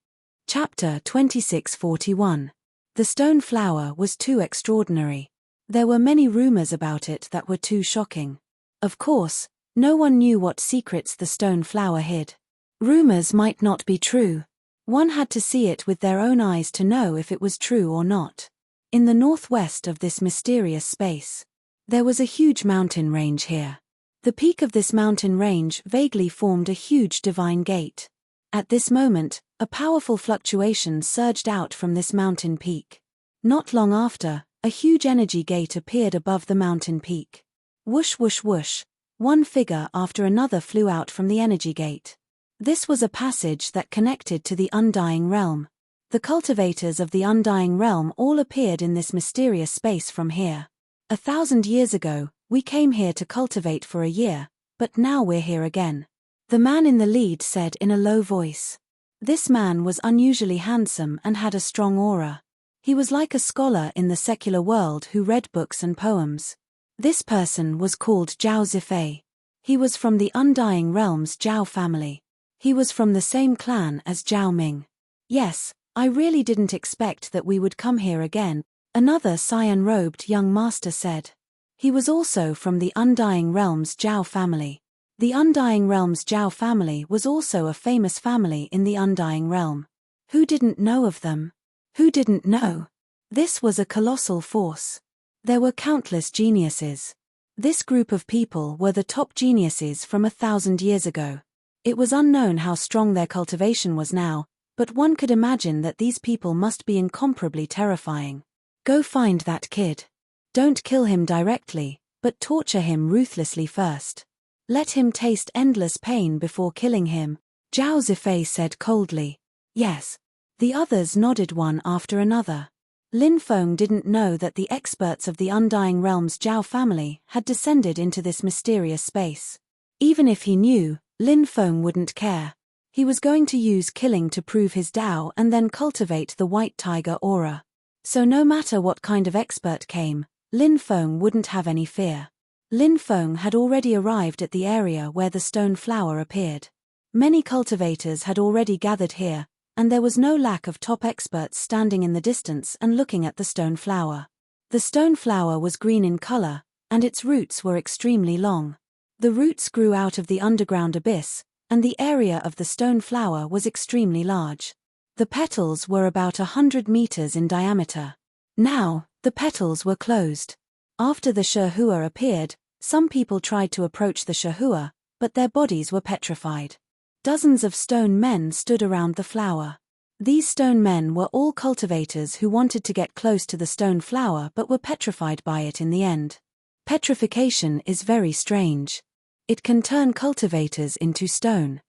Chapter 2641. The stone flower was too extraordinary. There were many rumors about it that were too shocking. Of course, no one knew what secrets the stone flower hid. Rumors might not be true. One had to see it with their own eyes to know if it was true or not. In the northwest of this mysterious space, there was a huge mountain range here. The peak of this mountain range vaguely formed a huge divine gate. At this moment, a powerful fluctuation surged out from this mountain peak. Not long after, a huge energy gate appeared above the mountain peak. Whoosh whoosh whoosh, one figure after another flew out from the energy gate. This was a passage that connected to the undying realm. The cultivators of the undying realm all appeared in this mysterious space from here. 1,000 years ago, we came here to cultivate for a year, but now we're here again. The man in the lead said in a low voice. This man was unusually handsome and had a strong aura. He was like a scholar in the secular world who read books and poems. This person was called Zhao Zifei. He was from the Undying Realm's Zhao family. He was from the same clan as Zhao Ming. Yes, I really didn't expect that we would come here again, another cyan-robed young master said. He was also from the Undying Realm's Zhao family. The Undying Realm's Zhao family was also a famous family in the Undying Realm. Who didn't know of them? Who didn't know? This was a colossal force. There were countless geniuses. This group of people were the top geniuses from 1,000 years ago. It was unknown how strong their cultivation was now, but one could imagine that these people must be incomparably terrifying. Go find that kid. Don't kill him directly, but torture him ruthlessly first. Let him taste endless pain before killing him, Zhao Zifei said coldly. Yes. The others nodded one after another. Lin Feng didn't know that the experts of the Undying Realm's Zhao family had descended into this mysterious space. Even if he knew, Lin Feng wouldn't care. He was going to use killing to prove his Dao and then cultivate the white tiger aura. So no matter what kind of expert came, Lin Feng wouldn't have any fear. Lin Feng had already arrived at the area where the stone flower appeared. Many cultivators had already gathered here, and there was no lack of top experts standing in the distance and looking at the stone flower. The stone flower was green in color, and its roots were extremely long. The roots grew out of the underground abyss, and the area of the stone flower was extremely large. The petals were about 100 meters in diameter. Now, the petals were closed. After the Shihua appeared, some people tried to approach the Shihua, but their bodies were petrified. Dozens of stone men stood around the flower. These stone men were all cultivators who wanted to get close to the stone flower but were petrified by it in the end. Petrification is very strange. It can turn cultivators into stone.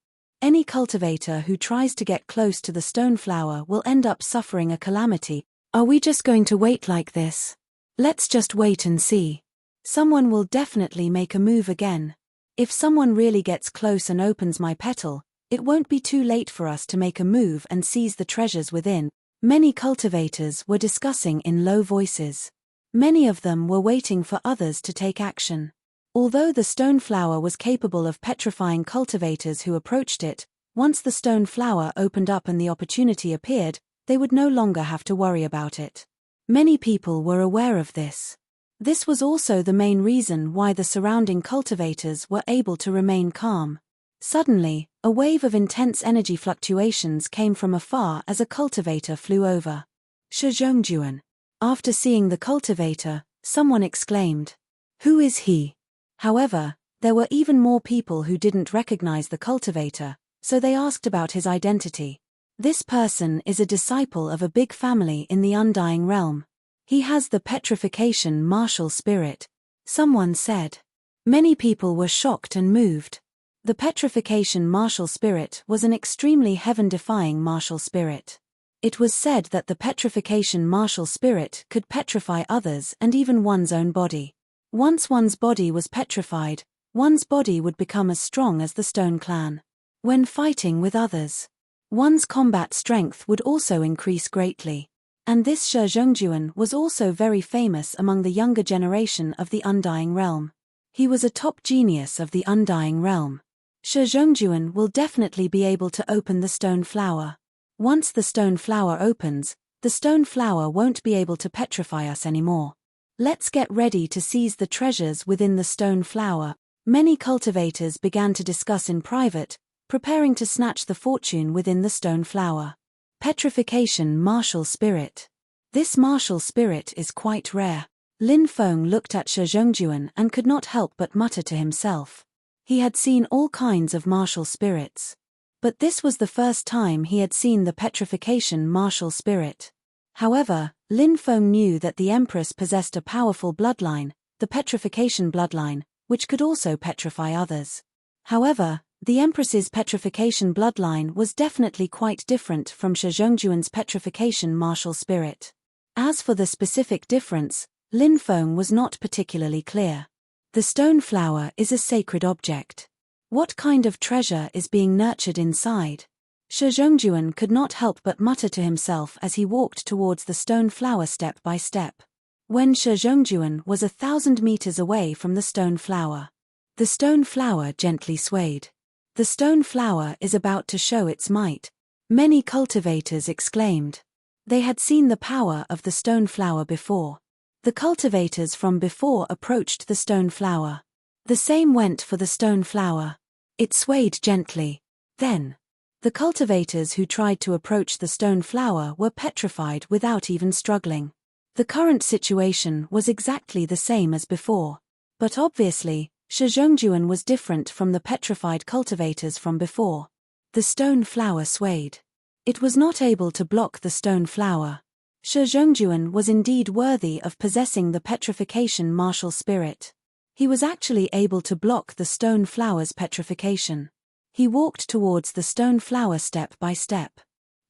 Any cultivator who tries to get close to the stone flower will end up suffering a calamity. Are we just going to wait like this? Let's just wait and see. Someone will definitely make a move again. If someone really gets close and opens my petal, it won't be too late for us to make a move and seize the treasures within. Many cultivators were discussing in low voices. Many of them were waiting for others to take action. Although the stone flower was capable of petrifying cultivators who approached it, once the stone flower opened up and the opportunity appeared, they would no longer have to worry about it. Many people were aware of this. This was also the main reason why the surrounding cultivators were able to remain calm. Suddenly, a wave of intense energy fluctuations came from afar as a cultivator flew over. Shizhongjuan. After seeing the cultivator, someone exclaimed, "Who is he?" However, there were even more people who didn't recognize the cultivator, so they asked about his identity. This person is a disciple of a big family in the Undying Realm. He has the petrification martial spirit, someone said. Many people were shocked and moved. The petrification martial spirit was an extremely heaven-defying martial spirit. It was said that the petrification martial spirit could petrify others and even one's own body. Once one's body was petrified, one's body would become as strong as the Stone Clan. When fighting with others, one's combat strength would also increase greatly. And this Shizhongjuan was also very famous among the younger generation of the Undying Realm. He was a top genius of the Undying Realm. Shizhongjuan will definitely be able to open the stone flower. Once the stone flower opens, the stone flower won't be able to petrify us anymore. Let's get ready to seize the treasures within the stone flower. Many cultivators began to discuss in private, preparing to snatch the fortune within the stone flower. Petrification martial spirit. This martial spirit is quite rare. Lin Feng looked at Shi Zhongjuan and could not help but mutter to himself. He had seen all kinds of martial spirits. But this was the first time he had seen the petrification martial spirit. However, Lin Feng knew that the Empress possessed a powerful bloodline, the petrification bloodline, which could also petrify others. However, the Empress's petrification bloodline was definitely quite different from Shi Zhongjuan's petrification martial spirit. As for the specific difference, Lin Feng was not particularly clear. The stone flower is a sacred object. What kind of treasure is being nurtured inside? Shi Zhongjuan could not help but mutter to himself as he walked towards the stone flower step by step. When Shi Zhongjuan was 1,000 meters away from the stone flower, the stone flower gently swayed. The stone flower is about to show its might. Many cultivators exclaimed. They had seen the power of the stone flower before. The cultivators from before approached the stone flower. The same went for the stone flower. It swayed gently. Then, the cultivators who tried to approach the stone flower were petrified without even struggling. The current situation was exactly the same as before. But obviously, Shi Zhongjuan was different from the petrified cultivators from before. The stone flower swayed. It was not able to block the stone flower. Shi Zhongjuan was indeed worthy of possessing the petrification martial spirit. He was actually able to block the stone flower's petrification. He walked towards the stone flower step by step.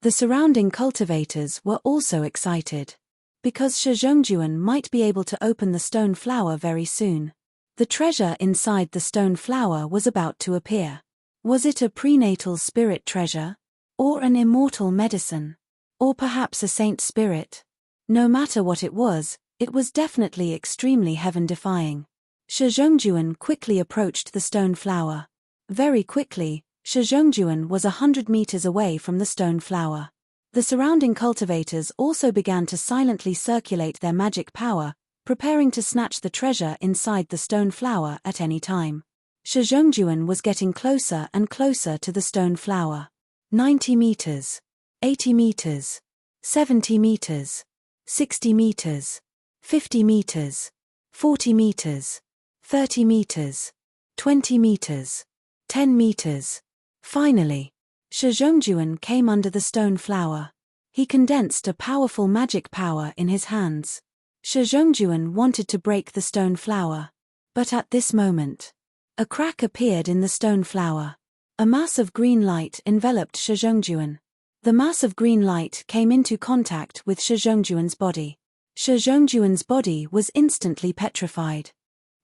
The surrounding cultivators were also excited. Because Shi Zhongjuan might be able to open the stone flower very soon. The treasure inside the stone flower was about to appear. Was it a prenatal spirit treasure? Or an immortal medicine? Or perhaps a saint spirit? No matter what it was definitely extremely heaven-defying. Shi Zhongjuan quickly approached the stone flower. Very quickly, Shi Zhongjuan was 100 meters away from the stone flower. The surrounding cultivators also began to silently circulate their magic power, preparing to snatch the treasure inside the stone flower at any time. Shi Zhongjuan was getting closer and closer to the stone flower. 90 meters. 80 meters. 70 meters. 60 meters. 50 meters. 40 meters. 30 meters. 20 meters. 10 meters. Finally, Shi Zhongjuan came under the stone flower. He condensed a powerful magic power in his hands. Shi Zhongjuan wanted to break the stone flower. But at this moment, a crack appeared in the stone flower. A mass of green light enveloped Shi Zhongjuan. The mass of green light came into contact with Shi Zhongjuan's body. Shi Zhongjuan's body was instantly petrified.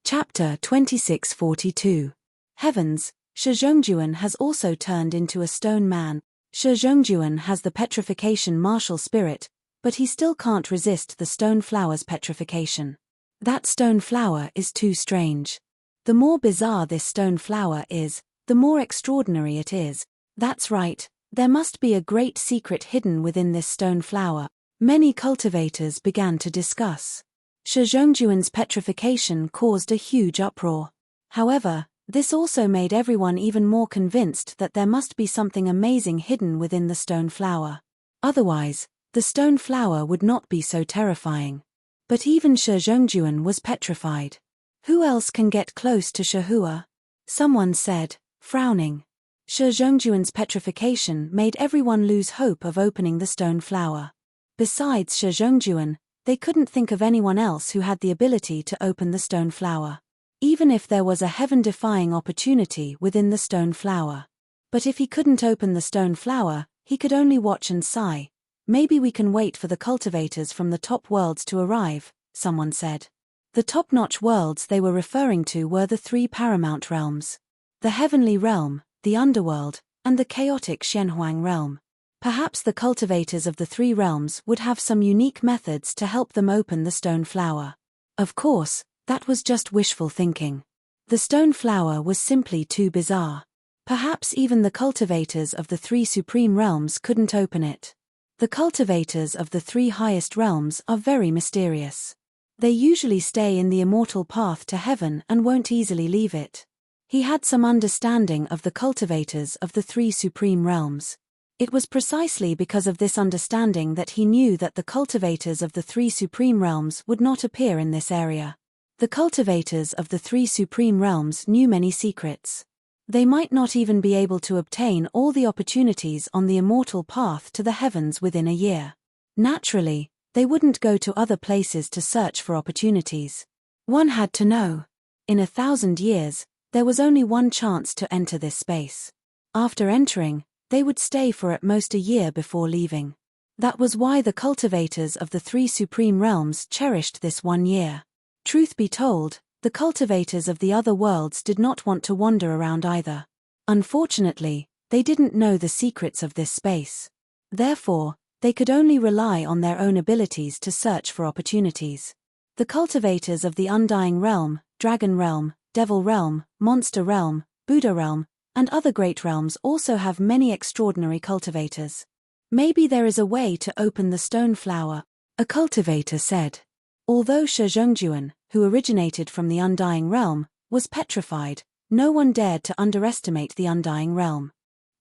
Chapter 2642. Heavens, Shi Zhongjuan has also turned into a stone man. Shi Zhongjuan has the petrification martial spirit, but he still can't resist the stone flower's petrification. That stone flower is too strange. The more bizarre this stone flower is, the more extraordinary it is. That's right, there must be a great secret hidden within this stone flower. Many cultivators began to discuss. Shi Zhongjuan's petrification caused a huge uproar. However, this also made everyone even more convinced that there must be something amazing hidden within the stone flower. Otherwise, the stone flower would not be so terrifying. But even Shi Zhongjuan was petrified. Who else can get close to Shihua? Someone said, frowning. Shi Zhongjuan's petrification made everyone lose hope of opening the stone flower. Besides Shi Zhongjuan, they couldn't think of anyone else who had the ability to open the stone flower. Even if there was a heaven-defying opportunity within the stone flower. But if he couldn't open the stone flower, he could only watch and sigh. Maybe we can wait for the cultivators from the top worlds to arrive, someone said. The top-notch worlds they were referring to were the three paramount realms. The heavenly realm, the underworld, and the chaotic Xianhuang realm. Perhaps the cultivators of the three realms would have some unique methods to help them open the stone flower. Of course, that was just wishful thinking. The stone flower was simply too bizarre. Perhaps even the cultivators of the three supreme realms couldn't open it. The cultivators of the three highest realms are very mysterious. They usually stay in the immortal path to heaven and won't easily leave it. He had some understanding of the cultivators of the three supreme realms. It was precisely because of this understanding that he knew that the cultivators of the three supreme realms would not appear in this area. The cultivators of the three supreme realms knew many secrets. They might not even be able to obtain all the opportunities on the immortal path to the heavens within a year. Naturally, they wouldn't go to other places to search for opportunities. One had to know. In 1,000 years, there was only one chance to enter this space. After entering, they would stay for at most a year before leaving. That was why the cultivators of the three supreme realms cherished this 1 year. Truth be told, the cultivators of the other worlds did not want to wander around either. Unfortunately, they didn't know the secrets of this space. Therefore, they could only rely on their own abilities to search for opportunities. The cultivators of the Undying Realm, Dragon Realm, Devil Realm, Monster Realm, Buddha Realm, and other great realms also have many extraordinary cultivators. Maybe there is a way to open the stone flower, a cultivator said. Although Shi Zhengjuan, who originated from the Undying Realm, was petrified, no one dared to underestimate the Undying Realm.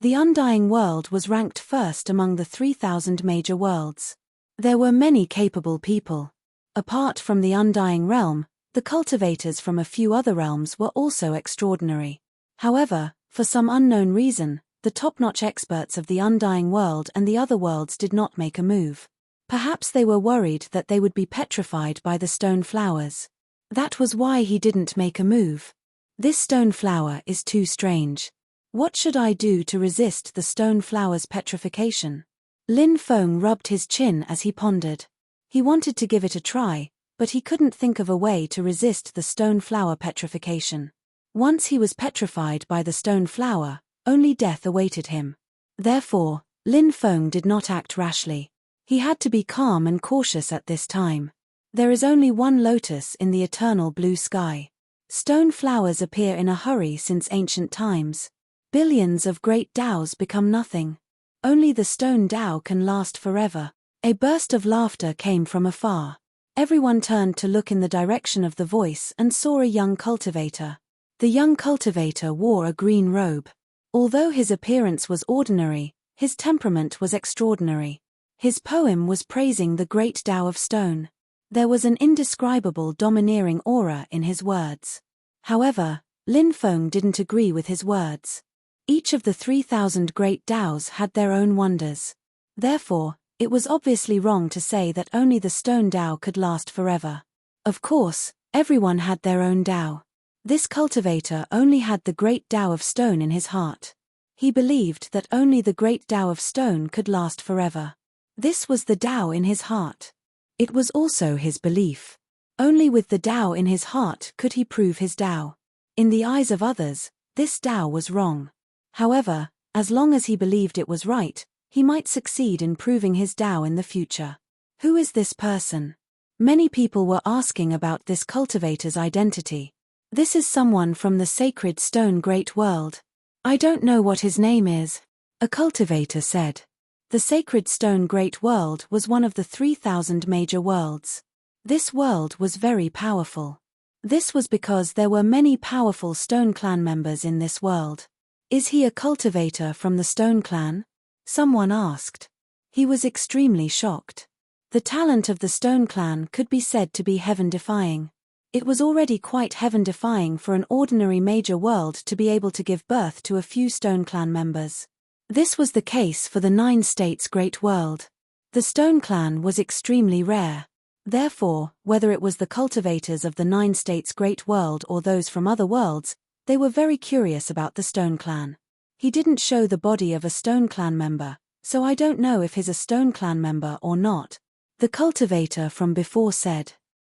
The Undying World was ranked first among the 3,000 major worlds. There were many capable people. Apart from the Undying Realm, the cultivators from a few other realms were also extraordinary. However, for some unknown reason, the top-notch experts of the Undying World and the other worlds did not make a move. Perhaps they were worried that they would be petrified by the stone flowers. That was why he didn't make a move. This stone flower is too strange. What should I do to resist the stone flower's petrification? Lin Feng rubbed his chin as he pondered. He wanted to give it a try, but he couldn't think of a way to resist the stone flower petrification. Once he was petrified by the stone flower, only death awaited him. Therefore, Lin Feng did not act rashly. He had to be calm and cautious at this time. There is only one lotus in the eternal blue sky. Stone flowers appear in a hurry since ancient times. Billions of great Taos become nothing. Only the stone Tao can last forever. A burst of laughter came from afar. Everyone turned to look in the direction of the voice and saw a young cultivator. The young cultivator wore a green robe. Although his appearance was ordinary, his temperament was extraordinary. His poem was praising the great Tao of stone. There was an indescribable domineering aura in his words. However, Lin Feng didn't agree with his words. Each of the 3,000 great Taos had their own wonders. Therefore, it was obviously wrong to say that only the stone Tao could last forever. Of course, everyone had their own Tao. This cultivator only had the great Tao of stone in his heart. He believed that only the great Tao of stone could last forever. This was the Tao in his heart. It was also his belief. Only with the Tao in his heart could he prove his Tao. In the eyes of others, this Tao was wrong. However, as long as he believed it was right, he might succeed in proving his Tao in the future. Who is this person? Many people were asking about this cultivator's identity. This is someone from the sacred stone great world. I don't know what his name is, a cultivator said. The sacred stone great world was one of the 3,000 major worlds. This world was very powerful. This was because there were many powerful Stone Clan members in this world. Is he a cultivator from the Stone Clan? Someone asked. He was extremely shocked. The talent of the Stone Clan could be said to be heaven-defying. It was already quite heaven-defying for an ordinary major world to be able to give birth to a few Stone Clan members. This was the case for the 9 states great world. The Stone Clan was extremely rare. Therefore, whether it was the cultivators of the 9 states great world or those from other worlds, they were very curious about the Stone Clan. He didn't show the body of a Stone Clan member, so I don't know if he's a Stone Clan member or not, the cultivator from before said.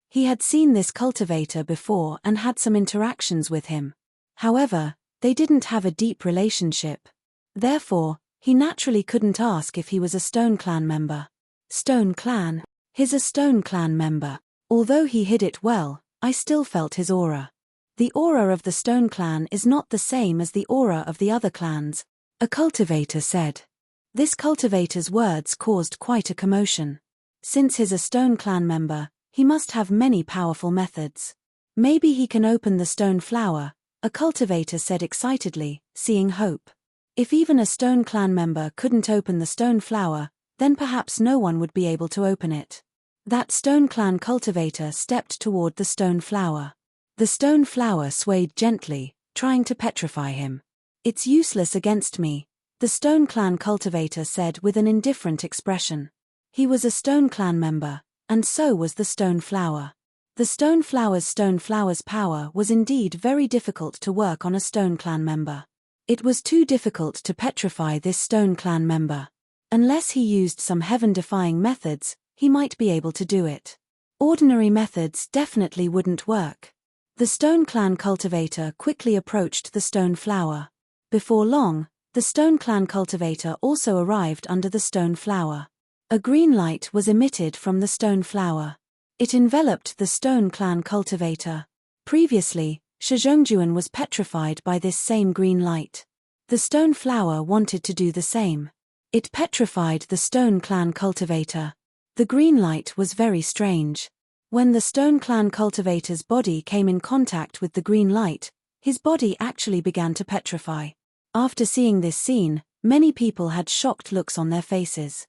He had seen this cultivator before and had some interactions with him. However, they didn't have a deep relationship. Therefore, he naturally couldn't ask if he was a Stone Clan member. Stone Clan? He's a Stone Clan member. Although he hid it well, I still felt his aura. The aura of the Stone Clan is not the same as the aura of the other clans, a cultivator said. This cultivator's words caused quite a commotion. Since he's a Stone Clan member, he must have many powerful methods. Maybe he can open the stone flower, a cultivator said excitedly, seeing hope. If even a stone clan member couldn't open the stone flower, then perhaps no one would be able to open it. That stone clan cultivator stepped toward the stone flower. The stone flower swayed gently, trying to petrify him. "It's useless against me," the stone clan cultivator said with an indifferent expression. He was a stone clan member, and so was the stone flower. The stone flower's power was indeed very difficult to work on a stone clan member. It was too difficult to petrify this stone clan member. Unless he used some heaven-defying methods, he might be able to do it. Ordinary methods definitely wouldn't work. The stone clan cultivator quickly approached the stone flower. Before long, the stone clan cultivator also arrived under the stone flower. A green light was emitted from the stone flower. It enveloped the stone clan cultivator. Previously, Shizhongjuan was petrified by this same green light. The stone flower wanted to do the same. It petrified the stone clan cultivator. The green light was very strange. When the stone clan cultivator's body came in contact with the green light, his body actually began to petrify. After seeing this scene, many people had shocked looks on their faces.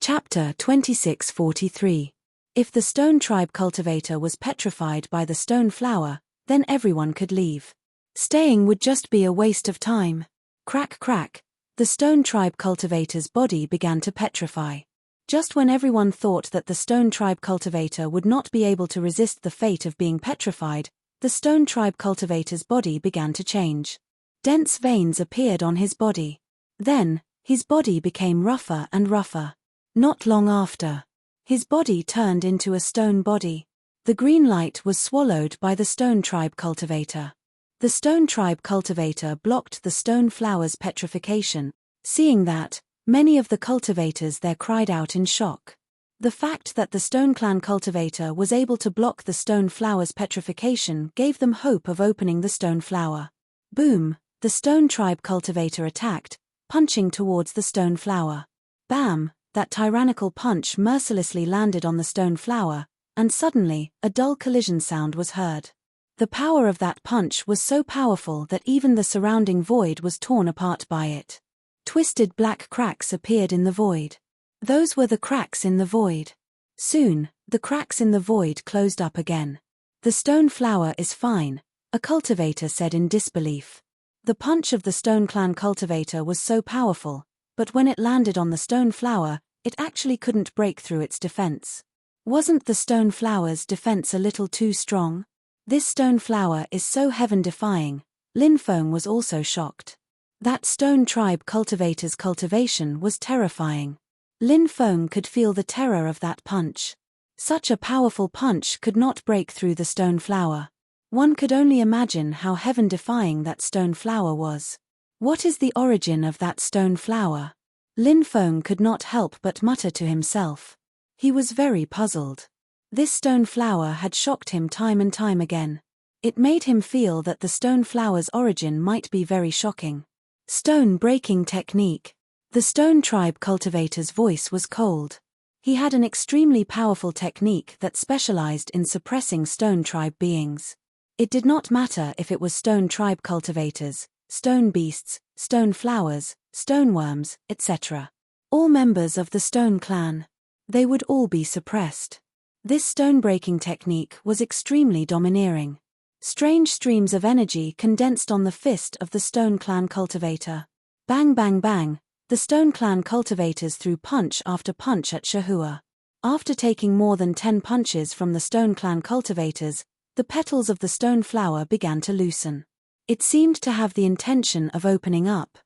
Chapter 2643. If the stone tribe cultivator was petrified by the stone flower, then everyone could leave. Staying would just be a waste of time. Crack crack, the stone tribe cultivator's body began to petrify. Just when everyone thought that the stone tribe cultivator would not be able to resist the fate of being petrified, the stone tribe cultivator's body began to change. Dense veins appeared on his body. Then, his body became rougher and rougher. Not long after, his body turned into a stone body. The green light was swallowed by the stone tribe cultivator. The stone tribe cultivator blocked the stone flower's petrification. Seeing that, many of the cultivators there cried out in shock. The fact that the stone clan cultivator was able to block the stone flower's petrification gave them hope of opening the stone flower. Boom, the stone tribe cultivator attacked, punching towards the stone flower. Bam, that tyrannical punch mercilessly landed on the stone flower, and suddenly, a dull collision sound was heard. The power of that punch was so powerful that even the surrounding void was torn apart by it. Twisted black cracks appeared in the void. Those were the cracks in the void. Soon, the cracks in the void closed up again. "The stone flower is fine," a cultivator said in disbelief. The punch of the stone clan cultivator was so powerful, but when it landed on the stone flower, it actually couldn't break through its defense. Wasn't the stone flower's defense a little too strong? "This stone flower is so heaven-defying," Lin Feng was also shocked. That stone tribe cultivator's cultivation was terrifying. Lin Feng could feel the terror of that punch. Such a powerful punch could not break through the stone flower. One could only imagine how heaven-defying that stone flower was. What is the origin of that stone flower? Lin Feng could not help but mutter to himself. He was very puzzled. This stone flower had shocked him time and time again. It made him feel that the stone flower's origin might be very shocking. Stone breaking technique. The stone tribe cultivator's voice was cold. He had an extremely powerful technique that specialized in suppressing stone tribe beings. It did not matter if it was stone tribe cultivators, stone beasts, stone flowers, stone worms, etc. All members of the stone clan. They would all be suppressed. This stone-breaking technique was extremely domineering. Strange streams of energy condensed on the fist of the stone clan cultivator. Bang bang bang, the stone clan cultivators threw punch after punch at Shahua. After taking more than 10 punches from the stone clan cultivators, the petals of the stone flower began to loosen. It seemed to have the intention of opening up.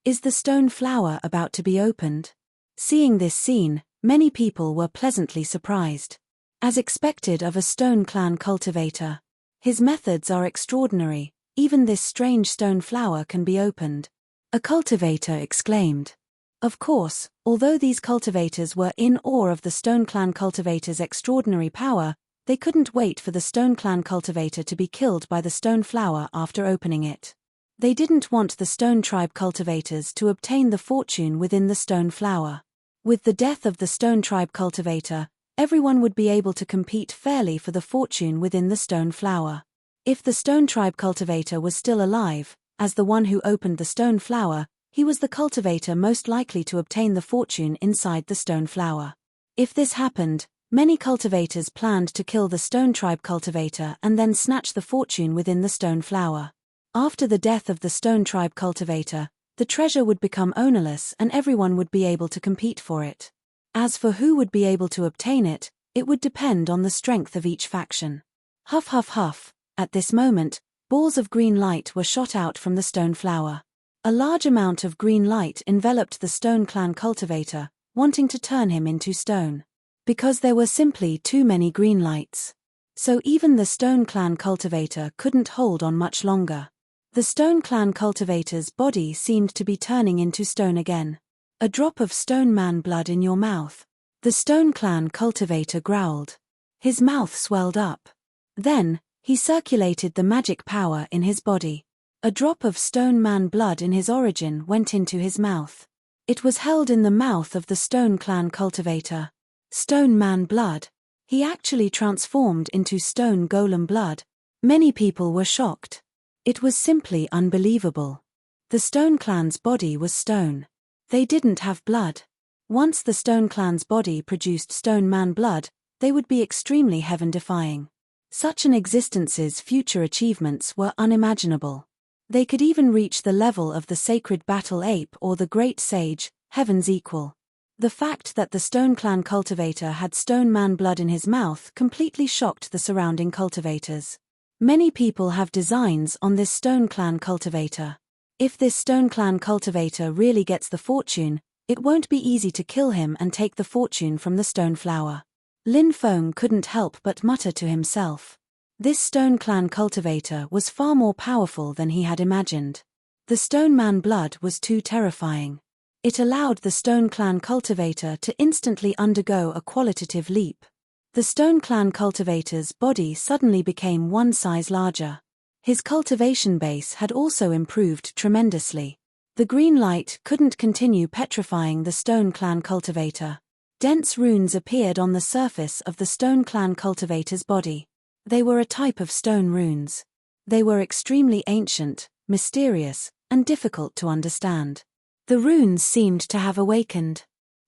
Is the stone flower about to be opened? Seeing this scene, many people were pleasantly surprised. As expected of a stone clan cultivator. His methods are extraordinary, even this strange stone flower can be opened. A cultivator exclaimed. Of course, although these cultivators were in awe of the stone clan cultivator's extraordinary power, they couldn't wait for the stone clan cultivator to be killed by the stone flower after opening it. They didn't want the stone tribe cultivators to obtain the fortune within the stone flower. With the death of the stone tribe cultivator, everyone would be able to compete fairly for the fortune within the stone flower. If the stone tribe cultivator was still alive, as the one who opened the stone flower, He was the cultivator most likely to obtain the fortune inside the stone flower. If this happened, many cultivators planned to kill the stone tribe cultivator and then snatch the fortune within the stone flower. After the death of the stone tribe cultivator, the treasure would become ownerless and everyone would be able to compete for it. As for who would be able to obtain it, it would depend on the strength of each faction. Huff huff huff. At this moment, balls of green light were shot out from the stone flower. A large amount of green light enveloped the stone clan cultivator, wanting to turn him into stone. Because there were simply too many green lights. So even the stone clan cultivator couldn't hold on much longer. The stone clan cultivator's body seemed to be turning into stone again. A drop of stone man blood in your mouth. The stone clan cultivator growled. His mouth swelled up. Then, he circulated the magic power in his body. A drop of stone man blood in his origin went into his mouth. It was held in the mouth of the stone clan cultivator. Stone man blood. He actually transformed into stone golem blood. Many people were shocked. It was simply unbelievable. The stone clan's body was stone. They didn't have blood. Once the stone clan's body produced stone man blood, they would be extremely heaven-defying. Such an existence's future achievements were unimaginable. They could even reach the level of the sacred battle ape or the great sage, heaven's equal. The fact that the stone clan cultivator had stone man blood in his mouth completely shocked the surrounding cultivators. Many people have designs on this stone clan cultivator. If this stone clan cultivator really gets the fortune, it won't be easy to kill him and take the fortune from the stone flower. Lin Feng couldn't help but mutter to himself. This stone clan cultivator was far more powerful than he had imagined. The stone man blood was too terrifying. It allowed the stone clan cultivator to instantly undergo a qualitative leap. The stone clan cultivator's body suddenly became one size larger. His cultivation base had also improved tremendously. The green light couldn't continue petrifying the stone clan cultivator. Dense runes appeared on the surface of the stone clan cultivator's body. They were a type of stone runes. They were extremely ancient, mysterious, and difficult to understand. The runes seemed to have awakened.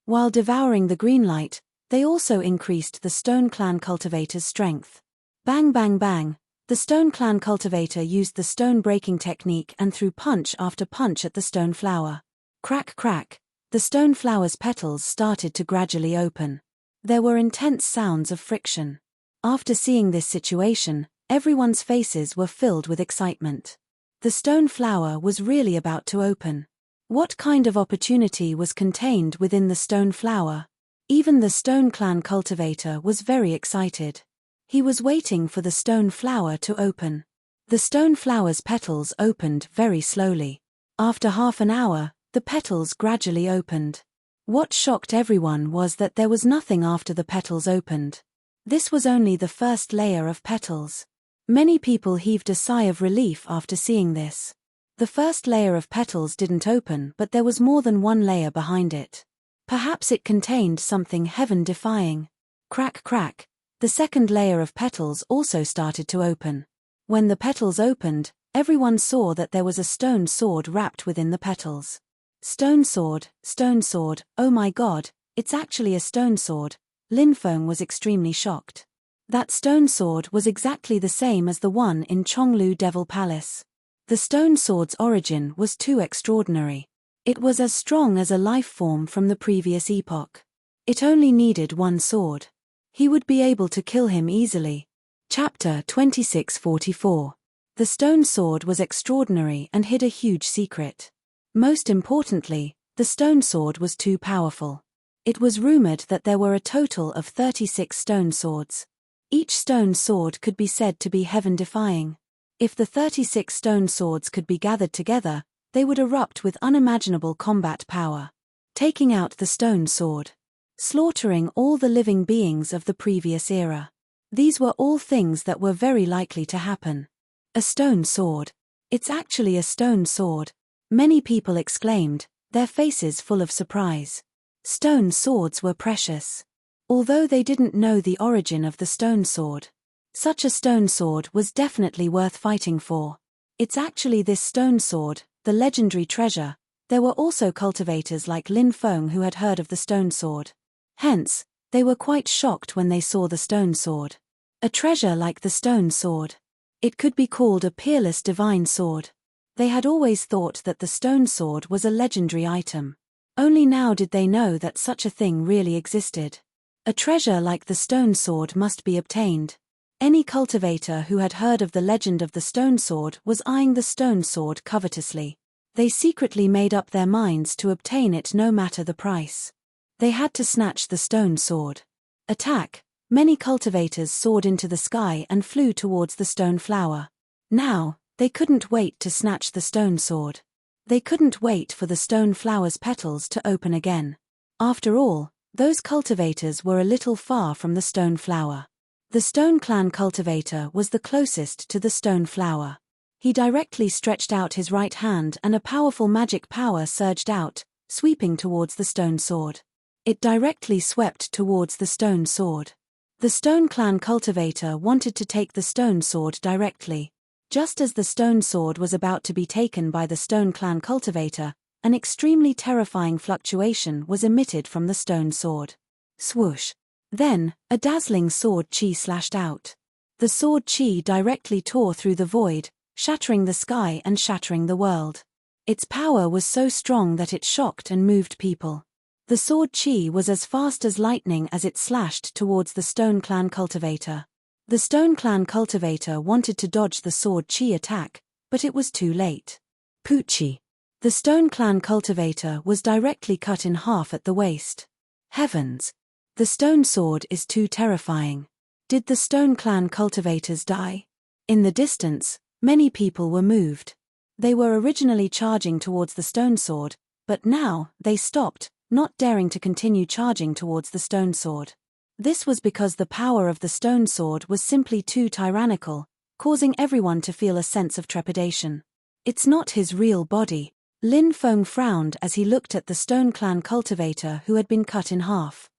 While devouring the green light, they also increased the stone clan cultivator's strength. Bang bang bang, the stone clan cultivator used the stone breaking technique and threw punch after punch at the stone flower. Crack crack, the stone flower's petals started to gradually open. There were intense sounds of friction. After seeing this situation, everyone's faces were filled with excitement. The stone flower was really about to open. What kind of opportunity was contained within the stone flower? Even the stone clan cultivator was very excited. He was waiting for the stone flower to open. The stone flower's petals opened very slowly. After half an hour, the petals gradually opened. What shocked everyone was that there was nothing after the petals opened. This was only the first layer of petals. Many people heaved a sigh of relief after seeing this. The first layer of petals didn't open, but there was more than one layer behind it. Perhaps it contained something heaven-defying. Crack crack, the second layer of petals also started to open. When the petals opened, everyone saw that there was a stone sword wrapped within the petals. Stone sword, oh my god, it's actually a stone sword. Lin Feng was extremely shocked. That stone sword was exactly the same as the one in Chonglu Devil Palace. The stone sword's origin was too extraordinary. It was as strong as a life form from the previous epoch. It only needed one sword. He would be able to kill him easily. Chapter 2644. The stone sword was extraordinary and hid a huge secret. Most importantly, the stone sword was too powerful. It was rumored that there were a total of 36 stone swords. Each stone sword could be said to be heaven-defying. If the 36 stone swords could be gathered together, they would erupt with unimaginable combat power. Taking out the stone sword. Slaughtering all the living beings of the previous era. These were all things that were very likely to happen. A stone sword. It's actually a stone sword. Many people exclaimed, their faces full of surprise. Stone swords were precious. Although they didn't know the origin of the stone sword. Such a stone sword was definitely worth fighting for. It's actually this stone sword, the legendary treasure. There were also cultivators like Lin Feng who had heard of the stone sword. Hence, they were quite shocked when they saw the stone sword. A treasure like the stone sword. It could be called a peerless divine sword. They had always thought that the stone sword was a legendary item. Only now did they know that such a thing really existed. A treasure like the stone sword must be obtained. Any cultivator who had heard of the legend of the stone sword was eyeing the stone sword covetously. They secretly made up their minds to obtain it no matter the price. They had to snatch the stone sword. Attack! Many cultivators soared into the sky and flew towards the stone flower. Now, they couldn't wait to snatch the stone sword. They couldn't wait for the stone flower's petals to open again. After all, those cultivators were a little far from the stone flower. The Stone Clan cultivator was the closest to the stone flower. He directly stretched out his right hand and a powerful magic power surged out, sweeping towards the stone sword. It directly swept towards the stone sword. The Stone Clan cultivator wanted to take the stone sword directly. Just as the stone sword was about to be taken by the Stone Clan cultivator, an extremely terrifying fluctuation was emitted from the stone sword. Swoosh! Then, a dazzling sword chi slashed out. The sword chi directly tore through the void, shattering the sky and shattering the world. Its power was so strong that it shocked and moved people. The sword chi was as fast as lightning as it slashed towards the Stone Clan cultivator. The Stone Clan cultivator wanted to dodge the sword chi attack, but it was too late. Poochie! The Stone Clan cultivator was directly cut in half at the waist. Heavens! The stone sword is too terrifying. Did the Stone Clan cultivators die? In the distance, many people were moved. They were originally charging towards the stone sword, but now, they stopped, not daring to continue charging towards the stone sword. This was because the power of the stone sword was simply too tyrannical, causing everyone to feel a sense of trepidation. It's not his real body. Lin Feng frowned as he looked at the Stone Clan cultivator who had been cut in half.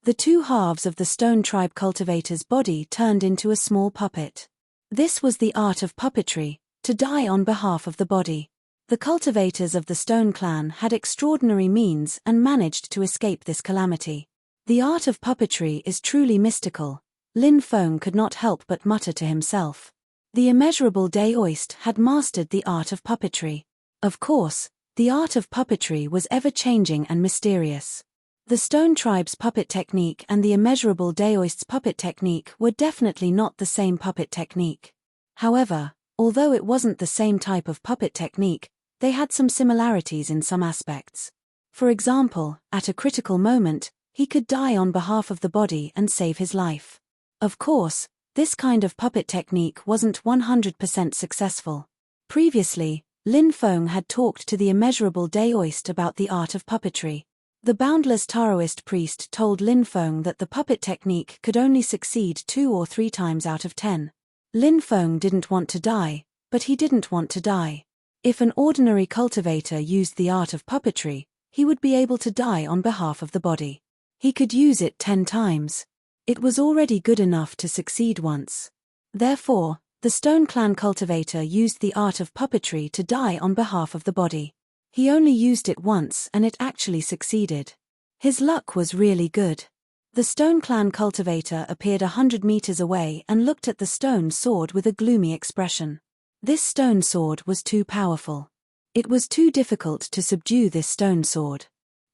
The two halves of the Stone Tribe cultivator's body turned into a small puppet. This was the art of puppetry, to die on behalf of the body. The cultivators of the Stone Clan had extraordinary means and managed to escape this calamity. The art of puppetry is truly mystical. Lin Feng could not help but mutter to himself. The immeasurable Daoist had mastered the art of puppetry. Of course, the art of puppetry was ever-changing and mysterious. The Stone Tribe's puppet technique and the immeasurable Daoist's puppet technique were definitely not the same puppet technique. However, although it wasn't the same type of puppet technique, they had some similarities in some aspects. For example, at a critical moment, he could die on behalf of the body and save his life. Of course, this kind of puppet technique wasn't 100% successful. Previously, Lin Feng had talked to the immeasurable Daoist about the art of puppetry. The boundless Taoist priest told Lin Feng that the puppet technique could only succeed 2 or 3 times out of 10. Lin Feng didn't want to die, but he didn't want to die. If an ordinary cultivator used the art of puppetry, he would be able to die on behalf of the body. He could use it 10 times. It was already good enough to succeed once. Therefore, the Stone Clan cultivator used the art of puppetry to die on behalf of the body. He only used it once and it actually succeeded. His luck was really good. The Stone Clan cultivator appeared 100 meters away and looked at the stone sword with a gloomy expression. This stone sword was too powerful. It was too difficult to subdue this stone sword.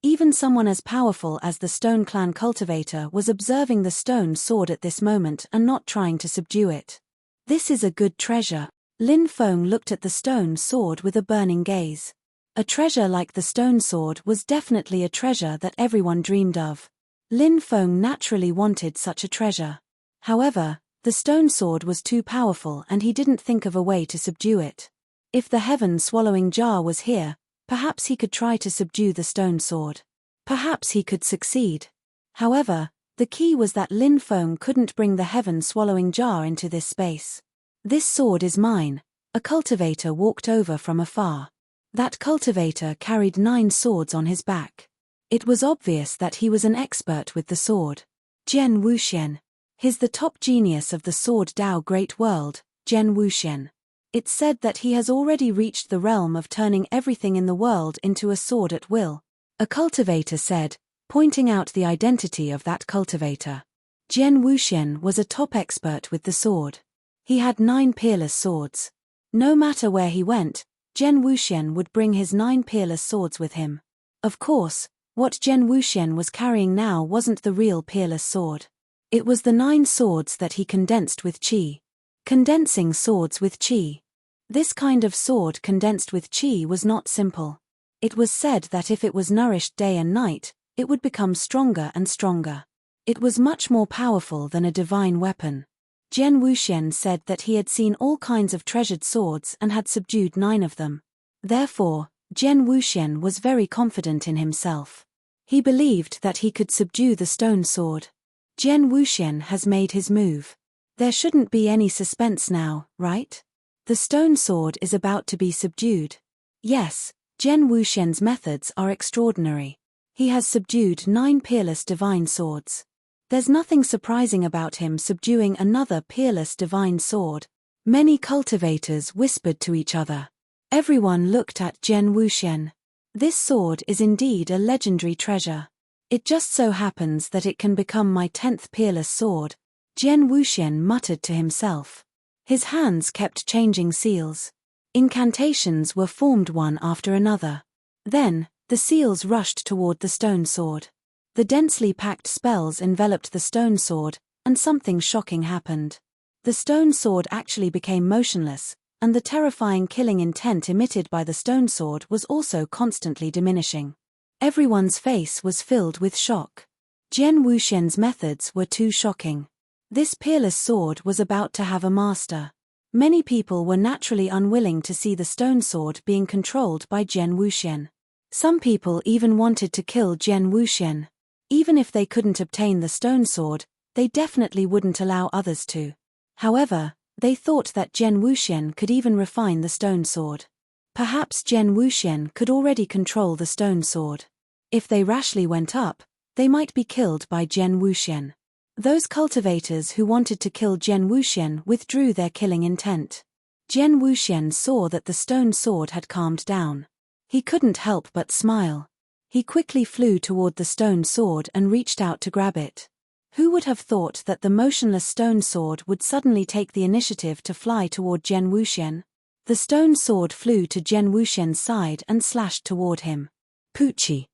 Even someone as powerful as the Stone Clan cultivator was observing the stone sword at this moment and not trying to subdue it. This is a good treasure. Lin Feng looked at the stone sword with a burning gaze. A treasure like the stone sword was definitely a treasure that everyone dreamed of. Lin Feng naturally wanted such a treasure. However, the stone sword was too powerful and he didn't think of a way to subdue it. If the heaven-swallowing jar was here, perhaps he could try to subdue the stone sword. Perhaps he could succeed. However, the key was that Lin Feng couldn't bring the heaven-swallowing jar into this space. This sword is mine. A cultivator walked over from afar. That cultivator carried 9 swords on his back. It was obvious that he was an expert with the sword. Jian Wuxian. He's the top genius of the Sword Dao Great World, Jian Wuxian. It's said that he has already reached the realm of turning everything in the world into a sword at will. A cultivator said, pointing out the identity of that cultivator. Jian Wuxian was a top expert with the sword. He had 9 peerless swords. No matter where he went, Jian Wuxian would bring his 9 peerless swords with him. Of course, what Jian Wuxian was carrying now wasn't the real peerless sword. It was the 9 swords that he condensed with qi. Condensing swords with qi. This kind of sword condensed with qi was not simple. It was said that if it was nourished day and night, it would become stronger and stronger. It was much more powerful than a divine weapon. Jian Wuxian said that he had seen all kinds of treasured swords and had subdued 9 of them. Therefore, Jian Wuxian was very confident in himself. He believed that he could subdue the stone sword. Jian Wuxian has made his move. There shouldn't be any suspense now, right? The stone sword is about to be subdued. Yes, Jian Wuxian's methods are extraordinary. He has subdued 9 peerless divine swords. There's nothing surprising about him subduing another peerless divine sword. Many cultivators whispered to each other. Everyone looked at Jian Wuxian. This sword is indeed a legendary treasure. It just so happens that it can become my 10th peerless sword, Jian Wuxian muttered to himself. His hands kept changing seals. Incantations were formed one after another. Then, the seals rushed toward the stone sword. The densely packed spells enveloped the stone sword, and something shocking happened. The stone sword actually became motionless, and the terrifying killing intent emitted by the stone sword was also constantly diminishing. Everyone's face was filled with shock. Jian Wuxian's methods were too shocking. This peerless sword was about to have a master. Many people were naturally unwilling to see the stone sword being controlled by Jian Wuxian. Some people even wanted to kill Jian Wuxian. Even if they couldn't obtain the stone sword, they definitely wouldn't allow others to. However, they thought that Jian Wuxian could even refine the stone sword. Perhaps Jian Wuxian could already control the stone sword. If they rashly went up, they might be killed by Jian Wuxian. Those cultivators who wanted to kill Jian Wuxian withdrew their killing intent. Jian Wuxian saw that the stone sword had calmed down. He couldn't help but smile. He quickly flew toward the stone sword and reached out to grab it. Who would have thought that the motionless stone sword would suddenly take the initiative to fly toward Jian Wuxian? The stone sword flew to Jian Wuxian's side and slashed toward him. Pucci.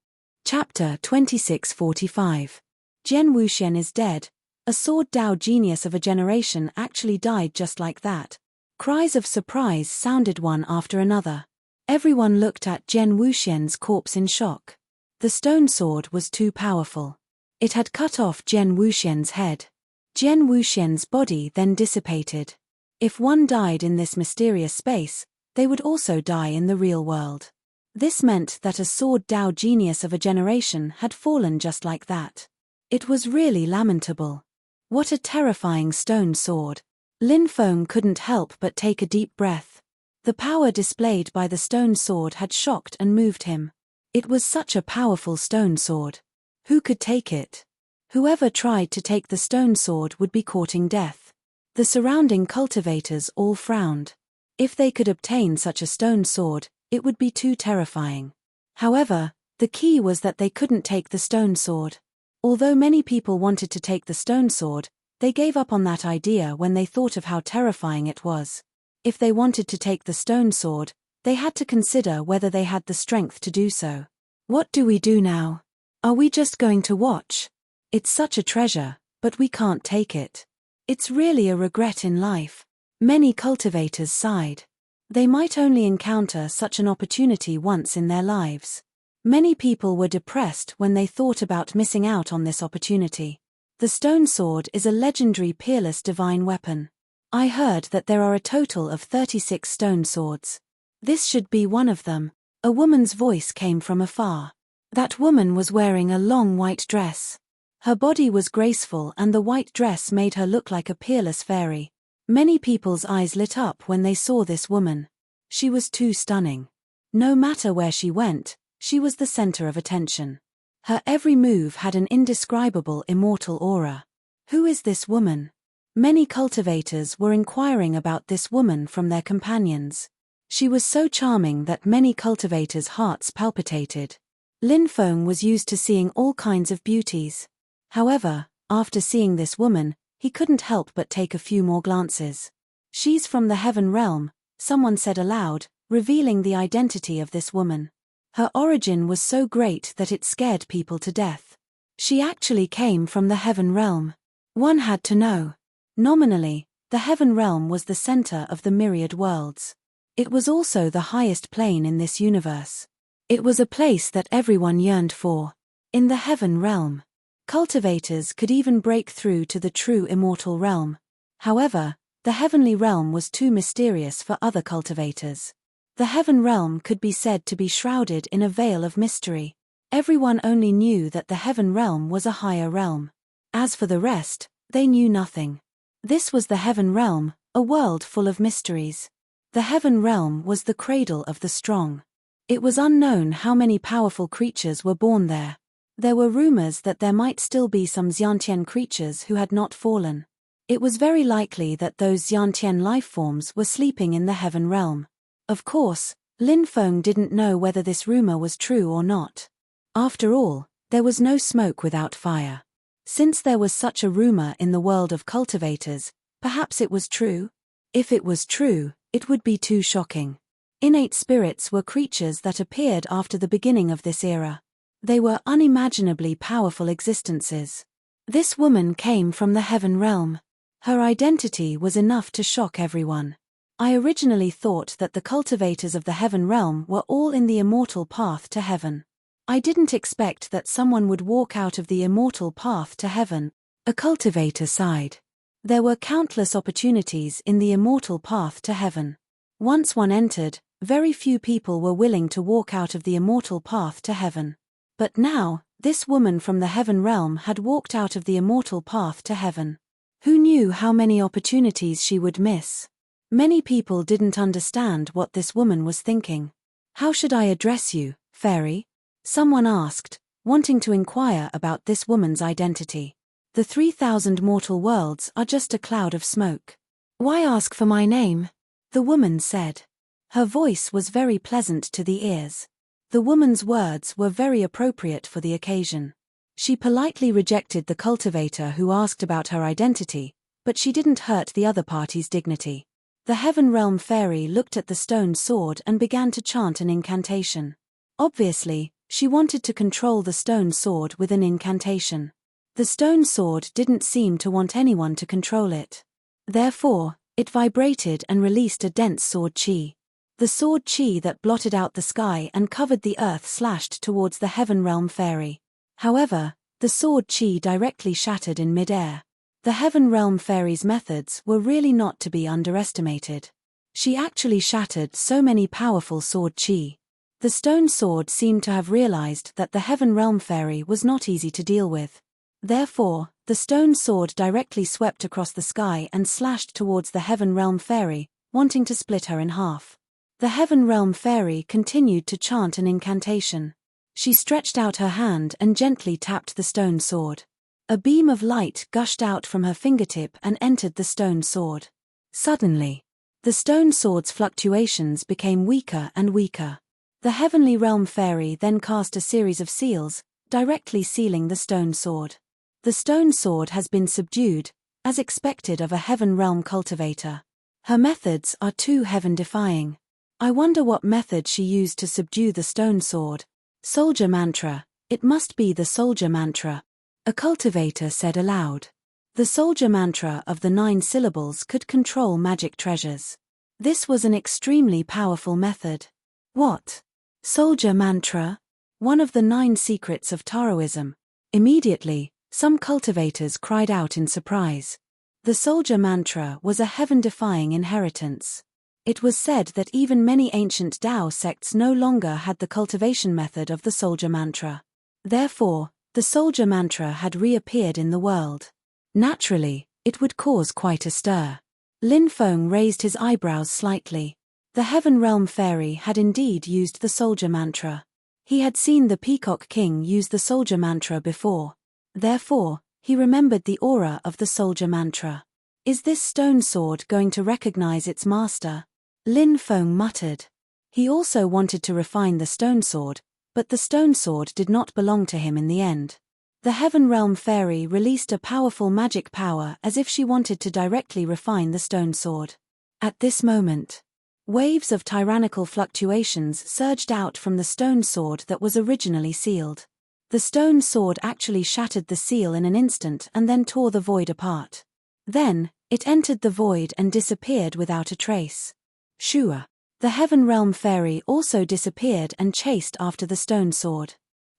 Chapter 2645. Jian Wuxian is dead. A sword Dao genius of a generation actually died just like that. Cries of surprise sounded one after another. Everyone looked at Jian Wuxian's corpse in shock. The stone sword was too powerful. It had cut off Jian Wuxian's head. Jian Wuxian's body then dissipated. If one died in this mysterious space, they would also die in the real world. This meant that a sword Dao genius of a generation had fallen just like that. It was really lamentable. What a terrifying stone sword. Lin Feng couldn't help but take a deep breath. The power displayed by the stone sword had shocked and moved him. It was such a powerful stone sword. Who could take it? Whoever tried to take the stone sword would be courting death. The surrounding cultivators all frowned. If they could obtain such a stone sword, it would be too terrifying. However, the key was that they couldn't take the stone sword. Although many people wanted to take the stone sword, they gave up on that idea when they thought of how terrifying it was. If they wanted to take the stone sword, they had to consider whether they had the strength to do so. What do we do now? Are we just going to watch? It's such a treasure, but we can't take it. It's really a regret in life. Many cultivators sighed. They might only encounter such an opportunity once in their lives. Many people were depressed when they thought about missing out on this opportunity. The stone sword is a legendary peerless divine weapon. I heard that there are a total of 36 stone swords. This should be one of them. A woman's voice came from afar. That woman was wearing a long white dress. Her body was graceful and the white dress made her look like a peerless fairy. Many people's eyes lit up when they saw this woman. She was too stunning. No matter where she went, she was the center of attention. Her every move had an indescribable immortal aura. Who is this woman? Many cultivators were inquiring about this woman from their companions. She was so charming that many cultivators' hearts palpitated. Lin Feng was used to seeing all kinds of beauties. However, after seeing this woman, he couldn't help but take a few more glances. "She's from the heaven realm," someone said aloud, revealing the identity of this woman. Her origin was so great that it scared people to death. She actually came from the heaven realm. One had to know. Nominally, the heaven realm was the center of the myriad worlds. It was also the highest plane in this universe. It was a place that everyone yearned for. In the heaven realm, cultivators could even break through to the true immortal realm. However, the heavenly realm was too mysterious for other cultivators. The heaven realm could be said to be shrouded in a veil of mystery. Everyone only knew that the heaven realm was a higher realm. As for the rest, they knew nothing. This was the heaven realm, a world full of mysteries. The heaven realm was the cradle of the strong. It was unknown how many powerful creatures were born there. There were rumors that there might still be some Xiantian creatures who had not fallen. It was very likely that those Xiantian lifeforms were sleeping in the heaven realm. Of course, Lin Feng didn't know whether this rumor was true or not. After all, there was no smoke without fire. Since there was such a rumor in the world of cultivators, perhaps it was true? If it was true, it would be too shocking. Innate spirits were creatures that appeared after the beginning of this era. They were unimaginably powerful existences. This woman came from the heaven realm. Her identity was enough to shock everyone. I originally thought that the cultivators of the heaven realm were all in the immortal path to heaven. I didn't expect that someone would walk out of the immortal path to heaven. A cultivator sighed. There were countless opportunities in the immortal path to heaven. Once one entered, very few people were willing to walk out of the immortal path to heaven. But now, this woman from the heaven realm had walked out of the immortal path to heaven. Who knew how many opportunities she would miss? Many people didn't understand what this woman was thinking. "How should I address you, fairy?" Someone asked, wanting to inquire about this woman's identity. "The 3,000 mortal worlds are just a cloud of smoke. Why ask for my name?" the woman said. Her voice was very pleasant to the ears. The woman's words were very appropriate for the occasion. She politely rejected the cultivator who asked about her identity, but she didn't hurt the other party's dignity. The heaven realm fairy looked at the stone sword and began to chant an incantation. Obviously, she wanted to control the stone sword with an incantation. The stone sword didn't seem to want anyone to control it. Therefore, it vibrated and released a dense sword chi. The sword chi that blotted out the sky and covered the earth slashed towards the heaven realm fairy. However, the sword chi directly shattered in midair. The heaven realm fairy's methods were really not to be underestimated. She actually shattered so many powerful sword chi. The stone sword seemed to have realized that the heaven realm fairy was not easy to deal with. Therefore, the stone sword directly swept across the sky and slashed towards the heaven realm fairy, wanting to split her in half. The heaven realm fairy continued to chant an incantation. She stretched out her hand and gently tapped the stone sword. A beam of light gushed out from her fingertip and entered the stone sword. Suddenly, the stone sword's fluctuations became weaker and weaker. The heavenly realm fairy then cast a series of seals, directly sealing the stone sword. The stone sword has been subdued, as expected of a heaven realm cultivator. Her methods are too heaven-defying. I wonder what method she used to subdue the stone sword. Soldier mantra, it must be the soldier mantra. A cultivator said aloud. The soldier mantra of the 9 syllables could control magic treasures. This was an extremely powerful method. What? Soldier mantra? One of the 9 secrets of Taoism. Immediately, some cultivators cried out in surprise. The soldier mantra was a heaven-defying inheritance. It was said that even many ancient Tao sects no longer had the cultivation method of the soldier mantra. Therefore, the soldier mantra had reappeared in the world. Naturally, it would cause quite a stir. Lin Feng raised his eyebrows slightly. The heaven realm fairy had indeed used the soldier mantra. He had seen the Peacock King use the soldier mantra before. Therefore, he remembered the aura of the soldier mantra. Is this stone sword going to recognize its master? Lin Feng muttered. He also wanted to refine the stone sword, but the stone sword did not belong to him in the end. The Heaven Realm Fairy released a powerful magic power as if she wanted to directly refine the stone sword. At this moment, waves of tyrannical fluctuations surged out from the stone sword that was originally sealed. The stone sword actually shattered the seal in an instant and then tore the void apart. Then, it entered the void and disappeared without a trace. Shua. The Heaven Realm Fairy also disappeared and chased after the stone sword.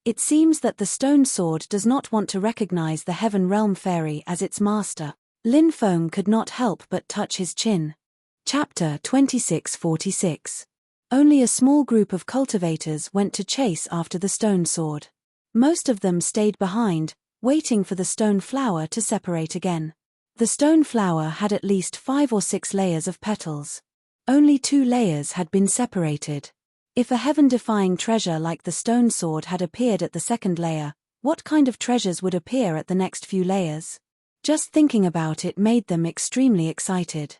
It seems that the stone sword does not want to recognize the Heaven Realm Fairy as its master. Lin Feng could not help but touch his chin. Chapter 2646. Only a small group of cultivators went to chase after the stone sword. Most of them stayed behind, waiting for the stone flower to separate again. The stone flower had at least 5 or 6 layers of petals. Only 2 layers had been separated. If a heaven-defying treasure like the stone sword had appeared at the second layer, what kind of treasures would appear at the next few layers? Just thinking about it made them extremely excited.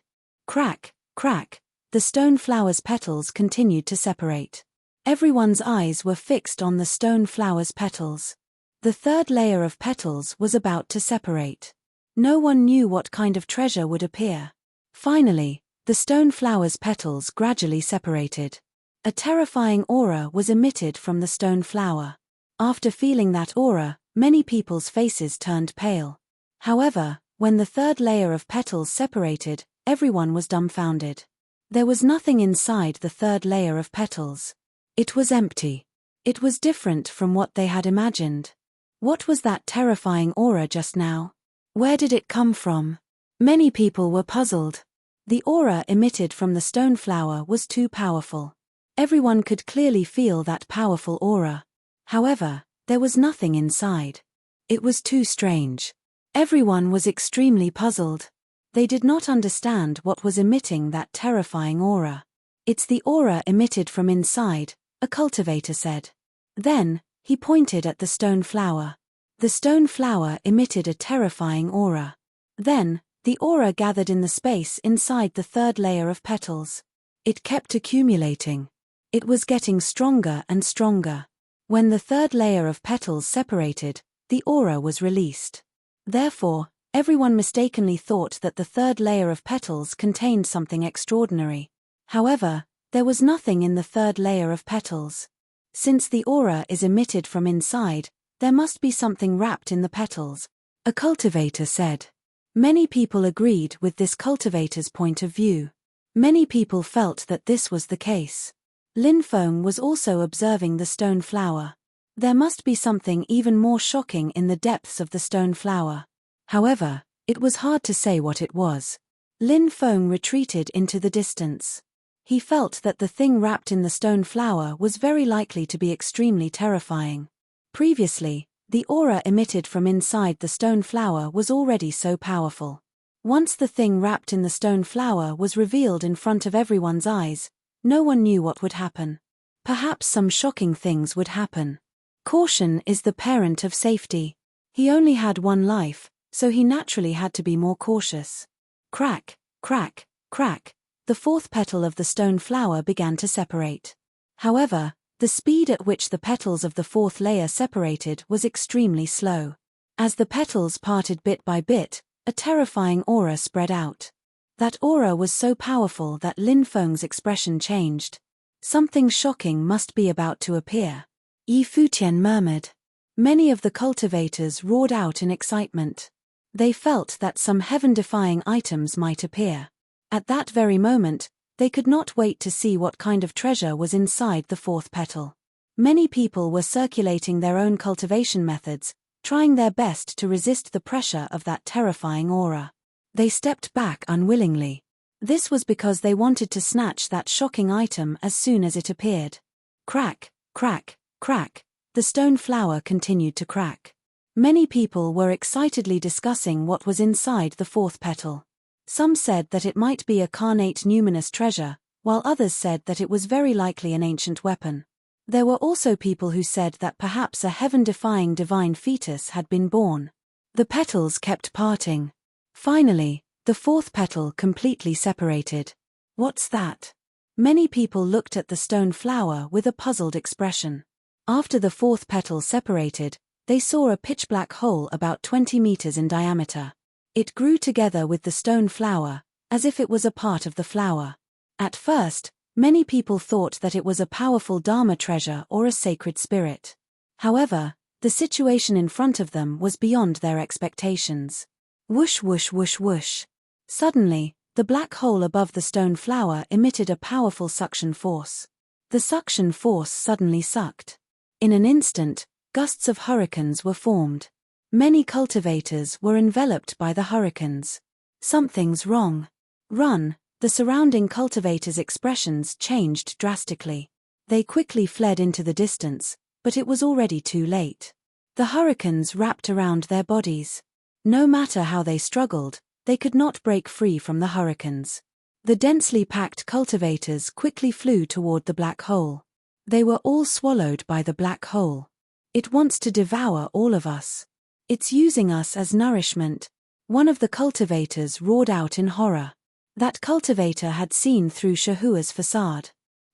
Crack, crack, the stone flower's petals continued to separate. Everyone's eyes were fixed on the stone flower's petals. The third layer of petals was about to separate. No one knew what kind of treasure would appear. Finally, the stone flower's petals gradually separated. A terrifying aura was emitted from the stone flower. After feeling that aura, many people's faces turned pale. However, when the third layer of petals separated, everyone was dumbfounded. There was nothing inside the third layer of petals. It was empty. It was different from what they had imagined. What was that terrifying aura just now? Where did it come from? Many people were puzzled. The aura emitted from the stone flower was too powerful. Everyone could clearly feel that powerful aura. However, there was nothing inside. It was too strange. Everyone was extremely puzzled. They did not understand what was emitting that terrifying aura. It's the aura emitted from inside, a cultivator said. Then, he pointed at the stone flower. The stone flower emitted a terrifying aura. Then, the aura gathered in the space inside the third layer of petals. It kept accumulating. It was getting stronger and stronger. When the third layer of petals separated, the aura was released. Therefore, everyone mistakenly thought that the third layer of petals contained something extraordinary. However, there was nothing in the third layer of petals. Since the aura is emitted from inside, there must be something wrapped in the petals, a cultivator said. Many people agreed with this cultivator's point of view. Many people felt that this was the case. Lin Feng was also observing the stone flower. There must be something even more shocking in the depths of the stone flower. However, it was hard to say what it was. Lin Feng retreated into the distance. He felt that the thing wrapped in the stone flower was very likely to be extremely terrifying. Previously, the aura emitted from inside the stone flower was already so powerful. Once the thing wrapped in the stone flower was revealed in front of everyone's eyes, no one knew what would happen. Perhaps some shocking things would happen. Caution is the parent of safety. He only had one life, so he naturally had to be more cautious. Crack, crack, crack, the fourth petal of the stone flower began to separate. However, the speed at which the petals of the fourth layer separated was extremely slow. As the petals parted bit by bit, a terrifying aura spread out. That aura was so powerful that Lin Feng's expression changed. Something shocking must be about to appear. Yi Futian murmured. Many of the cultivators roared out in excitement. They felt that some heaven-defying items might appear. At that very moment, they could not wait to see what kind of treasure was inside the fourth petal. Many people were circulating their own cultivation methods, trying their best to resist the pressure of that terrifying aura. They stepped back unwillingly. This was because they wanted to snatch that shocking item as soon as it appeared. Crack, crack, crack, the stone flower continued to crack. Many people were excitedly discussing what was inside the fourth petal. Some said that it might be a carnate numinous treasure, while others said that it was very likely an ancient weapon. There were also people who said that perhaps a heaven-defying divine fetus had been born. The petals kept parting. Finally, The fourth petal completely separated. What's that? Many people looked at the stone flower with a puzzled expression. After the fourth petal separated, they saw a pitch-black hole about 20 meters in diameter. It grew together with the stone flower, as if it was a part of the flower. At first, many people thought that it was a powerful Dharma treasure or a sacred spirit. However, the situation in front of them was beyond their expectations. Whoosh whoosh whoosh whoosh. Suddenly, the black hole above the stone flower emitted a powerful suction force. The suction force suddenly sucked. In an instant, gusts of hurricanes were formed. Many cultivators were enveloped by the hurricanes. Something's wrong. Run! The surrounding cultivators' expressions changed drastically. They quickly fled into the distance, but it was already too late. The hurricanes wrapped around their bodies. No matter how they struggled, they could not break free from the hurricanes. The densely packed cultivators quickly flew toward the black hole. They were all swallowed by the black hole. It wants to devour all of us. It's using us as nourishment. One of the cultivators roared out in horror. That cultivator had seen through Shahua's facade.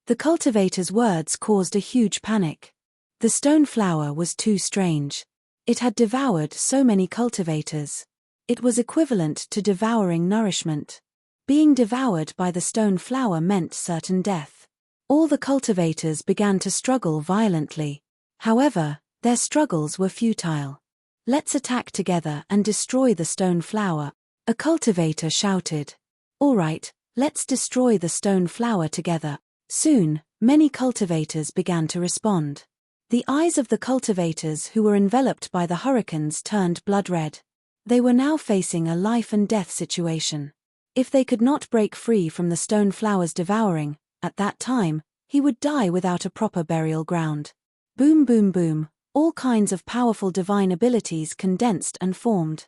The cultivator's words caused a huge panic. The stone flower was too strange. It had devoured so many cultivators. It was equivalent to devouring nourishment. Being devoured by the stone flower meant certain death. All the cultivators began to struggle violently. However, their struggles were futile. Let's attack together and destroy the stone flower, a cultivator shouted. All right, let's destroy the stone flower together. Soon, many cultivators began to respond. The eyes of the cultivators who were enveloped by the hurricanes turned blood red. They were now facing a life and death situation. If they could not break free from the stone flower's devouring, at that time, he would die without a proper burial ground. Boom boom boom, all kinds of powerful divine abilities condensed and formed.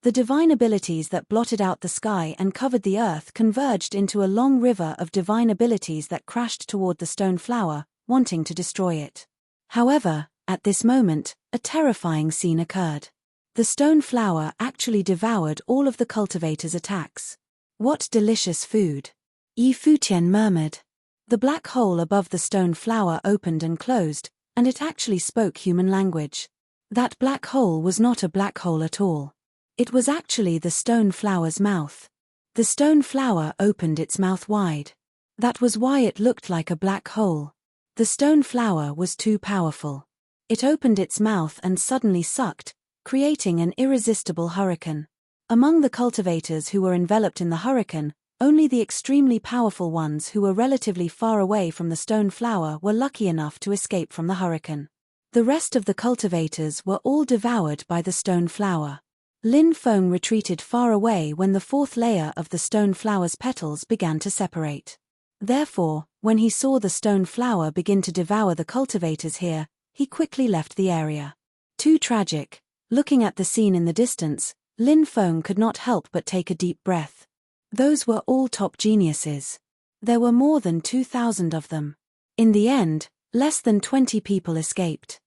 The divine abilities that blotted out the sky and covered the earth converged into a long river of divine abilities that crashed toward the stone flower, wanting to destroy it. However, at this moment, a terrifying scene occurred. The stone flower actually devoured all of the cultivators' attacks. What delicious food! Yi Futian murmured. The black hole above the stone flower opened and closed, and it actually spoke human language. That black hole was not a black hole at all. It was actually the stone flower's mouth. The stone flower opened its mouth wide. That was why it looked like a black hole. The stone flower was too powerful. It opened its mouth and suddenly sucked, creating an irresistible hurricane. Among the cultivators who were enveloped in the hurricane, only the extremely powerful ones who were relatively far away from the stone flower were lucky enough to escape from the hurricane. The rest of the cultivators were all devoured by the stone flower. Lin Feng retreated far away when the fourth layer of the stone flower's petals began to separate. Therefore, when he saw the stone flower begin to devour the cultivators here, he quickly left the area. Too tragic. Looking at the scene in the distance, Lin Feng could not help but take a deep breath. Those were all top geniuses. There were more than 2,000 of them. In the end, less than 20 people escaped.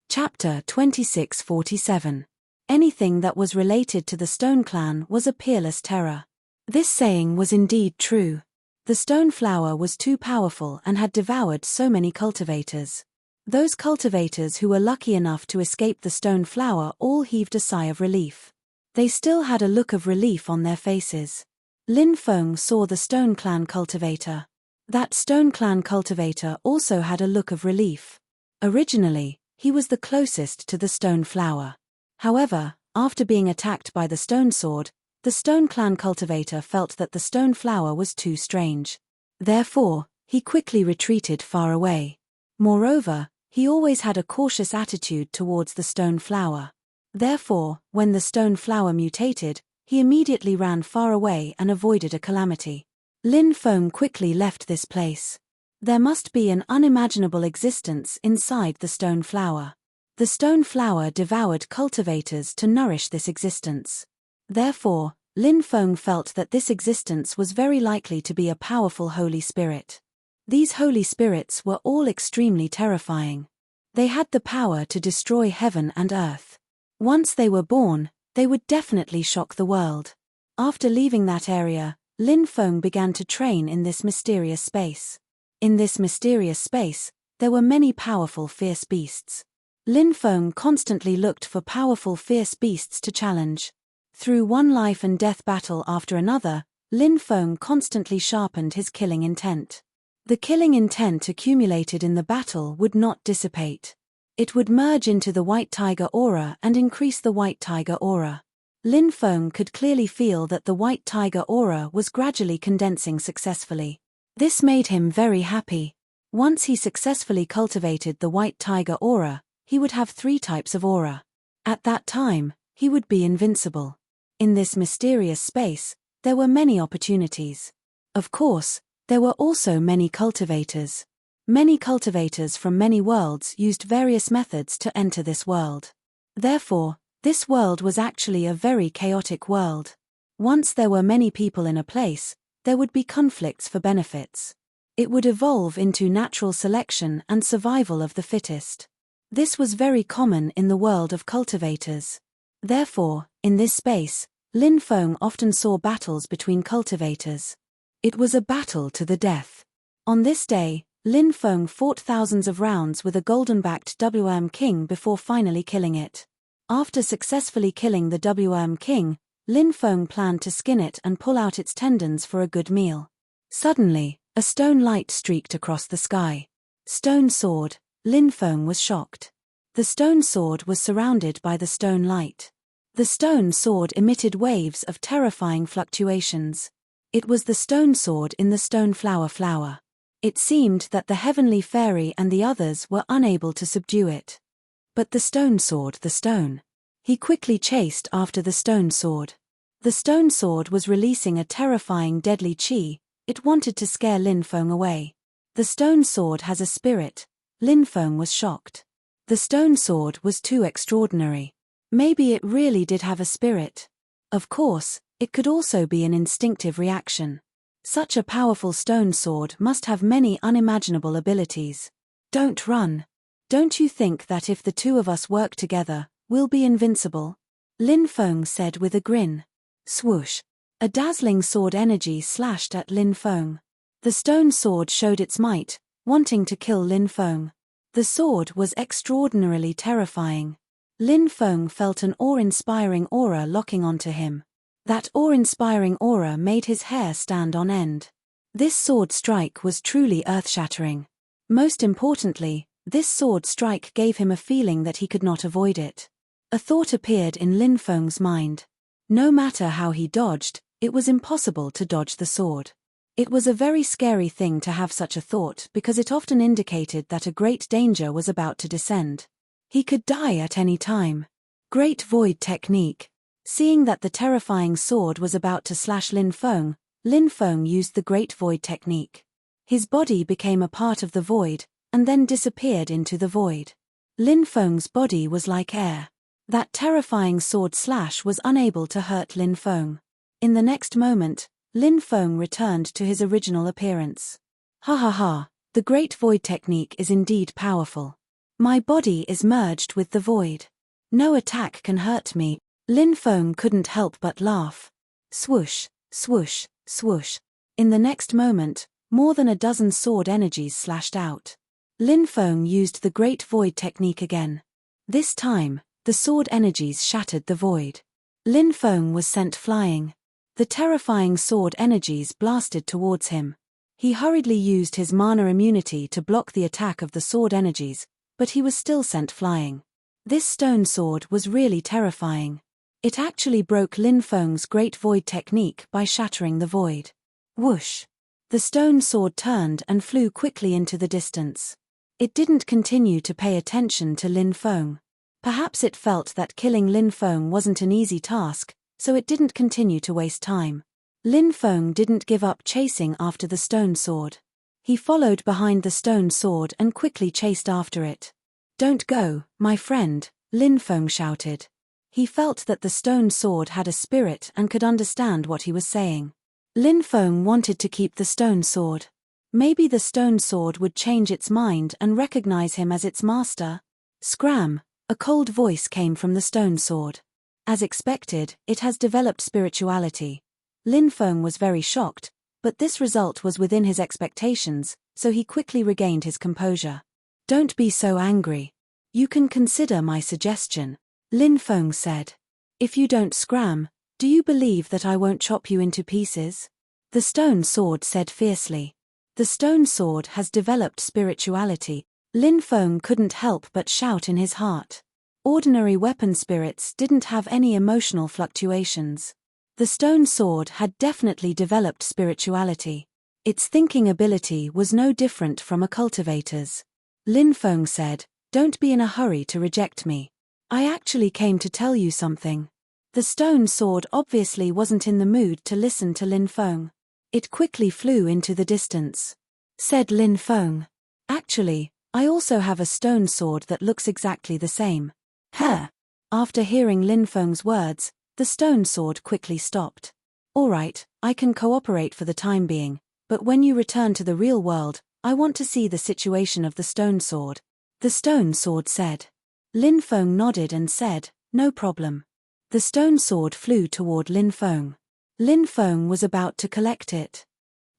Chapter 2647. Anything that was related to the Stone Clan was a peerless terror. This saying was indeed true. The stone flower was too powerful and had devoured so many cultivators. Those cultivators who were lucky enough to escape the stone flower all heaved a sigh of relief. They still had a look of relief on their faces. Lin Feng saw the Stone Clan cultivator. That Stone Clan cultivator also had a look of relief. Originally, he was the closest to the stone flower. However, after being attacked by the stone sword, the Stone Clan cultivator felt that the stone flower was too strange. Therefore, he quickly retreated far away. Moreover, he always had a cautious attitude towards the stone flower. Therefore, when the stone flower mutated, he immediately ran far away and avoided a calamity. Lin Feng quickly left this place. There must be an unimaginable existence inside the stone flower. The stone flower devoured cultivators to nourish this existence. Therefore, Lin Feng felt that this existence was very likely to be a powerful Holy Spirit. These Holy Spirits were all extremely terrifying. They had the power to destroy heaven and earth. Once they were born, they would definitely shock the world. After leaving that area, Lin Feng began to train in this mysterious space. In this mysterious space, there were many powerful fierce beasts. Lin Feng constantly looked for powerful fierce beasts to challenge. Through one life and death battle after another, Lin Feng constantly sharpened his killing intent. The killing intent accumulated in the battle would not dissipate. It would merge into the white tiger aura and increase the white tiger aura. Lin Feng could clearly feel that the white tiger aura was gradually condensing successfully. This made him very happy. Once he successfully cultivated the white tiger aura, he would have 3 types of aura. At that time, he would be invincible. In this mysterious space, there were many opportunities. Of course, there were also many cultivators. Many cultivators from many worlds used various methods to enter this world. Therefore, this world was actually a very chaotic world. Once there were many people in a place, there would be conflicts for benefits. It would evolve into natural selection and survival of the fittest. This was very common in the world of cultivators. Therefore, in this space, Lin Feng often saw battles between cultivators. It was a battle to the death. On this day, Lin Feng fought thousands of rounds with a golden-backed King before finally killing it. After successfully killing the King, Lin Feng planned to skin it and pull out its tendons for a good meal. Suddenly, a stone light streaked across the sky. Stone sword. Lin Feng was shocked. The stone sword was surrounded by the stone light. The stone sword emitted waves of terrifying fluctuations. It was the stone sword in the stone flower. It seemed that the heavenly fairy and the others were unable to subdue it. But the stone sword, the stone. He quickly chased after the stone sword. The stone sword was releasing a terrifying deadly chi. It wanted to scare Lin Feng away. The stone sword has a spirit. Lin Feng was shocked. The stone sword was too extraordinary. Maybe it really did have a spirit. Of course, it could also be an instinctive reaction. Such a powerful stone sword must have many unimaginable abilities. Don't run. Don't you think that if the 2 of us work together, we'll be invincible? Lin Feng said with a grin. Swoosh. A dazzling sword energy slashed at Lin Feng. The stone sword showed its might, wanting to kill Lin Feng. The sword was extraordinarily terrifying. Lin Feng felt an awe-inspiring aura locking onto him. That awe-inspiring aura made his hair stand on end. This sword strike was truly earth-shattering. Most importantly, this sword strike gave him a feeling that he could not avoid it. A thought appeared in Lin Feng's mind. No matter how he dodged, it was impossible to dodge the sword. It was a very scary thing to have such a thought because it often indicated that a great danger was about to descend. He could die at any time. Great Void Technique. Seeing that the terrifying sword was about to slash Lin Feng used the Great Void Technique. His body became a part of the void, and then disappeared into the void. Lin Feng's body was like air. That terrifying sword slash was unable to hurt Lin Feng. In the next moment, Lin Feng returned to his original appearance. Ha ha ha, the Great Void Technique is indeed powerful. My body is merged with the void. No attack can hurt me. Lin Feng couldn't help but laugh. Swoosh, swoosh, swoosh. In the next moment, more than a dozen sword energies slashed out. Lin Feng used the Great Void Technique again. This time, the sword energies shattered the void. Lin Feng was sent flying. The terrifying sword energies blasted towards him. He hurriedly used his mana immunity to block the attack of the sword energies, but he was still sent flying. This stone sword was really terrifying. It actually broke Lin Feng's Great Void Technique by shattering the void. Whoosh! The stone sword turned and flew quickly into the distance. It didn't continue to pay attention to Lin Feng. Perhaps it felt that killing Lin Feng wasn't an easy task, so it didn't continue to waste time. Lin Feng didn't give up chasing after the stone sword. He followed behind the stone sword and quickly chased after it. Don't go, my friend, Lin Feng shouted. He felt that the stone sword had a spirit and could understand what he was saying. Lin Feng wanted to keep the stone sword. Maybe the stone sword would change its mind and recognize him as its master. Scram! A cold voice came from the stone sword. As expected, it has developed spirituality. Lin Feng was very shocked, but this result was within his expectations, so he quickly regained his composure. Don't be so angry. You can consider my suggestion, Lin Feng said. If you don't scram, do you believe that I won't chop you into pieces? The stone sword said fiercely. The stone sword has developed spirituality. Lin Feng couldn't help but shout in his heart. Ordinary weapon spirits didn't have any emotional fluctuations. The stone sword had definitely developed spirituality. Its thinking ability was no different from a cultivator's. Lin Feng said, "Don't be in a hurry to reject me. I actually came to tell you something." The stone sword obviously wasn't in the mood to listen to Lin Feng. It quickly flew into the distance. Said Lin Feng, "Actually, I also have a stone sword that looks exactly the same." Huh. After hearing Lin Feng's words, the stone sword quickly stopped. "All right, I can cooperate for the time being, but when you return to the real world, I want to see the situation of the stone sword," the stone sword said. Lin Feng nodded and said, "No problem." The stone sword flew toward Lin Feng. Lin Feng was about to collect it.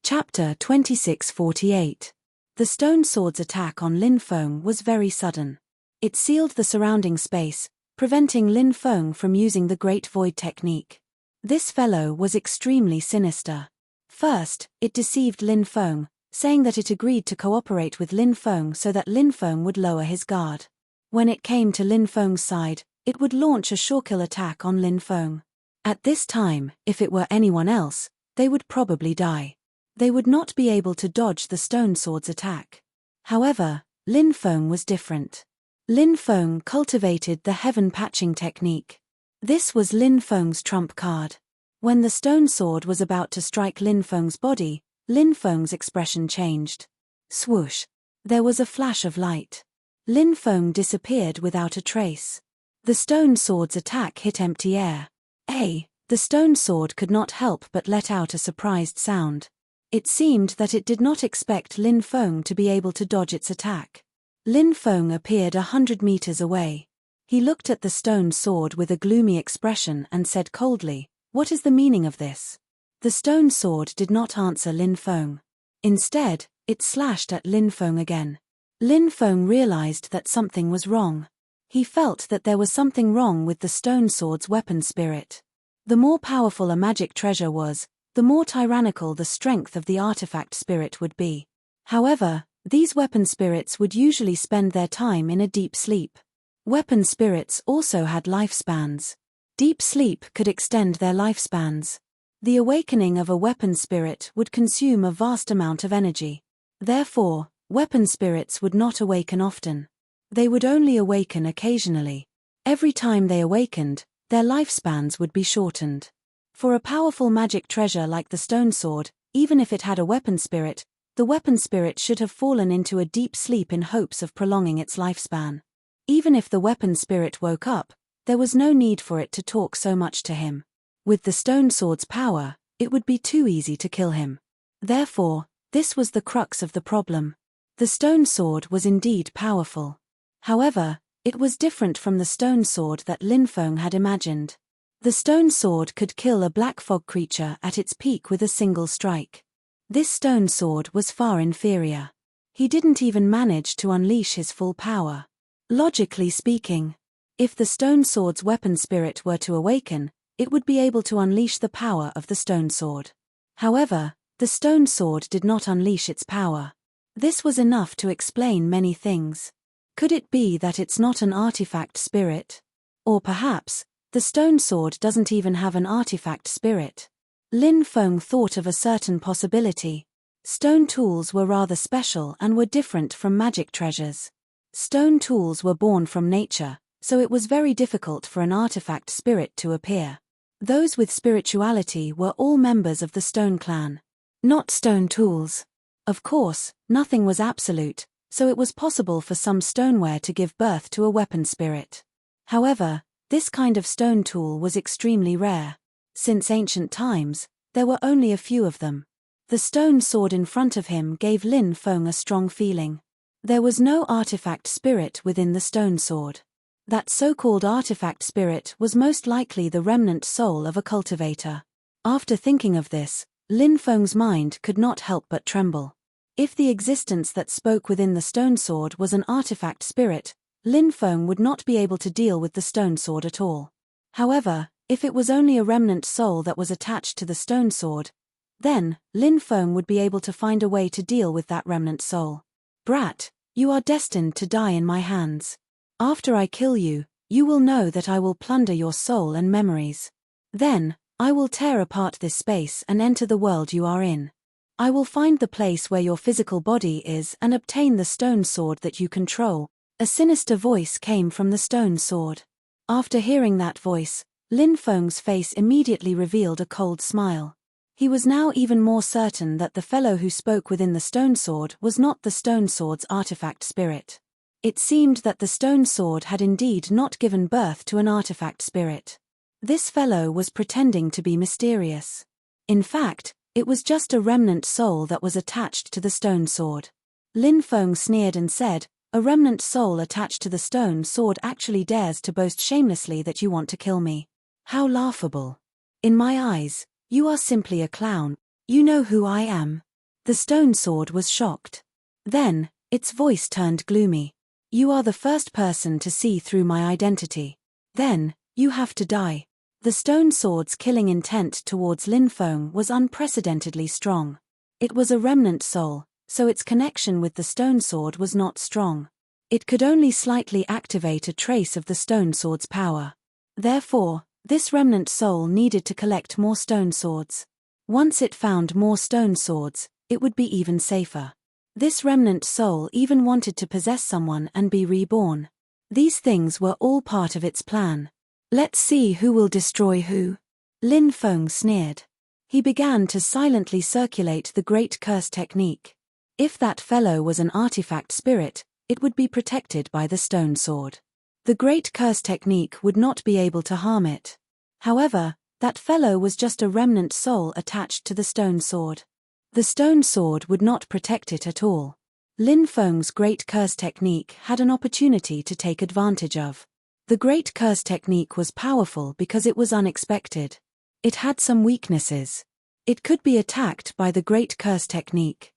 Chapter 2648. The stone sword's attack on Lin Feng was very sudden. It sealed the surrounding space, preventing Lin Feng from using the Great Void technique. This fellow was extremely sinister. First, it deceived Lin Feng, saying that it agreed to cooperate with Lin Feng so that Lin Feng would lower his guard. When it came to Lin Feng's side, it would launch a shorekill attack on Lin Feng. At this time, if it were anyone else, they would probably die. They would not be able to dodge the stone sword's attack. However, Lin Feng was different. Lin Feng cultivated the heaven patching technique. This was Lin Feng's trump card. When the stone sword was about to strike Lin Feng's body, Lin Feng's expression changed. Swoosh! There was a flash of light. Lin Feng disappeared without a trace. The stone sword's attack hit empty air. The stone sword could not help but let out a surprised sound. It seemed that it did not expect Lin Feng to be able to dodge its attack. Lin Feng appeared 100 meters away. He looked at the stone sword with a gloomy expression and said coldly, "What is the meaning of this?" The stone sword did not answer Lin Feng. Instead, it slashed at Lin Feng again. Lin Feng realized that something was wrong. He felt that there was something wrong with the stone sword's weapon spirit. The more powerful a magic treasure was, the more tyrannical the strength of the artifact spirit would be. However, these weapon spirits would usually spend their time in a deep sleep. Weapon spirits also had lifespans. Deep sleep could extend their lifespans. The awakening of a weapon spirit would consume a vast amount of energy. Therefore, weapon spirits would not awaken often. They would only awaken occasionally. Every time they awakened, their lifespans would be shortened. For a powerful magic treasure like the stone sword, even if it had a weapon spirit, the weapon spirit should have fallen into a deep sleep in hopes of prolonging its lifespan. Even if the weapon spirit woke up, there was no need for it to talk so much to him. With the stone sword's power, it would be too easy to kill him. Therefore, this was the crux of the problem. The stone sword was indeed powerful. However, it was different from the stone sword that Lin Feng had imagined. The stone sword could kill a black fog creature at its peak with a single strike. This stone sword was far inferior. He didn't even manage to unleash his full power. Logically speaking, if the stone sword's weapon spirit were to awaken, it would be able to unleash the power of the stone sword. However, the stone sword did not unleash its power. This was enough to explain many things. Could it be that it's not an artifact spirit? Or perhaps, the stone sword doesn't even have an artifact spirit. Lin Feng thought of a certain possibility. Stone tools were rather special and were different from magic treasures. Stone tools were born from nature, so it was very difficult for an artifact spirit to appear. Those with spirituality were all members of the stone clan. Not stone tools. Of course, nothing was absolute, so it was possible for some stoneware to give birth to a weapon spirit. However, this kind of stone tool was extremely rare. Since ancient times, there were only a few of them. The stone sword in front of him gave Lin Feng a strong feeling. There was no artifact spirit within the stone sword. That so-called artifact spirit was most likely the remnant soul of a cultivator. After thinking of this, Lin Feng's mind could not help but tremble. If the existence that spoke within the stone sword was an artifact spirit, Lin Feng would not be able to deal with the stone sword at all. However, if it was only a remnant soul that was attached to the stone sword, then Lin Feng would be able to find a way to deal with that remnant soul. Brat, you are destined to die in my hands. After I kill you, you will know that I will plunder your soul and memories. Then, I will tear apart this space and enter the world you are in. I will find the place where your physical body is and obtain the stone sword that you control. A sinister voice came from the stone sword. After hearing that voice, Lin Feng's face immediately revealed a cold smile. He was now even more certain that the fellow who spoke within the stone sword was not the stone sword's artifact spirit. It seemed that the stone sword had indeed not given birth to an artifact spirit. This fellow was pretending to be mysterious. In fact, it was just a remnant soul that was attached to the stone sword. Lin Feng sneered and said, "A remnant soul attached to the stone sword actually dares to boast shamelessly that you want to kill me. How laughable. In my eyes, you are simply a clown. You know who I am." The stone sword was shocked. Then, its voice turned gloomy. "You are the first person to see through my identity. Then, you have to die." The stone sword's killing intent towards Lin Feng was unprecedentedly strong. It was a remnant soul, so its connection with the stone sword was not strong. It could only slightly activate a trace of the stone sword's power. Therefore, this remnant soul needed to collect more stone swords. Once it found more stone swords, it would be even safer. This remnant soul even wanted to possess someone and be reborn. These things were all part of its plan. Let's see who will destroy who. Lin Feng sneered. He began to silently circulate the Great Curse technique. If that fellow was an artifact spirit, it would be protected by the stone sword. The Great Curse technique would not be able to harm it. However, that fellow was just a remnant soul attached to the stone sword. The stone sword would not protect it at all. Lin Feng's Great Curse technique had an opportunity to take advantage of. The Great Curse technique was powerful because it was unexpected. It had some weaknesses. It could be attacked by the Great Curse technique.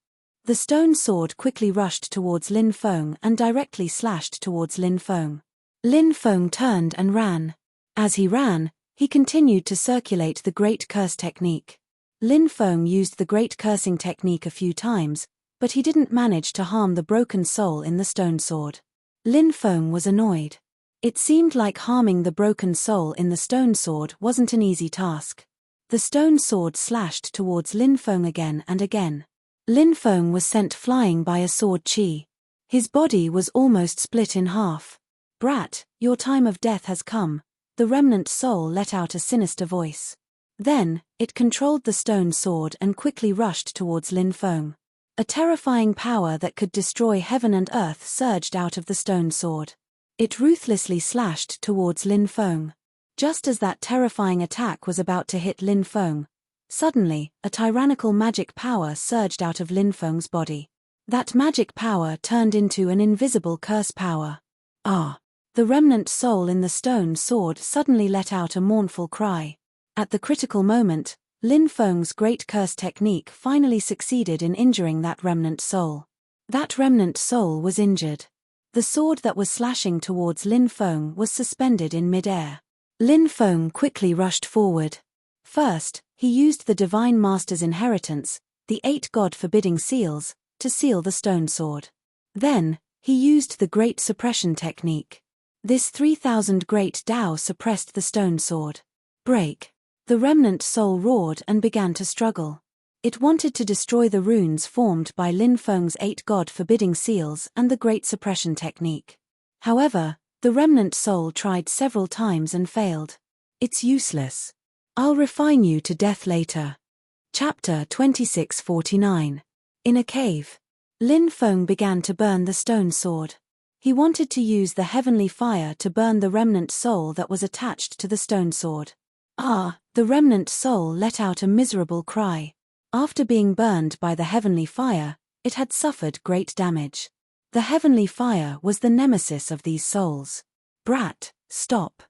The stone sword quickly rushed towards Lin Feng and directly slashed towards Lin Feng. Lin Feng turned and ran. As he ran, he continued to circulate the Great Curse technique. Lin Feng used the Great Cursing technique a few times, but he didn't manage to harm the broken soul in the stone sword. Lin Feng was annoyed. It seemed like harming the broken soul in the stone sword wasn't an easy task. The stone sword slashed towards Lin Feng again and again. Lin Feng was sent flying by a sword chi. His body was almost split in half. "Brat, your time of death has come," the remnant soul let out a sinister voice. Then, it controlled the stone sword and quickly rushed towards Lin Feng. A terrifying power that could destroy heaven and earth surged out of the stone sword. It ruthlessly slashed towards Lin Feng. Just as that terrifying attack was about to hit Lin Feng, suddenly, a tyrannical magic power surged out of Lin Feng's body. That magic power turned into an invisible curse power. Ah! The remnant soul in the stone sword suddenly let out a mournful cry. At the critical moment, Lin Feng's Great Curse technique finally succeeded in injuring that remnant soul. That remnant soul was injured. The sword that was slashing towards Lin Feng was suspended in mid-air. Lin Feng quickly rushed forward. First, he used the Divine Master's inheritance, the 8 God-forbidding seals, to seal the stone sword. Then, he used the Great Suppression technique. This 3000 Great Tao suppressed the stone sword. Break. The remnant soul roared and began to struggle. It wanted to destroy the runes formed by Lin Feng's 8 God-forbidding seals and the Great Suppression technique. However, the remnant soul tried several times and failed. "It's useless. I'll refine you to death later." Chapter 2649. In a cave. Lin Feng began to burn the stone sword. He wanted to use the heavenly fire to burn the remnant soul that was attached to the stone sword. Ah! The remnant soul let out a miserable cry. After being burned by the heavenly fire, it had suffered great damage. The heavenly fire was the nemesis of these souls. "Brat, stop.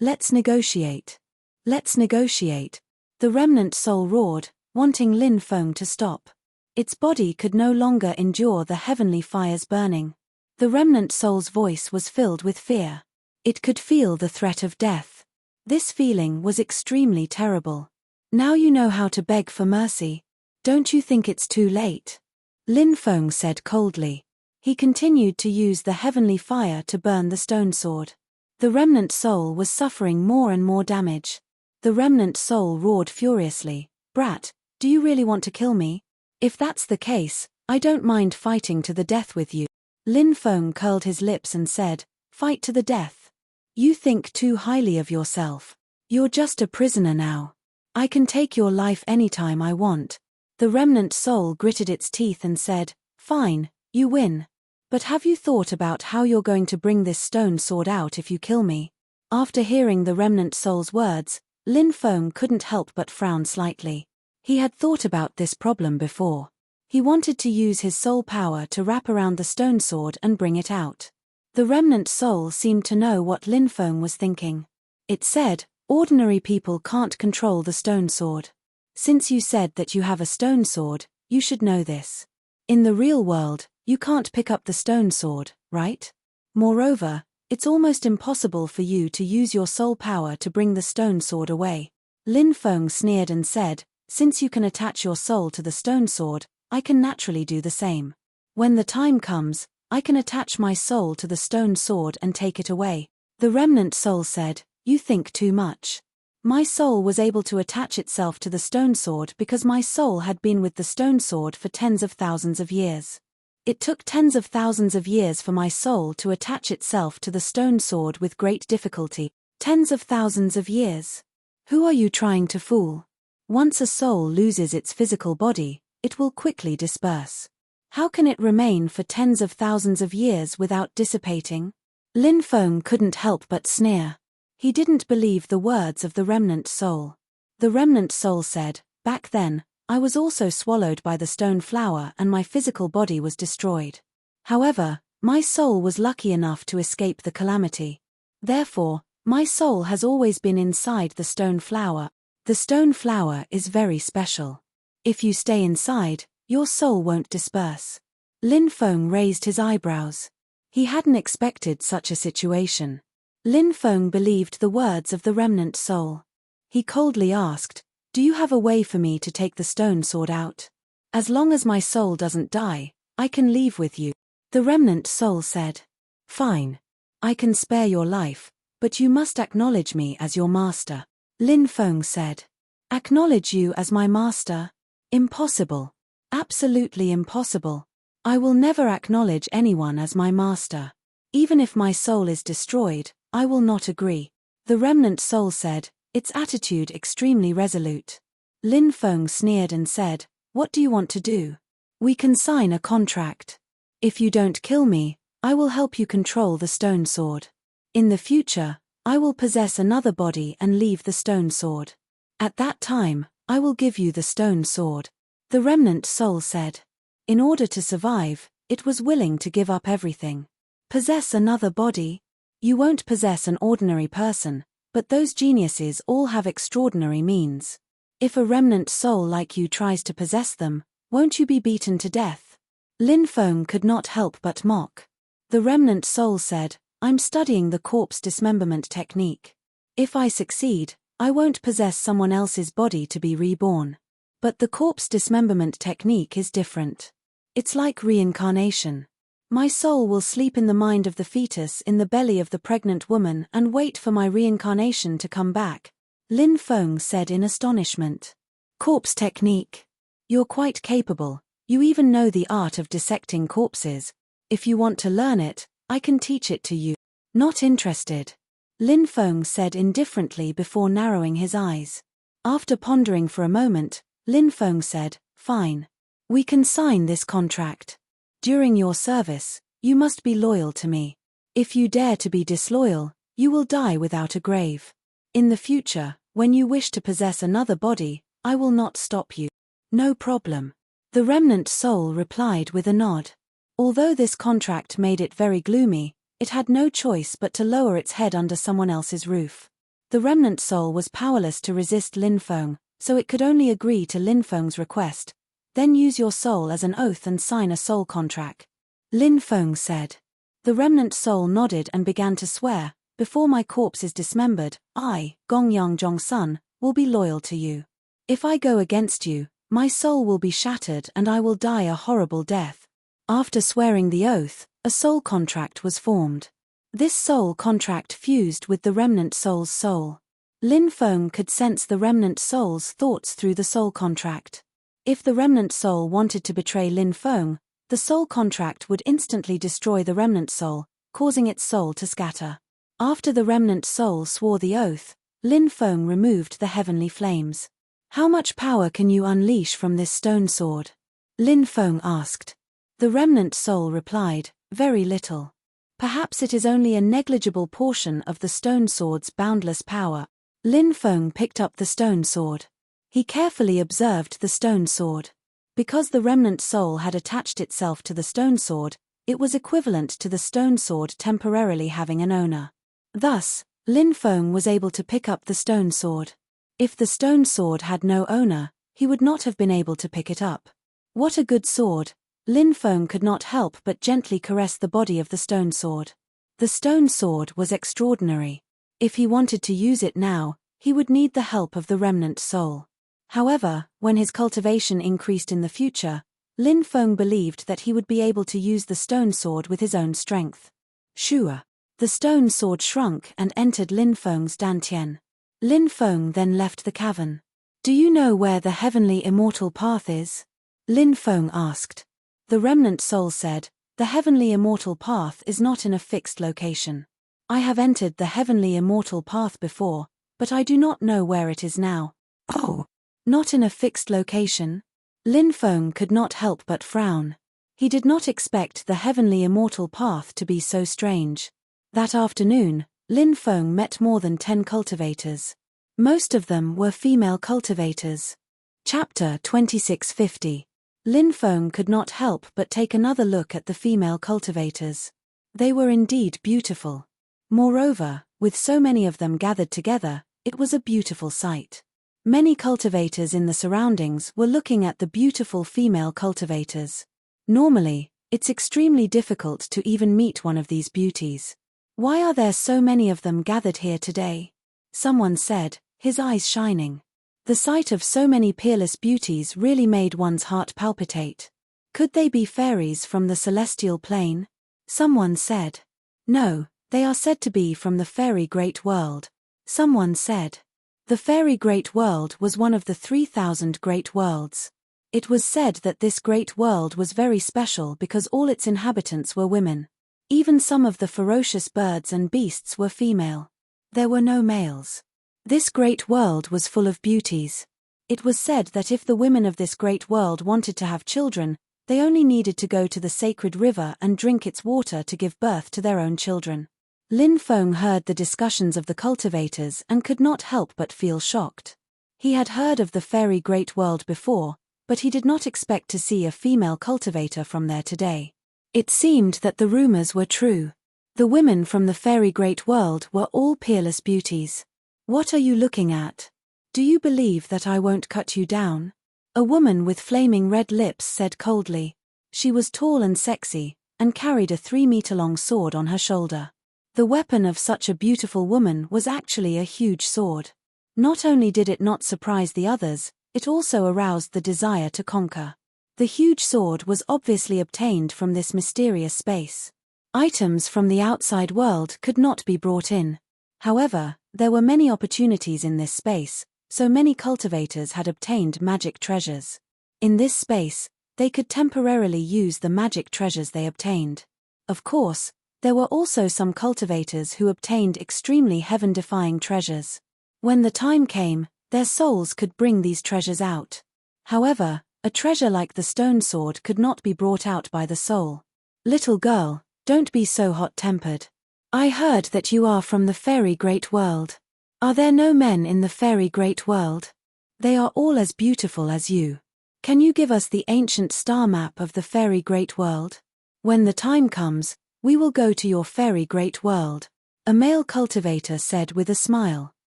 Let's negotiate. Let's negotiate." The remnant soul roared, wanting Lin Feng to stop. Its body could no longer endure the heavenly fires burning. The remnant soul's voice was filled with fear. It could feel the threat of death. This feeling was extremely terrible. Now you know how to beg for mercy. Don't you think it's too late? Lin Feng said coldly. He continued to use the heavenly fire to burn the stone sword. The remnant soul was suffering more and more damage. The remnant soul roared furiously, "Brat, do you really want to kill me? If that's the case, I don't mind fighting to the death with you." Lin Feng curled his lips and said, "Fight to the death? You think too highly of yourself. You're just a prisoner now. I can take your life anytime I want." The remnant soul gritted its teeth and said, "Fine, you win. But have you thought about how you're going to bring this stone sword out if you kill me?" After hearing the remnant soul's words, Lin Feng couldn't help but frown slightly. He had thought about this problem before. He wanted to use his soul power to wrap around the stone sword and bring it out. The remnant soul seemed to know what Lin Feng was thinking. It said, "Ordinary people can't control the stone sword. Since you said that you have a stone sword, you should know this. In the real world, you can't pick up the stone sword, right? Moreover, it's almost impossible for you to use your soul power to bring the stone sword away." Lin Feng sneered and said, "Since you can attach your soul to the stone sword, I can naturally do the same. When the time comes, I can attach my soul to the stone sword and take it away." The remnant soul said, "You think too much. My soul was able to attach itself to the stone sword because my soul had been with the stone sword for tens of thousands of years. It took tens of thousands of years for my soul to attach itself to the stone sword with great difficulty. Tens of thousands of years. Who are you trying to fool? Once a soul loses its physical body, it will quickly disperse. How can it remain for tens of thousands of years without dissipating?" Lin Feng couldn't help but sneer. He didn't believe the words of the remnant soul. The remnant soul said, "Back then, I was also swallowed by the stone flower and my physical body was destroyed. However, my soul was lucky enough to escape the calamity. Therefore, my soul has always been inside the stone flower. The stone flower is very special. If you stay inside, your soul won't disperse." Lin Feng raised his eyebrows. He hadn't expected such a situation. Lin Feng believed the words of the remnant soul. He coldly asked, "Do you have a way for me to take the stone sword out? As long as my soul doesn't die, I can leave with you." The remnant soul said, "Fine. I can spare your life, but you must acknowledge me as your master." Lin Feng said, "Acknowledge you as my master? Impossible. Absolutely impossible. I will never acknowledge anyone as my master. Even if my soul is destroyed, I will not agree." The remnant soul said, its attitude extremely resolute. Lin Feng sneered and said, "What do you want to do? We can sign a contract. If you don't kill me, I will help you control the stone sword. In the future, I will possess another body and leave the stone sword. At that time, I will give you the stone sword." The remnant soul said. In order to survive, it was willing to give up everything. Possess another body? You won't possess an ordinary person, but those geniuses all have extraordinary means. If a remnant soul like you tries to possess them, won't you be beaten to death? Lin Feng could not help but mock. The remnant soul said, "I'm studying the corpse dismemberment technique. If I succeed, I won't possess someone else's body to be reborn. But the corpse dismemberment technique is different. It's like reincarnation. My soul will sleep in the mind of the fetus in the belly of the pregnant woman and wait for my reincarnation to come back," Lin Feng said in astonishment. "Corpse technique. You're quite capable, you even know the art of dissecting corpses. If you want to learn it, I can teach it to you." "Not interested," Lin Feng said indifferently before narrowing his eyes. After pondering for a moment, Lin Feng said, "Fine. We can sign this contract. During your service, you must be loyal to me. If you dare to be disloyal, you will die without a grave. In the future, when you wish to possess another body, I will not stop you." "No problem." The remnant soul replied with a nod. Although this contract made it very gloomy, it had no choice but to lower its head under someone else's roof. The remnant soul was powerless to resist Lin Feng, so it could only agree to Lin Feng's request. Then use your soul as an oath and sign a soul contract. Lin Feng said. The remnant soul nodded and began to swear, before my corpse is dismembered, I, Gong Yang Zhongsun, will be loyal to you. If I go against you, my soul will be shattered and I will die a horrible death. After swearing the oath, a soul contract was formed. This soul contract fused with the remnant soul's soul. Lin Feng could sense the remnant soul's thoughts through the soul contract. If the remnant soul wanted to betray Lin Feng, the soul contract would instantly destroy the remnant soul, causing its soul to scatter. After the remnant soul swore the oath, Lin Feng removed the heavenly flames. How much power can you unleash from this stone sword? Lin Feng asked. The remnant soul replied, very little. Perhaps it is only a negligible portion of the stone sword's boundless power. Lin Feng picked up the stone sword. He carefully observed the stone sword. Because the remnant soul had attached itself to the stone sword, it was equivalent to the stone sword temporarily having an owner. Thus, Lin Feng was able to pick up the stone sword. If the stone sword had no owner, he would not have been able to pick it up. What a good sword! Lin Feng could not help but gently caress the body of the stone sword. The stone sword was extraordinary. If he wanted to use it now, he would need the help of the remnant soul. However, when his cultivation increased in the future, Lin Feng believed that he would be able to use the stone sword with his own strength. Shua. The stone sword shrunk and entered Lin Feng's dantian. Lin Feng then left the cavern. Do you know where the heavenly immortal path is? Lin Feng asked. The remnant soul said, the heavenly immortal path is not in a fixed location. I have entered the heavenly immortal path before, but I do not know where it is now. Oh, not in a fixed location? Lin Feng could not help but frown. He did not expect the heavenly immortal path to be so strange. That afternoon, Lin Feng met more than 10 cultivators. Most of them were female cultivators. Chapter 2650. Lin Feng could not help but take another look at the female cultivators. They were indeed beautiful. Moreover, with so many of them gathered together, it was a beautiful sight. Many cultivators in the surroundings were looking at the beautiful female cultivators. Normally, it's extremely difficult to even meet one of these beauties. Why are there so many of them gathered here today? Someone said, his eyes shining. The sight of so many peerless beauties really made one's heart palpitate. Could they be fairies from the celestial plane? Someone said. No, they are said to be from the fairy great world. Someone said. The fairy great world was one of the 3,000 great worlds. It was said that this great world was very special because all its inhabitants were women. Even some of the ferocious birds and beasts were female. There were no males. This great world was full of beauties. It was said that if the women of this great world wanted to have children, they only needed to go to the sacred river and drink its water to give birth to their own children. Lin Feng heard the discussions of the cultivators and could not help but feel shocked. He had heard of the fairy great world before, but he did not expect to see a female cultivator from there today. It seemed that the rumors were true. The women from the fairy great world were all peerless beauties. What are you looking at? Do you believe that I won't cut you down? A woman with flaming red lips said coldly. She was tall and sexy, and carried a 3-meter-long sword on her shoulder. The weapon of such a beautiful woman was actually a huge sword. Not only did it not surprise the others, it also aroused the desire to conquer. The huge sword was obviously obtained from this mysterious space. Items from the outside world could not be brought in. However, there were many opportunities in this space, so many cultivators had obtained magic treasures. In this space, they could temporarily use the magic treasures they obtained. Of course, there were also some cultivators who obtained extremely heaven-defying treasures. When the time came, their souls could bring these treasures out. However, a treasure like the stone sword could not be brought out by the soul. Little girl, don't be so hot-tempered. I heard that you are from the fairy great world. Are there no men in the fairy great world? They are all as beautiful as you. Can you give us the ancient star map of the fairy great world? When the time comes, we will go to your fairy great world, a male cultivator said with a smile.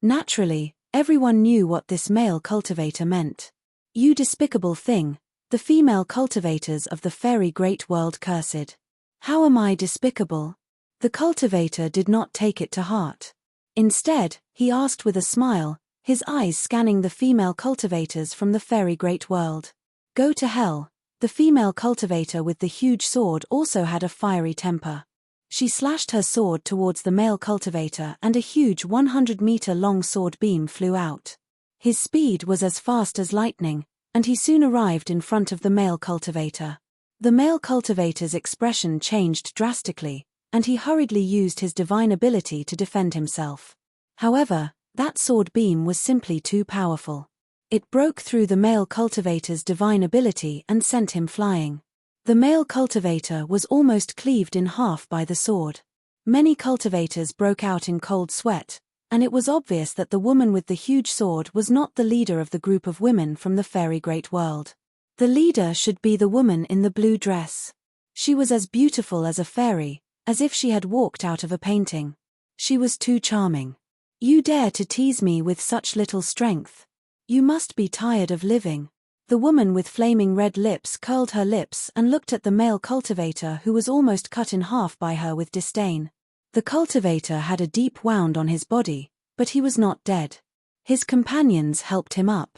Naturally, Everyone knew what this male cultivator meant. You despicable thing, the female cultivators of the fairy great world cursed. How am I despicable? The cultivator did not take it to heart. Instead, he asked with a smile, his eyes scanning the female cultivators from the fairy great world. Go to hell. The female cultivator with the huge sword also had a fiery temper. She slashed her sword towards the male cultivator and a huge 100-meter-long sword beam flew out. His speed was as fast as lightning, and he soon arrived in front of the male cultivator. The male cultivator's expression changed drastically, and he hurriedly used his divine ability to defend himself. However, that sword beam was simply too powerful. It broke through the male cultivator's divine ability and sent him flying. The male cultivator was almost cleaved in half by the sword. Many cultivators broke out in cold sweat, and it was obvious that the woman with the huge sword was not the leader of the group of women from the fairy great world. The leader should be the woman in the blue dress. She was as beautiful as a fairy, as if she had walked out of a painting. She was too charming. You dare to tease me with such little strength? You must be tired of living. The woman with flaming red lips curled her lips and looked at the male cultivator who was almost cut in half by her with disdain. The cultivator had a deep wound on his body, but he was not dead. His companions helped him up.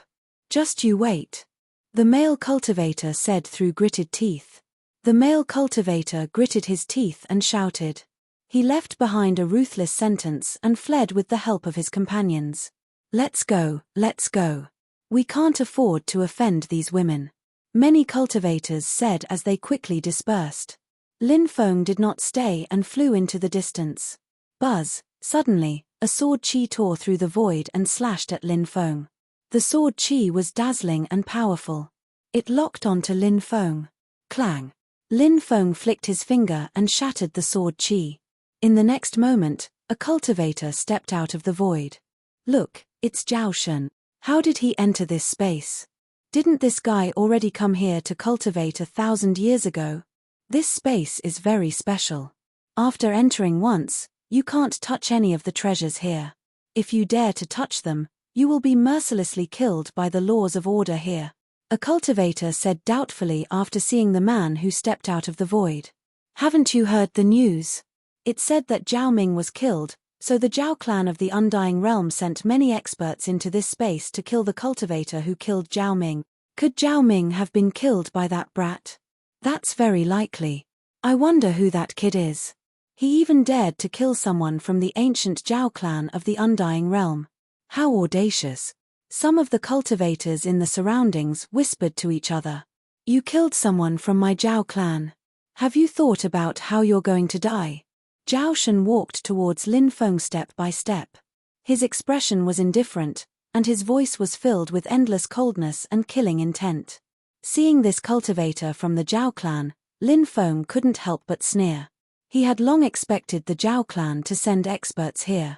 Just you wait. The male cultivator said through gritted teeth. The male cultivator gritted his teeth and shouted. He left behind a ruthless sentence and fled with the help of his companions. Let's go, let's go. We can't afford to offend these women. Many cultivators said as they quickly dispersed. Lin Feng did not stay and flew into the distance. Buzz, suddenly, a sword chi tore through the void and slashed at Lin Feng. The sword chi was dazzling and powerful. It locked onto Lin Feng. Clang. Lin Feng flicked his finger and shattered the sword chi. In the next moment, a cultivator stepped out of the void. Look, it's Zhao Shen. How did he enter this space? Didn't this guy already come here to cultivate 1,000 years ago? This space is very special. After entering once, you can't touch any of the treasures here. If you dare to touch them, you will be mercilessly killed by the laws of order here. A cultivator said doubtfully after seeing the man who stepped out of the void. Haven't you heard the news? It said that Zhao Ming was killed, so the Zhao clan of the Undying Realm sent many experts into this space to kill the cultivator who killed Zhao Ming. Could Zhao Ming have been killed by that brat? That's very likely. I wonder who that kid is. He even dared to kill someone from the ancient Zhao clan of the Undying Realm. How audacious. Some of the cultivators in the surroundings whispered to each other. You killed someone from my Zhao clan. Have you thought about how you're going to die? Zhao Shen walked towards Lin Feng step by step. His expression was indifferent, and his voice was filled with endless coldness and killing intent. Seeing this cultivator from the Zhao clan, Lin Feng couldn't help but sneer. He had long expected the Zhao clan to send experts here.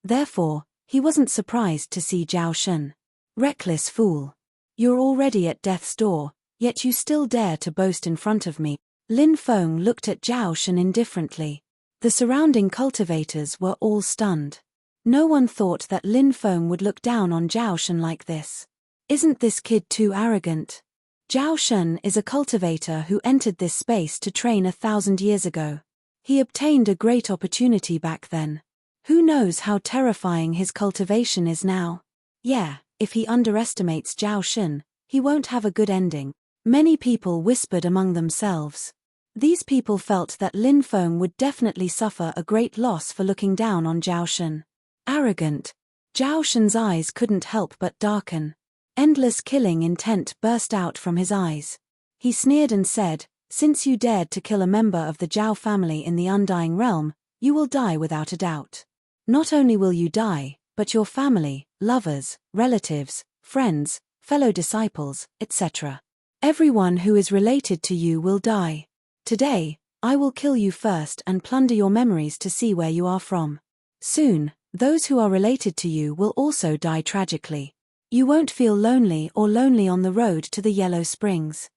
Therefore, he wasn't surprised to see Zhao Shen. Reckless fool. You're already at death's door, yet you still dare to boast in front of me. Lin Feng looked at Zhao Shen indifferently. The surrounding cultivators were all stunned. No one thought that Lin Feng would look down on Zhao Shen like this. Isn't this kid too arrogant? Zhao Shen is a cultivator who entered this space to train 1,000 years ago. He obtained a great opportunity back then. Who knows how terrifying his cultivation is now? Yeah, if he underestimates Zhao Shen, he won't have a good ending. Many people whispered among themselves. These people felt that Lin Feng would definitely suffer a great loss for looking down on Zhao Shen. Arrogant. Zhao Shen's eyes couldn't help but darken. Endless killing intent burst out from his eyes. He sneered and said, since you dared to kill a member of the Zhao family in the Undying Realm, you will die without a doubt. Not only will you die, but your family, lovers, relatives, friends, fellow disciples, etc. Everyone who is related to you will die. Today, I will kill you first and plunder your memories to see where you are from. Soon, those who are related to you will also die tragically. You won't feel lonely or lonely on the road to the Yellow Springs.